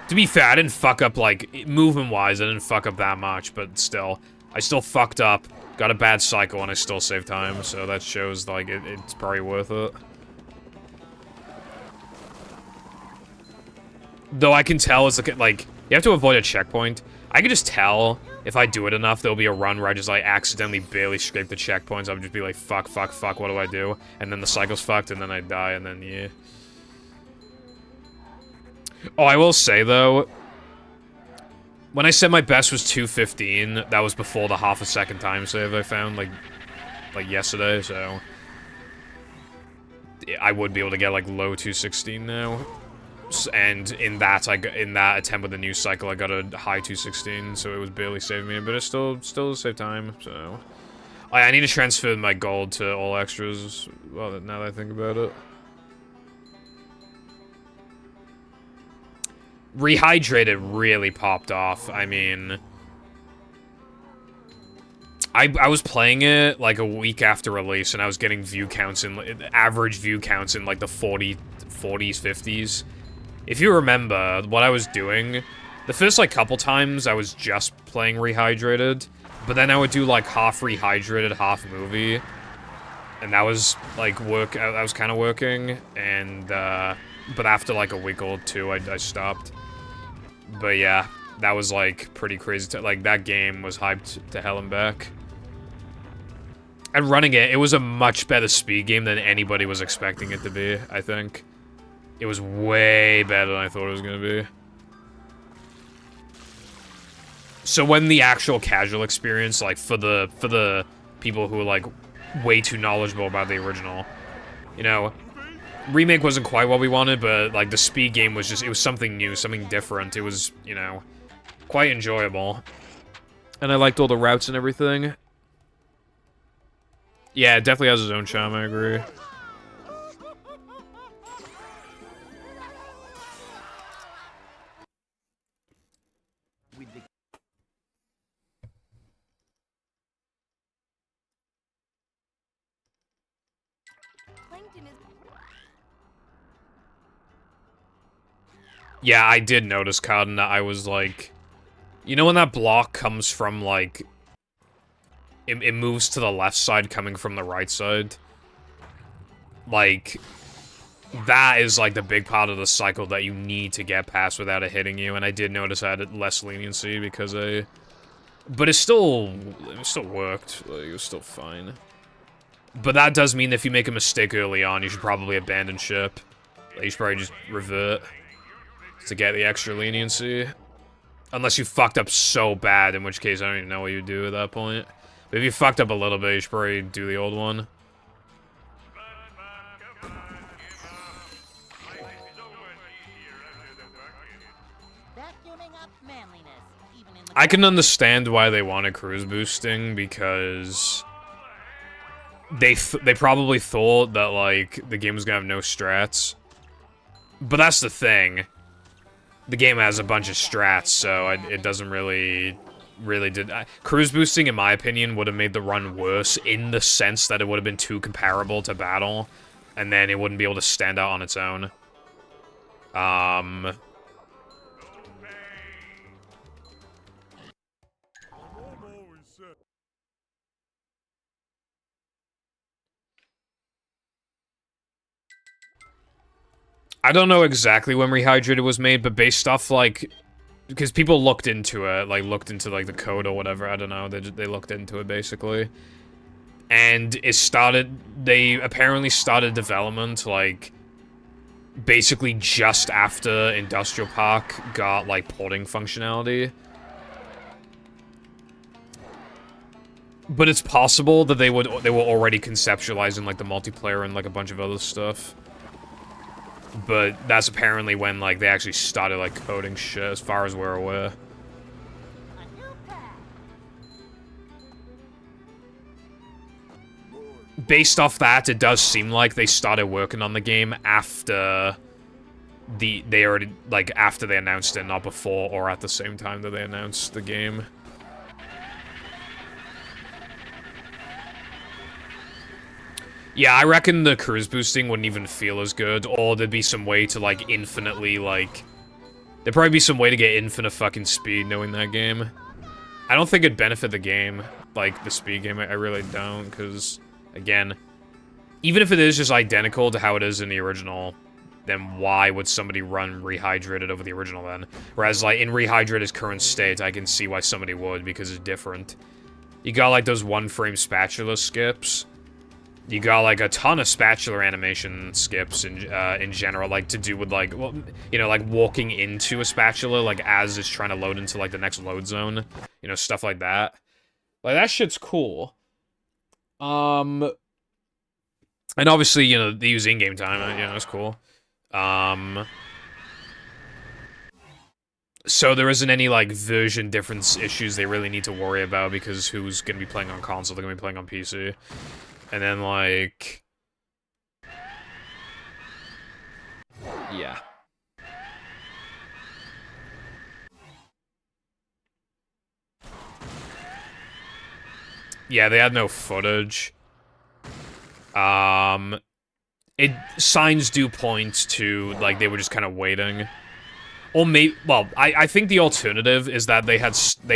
To be fair, I didn't fuck up, like, movement-wise, I didn't fuck up that much, but still. I still fucked up, got a bad cycle, and I still saved time, so that shows, like, it's probably worth it. Though I can tell it's like, you have to avoid a checkpoint. I can just tell if I do it enough, there'll be a run where I just, like, accidentally barely scrape the checkpoints. I'll just be like, fuck, fuck, fuck, what do I do? And then the cycle's fucked, and then I die, and then, yeah. Oh, I will say, though, when I said my best was 2:15, that was before the half a second time save I found, like yesterday, so... I would be able to get, like, low 2:16 now. And in that attempt with the new cycle, I got a high 2:16, so it was barely saving me, but it still saved time, so... I need to transfer my gold to all extras, well, now that I think about it. Rehydrated really popped off, I mean... I was playing it, like, a week after release, and I was getting view counts average view counts in, like, the 40s, 50s. If you remember what I was doing, the first, like, couple times I was just playing Rehydrated, but then I would do, like, half Rehydrated, half movie, and that was, like, that was kind of working, and, but after, like, a week or two, I stopped. But yeah, that was, like, pretty crazy, like, that game was hyped to hell and back. And running it was a much better speed game than anybody was expecting it to be, I think. It was way better than I thought it was gonna be. So when the actual casual experience, like, for the people who are, like, way too knowledgeable about the original, you know, remake wasn't quite what we wanted, but, like, the speed game was just, it was something new, something different. It was, you know, quite enjoyable. And I liked all the routes and everything. Yeah, it definitely has its own charm, I agree. Yeah, I did notice, Cotton, that I was like... You know when that block comes from, like... It moves to the left side coming from the right side? Like... That is, like, the big part of the cycle that you need to get past without it hitting you, and I did notice I had less leniency because I... But it still worked. Like, it was still fine. But that does mean if you make a mistake early on, you should probably abandon ship. Like, you should probably just revert to get the extra leniency. Unless you fucked up so bad, in which case I don't even know what you would do at that point. But if you fucked up a little bit, you should probably do the old one. I can understand why they wanted cruise boosting, because they probably thought that, like, the game was gonna have no strats. But that's the thing. The game has a bunch of strats, so it doesn't really did... Cruise boosting, in my opinion, would have made the run worse, in the sense that it would have been too comparable to battle, and then it wouldn't be able to stand out on its own. I don't know exactly when Rehydrated was made, but based off, like... Because people looked into it, like, the code or whatever, I don't know, they looked into it, basically. And they apparently started development, like, basically just after Industrial Park got, like, porting functionality. But it's possible that they were already conceptualizing, like, the multiplayer and, like, a bunch of other stuff. But that's apparently when, like, they actually started, like, coding shit, as far as we're aware. based off that, it does seem like they started working on the game after after they announced it, not before or at the same time that they announced the game. Yeah, I reckon the cruise boosting wouldn't even feel as good, or there'd be some way to, like, infinitely, like... There'd probably be some way to get infinite fucking speed knowing that game. I don't think it'd benefit the game, like, the speed game. I really don't, because, again, even if it is just identical to how it is in the original, then why would somebody run Rehydrated over the original then? Whereas, like, in Rehydrated's current state, I can see why somebody would, because it's different. You got, like, those one-frame spatula skips. You got, like, a ton of spatula animation skips in general, like, to do with, like, well, you know, like, walking into a spatula, like, as it's trying to load into, like, the next load zone. You know, stuff like that. Like, that shit's cool. And obviously, you know, they use in-game time, you know, it's cool. So there isn't any, like, version difference issues they really need to worry about, because who's gonna be playing on console, they're gonna be playing on PC. And then, like... Yeah. Yeah, they had no footage. Signs do point to, like, they were just kind of waiting. Or maybe... Well, I think the alternative is that they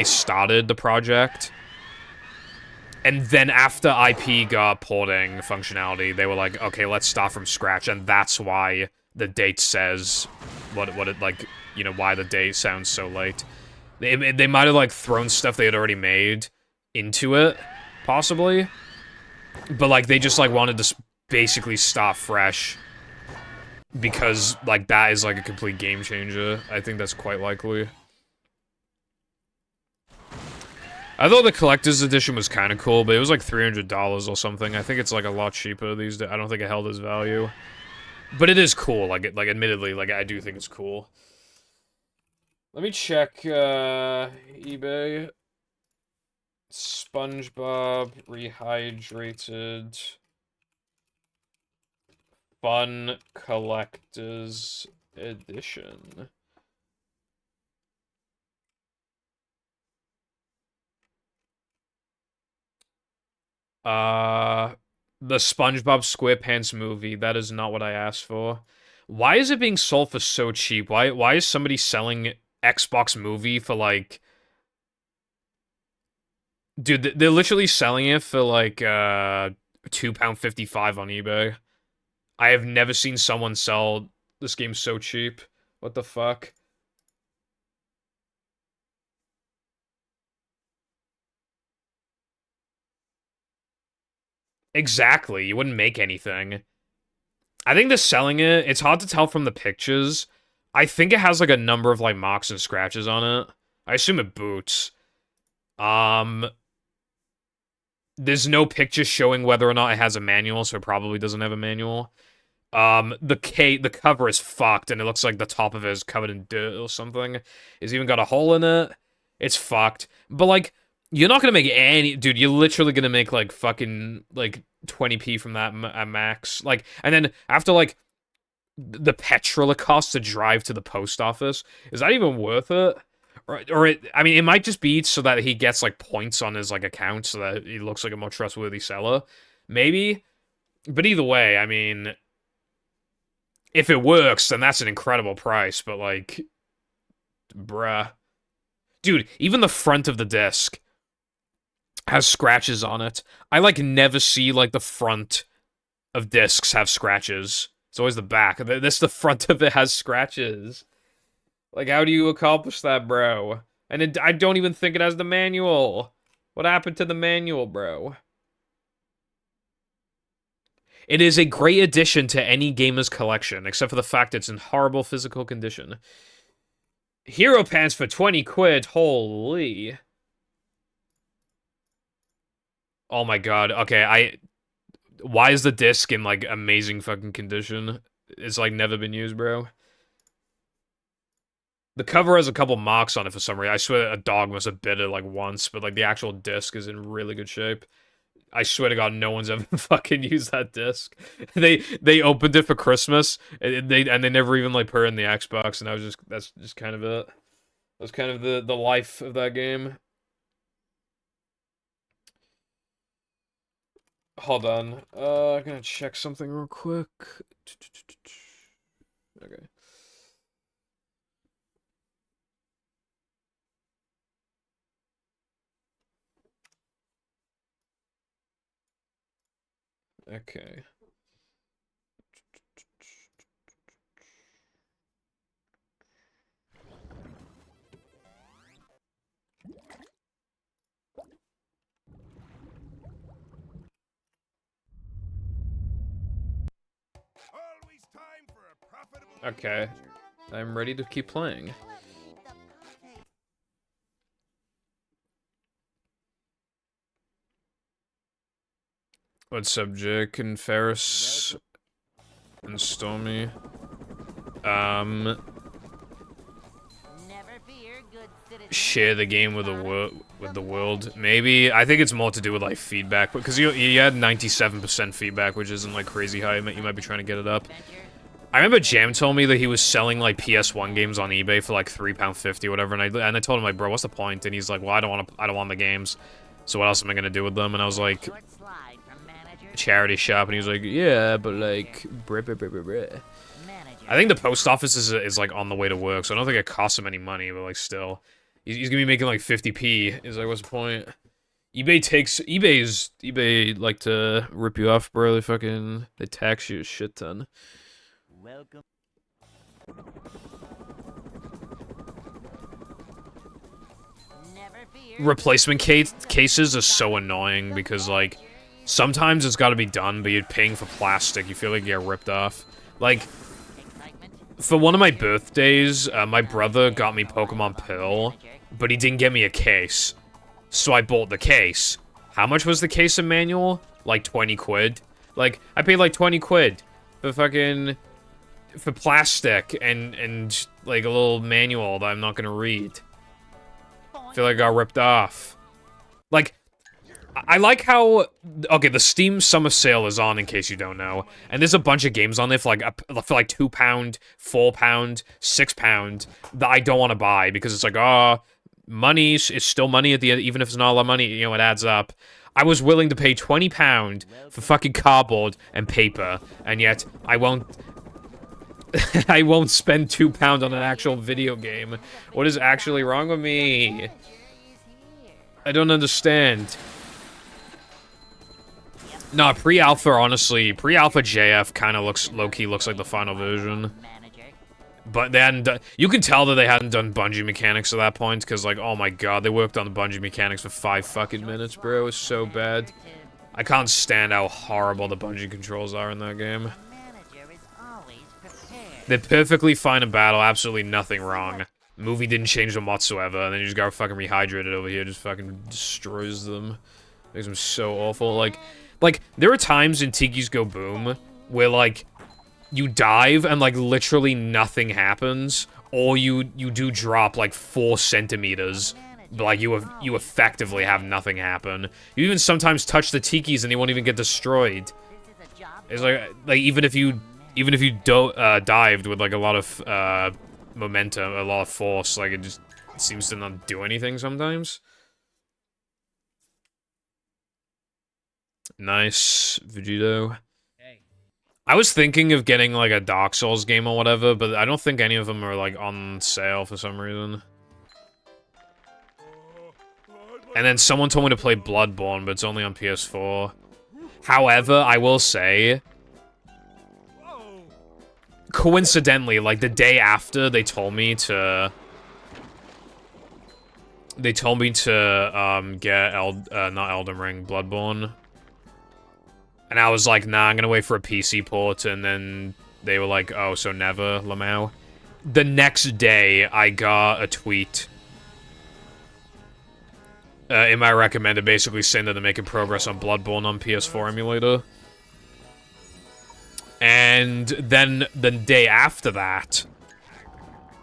started the project... And then after IP got porting functionality, they were like, okay, let's start from scratch, and that's why the date says what it, like, you know, why the date sounds so late. They might have, like, thrown stuff they had already made into it, possibly. But, like, they just, like, wanted to basically start fresh. Because, like, that is, like, a complete game changer. I think that's quite likely. I thought the collector's edition was kind of cool, but it was like $300 or something. I think it's like a lot cheaper these days. I don't think it held its value. But it is cool, like admittedly, like, I do think it's cool. Let me check, eBay. SpongeBob Rehydrated Fun Collector's Edition. The SpongeBob SquarePants movie. That is not what I asked for. Why is it being sold for so cheap? Why is somebody selling Xbox movie for, like... Dude, they're literally selling it for, like, £2.55 on eBay. I have never seen someone sell this game so cheap. What the fuck? Exactly, you wouldn't make anything. I think they're selling it. It's hard to tell from the pictures. I think it has, like, a number of, like, marks and scratches on it. I assume it boots. There's no picture showing whether or not it has a manual, so it probably doesn't have a manual. The cover is fucked, and it looks like the top of it is covered in dirt or something. It's even got a hole in it. It's fucked. But, like, you're not gonna make any... Dude, you're literally gonna make, like, fucking, like, 20p from that at max. Like, and then after, like, the petrol it costs to drive to the post office, is that even worth it? I mean, it might just be so that he gets, like, points on his, like, account so that he looks like a more trustworthy seller. Maybe. But either way, I mean... If it works, then that's an incredible price, but, like... Bruh. Dude, even the front of the disc has scratches on it. I, like, never see, like, the front of discs have scratches. It's always the back. The front of it has scratches. Like, how do you accomplish that, bro? And I don't even think it has the manual. What happened to the manual, bro? It is a great addition to any gamer's collection, except for the fact it's in horrible physical condition. Hero pants for 20 quid, holy. Oh my god, okay, why is the disc in, like, amazing fucking condition? It's, like, never been used, bro. The cover has a couple marks on it for some reason. I swear a dog must have bit it, like, once, but, like, the actual disc is in really good shape. I swear to God, no one's ever fucking used that disc. They opened it for Christmas, and they never even like put it in the Xbox, and that's just kind of it. That's kind of the life of that game. Hold on, I'm gonna check something real quick. Okay. Okay. Always time for a profitable. Okay. I'm ready to keep playing. What's up, Jake and Ferris and Stormy? Never fear, good citizen. Share the game with the world. Maybe I think it's more to do with like feedback, because you had 97% feedback, which isn't like crazy high. You might be trying to get it up. I remember Jam told me that he was selling like PS1 games on eBay for like £3.50 or whatever, and I told him like, bro, what's the point? And he's like, well, I don't want the games. So what else am I gonna do with them? And I was like, Short slide from manager. charity shop, and he was like, yeah, but like, Manager. I think the post office is like on the way to work, so I don't think it costs him any money, but like still, he's gonna be making like 50p. He's like, what's the point? eBay like to rip you off, bro. They tax you a shit ton. Welcome. Never fear. Replacement cases are so annoying because like sometimes it's got to be done, but you're paying for plastic. You feel like you get ripped off. Like Excitement. for one of my birthdays, my brother got me Pokemon Pearl, but he didn't get me a case, so I bought the case. How much was the case of manual? Like 20 quid. Like I paid like 20 quid for fucking for plastic and like a little manual that I'm not gonna read. I feel like I got ripped off. Like, I like how... Okay, the Steam Summer Sale is on, in case you don't know. And there's a bunch of games on there for like £2, £4, £6 that I don't want to buy. Because it's like, oh, money is still money at the end. Even if it's not a lot of money, you know, it adds up. I was willing to pay £20 for fucking cardboard and paper. And yet, I won't... I won't spend £2 on an actual video game. What is actually wrong with me? I don't understand. Nah, pre-alpha, honestly, pre-alpha JF kind of looks, low-key looks like the final version. Manager. But they hadn't done, you can tell that they hadn't done bungee mechanics at that point, because like, oh my god, they worked on the bungee mechanics for 5 fucking minutes, bro. It was so bad. I can't stand how horrible the bungee controls are in that game. Manager is always prepared. They're perfectly fine in battle, absolutely nothing wrong. Movie didn't change them whatsoever, and then you just got fucking rehydrated over here, just fucking destroys them. Makes them so awful. Like, there are times in Tiki's Go Boom where, like, you dive and, like, literally nothing happens, or you do drop, like, 4 centimeters, but, like, you effectively have nothing happen. You even sometimes touch the Tikis and they won't even get destroyed. This is a job. It's like even if you dived with like a lot of momentum, a lot of force, like it just seems to not do anything sometimes. Nice, Vegito. I was thinking of getting like a Dark Souls game or whatever, but I don't think any of them are like on sale for some reason. And then someone told me to play Bloodborne, but it's only on PS4. However, I will say, coincidentally, like the day after they told me to get not Elden Ring, Bloodborne. And I was like, nah, I'm gonna wait for a PC port, and then they were like, oh, so never, Lamau. The next day, I got a tweet in my recommended, basically saying that they're making progress on Bloodborne on PS4 emulator. And then the day after that,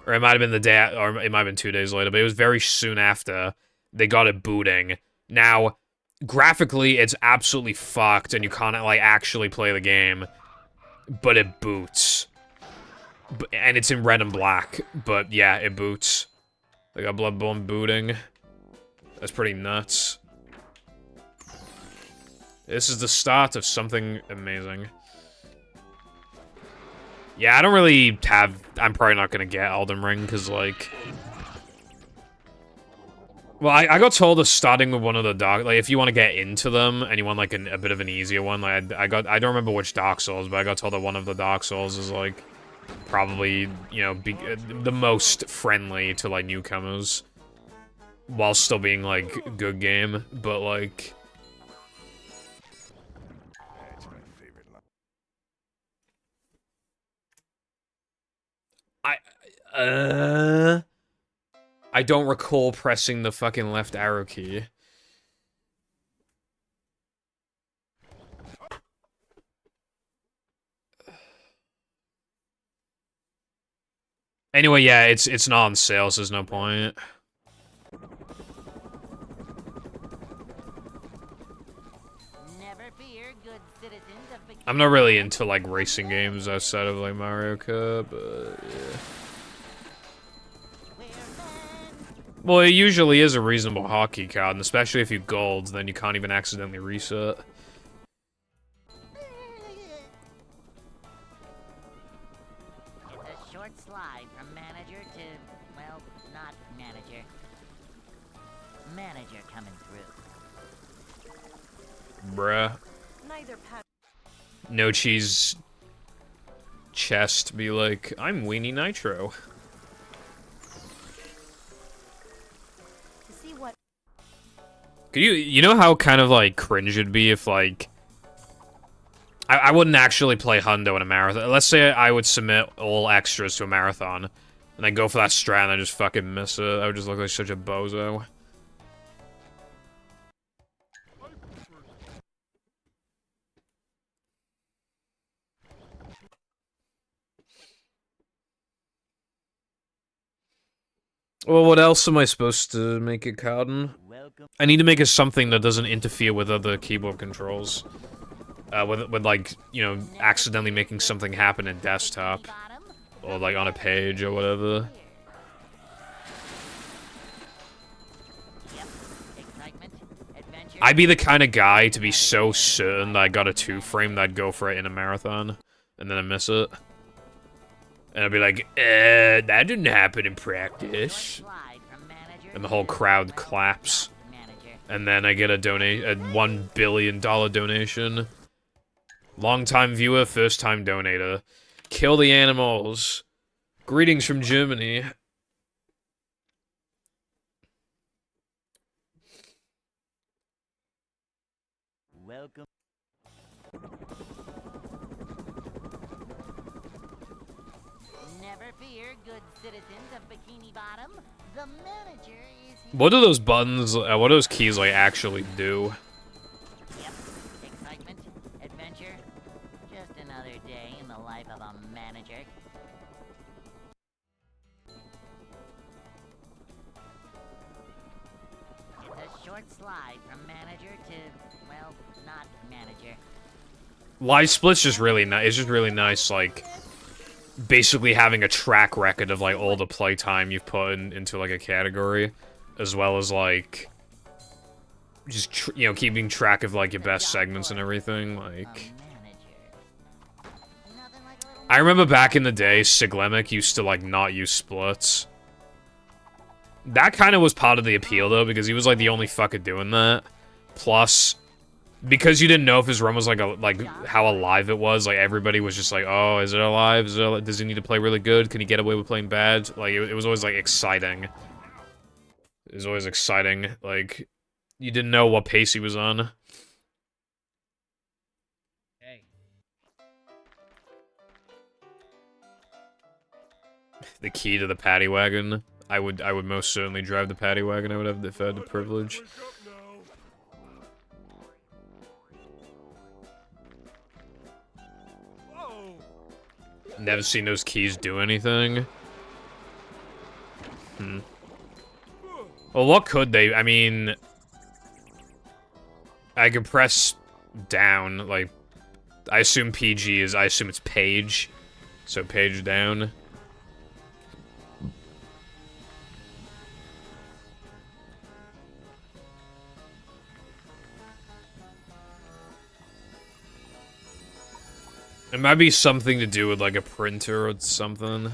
or it might have been the day, or it might have been 2 days later, but it was very soon after, they got it booting. Now, graphically, it's absolutely fucked, and you can't, like, actually play the game. But it boots. And it's in red and black. But, yeah, it boots. They got Bloodborne booting. That's pretty nuts. This is the start of something amazing. Yeah, I don't really have... I'm probably not gonna get Elden Ring, because, like... Well, I got told of starting with one of the Dark... Like, if you want to get into them, and you want, like, a bit of an easier one, like, I don't remember which Dark Souls, but I got told that one of the Dark Souls is, like, probably, you know, the most friendly to, like, newcomers. While still being, like, a good game, but, like... I don't recall pressing the fucking left arrow key. Anyway, yeah, it's not on sale, so there's no point. Never fear, good citizens of Bikini I'm not really into, like, racing games outside of, like, Mario Kart, but, yeah. Well, it usually is a reasonable hockey card, and especially if you gold, then you can't even accidentally reset. It's a short slide from manager to, well, not manager. Manager coming through. Bruh. Neither Pat No cheese chest be like, I'm Weenie Nitro. to see what Could you know how kind of, like, cringe it'd be if, like... I wouldn't actually play Hundo in a marathon. Let's say I would submit all extras to a marathon, and I go for that strat and I just fucking miss it. I would just look like such a bozo. Well, what else am I supposed to make it, Cowden? Welcome. I need to make it something that doesn't interfere with other keyboard controls. With like, you know, accidentally making something happen in desktop. Or, like, on a page or whatever. Yep. Excitement, adventure. I'd be the kind of guy to be so certain that I got a 2-frame that I'd go for it in a marathon. And then I miss it. And I'd be like, that didn't happen in practice. Slide from manager And the whole to, crowd well, claps. not manager. And then I get a $1 billion donation. Long-time viewer, first-time donator. Kill the animals. Greetings from Germany. Welcome. Never fear, good citizens of Bikini Bottom. The manager is here. What do those buttons, what do those keys, like, actually do? Yep. Excitement, adventure. Just another day in the life of a manager. It's a short slide from manager to, well, not manager. Live Split's just really nice. It's just really nice, like, basically having a track record of, like, all the playtime you've put into, like, a category. As well as, like, just, you know, keeping track of, like, your best segments and everything, like... Manager. Nothing like a little I remember back in the day, Siglemic used to, like, not use splits. That kind of was part of the appeal, though, because he was, like, the only fucker doing that. Plus, because you didn't know if his run was, like how alive it was, like, everybody was just like, oh, is it alive? Does he need to play really good? Can he get away with playing bad? Like, it was always, like, exciting. It was always exciting. Like, you didn't know what pace he was on. Hey. The key to the paddy wagon. I would most certainly drive the paddy wagon. I would have if I had the privilege. Wake up now. Whoa. Never seen those keys do anything. Well, what could they? I mean... I can press down, like, I assume PG is, I assume it's page. So page down. It might be something to do with, like, a printer or something.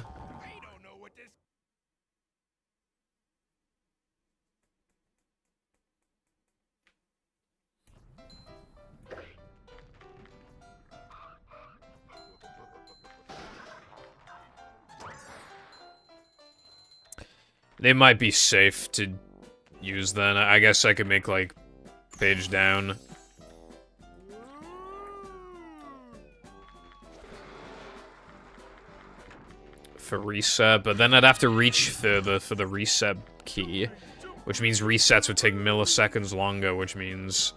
They might be safe to use then. I guess I could make, like, page down. For reset, but then I'd have to reach further for the reset key, which means resets would take milliseconds longer, which means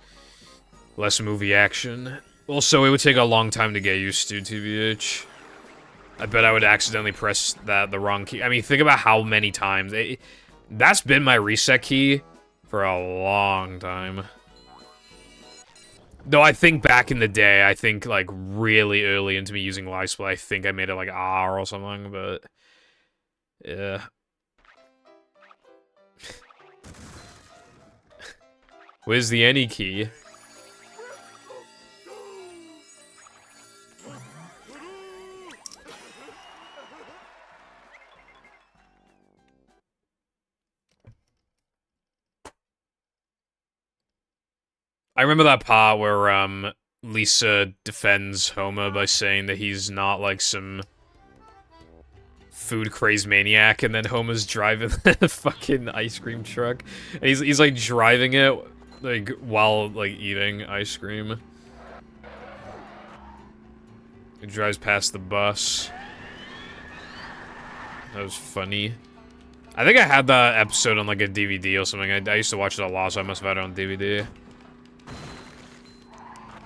less movie action. Also, it would take a long time to get used to, TBH. I bet I would accidentally press the wrong key. I mean, think about how many times. That's been my reset key for a long time. Though I think back in the day, I think, like, really early into me using live split, I think I made it, like, R or something, but... yeah. Where's the any key? I remember that part where, Lisa defends Homer by saying that he's not, like, some food-crazed maniac, and then Homer's driving the fucking ice cream truck. And he's, like, driving it, like, while, like, eating ice cream. He drives past the bus. That was funny. I think I had that episode on, like, a DVD or something. I used to watch it a lot, so I must have had it on DVD.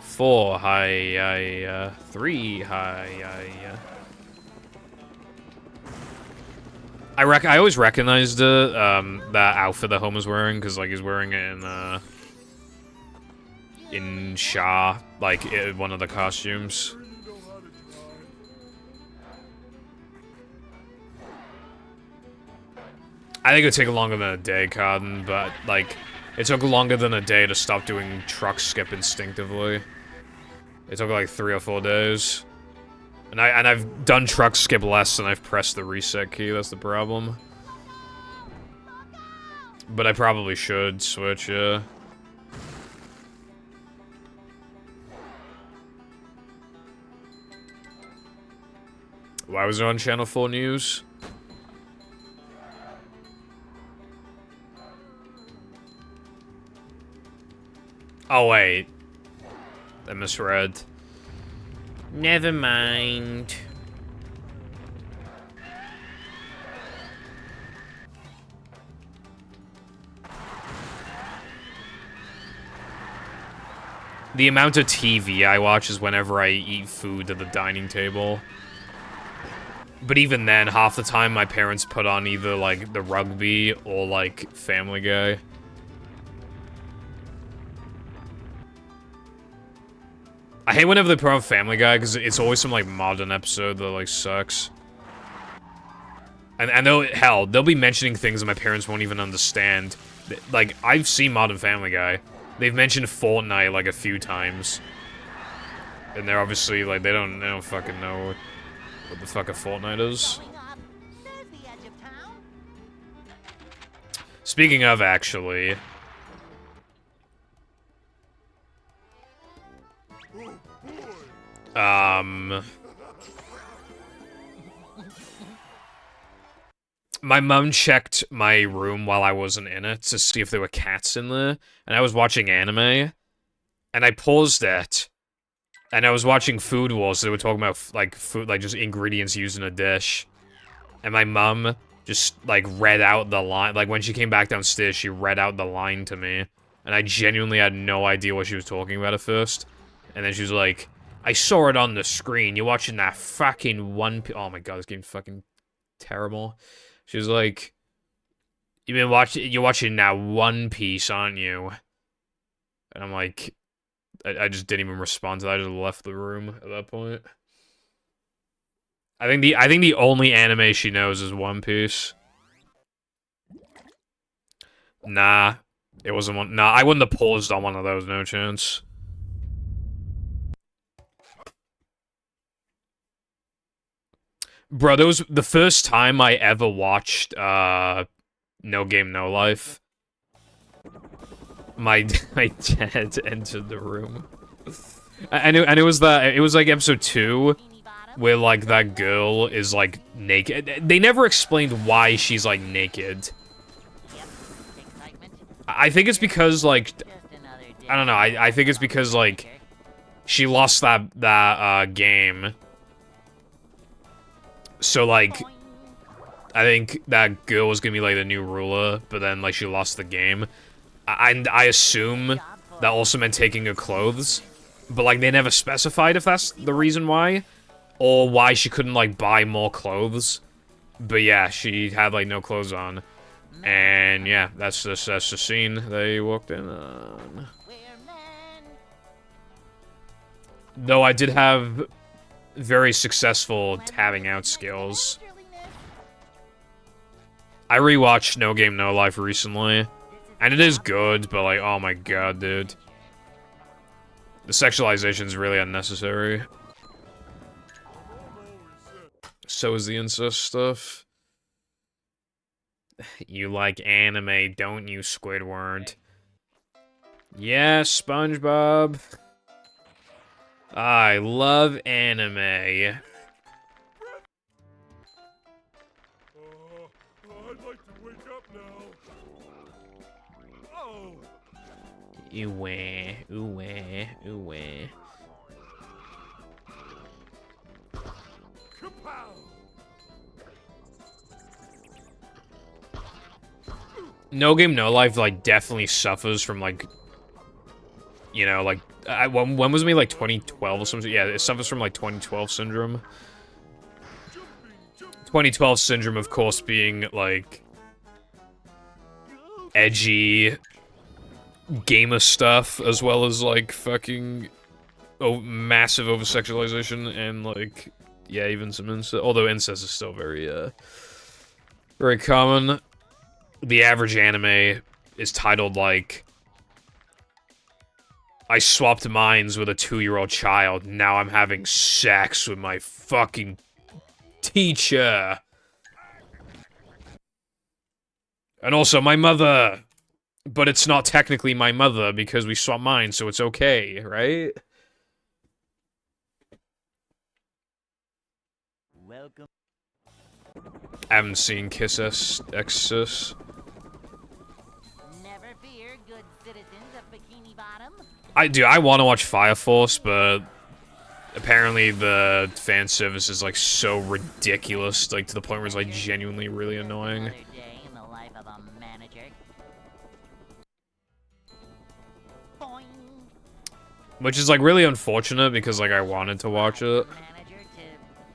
4, hi, 3, hi, I always recognized it, that outfit that Homer's wearing, because, like, he's wearing it in Shaw, like, one of the costumes. I think it would take longer than a day, Cotton, but, like, it took longer than a day to stop doing truck skip instinctively. It took like 3 or 4 days. And I've done truck skip less than I've pressed the reset key, that's the problem. But I probably should switch, yeah. Why was it on Channel 4 News? Oh, wait. I misread. Never mind. The amount of TV I watch is whenever I eat food at the dining table. But even then, half the time my parents put on either, like, the rugby or, like, Family Guy. I hate whenever they put on Family Guy, because it's always some, like, modern episode that, like, sucks. And they'll be mentioning things that my parents won't even understand. Like, I've seen Modern Family Guy. They've mentioned Fortnite, like, a few times. And they're obviously, like, they don't fucking know what the fuck a Fortnite is. Speaking of, actually... My mom checked my room while I wasn't in it to see if there were cats in there, and I was watching anime, and I paused it, and I was watching Food Wars, so they were talking about, like, food, like, just ingredients used in a dish, and my mom just, like, read out the line, like, when she came back downstairs, she read out the line to me, and I genuinely had no idea what she was talking about at first, and then she was like, I saw it on the screen, you're watching that fucking oh my god, this game's fucking terrible. She was like, you're watching now One Piece, aren't you? And I'm like, I just didn't even respond to that. I just left the room at that point. I think the only anime she knows is One Piece. Nah, it wasn't one. Nah, I wouldn't have paused on one of those. No chance. Bro, that was the first time I ever watched No Game No Life. My dad entered the room. And it was like episode 2 where like that girl is like naked. They never explained why she's like naked. I think it's because like I don't know. I think it's because like she lost that game. So like I think that girl was gonna be like the new ruler, but then like she lost the game. And I assume that also meant taking her clothes, but like they never specified if that's the reason why, or why she couldn't like buy more clothes. But yeah, she had like no clothes on, and yeah, that's the scene they walked in on. Though I did have very successful tabbing out skills. I rewatched No Game No Life recently. And it is good, but like, oh my god, dude. The sexualization is really unnecessary. So is the incest stuff. You like anime, don't you, Squidward? Yes, SpongeBob. I love anime. I'd like to wake up now. Oh. Ooh, ooh, ooh. Kapow! No Game No Life like definitely suffers from like, you know, like when was it, like 2012 or something? Yeah, it suffers from like 2012 syndrome. 2012 syndrome, of course, being like edgy gamer stuff, as well as like fucking massive over-sexualization and like, yeah, even some incest. Although incest is still very common. The average anime is titled like, I swapped minds with a 2-year-old child, now I'm having sex with my fucking teacher. And also my mother. But it's not technically my mother because we swapped minds, so it's okay, right? Welcome. I haven't seen Kiss Exorcist. Never fear, good citizens of Bikini Bottom. I want to watch Fire Force, but apparently the fan service is like so ridiculous, like to the point where it's like genuinely really annoying. Another day in the life of a manager. Boing. Which is like really unfortunate because like I wanted to watch it. Manager to,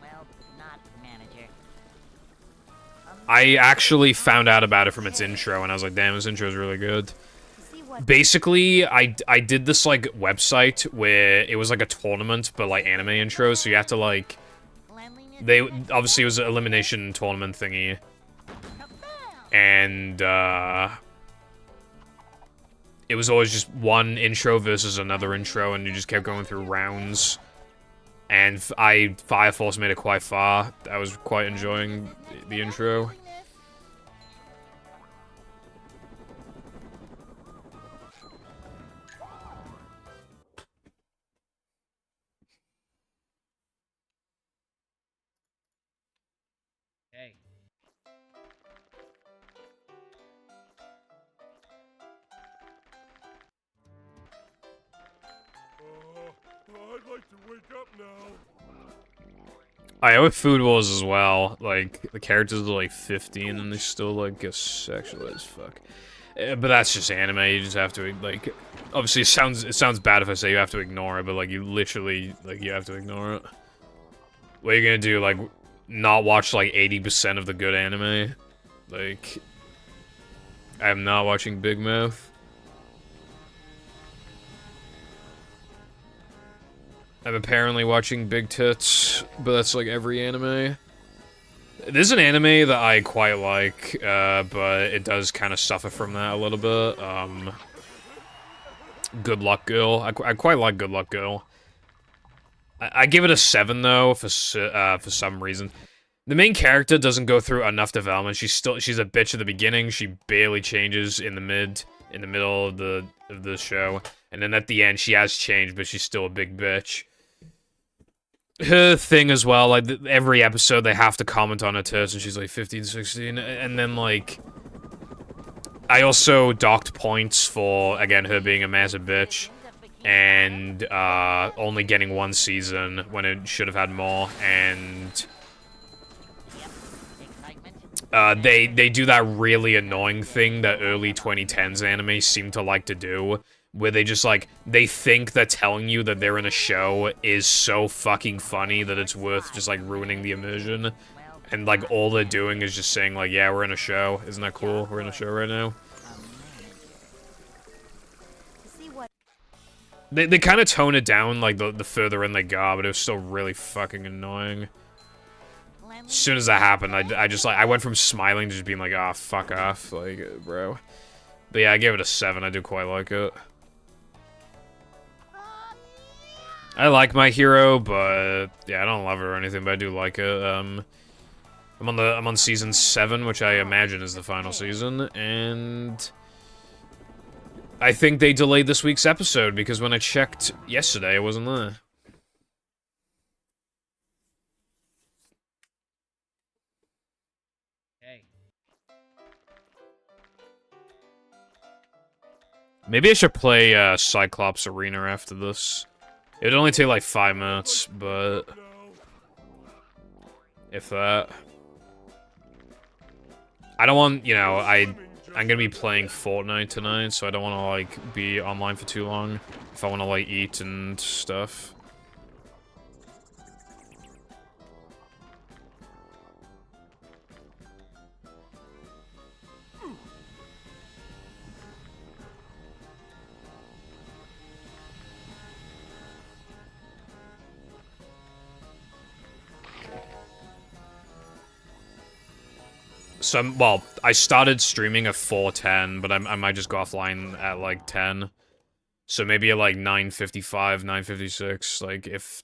well, not manager. I actually found out about it from its intro, and I was like, damn, this intro is really good. Basically, I did this, like, website where it was, like, a tournament, but, like, anime intros, so you have to, like... Obviously, it was an elimination tournament thingy. And, it was always just one intro versus another intro, and you just kept going through rounds. And Fire Force made it quite far. I was quite enjoying the intro. Hey. I'd like to wake up now. I owe Food Wars as well. Like, the characters are like 15 and they still like get sexual as fuck. But that's just anime. You just have to like. Obviously, it sounds bad if I say you have to ignore it, but like you literally like you have to ignore it. What are you gonna do? Like, not watch like 80% of the good anime? Like, I'm not watching Big Mouth. I'm apparently watching Big Tits, but that's like every anime. This is an anime that I quite like, but it does kind of suffer from that a little bit. Good Luck Girl. I quite like Good Luck Girl. I give it a 7 though for some reason. The main character doesn't go through enough development. She's a bitch at the beginning. She barely changes in the middle of the show, and then at the end she has changed, but she's still a big bitch. Her thing as well, like every episode they have to comment on her tits, and she's like 15, 16, and then like I also docked points for again her being a massive bitch. And only getting 1 season when it should have had more, and they do that really annoying thing that early 2010s anime seem to like to do, where they just like, they think that telling you that they're in a show is so fucking funny that it's worth just like ruining the immersion, and like all they're doing is just saying like, yeah, we're in a show, isn't that cool, we're in a show right now. They kind of tone it down, like, the further in they go, but it was still really fucking annoying. As soon as that happened, I just, like, I went from smiling to just being like, ah, oh, fuck off, like, bro. But yeah, I gave it a 7, I do quite like it. I like My Hero, but, yeah, I don't love it or anything, but I do like it. I'm on season 7, which I imagine is the final season, and I think they delayed this week's episode, because when I checked yesterday, it wasn't there. Hey. Maybe I should play Cyclops Arena after this. It would only take like 5 minutes, but if that. I don't want, you know, I'm gonna be playing Fortnite tonight, so I don't want to, like, be online for too long if I want to, like, eat and stuff. So, well, I started streaming at 4:10, but I might just go offline at, like, 10. So maybe at, like, 9:55, 9:56, like, if...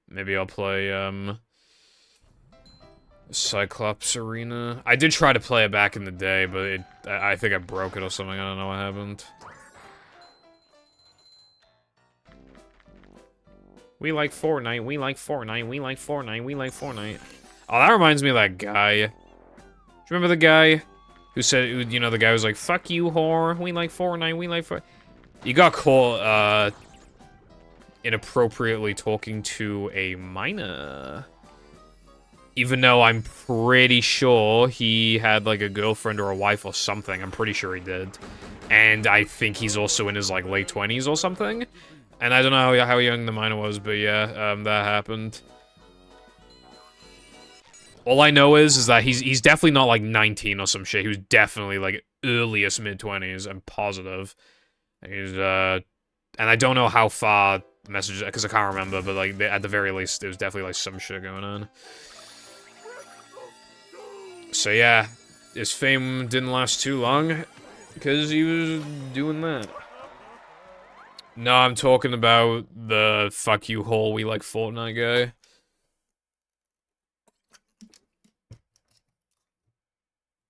Maybe I'll play, Cyclops Arena. I did try to play it back in the day, but I think I broke it or something, I don't know what happened. We like Fortnite, we like Fortnite, we like Fortnite, we like Fortnite. Oh, that reminds me of that guy. Do you remember the guy who said, you know, the guy was like, fuck you, whore, we like Fortnite, we like Fortnite. You got caught, inappropriately talking to a minor. Even though I'm pretty sure he had, like, a girlfriend or a wife or something. I'm pretty sure he did. And I think he's also in his, like, late 20s or something. And I don't know how young the minor was, but yeah, that happened. All I know is that he's definitely not, like, 19 or some shit. He was definitely, like, earliest mid-20s, I'm positive. And he's, and I don't know how far the message, because I can't remember, but, like, at the very least, there was definitely, like, some shit going on. So, yeah, his fame didn't last too long, because he was doing that. No, I'm talking about the fuck you hole, we like Fortnite guy.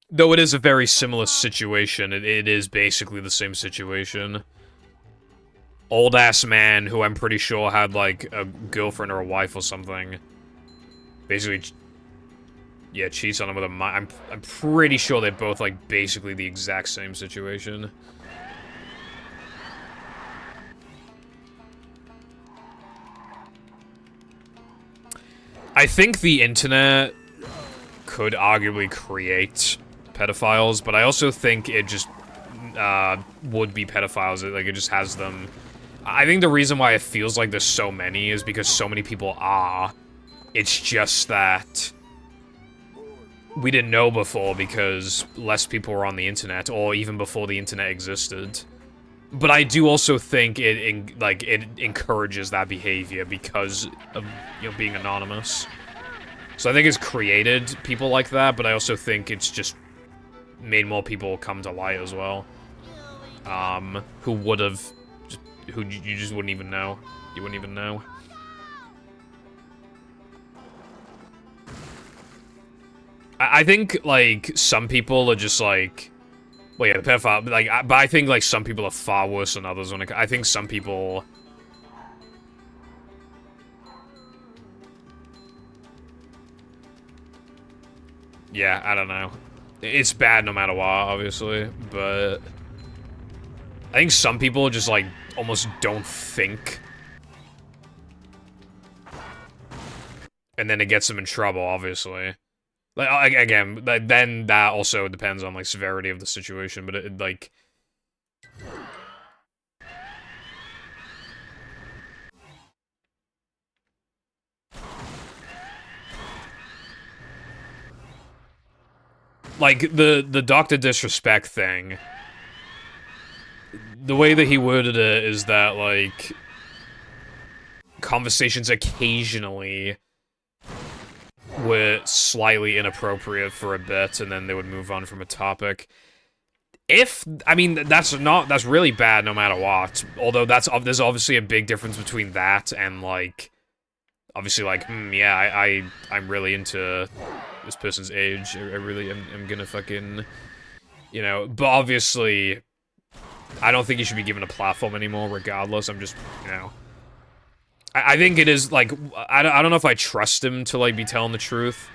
Though it is a very similar situation, it is basically the same situation. Old-ass man who I'm pretty sure had, like, a girlfriend or a wife or something. Basically, yeah, cheats on him with a I'm pretty sure they're both, like, basically the exact same situation. I think the internet could arguably create pedophiles, but I also think it just would be pedophiles. Like, it just has them. I think the reason why it feels like there's so many is because so many people are. It's just that we didn't know before because less people were on the internet, or even before the internet existed. But I do also think it encourages that behavior because of, you know, being anonymous. So I think it's created people like that, but I also think it's just made more people come to light as well. Who would've, who you just wouldn't even know. You wouldn't even know. I think, like, some people are just, like... Well, yeah, the pedophile, like, but I think, like, some people are far worse than others when I think some people... Yeah, I don't know. It's bad no matter what, obviously, but... I think some people just, like, almost don't think. And then it gets them in trouble, obviously. Like, again, then that also depends on, like, severity of the situation, but it like... Like, the Dr. Disrespect thing, the way that he worded it is that, like, conversations occasionally were slightly inappropriate for a bit, and then they would move on from a topic. I mean, that's really bad no matter what. Although there's obviously a big difference between that and, like, obviously, like, yeah, I'm really into this person's age. I really am gonna fucking, you know, but obviously, I don't think you should be given a platform anymore, regardless. I'm just, you know. I think it is, like, I don't know if I trust him to, like, be telling the truth,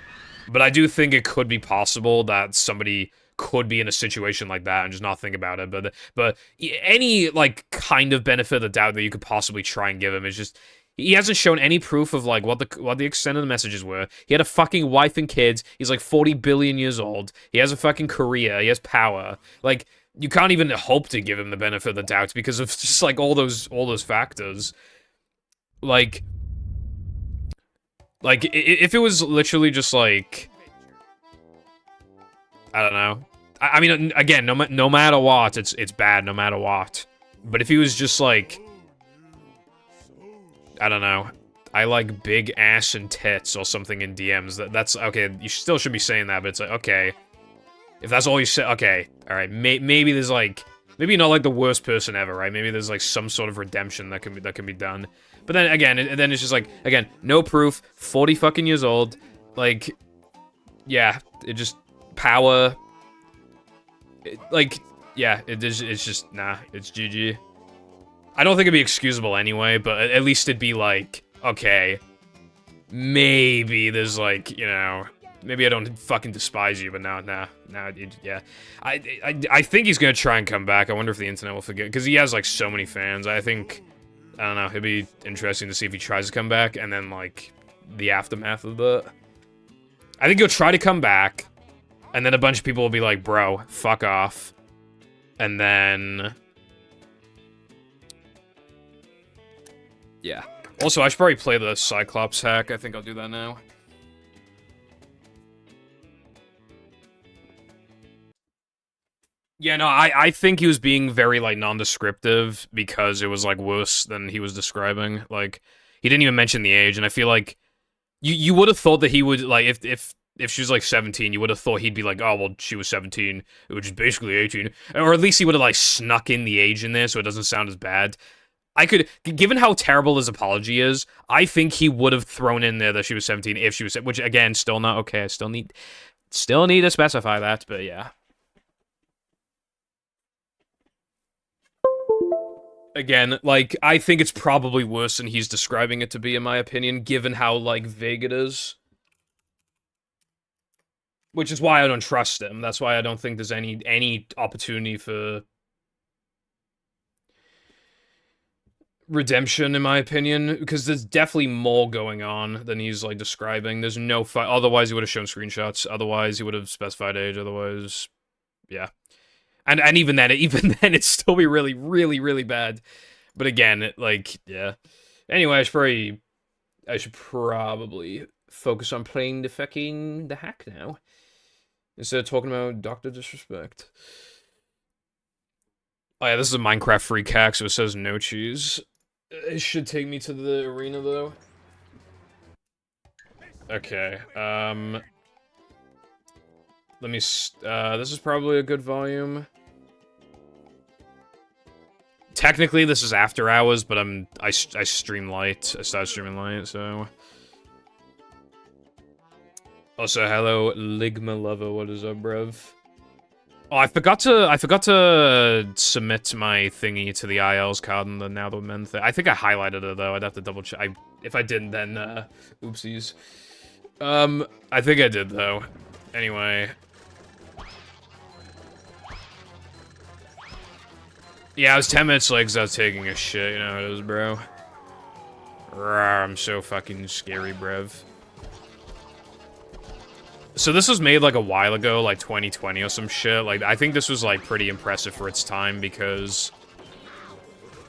but I do think it could be possible that somebody could be in a situation like that and just not think about it, but any, like, kind of benefit of the doubt that you could possibly try and give him is just, he hasn't shown any proof of, like, what the extent of the messages were. He had a fucking wife and kids, he's, like, 40 billion years old, he has a fucking career, he has power, like, you can't even hope to give him the benefit of the doubt because of just, like, all those factors. Like, if it was literally just, like, I don't know. I mean, again, no matter what, it's bad no matter what. But if he was just, like, I don't know, I like big ass and tits or something in DMs, that's, okay, you still should be saying that, but it's like, okay. If that's all you say, okay, alright, maybe there's, like, maybe you're not, like, the worst person ever, right? Maybe there's, like, some sort of redemption that can be done. But then, again, then it's just, like, again, no proof, 40 fucking years old, like, yeah, it just, power, like, yeah, it's just, nah, it's GG. I don't think it'd be excusable anyway, but at least it'd be, like, okay, maybe there's, like, you know, maybe I don't fucking despise you, but now, yeah. I think he's gonna try and come back. I wonder if the internet will forget, because he has, like, so many fans. I think, I don't know, it'd be interesting to see if he tries to come back, and then, like, the aftermath of that. I think he'll try to come back, and then a bunch of people will be like, bro, fuck off. And then... yeah. Also, I should probably play the Cyclops hack. I think I'll do that now. Yeah, no, I think he was being very, like, non-descriptive because it was, like, worse than he was describing. Like, he didn't even mention the age, and I feel like you would have thought that he would, like, if she was, like, 17, you would have thought he'd be like, oh, well, she was 17, which is basically 18. Or at least he would have, like, snuck in the age in there so it doesn't sound as bad. Given how terrible his apology is, I think he would have thrown in there that she was 17 if she was, which, again, still not okay. I still need to specify that, but yeah. Again, like, I think it's probably worse than he's describing it to be, in my opinion, given how, like, vague it is. Which is why I don't trust him. That's why I don't think there's any opportunity for redemption, in my opinion, because there's definitely more going on than he's, like, describing. There's no fight. Otherwise, he would have shown screenshots. Otherwise, he would have specified age. Otherwise, yeah. And even then, it'd still be really, really, really bad. But again, like, yeah. Anyway, I should probably focus on playing the hack now. Instead of talking about Dr. Disrespect. Oh yeah, this is a Minecraft free cack, so it says no cheese. It should take me to the arena, though. Okay, let me, this is probably a good volume. Technically, this is after hours, but I stream light. I started streaming light, so... Also, hello, Ligma Lover, what is up, bruv? Oh, I forgot to submit my thingy to the IL's card and the Now the Men thing. I think I highlighted it, though. I'd have to double check. If I didn't, then, oopsies. I think I did, though. Anyway. Yeah, I was 10 minutes late because I was taking a shit, you know how it is, bro. Rawr, I'm so fucking scary, bruv. So this was made, like, a while ago, like 2020 or some shit. Like, I think this was, like, pretty impressive for its time because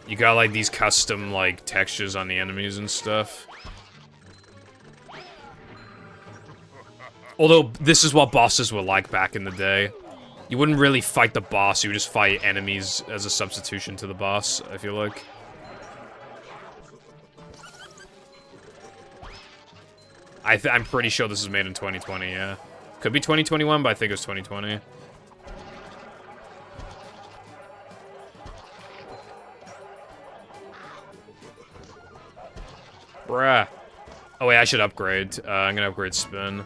you got, like, these custom, like, textures on the enemies and stuff. Although, this is what bosses were like back in the day. You wouldn't really fight the boss, you would just fight enemies as a substitution to the boss, I feel like. I'm pretty sure this was made in 2020, yeah. Could be 2021, but I think it was 2020. Bruh. Oh wait, I should upgrade. I'm gonna upgrade spin.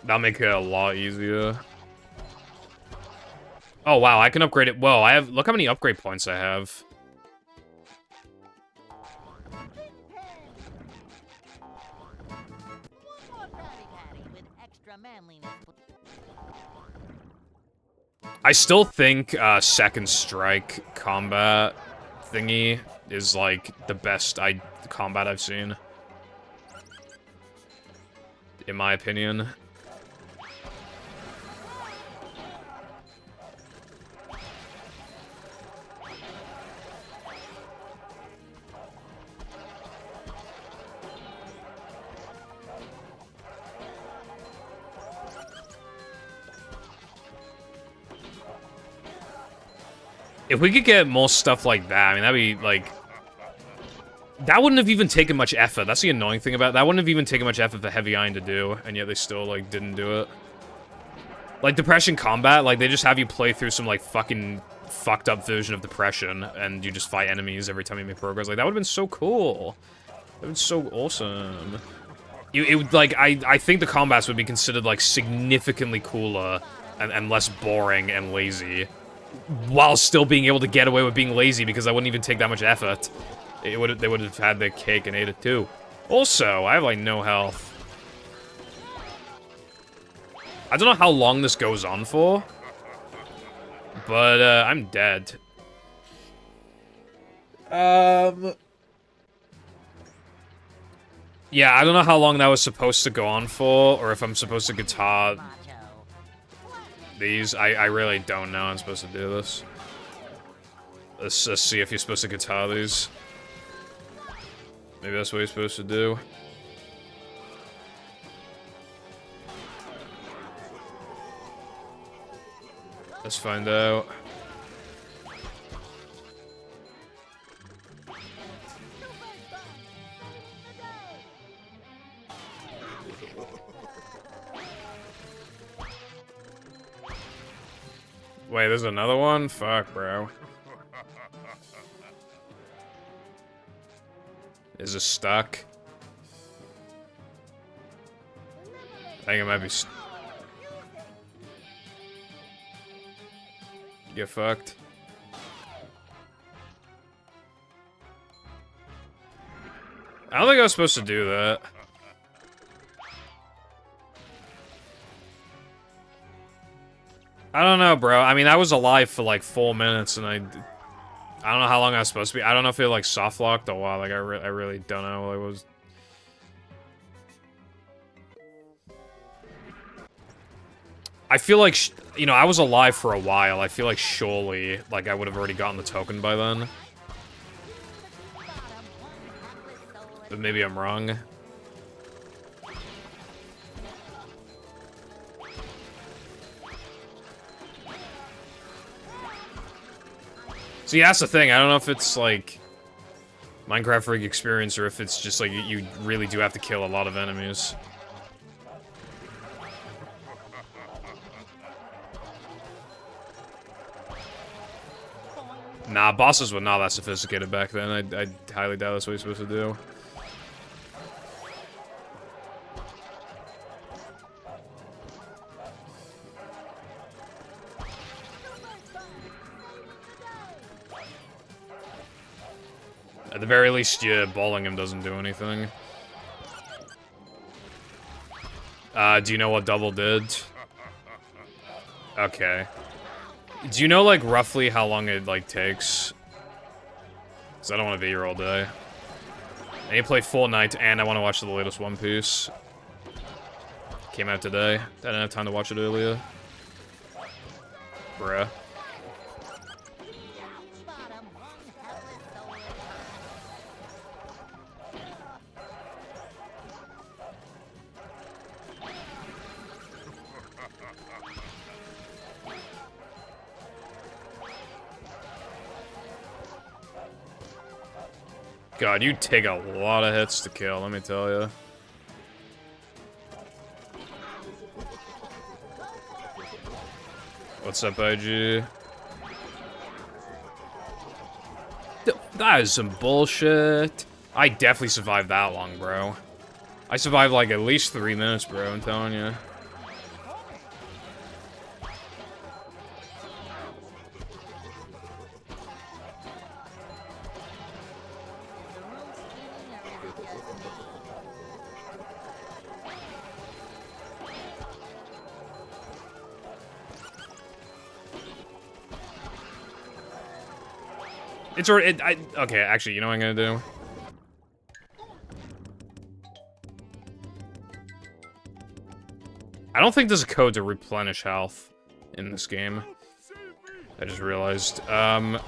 That'll make it a lot easier. Oh wow, I can upgrade it. Whoa, I have. Look how many upgrade points I have. I still think second strike combat thingy is like the best combat I've seen, in my opinion. If we could get more stuff like that, I mean, that'd be, like... That wouldn't have even taken much effort. That's the annoying thing about it. That wouldn't have even taken much effort for Heavy Iron to do, and yet they still, like, didn't do it. Like, Depression Combat, like, they just have you play through some, like, fucking fucked up version of Depression, and you just fight enemies every time you make progress. Like, that would've been so cool. That would've been so awesome. It would, like, I think the combats would be considered, like, significantly cooler and less boring and lazy, while still being able to get away with being lazy because that wouldn't even take that much effort. They would have had their cake and ate it too. Also, I have like no health. I don't know how long this goes on for, but I'm dead. Yeah, I don't know how long that was supposed to go on for, or if I'm supposed to guitar these. I really don't know I'm supposed to do this. Let's see if you're supposed to guitar these. Maybe that's what you're supposed to do. Let's find out. Wait, there's another one? Fuck, bro. Is it stuck? I think it might be Get fucked. I don't think I was supposed to do that. I don't know, bro. I mean, I was alive for like 4 minutes, and I don't know how long I was supposed to be. I don't know if it like soft locked or what. Like, I really don't know. Like, was. I feel like, you know, I was alive for a while. I feel like surely, like, I would have already gotten the token by then. But maybe I'm wrong. See, that's the thing. I don't know if it's, like, Minecraft Freak experience or if it's just, like, you really do have to kill a lot of enemies. Nah, bosses were not that sophisticated back then. I highly doubt that's what you're supposed to do. At the very least, yeah, balling him doesn't do anything. Do you know what double did? Okay. Do you know, like, roughly how long it, like, takes? Because I don't want to be here all day. I need to play Fortnite, and I want to watch the latest One Piece. Came out today. I didn't have time to watch it earlier. Bruh. God, you take a lot of hits to kill, let me tell you. What's up, IG? That is some bullshit. I definitely survived that long, bro. I survived like at least 3 minutes, bro, I'm telling you. It's already, okay, actually, you know what I'm gonna do? I don't think there's a code to replenish health in this game. I just realized, oh.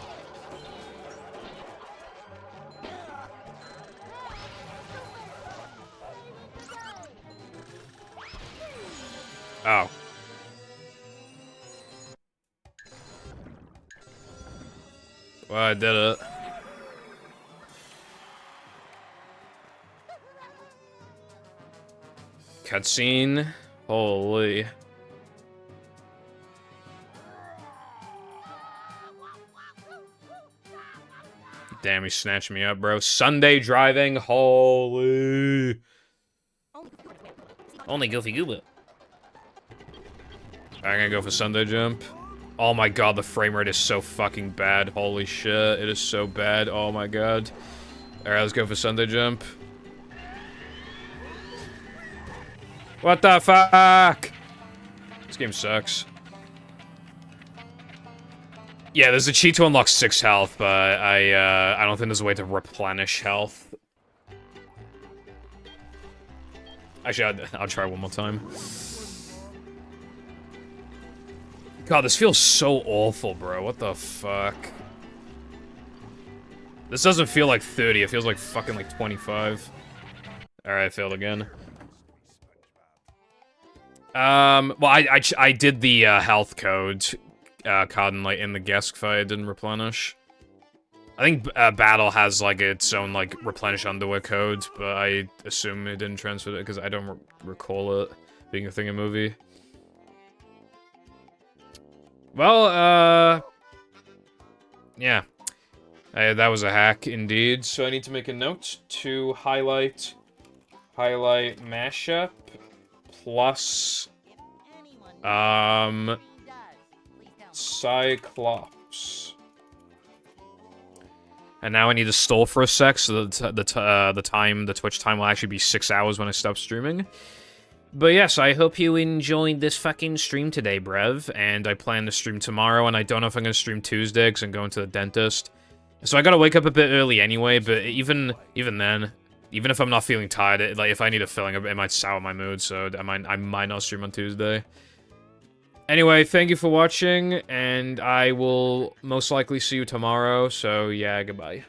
Well, I did it. Cutscene. Holy. Damn, he snatched me up, bro. Sunday driving. Holy. Only Goofy Gooba. I'm gonna go for Sunday jump. Oh my god, the frame rate is so fucking bad. Holy shit, it is so bad. Oh my god. Alright, let's go for Sunday jump. What the fuck? This game sucks. Yeah, there's a cheat to unlock 6 health, but I don't think there's a way to replenish health. Actually, I'll try one more time. God, this feels so awful, bro. What the fuck? This doesn't feel like 30. It feels like fucking like 25. Alright, I failed again. Well, I did the health code card in the guest fight. It didn't replenish. I think Battle has like its own like replenish underwear code, but I assume it didn't transfer it because I don't recall it being a thing in movie. Well, yeah. That was a hack, indeed. So I need to make a note to highlight mashup plus, Cyclops. And now I need to stall for a sec, so the Twitch time will actually be 6 hours when I stop streaming. But yes, I hope you enjoyed this fucking stream today, brev. And I plan to stream tomorrow, and I don't know if I'm going to stream Tuesday, because I'm going to the dentist. So I gotta wake up a bit early anyway, but even then, even if I'm not feeling tired, like, if I need a filling, it might sour my mood, so I might not stream on Tuesday. Anyway, thank you for watching, and I will most likely see you tomorrow, so yeah, goodbye.